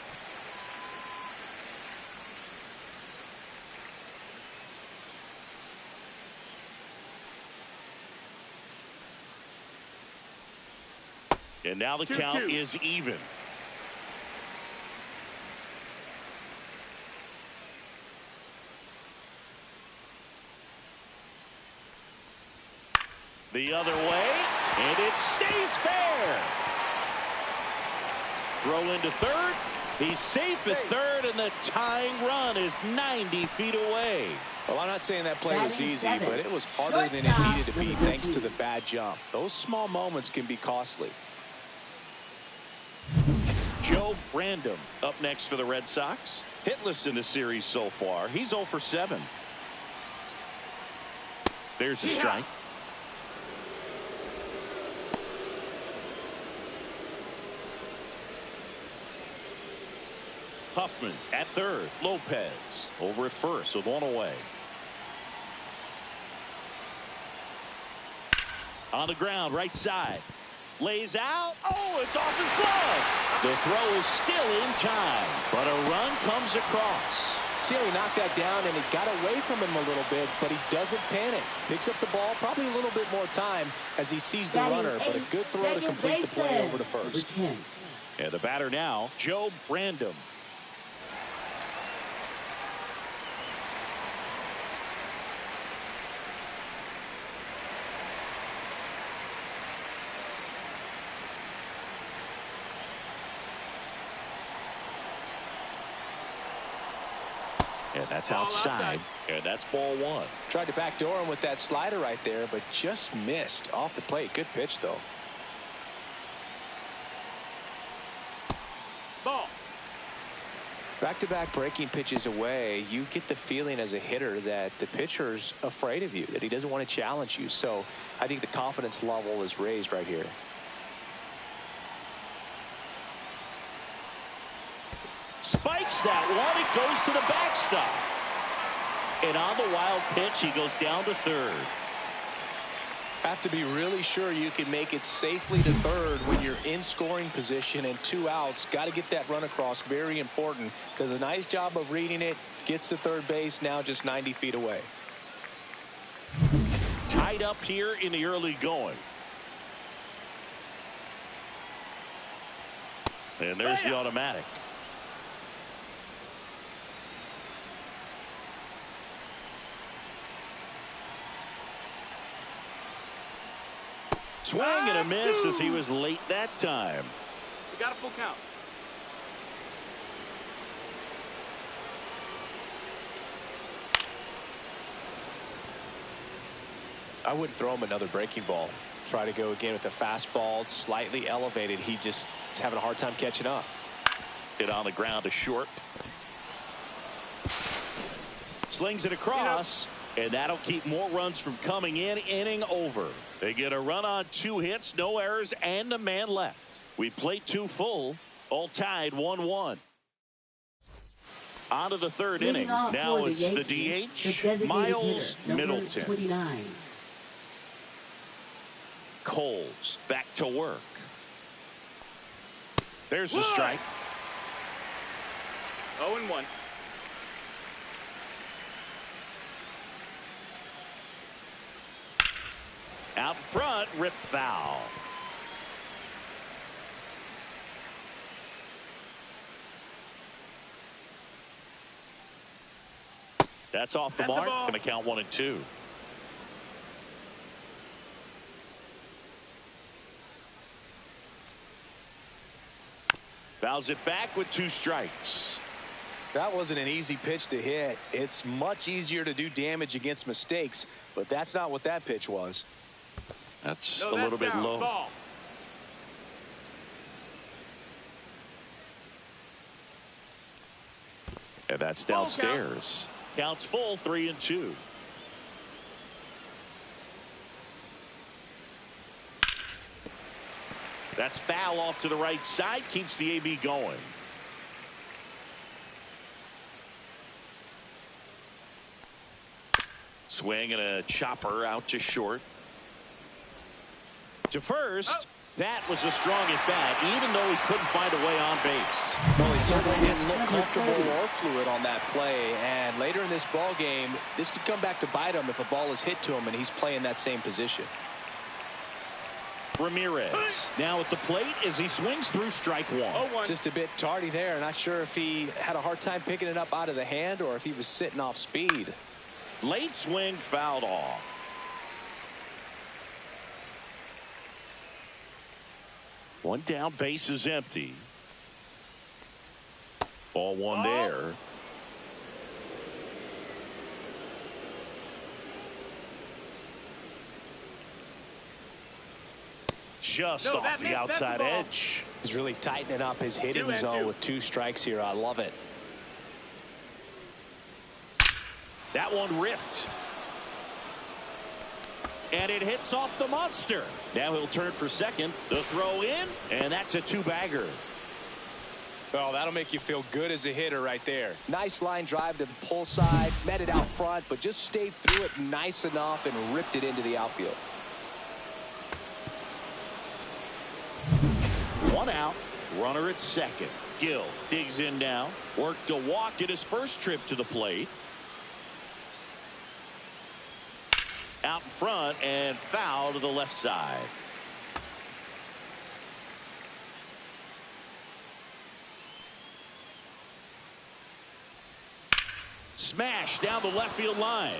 And now the 2-2. count is even. The other way, and it stays fair. Throw into third. He's safe at third, and the tying run is 90 feet away. Well, I'm not saying that play was Batting easy, seven. but it was harder than it Shortstop, needed to be number thanks to 13. the bad jump. Those small moments can be costly. Joe Random up next for the Red Sox. Hitless in the series so far. He's 0 for 7. There's the strike. Huffman at third. Lopez over at first with 1 away. On the ground, right side. Lays out. Oh, it's off his glove. The throw is still in time, but a run comes across. See how he knocked that down, and it got away from him a little bit, but he doesn't panic. Picks up the ball, probably a little bit more time as he sees the runner, but a good throw to complete the play over to first. Number 10. And the batter now, Joe Random. And that's outside. And that's ball one. Tried to backdoor him with that slider right there, but just missed off the plate. Good pitch, though. Ball. Back-to-back breaking pitches away, you get the feeling as a hitter that the pitcher's afraid of you, that he doesn't want to challenge you. So I think the confidence level is raised right here. Spikes that one. It goes to the backstop. And on the wild pitch, he goes down to third. Have to be really sure you can make it safely to third when you're in scoring position and 2 outs. Got to get that run across. Very important, because a nice job of reading it. Gets to third base, now just 90 feet away. Tied up here in the early going. And there's the automatic. Swing and a miss as he was late that time. We got a full count. I wouldn't throw him another breaking ball. Try to go again with the fastball, slightly elevated. He just is having a hard time catching up. Hit on the ground to short. Slings it across, and that'll keep more runs from coming in. Inning over. They get a run on 2 hits, no errors, and a man left. We played 2 full, all tied 1-1. On to the third inning. Now it's the DH, Miles Middleton. 29. Coles back to work. There's the strike. 0-1. Out front, rip foul. That's off the mark. Going to count 1 and 2. Fouls it back with 2 strikes. That wasn't an easy pitch to hit. It's much easier to do damage against mistakes, but that's not what that pitch was. That's a little bit low. Ball. And that's downstairs. Counts full, 3 and 2. That's foul off to the right side. Keeps the AB going. Swing and a chopper out to short. To first. That was a strong at bat, even though he couldn't find a way on base. Well, he certainly didn't look comfortable or fluid on that play. And later in this ball game, this could come back to bite him if a ball is hit to him and he's playing that same position. Ramirez now at the plate as he swings through strike 1. Just a bit tardy there. Not sure if he had a hard time picking it up out of the hand or if he was sitting off speed. Late swing fouled off. One down, base is empty. Ball 1 there. Just off the outside edge. He's really tightening up his hitting zone with 2 strikes here. I love it. That one ripped. And it hits off the monster. Now he'll turn for second. The throw in, and that's a 2-bagger. Oh, that'll make you feel good as a hitter right there. Nice line drive to the pull side, met it out front, but just stayed through it nice enough and ripped it into the outfield. 1 out, runner at second. Gill digs in now. Worked a walk at his first trip to the plate. Out in front and foul to the left side. Smash down the left field line.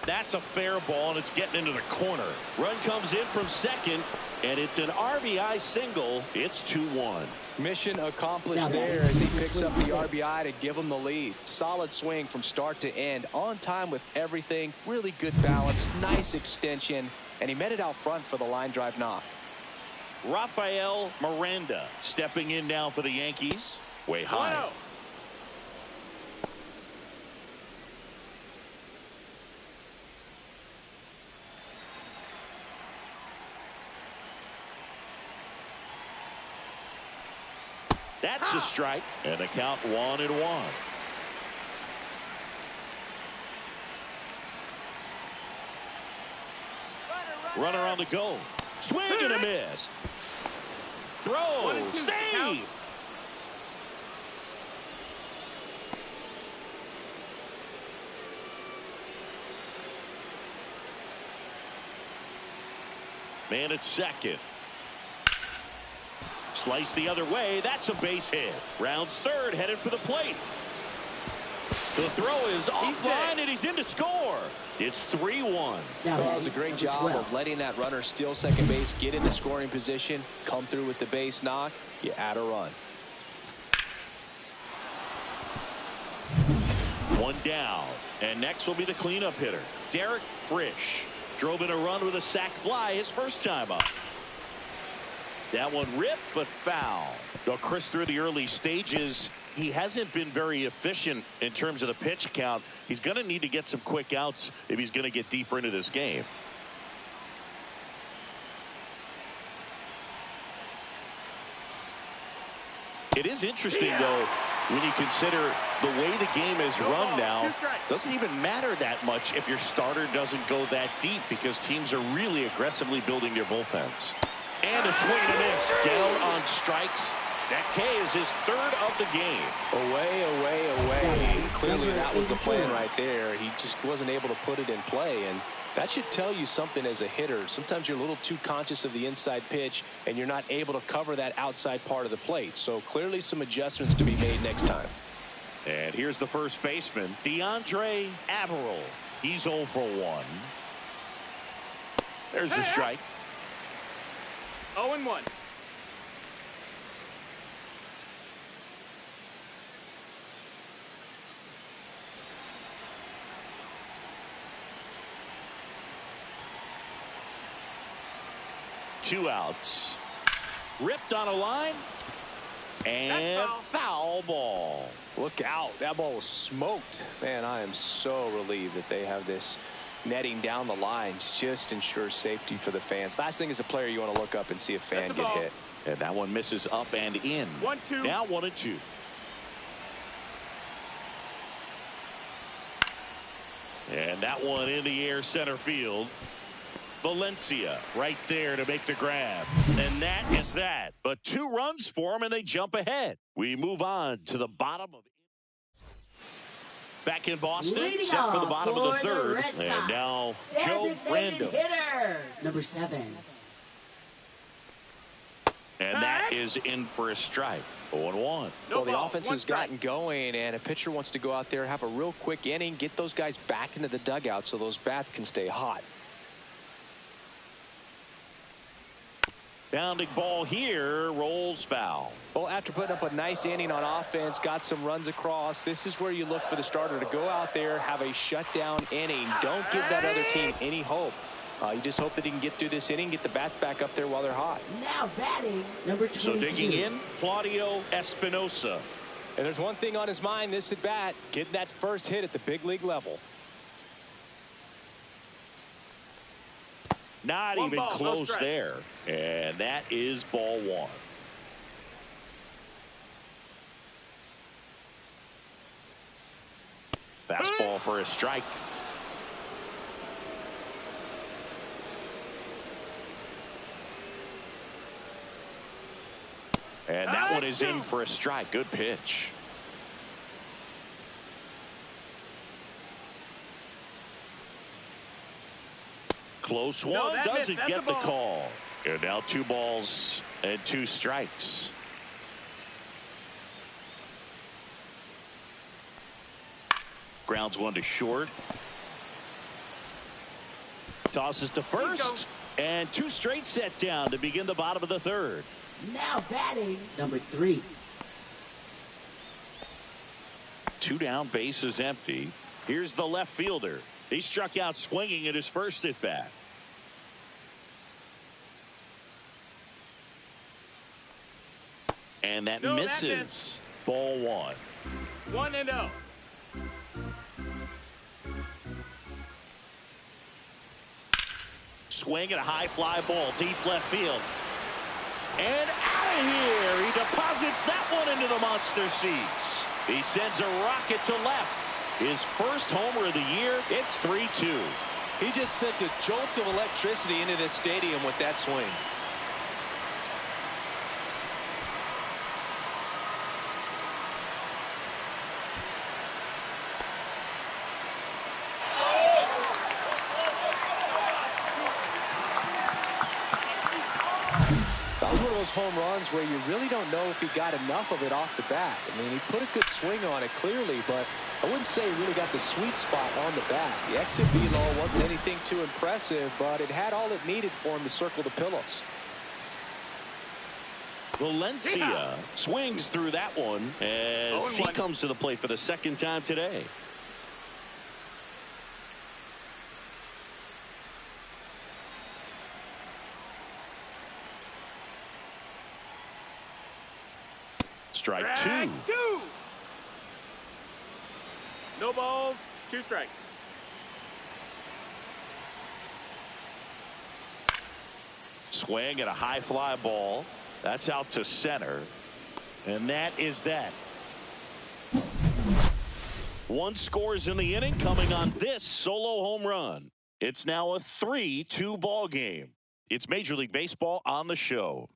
That's a fair ball, and it's getting into the corner. Run comes in from second, And it's an RBI single. It's 2-1. Mission accomplished there as he picks up the RBI to give him the lead. Solid swing from start to end. On time with everything. Really good balance. Nice extension. And he met it out front for the line drive knock. Rafael Miranda stepping in now for the Yankees. Way high. Wow. That's a strike, and the count 1-1. Runner on the go. Swing and a miss. Throw. Save. Man at second. Slice the other way. That's a base hit. Rounds third, headed for the plate. The throw is offline, and he's in to score. It's 3-1. Well, it was a great job of letting that runner steal second base, get into scoring position, come through with the base knock. You add a run. One down. And next will be the cleanup hitter, Derek Frisch. Drove in a run with a sac fly his first time up. That one ripped, but foul. Though Chris, through the early stages, he hasn't been very efficient in terms of the pitch count. He's going to need to get some quick outs if he's going to get deeper into this game. It is interesting, though, when you consider the way the game is run now. Doesn't even matter that much if your starter doesn't go that deep, because teams are really aggressively building their bullpens. And a swing and a miss. Down on strikes. That K is his third of the game. Away. Clearly that was the plan right there. He just wasn't able to put it in play, and that should tell you something as a hitter. Sometimes you're a little too conscious of the inside pitch, and you're not able to cover that outside part of the plate. So clearly some adjustments to be made next time. And here's the first baseman, DeAndre Averill. He's 0 for 1. There's the strike. 0-1. Two outs. Ripped on a line. And foul ball. Look out. That ball was smoked. Man, I am so relieved that they have this netting down the lines. Just ensures safety for the fans. Last thing as a player, you want to look up and see a fan get hit. And that one misses up and in. 1-2. Now 1-2. And that one in the air center field. Valencia right there to make the grab. And that is that. But 2 runs for him, and they jump ahead. We move on to the bottom of back in Boston, Leading set for the bottom of the third. And now Joe Random. Hitter, number 7. And that is in for a strike. 0-1. Well, the offense has gotten going, and a pitcher wants to go out there, have a real quick inning, get those guys back into the dugout so those bats can stay hot. Bounding ball here, rolls foul. Well, after putting up a nice inning on offense, got some runs across, this is where you look for the starter to go out there, have a shutdown inning. Don't give that other team any hope. You just hope that he can get through this inning, get the bats back up there while they're hot. Now batting, number 22. So digging in, Claudio Espinosa. And there's one thing on his mind this at bat, getting that first hit at the big league level. Not even close there. And that is ball 1. Fastball for a strike. And that one is in for a strike. Good pitch. Close one, doesn't get the call. And now 2 balls and 2 strikes. Grounds one to short. Tosses to first. And two straight set down to begin the bottom of the third. Now batting, number 3. Two down, base is empty. Here's the left fielder. He struck out swinging at his first at bat. And that misses. Ball 1. 1-0. Swing at a high fly ball, deep left field. And out of here. He deposits that one into the monster seats. He sends a rocket to left. His first homer of the year. It's 3-2. He just sent a jolt of electricity into this stadium with that swing. That was one of those home runs where you really don't know if he got enough of it off the bat. I mean, he put a good swing on it clearly, but I wouldn't say he really got the sweet spot on the bat. The exit velo wasn't anything too impressive, but it had all it needed for him to circle the pillows. Valencia swings through that one as he 0-1. comes to the plate for the second time today. Strike 2. No balls, 2 strikes. Swing at a high fly ball. That's out to center. And that is that. One scores in the inning coming on this solo home run. It's now a 3-2 ball game. It's Major League Baseball on the show.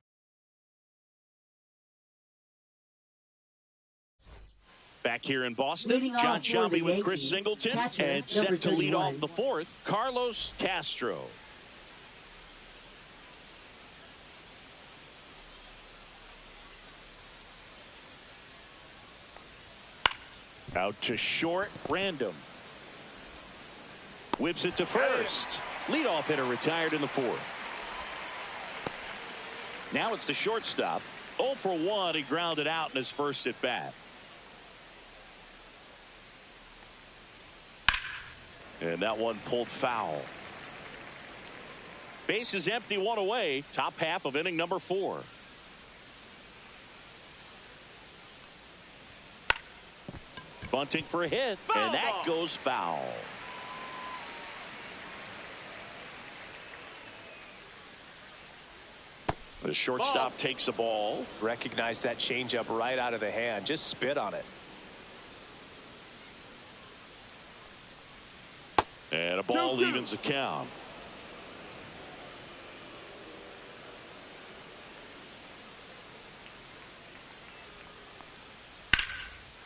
Back here in Boston, Leading John off for the Shelby with Chris Yankees, Singleton catcher, and set number to lead 31. off the fourth, Carlos Castro. Out to short, Random. Whips it to first. Leadoff hitter retired in the fourth. Now it's the shortstop. 0 for 1. He grounded out in his first at bat. And that one pulled foul. Base is empty, 1 away. Top half of inning number 4. Bunting for a hit, and that goes foul. The shortstop takes the ball. Recognize that changeup right out of the hand. Just spit on it. And a ball evens the count.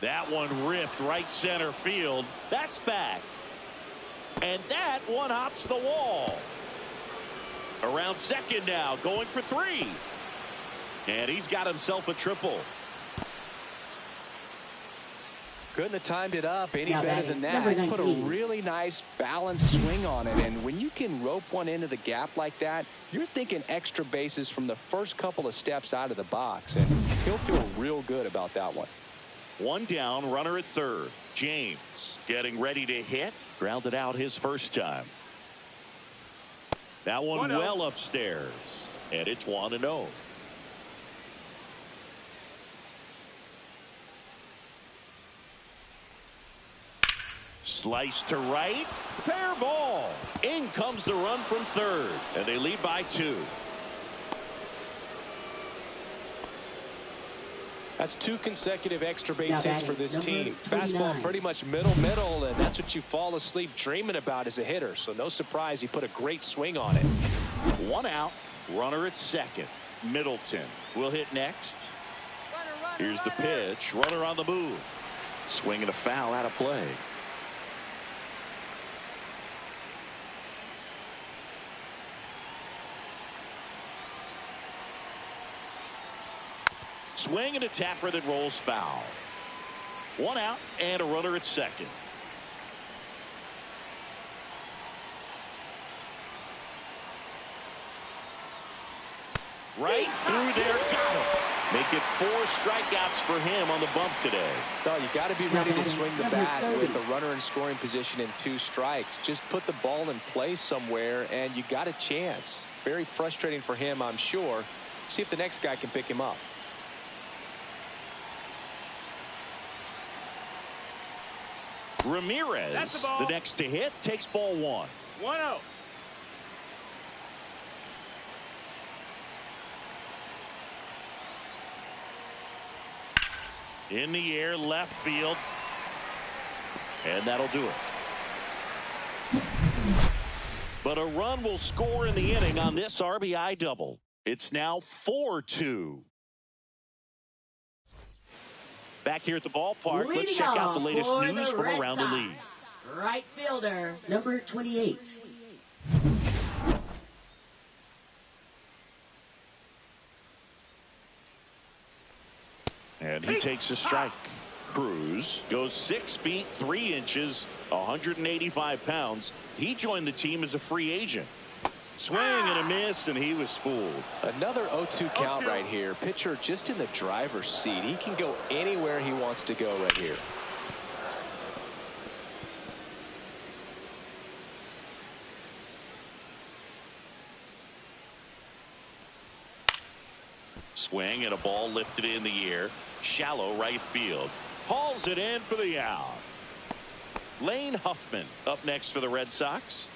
That one ripped right center field. That's back. And that one hops the wall. Around second now, going for 3. And he's got himself a triple. Couldn't have timed it up any Now better batting, than number that. Put a 19. really nice balanced swing on it. And when you can rope one into the gap like that, you're thinking extra bases from the first couple of steps out of the box. And he'll feel real good about that one. 1 down, runner at third. James getting ready to hit. Grounded out his first time. That one 1-0. well upstairs. And it's 1-0. Slice to right. Fair ball. In comes the run from third. And they lead by 2. That's 2 consecutive extra base Now hits for batting, this number team. 29. Fastball pretty much middle, and that's what you fall asleep dreaming about as a hitter. So no surprise he put a great swing on it. 1 out. Runner at second. Middleton will hit next. Here's the pitch. Runner on the move. Swing and a foul out of play. Swing and a tapper that rolls foul. 1 out and a runner at second. Right through there, got him. Make it 4 strikeouts for him on the bump today. Oh, you got to be ready to swing the bat with a runner in scoring position and 2 strikes. Just put the ball in play somewhere, and you got a chance. Very frustrating for him, I'm sure. See if the next guy can pick him up. Ramirez, the next to hit, takes ball 1. 1-0. In the air, left field. And that'll do it. But a run will score in the inning on this RBI double. It's now 4-2. Back here at the ballpark, let's check out the latest news from around the league. Right fielder, number 28. And he takes a strike. Cruz goes 6 feet 3 inches, 185 pounds. He joined the team as a free agent. Swing and a miss, and he was fooled. Another 0-2 count right here. Pitcher just in the driver's seat. He can go anywhere he wants to go right here. Swing and a ball lifted in the air. Shallow right field. Hauls it in for the out. Lane Huffman up next for the Red Sox.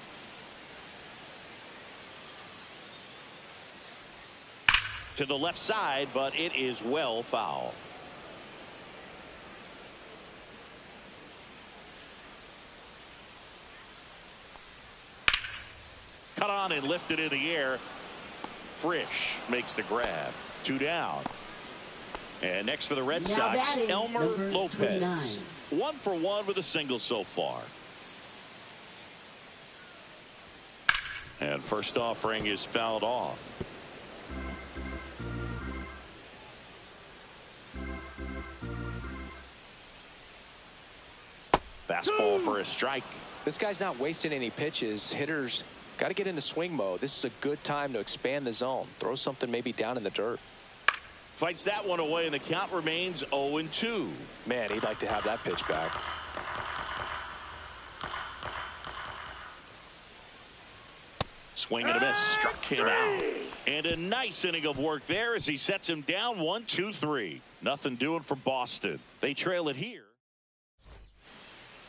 To the left side, but it is well foul. Cut on and lifted in the air. Frisch makes the grab. 2 down. And next for the Red Sox, Elmer Lopez. 29. 1 for 1 with a single so far. And first offering is fouled off. Fastball for a strike. This guy's not wasting any pitches. Hitters got to get into swing mode. This is a good time to expand the zone. Throw something maybe down in the dirt. Fights that one away, and the count remains 0-2. Man, he'd like to have that pitch back. Swing and a miss. Struck him out. And a nice inning of work there as he sets him down 1-2-3. Nothing doing for Boston. They trail it here.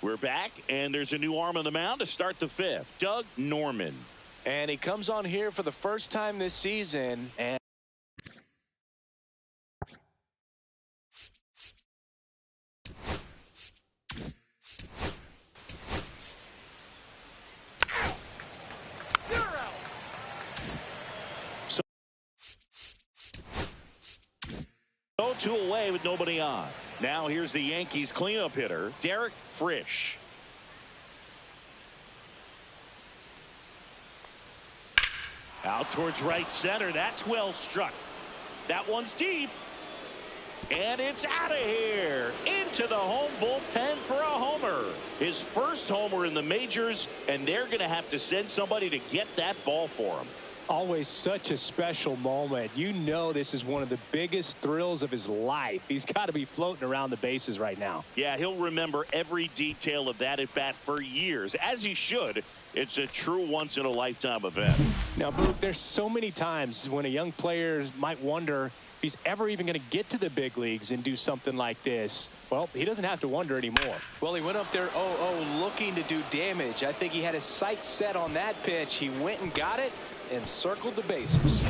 We're back, and there's a new arm on the mound to start the 5th. Doug Norman. And he comes on here for the first time this season. And So 2 away with nobody on. Now here's the Yankees cleanup hitter, Derek Frisch. Out towards right center. That's well struck. That one's deep. And it's out of here. Into the home bullpen for a homer. His first homer in the majors, and they're going to have to send somebody to get that ball for him. Always such a special moment. You know this is one of the biggest thrills of his life. He's got to be floating around the bases right now. Yeah, he'll remember every detail of that at bat for years, as he should. It's a true once-in-a-lifetime event. Now, Boog, there's so many times when a young player might wonder if he's ever even going to get to the big leagues and do something like this. Well, he doesn't have to wonder anymore. well, he went up there 0-0 looking to do damage. I think he had his sights set on that pitch. He went and got it and circled the bases.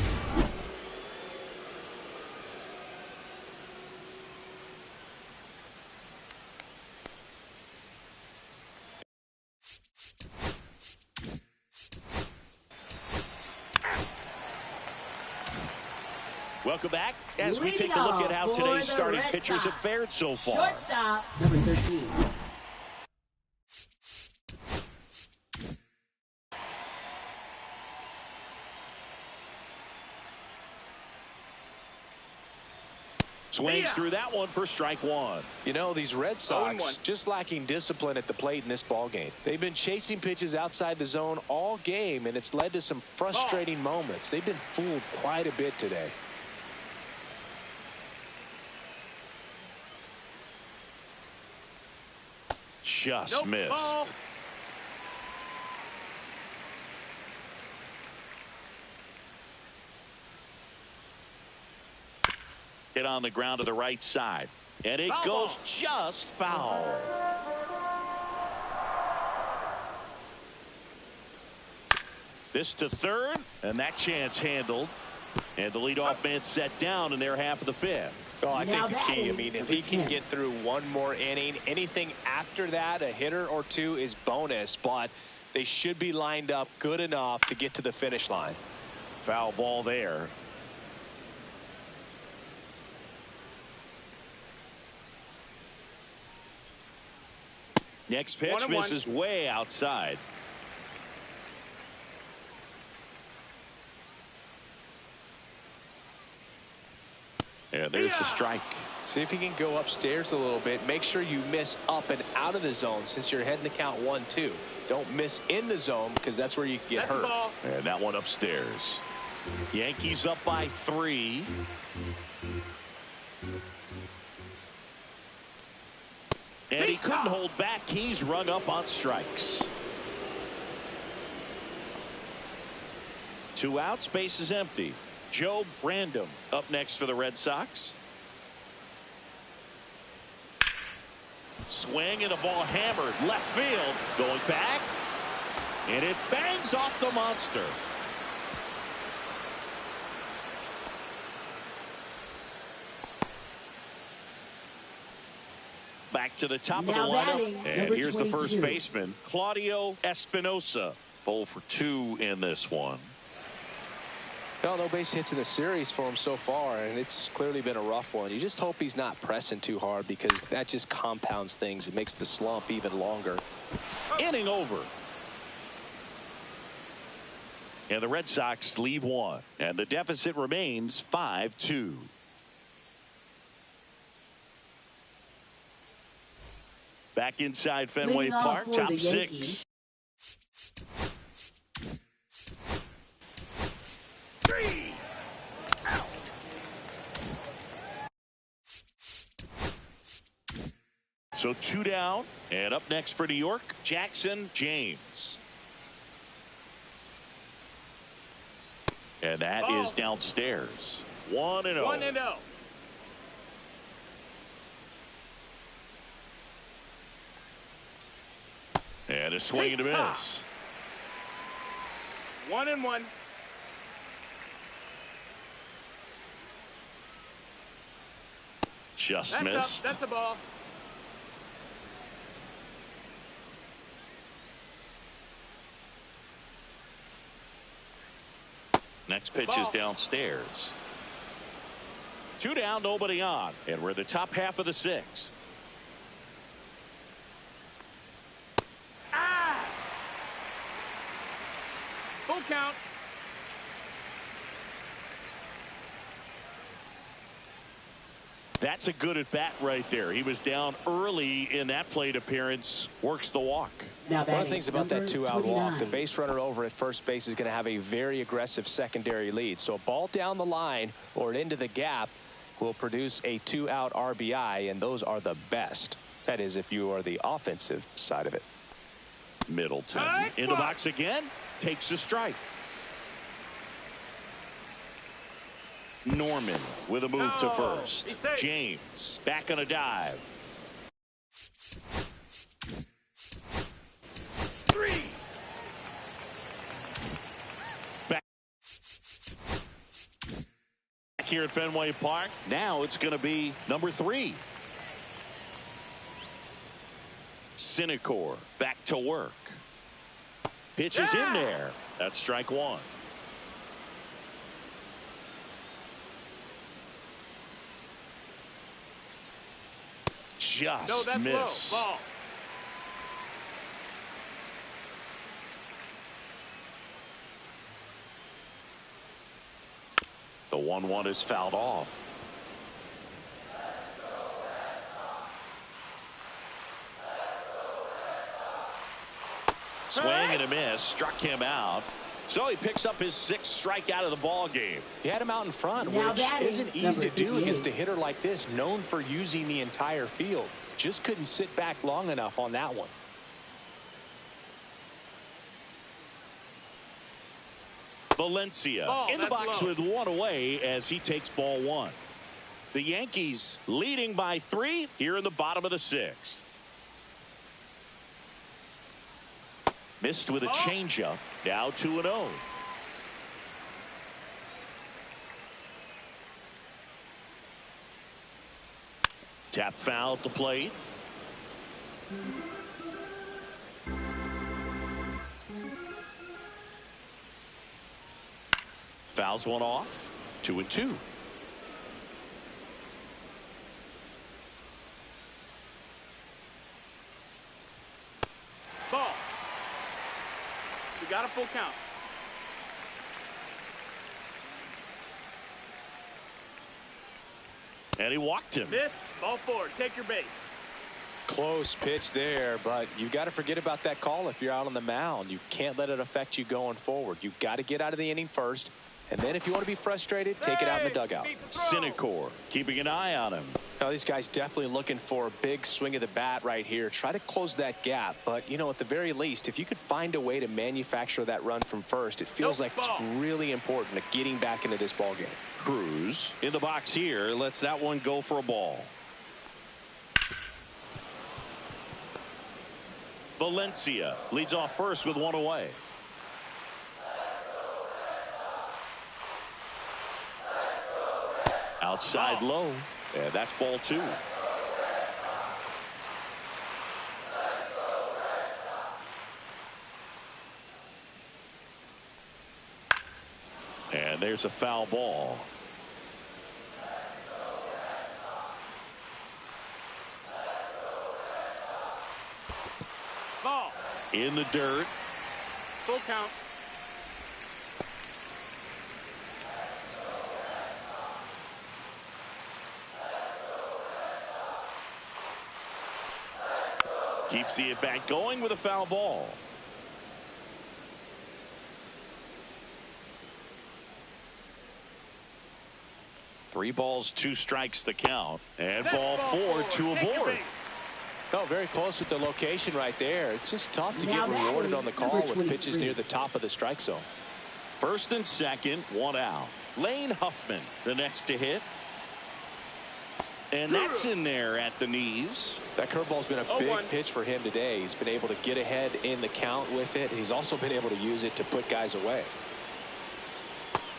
Welcome back as we take a look at how today's starting pitchers have fared so far. Shortstop, number 13. Swings through that one for strike one. You know, these Red Sox 0-1. just lacking discipline at the plate in this ball game. They've been chasing pitches outside the zone all game, and it's led to some frustrating moments. They've been fooled quite a bit today. Just missed. Ball. Hit on the ground to the right side. And it goes just foul. This to third, and that chance handled. And the leadoff man set down in their half of the fifth. Oh, I think the key, I mean, if he can get through one more inning, anything after that, a hitter or two is bonus, but they should be lined up good enough to get to the finish line. Foul ball there. Next pitch 1-1. misses way outside. Yeah, there's the strike. See if he can go upstairs a little bit. Make sure you miss up and out of the zone since you're heading the count 1-2. Don't miss in the zone because that's where you get hurt. And that one upstairs. Yankees up by 3. And he couldn't hold back. He's rung up on strikes. 2 outs, base is empty. Joe Random up next for the Red Sox. Swing and a ball hammered left field. Going back. And it bangs off the monster. Back to the top of the lineup. And here's the first baseman, Claudio Espinosa. 0 for 2 in this one. Well, no base hits in the series for him so far, and it's clearly been a rough one. You just hope he's not pressing too hard because that just compounds things. It makes the slump even longer. Inning over. And the Red Sox leave 1. And the deficit remains 5-2. Back inside Fenway Park, top 6. So 2 down, and up next for New York, Jackson James. And that is downstairs. 1-0. 1-0. And a swing and a miss. 1-1. Just missed. That's a ball. Next pitch is downstairs. 2 down, nobody on. And we're the top half of the 6th. Full count. That's a good at bat right there. He was down early in that plate appearance. Works the walk. One of the things about that 2-out walk, the base runner over at first base is going to have a very aggressive secondary lead. So a ball down the line or into the gap will produce a 2-out RBI, and those are the best. That is, if you are the offensive side of it. Middleton in the box again. Takes a strike. Norman with a move to first. James back on a dive. 3. Back here at Fenway Park. Now it's going to be number 3. Synecor back to work. Pitch is in there. That's strike 1. Just missed. Low. Ball. The 1-1 is fouled off. Swing and a miss. Struck him out. So he picks up his 6th strikeout of the ball game. He had him out in front, Now which batting, isn't easy number to do 58. against a hitter like this, known for using the entire field. Just couldn't sit back long enough on that one. Valencia in the box with 1 away as he takes ball 1. The Yankees leading by 3 here in the bottom of the 6th. Missed with a changeup. Now 2-0. Tap foul at the plate. Fouls one off. 2-2. Ball. We got a full count. And he walked him. Miss. Ball 4. Take your base. Close pitch there, but you've got to forget about that call if you're out on the mound. You can't let it affect you going forward. You've got to get out of the inning first, and then if you want to be frustrated, take it out in the dugout. Cinecor keeping an eye on him. Now, these guys definitely looking for a big swing of the bat right here. Try to close that gap, but, you know, at the very least, if you could find a way to manufacture that run from first, it feels like it's really important to getting back into this ball game. Cruz in the box here lets that one go for a ball. Valencia leads off first with 1 away. Outside low. And that's ball 2. And there's a foul ball. Ball. In the dirt. Full count. Keeps the at-bat going with a foul ball. Three balls, 2 strikes the count. And ball 4, 2 aboard. Oh, very close with the location right there. It's just tough to Now get rewarded batting, on the call number with pitches 23. near the top of the strike zone. First and second, 1 out. Lane Huffman, the next to hit. And that's in there at the knees. That curveball's been a big pitch for him today. He's been able to get ahead in the count with it. He's also been able to use it to put guys away.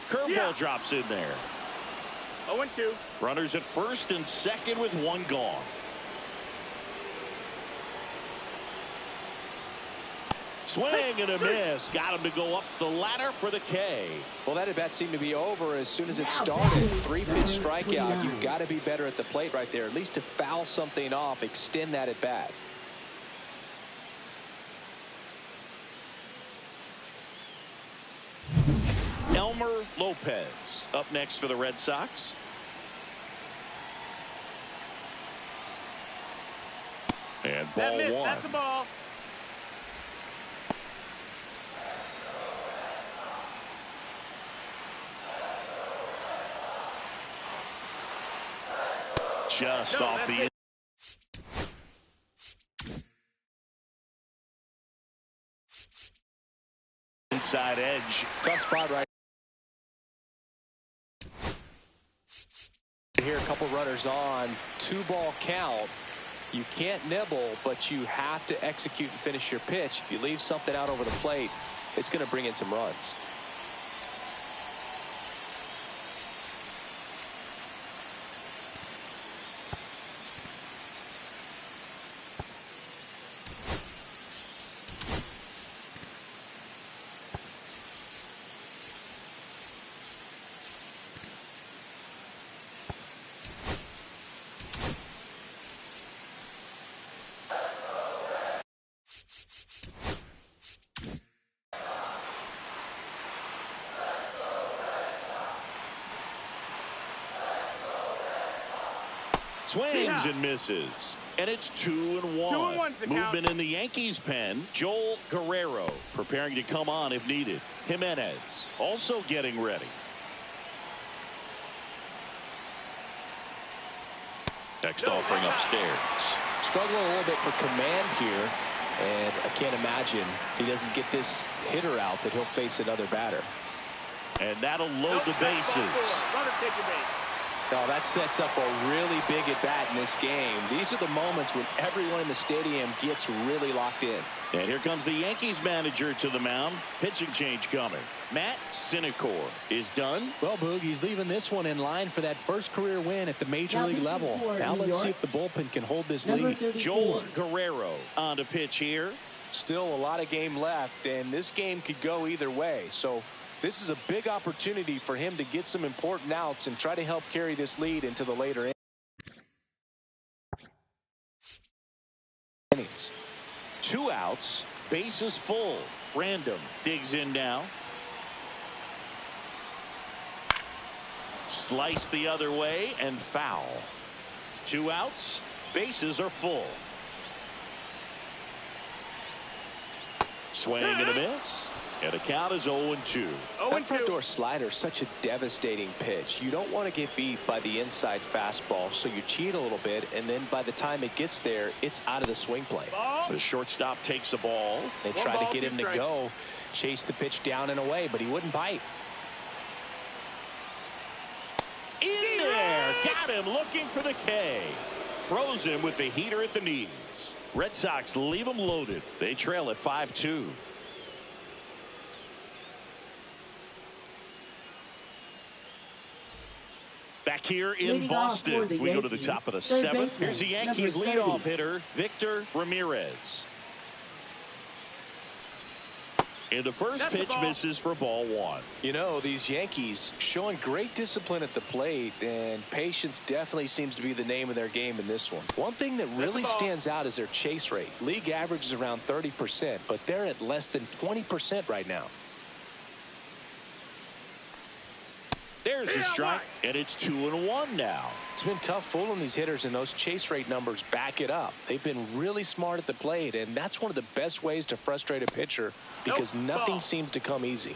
Curveball drops in there. 0-2. Runners at first and second with 1 gone. Swing and a miss. Got him to go up the ladder for the K. Well, that at bat seemed to be over as soon as it started. 3-pitch strikeout. You've got to be better at the plate right there, at least to foul something off, extend that at bat. Elmer Lopez up next for the Red Sox. And ball 1. That's the ball. Just off the inside edge. Tough spot right here. A couple runners on. 2-ball count. You can't nibble, but you have to execute and finish your pitch. If you leave something out over the plate, it's going to bring in some runs. Swings and misses. And it's 2-1. 2-1's the count. Movement in the Yankees pen. Joel Guerrero preparing to come on if needed. Jimenez also getting ready. Next offering upstairs. Struggling a little bit for command here. And I can't imagine if he doesn't get this hitter out that he'll face another batter. And that'll load the bases. Runner taking base. Oh, that sets up a really big at-bat in this game. These are the moments when everyone in the stadium gets really locked in. And here comes the Yankees manager to the mound. Pitching change coming. Matt Synecor is done. Well, Boog, he's leaving this one in line for that first career win at the major league level. Now let's see if the bullpen can hold this lead. Joel Guerrero on to pitch here. Still a lot of game left, and this game could go either way. So this is a big opportunity for him to get some important outs and try to help carry this lead into the later innings. 2 outs, bases full. Random digs in now. Slice the other way and foul. 2 outs, bases are full. Swing and a miss. And the count is 0-2. That front door slider is such a devastating pitch. You don't want to get beat by the inside fastball, so you cheat a little bit, and then by the time it gets there, it's out of the swing plane. The shortstop takes the ball. They tried to get him to go, chase the pitch down and away, but he wouldn't bite. In there, got him looking for the K. Froze him with the heater at the knees. Red Sox leave him loaded. They trail at 5-2. Back here in Boston, we go to the top of the 7th. Here's the Yankees leadoff hitter, Victor Ramirez. And the first pitch misses for ball 1. You know, these Yankees showing great discipline at the plate, and patience definitely seems to be the name of their game in this one. One thing that really stands out is their chase rate. League average is around 30%, but they're at less than 20% right now. There's the strike, and it's 2-1 now. It's been tough fooling these hitters, and those chase rate numbers back it up. They've been really smart at the plate, and that's one of the best ways to frustrate a pitcher because nothing seems to come easy.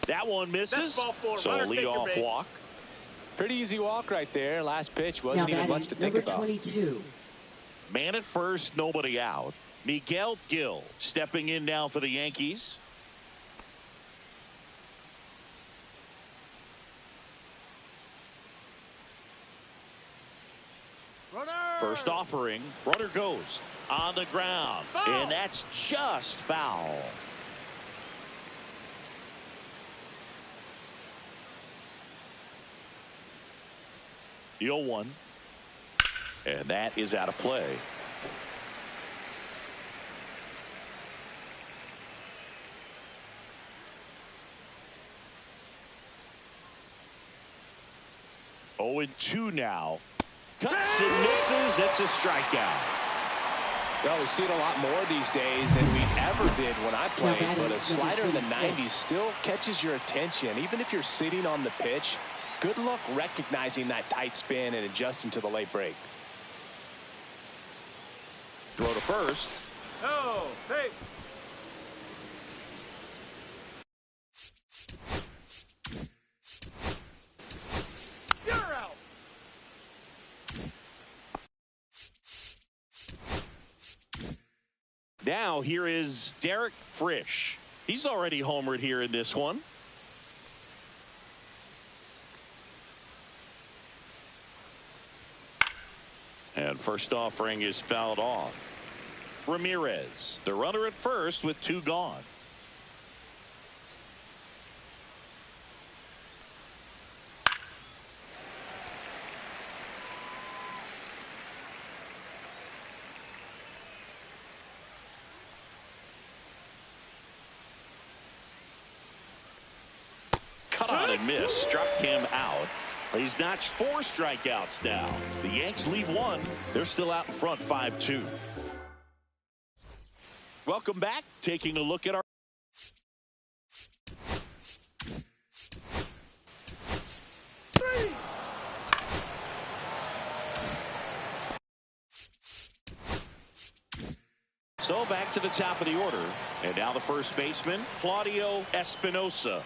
That one misses, so a leadoff walk. Pretty easy walk right there. Last pitch wasn't even much to think about. 22. Man at first, nobody out. Miguel Gil stepping in now for the Yankees. First offering, runner goes on the ground, and that's just foul. The 0-1, and that is out of play. Oh, 2 now. Cuts and misses. It's a strikeout. Well, we see it a lot more these days than we ever did when I played, but a slider in the 90s still catches your attention. Even if you're sitting on the pitch, good luck recognizing that tight spin and adjusting to the late break. Throw to first. Oh, hey. You're out. Now here is Derek Frisch. He's already homered here in this one. And first offering is fouled off. Ramirez, the runner at first with 2 gone. Cut on and miss, struck him out. He's notched 4 strikeouts now. The Yanks leave 1. They're still out in front 5-2. Welcome back. Taking a look at our So back to the top of the order. And now the first baseman, Claudio Espinosa.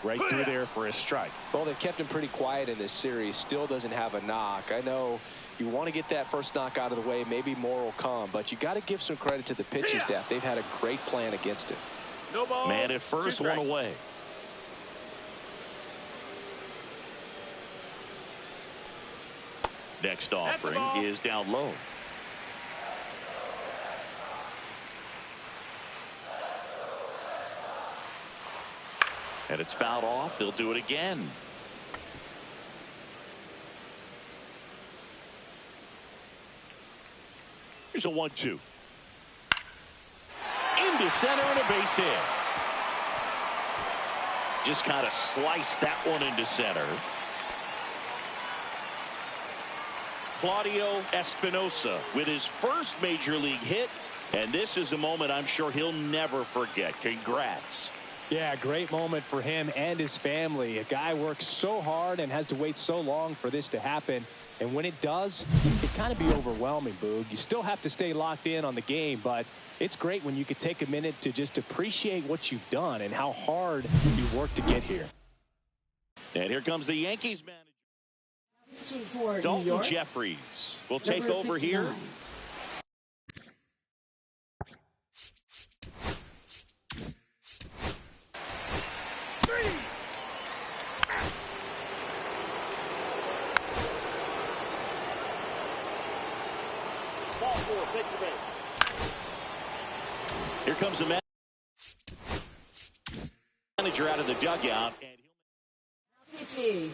Right through there for a strike. Well, they've kept him pretty quiet in this series. Still doesn't have a knock. I know you want to get that first knock out of the way. Maybe more will come. But you got to give some credit to the pitching staff. They've had a great plan against it. No ball. Man at first, one away. Next offering is down low. And it's fouled off. They'll do it again. Here's a 1-2. Into center and a base hit. Just kind of sliced that one into center. Claudio Espinosa with his first major league hit. And this is a moment I'm sure he'll never forget. Congrats. Yeah, great moment for him and his family. A guy works so hard and has to wait so long for this to happen. And when it does, it can kind of be overwhelming, Boog. You still have to stay locked in on the game, but it's great when you could take a minute to just appreciate what you've done and how hard you worked to get here. And here comes the Yankees manager. For Dalton Jeffries will take over 59. Here. Here comes the manager out of the dugout.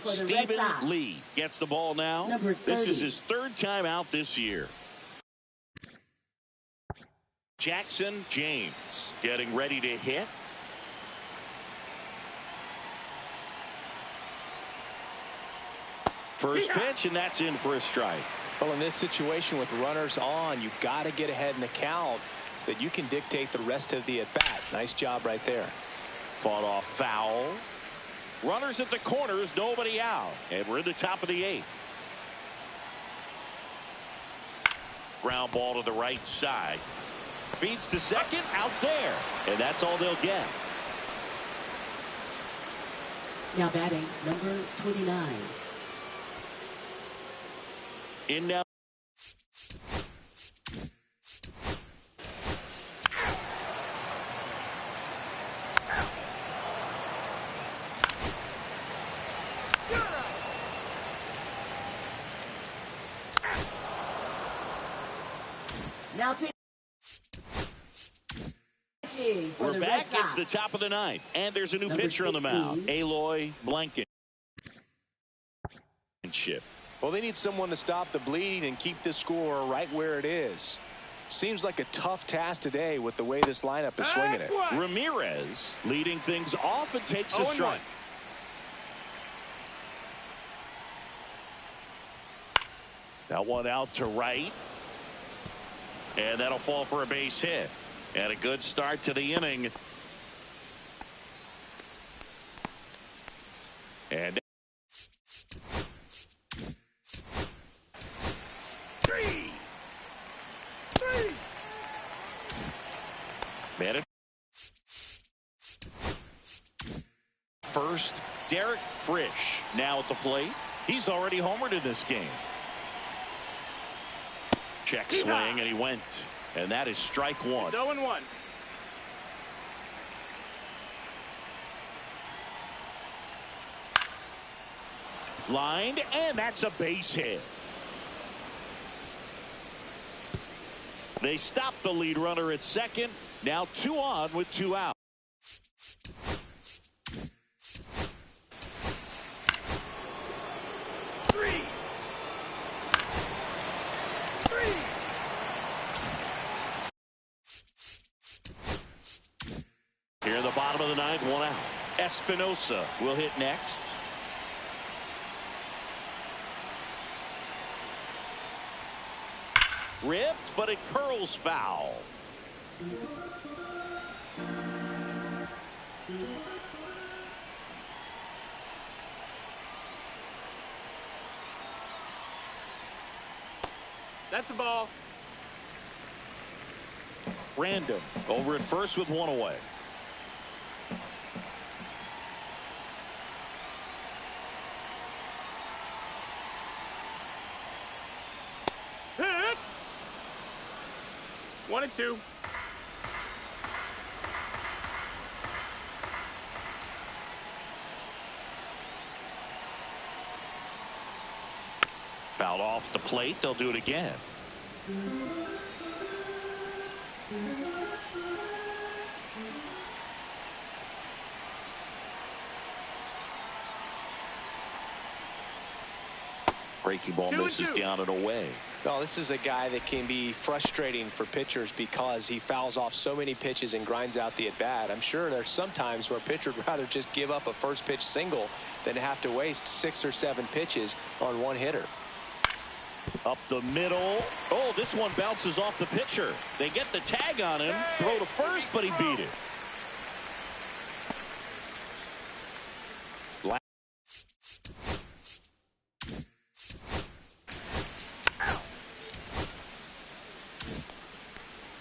Stephen Lee gets the ball now. This is his third time out this year. Jackson James getting ready to hit. First pitch, and that's in for a strike. Well, in this situation with runners on, you've got to get ahead in the count so that you can dictate the rest of the at-bat. Nice job right there. Fought off foul. Runners at the corners, nobody out. And we're in the top of the 8th. Ground ball to the right side. Feeds to second, out there. And that's all they'll get. Now batting, number 29. In now. Now pitching for We're back. It's the top of the 9th. And there's a new pitcher on the mound. Aloy Blankenship. Well, they need someone to stop the bleeding and keep the score right where it is. Seems like a tough task today with the way this lineup is swinging it. Ramirez leading things off and takes a strike. That one out to right. And that'll fall for a base hit. And a good start to the inning. And man, first, Derek Frisch now at the plate. He's already homered in this game. Check swing, and he went. And that is strike 1. 0-1. Lined, and that's a base hit. They stop the lead runner at second. Now 2 on with 2 out. Here in the bottom of the 9th, 1 out. Espinosa will hit next. Ripped, but it curls foul. That's the ball. Random over at first with one away. Hit. 1-2. Fouled off the plate. They'll do it again. Breaking ball misses down and away. Well, this is a guy that can be frustrating for pitchers because he fouls off so many pitches and grinds out the at bat. I'm sure there's some times where a pitcher would rather just give up a first pitch single than have to waste 6 or 7 pitches on one hitter. Up the middle. Oh, this one bounces off the pitcher. They get the tag on him. Throw to first, but he beat it.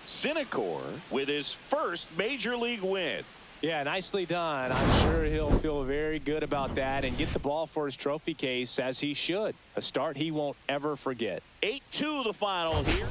Cinecor with his first major league win. Yeah, nicely done. I'm sure he'll feel very good about that and get the ball for his trophy case, as he should. A start he won't ever forget. 8-2 the final here.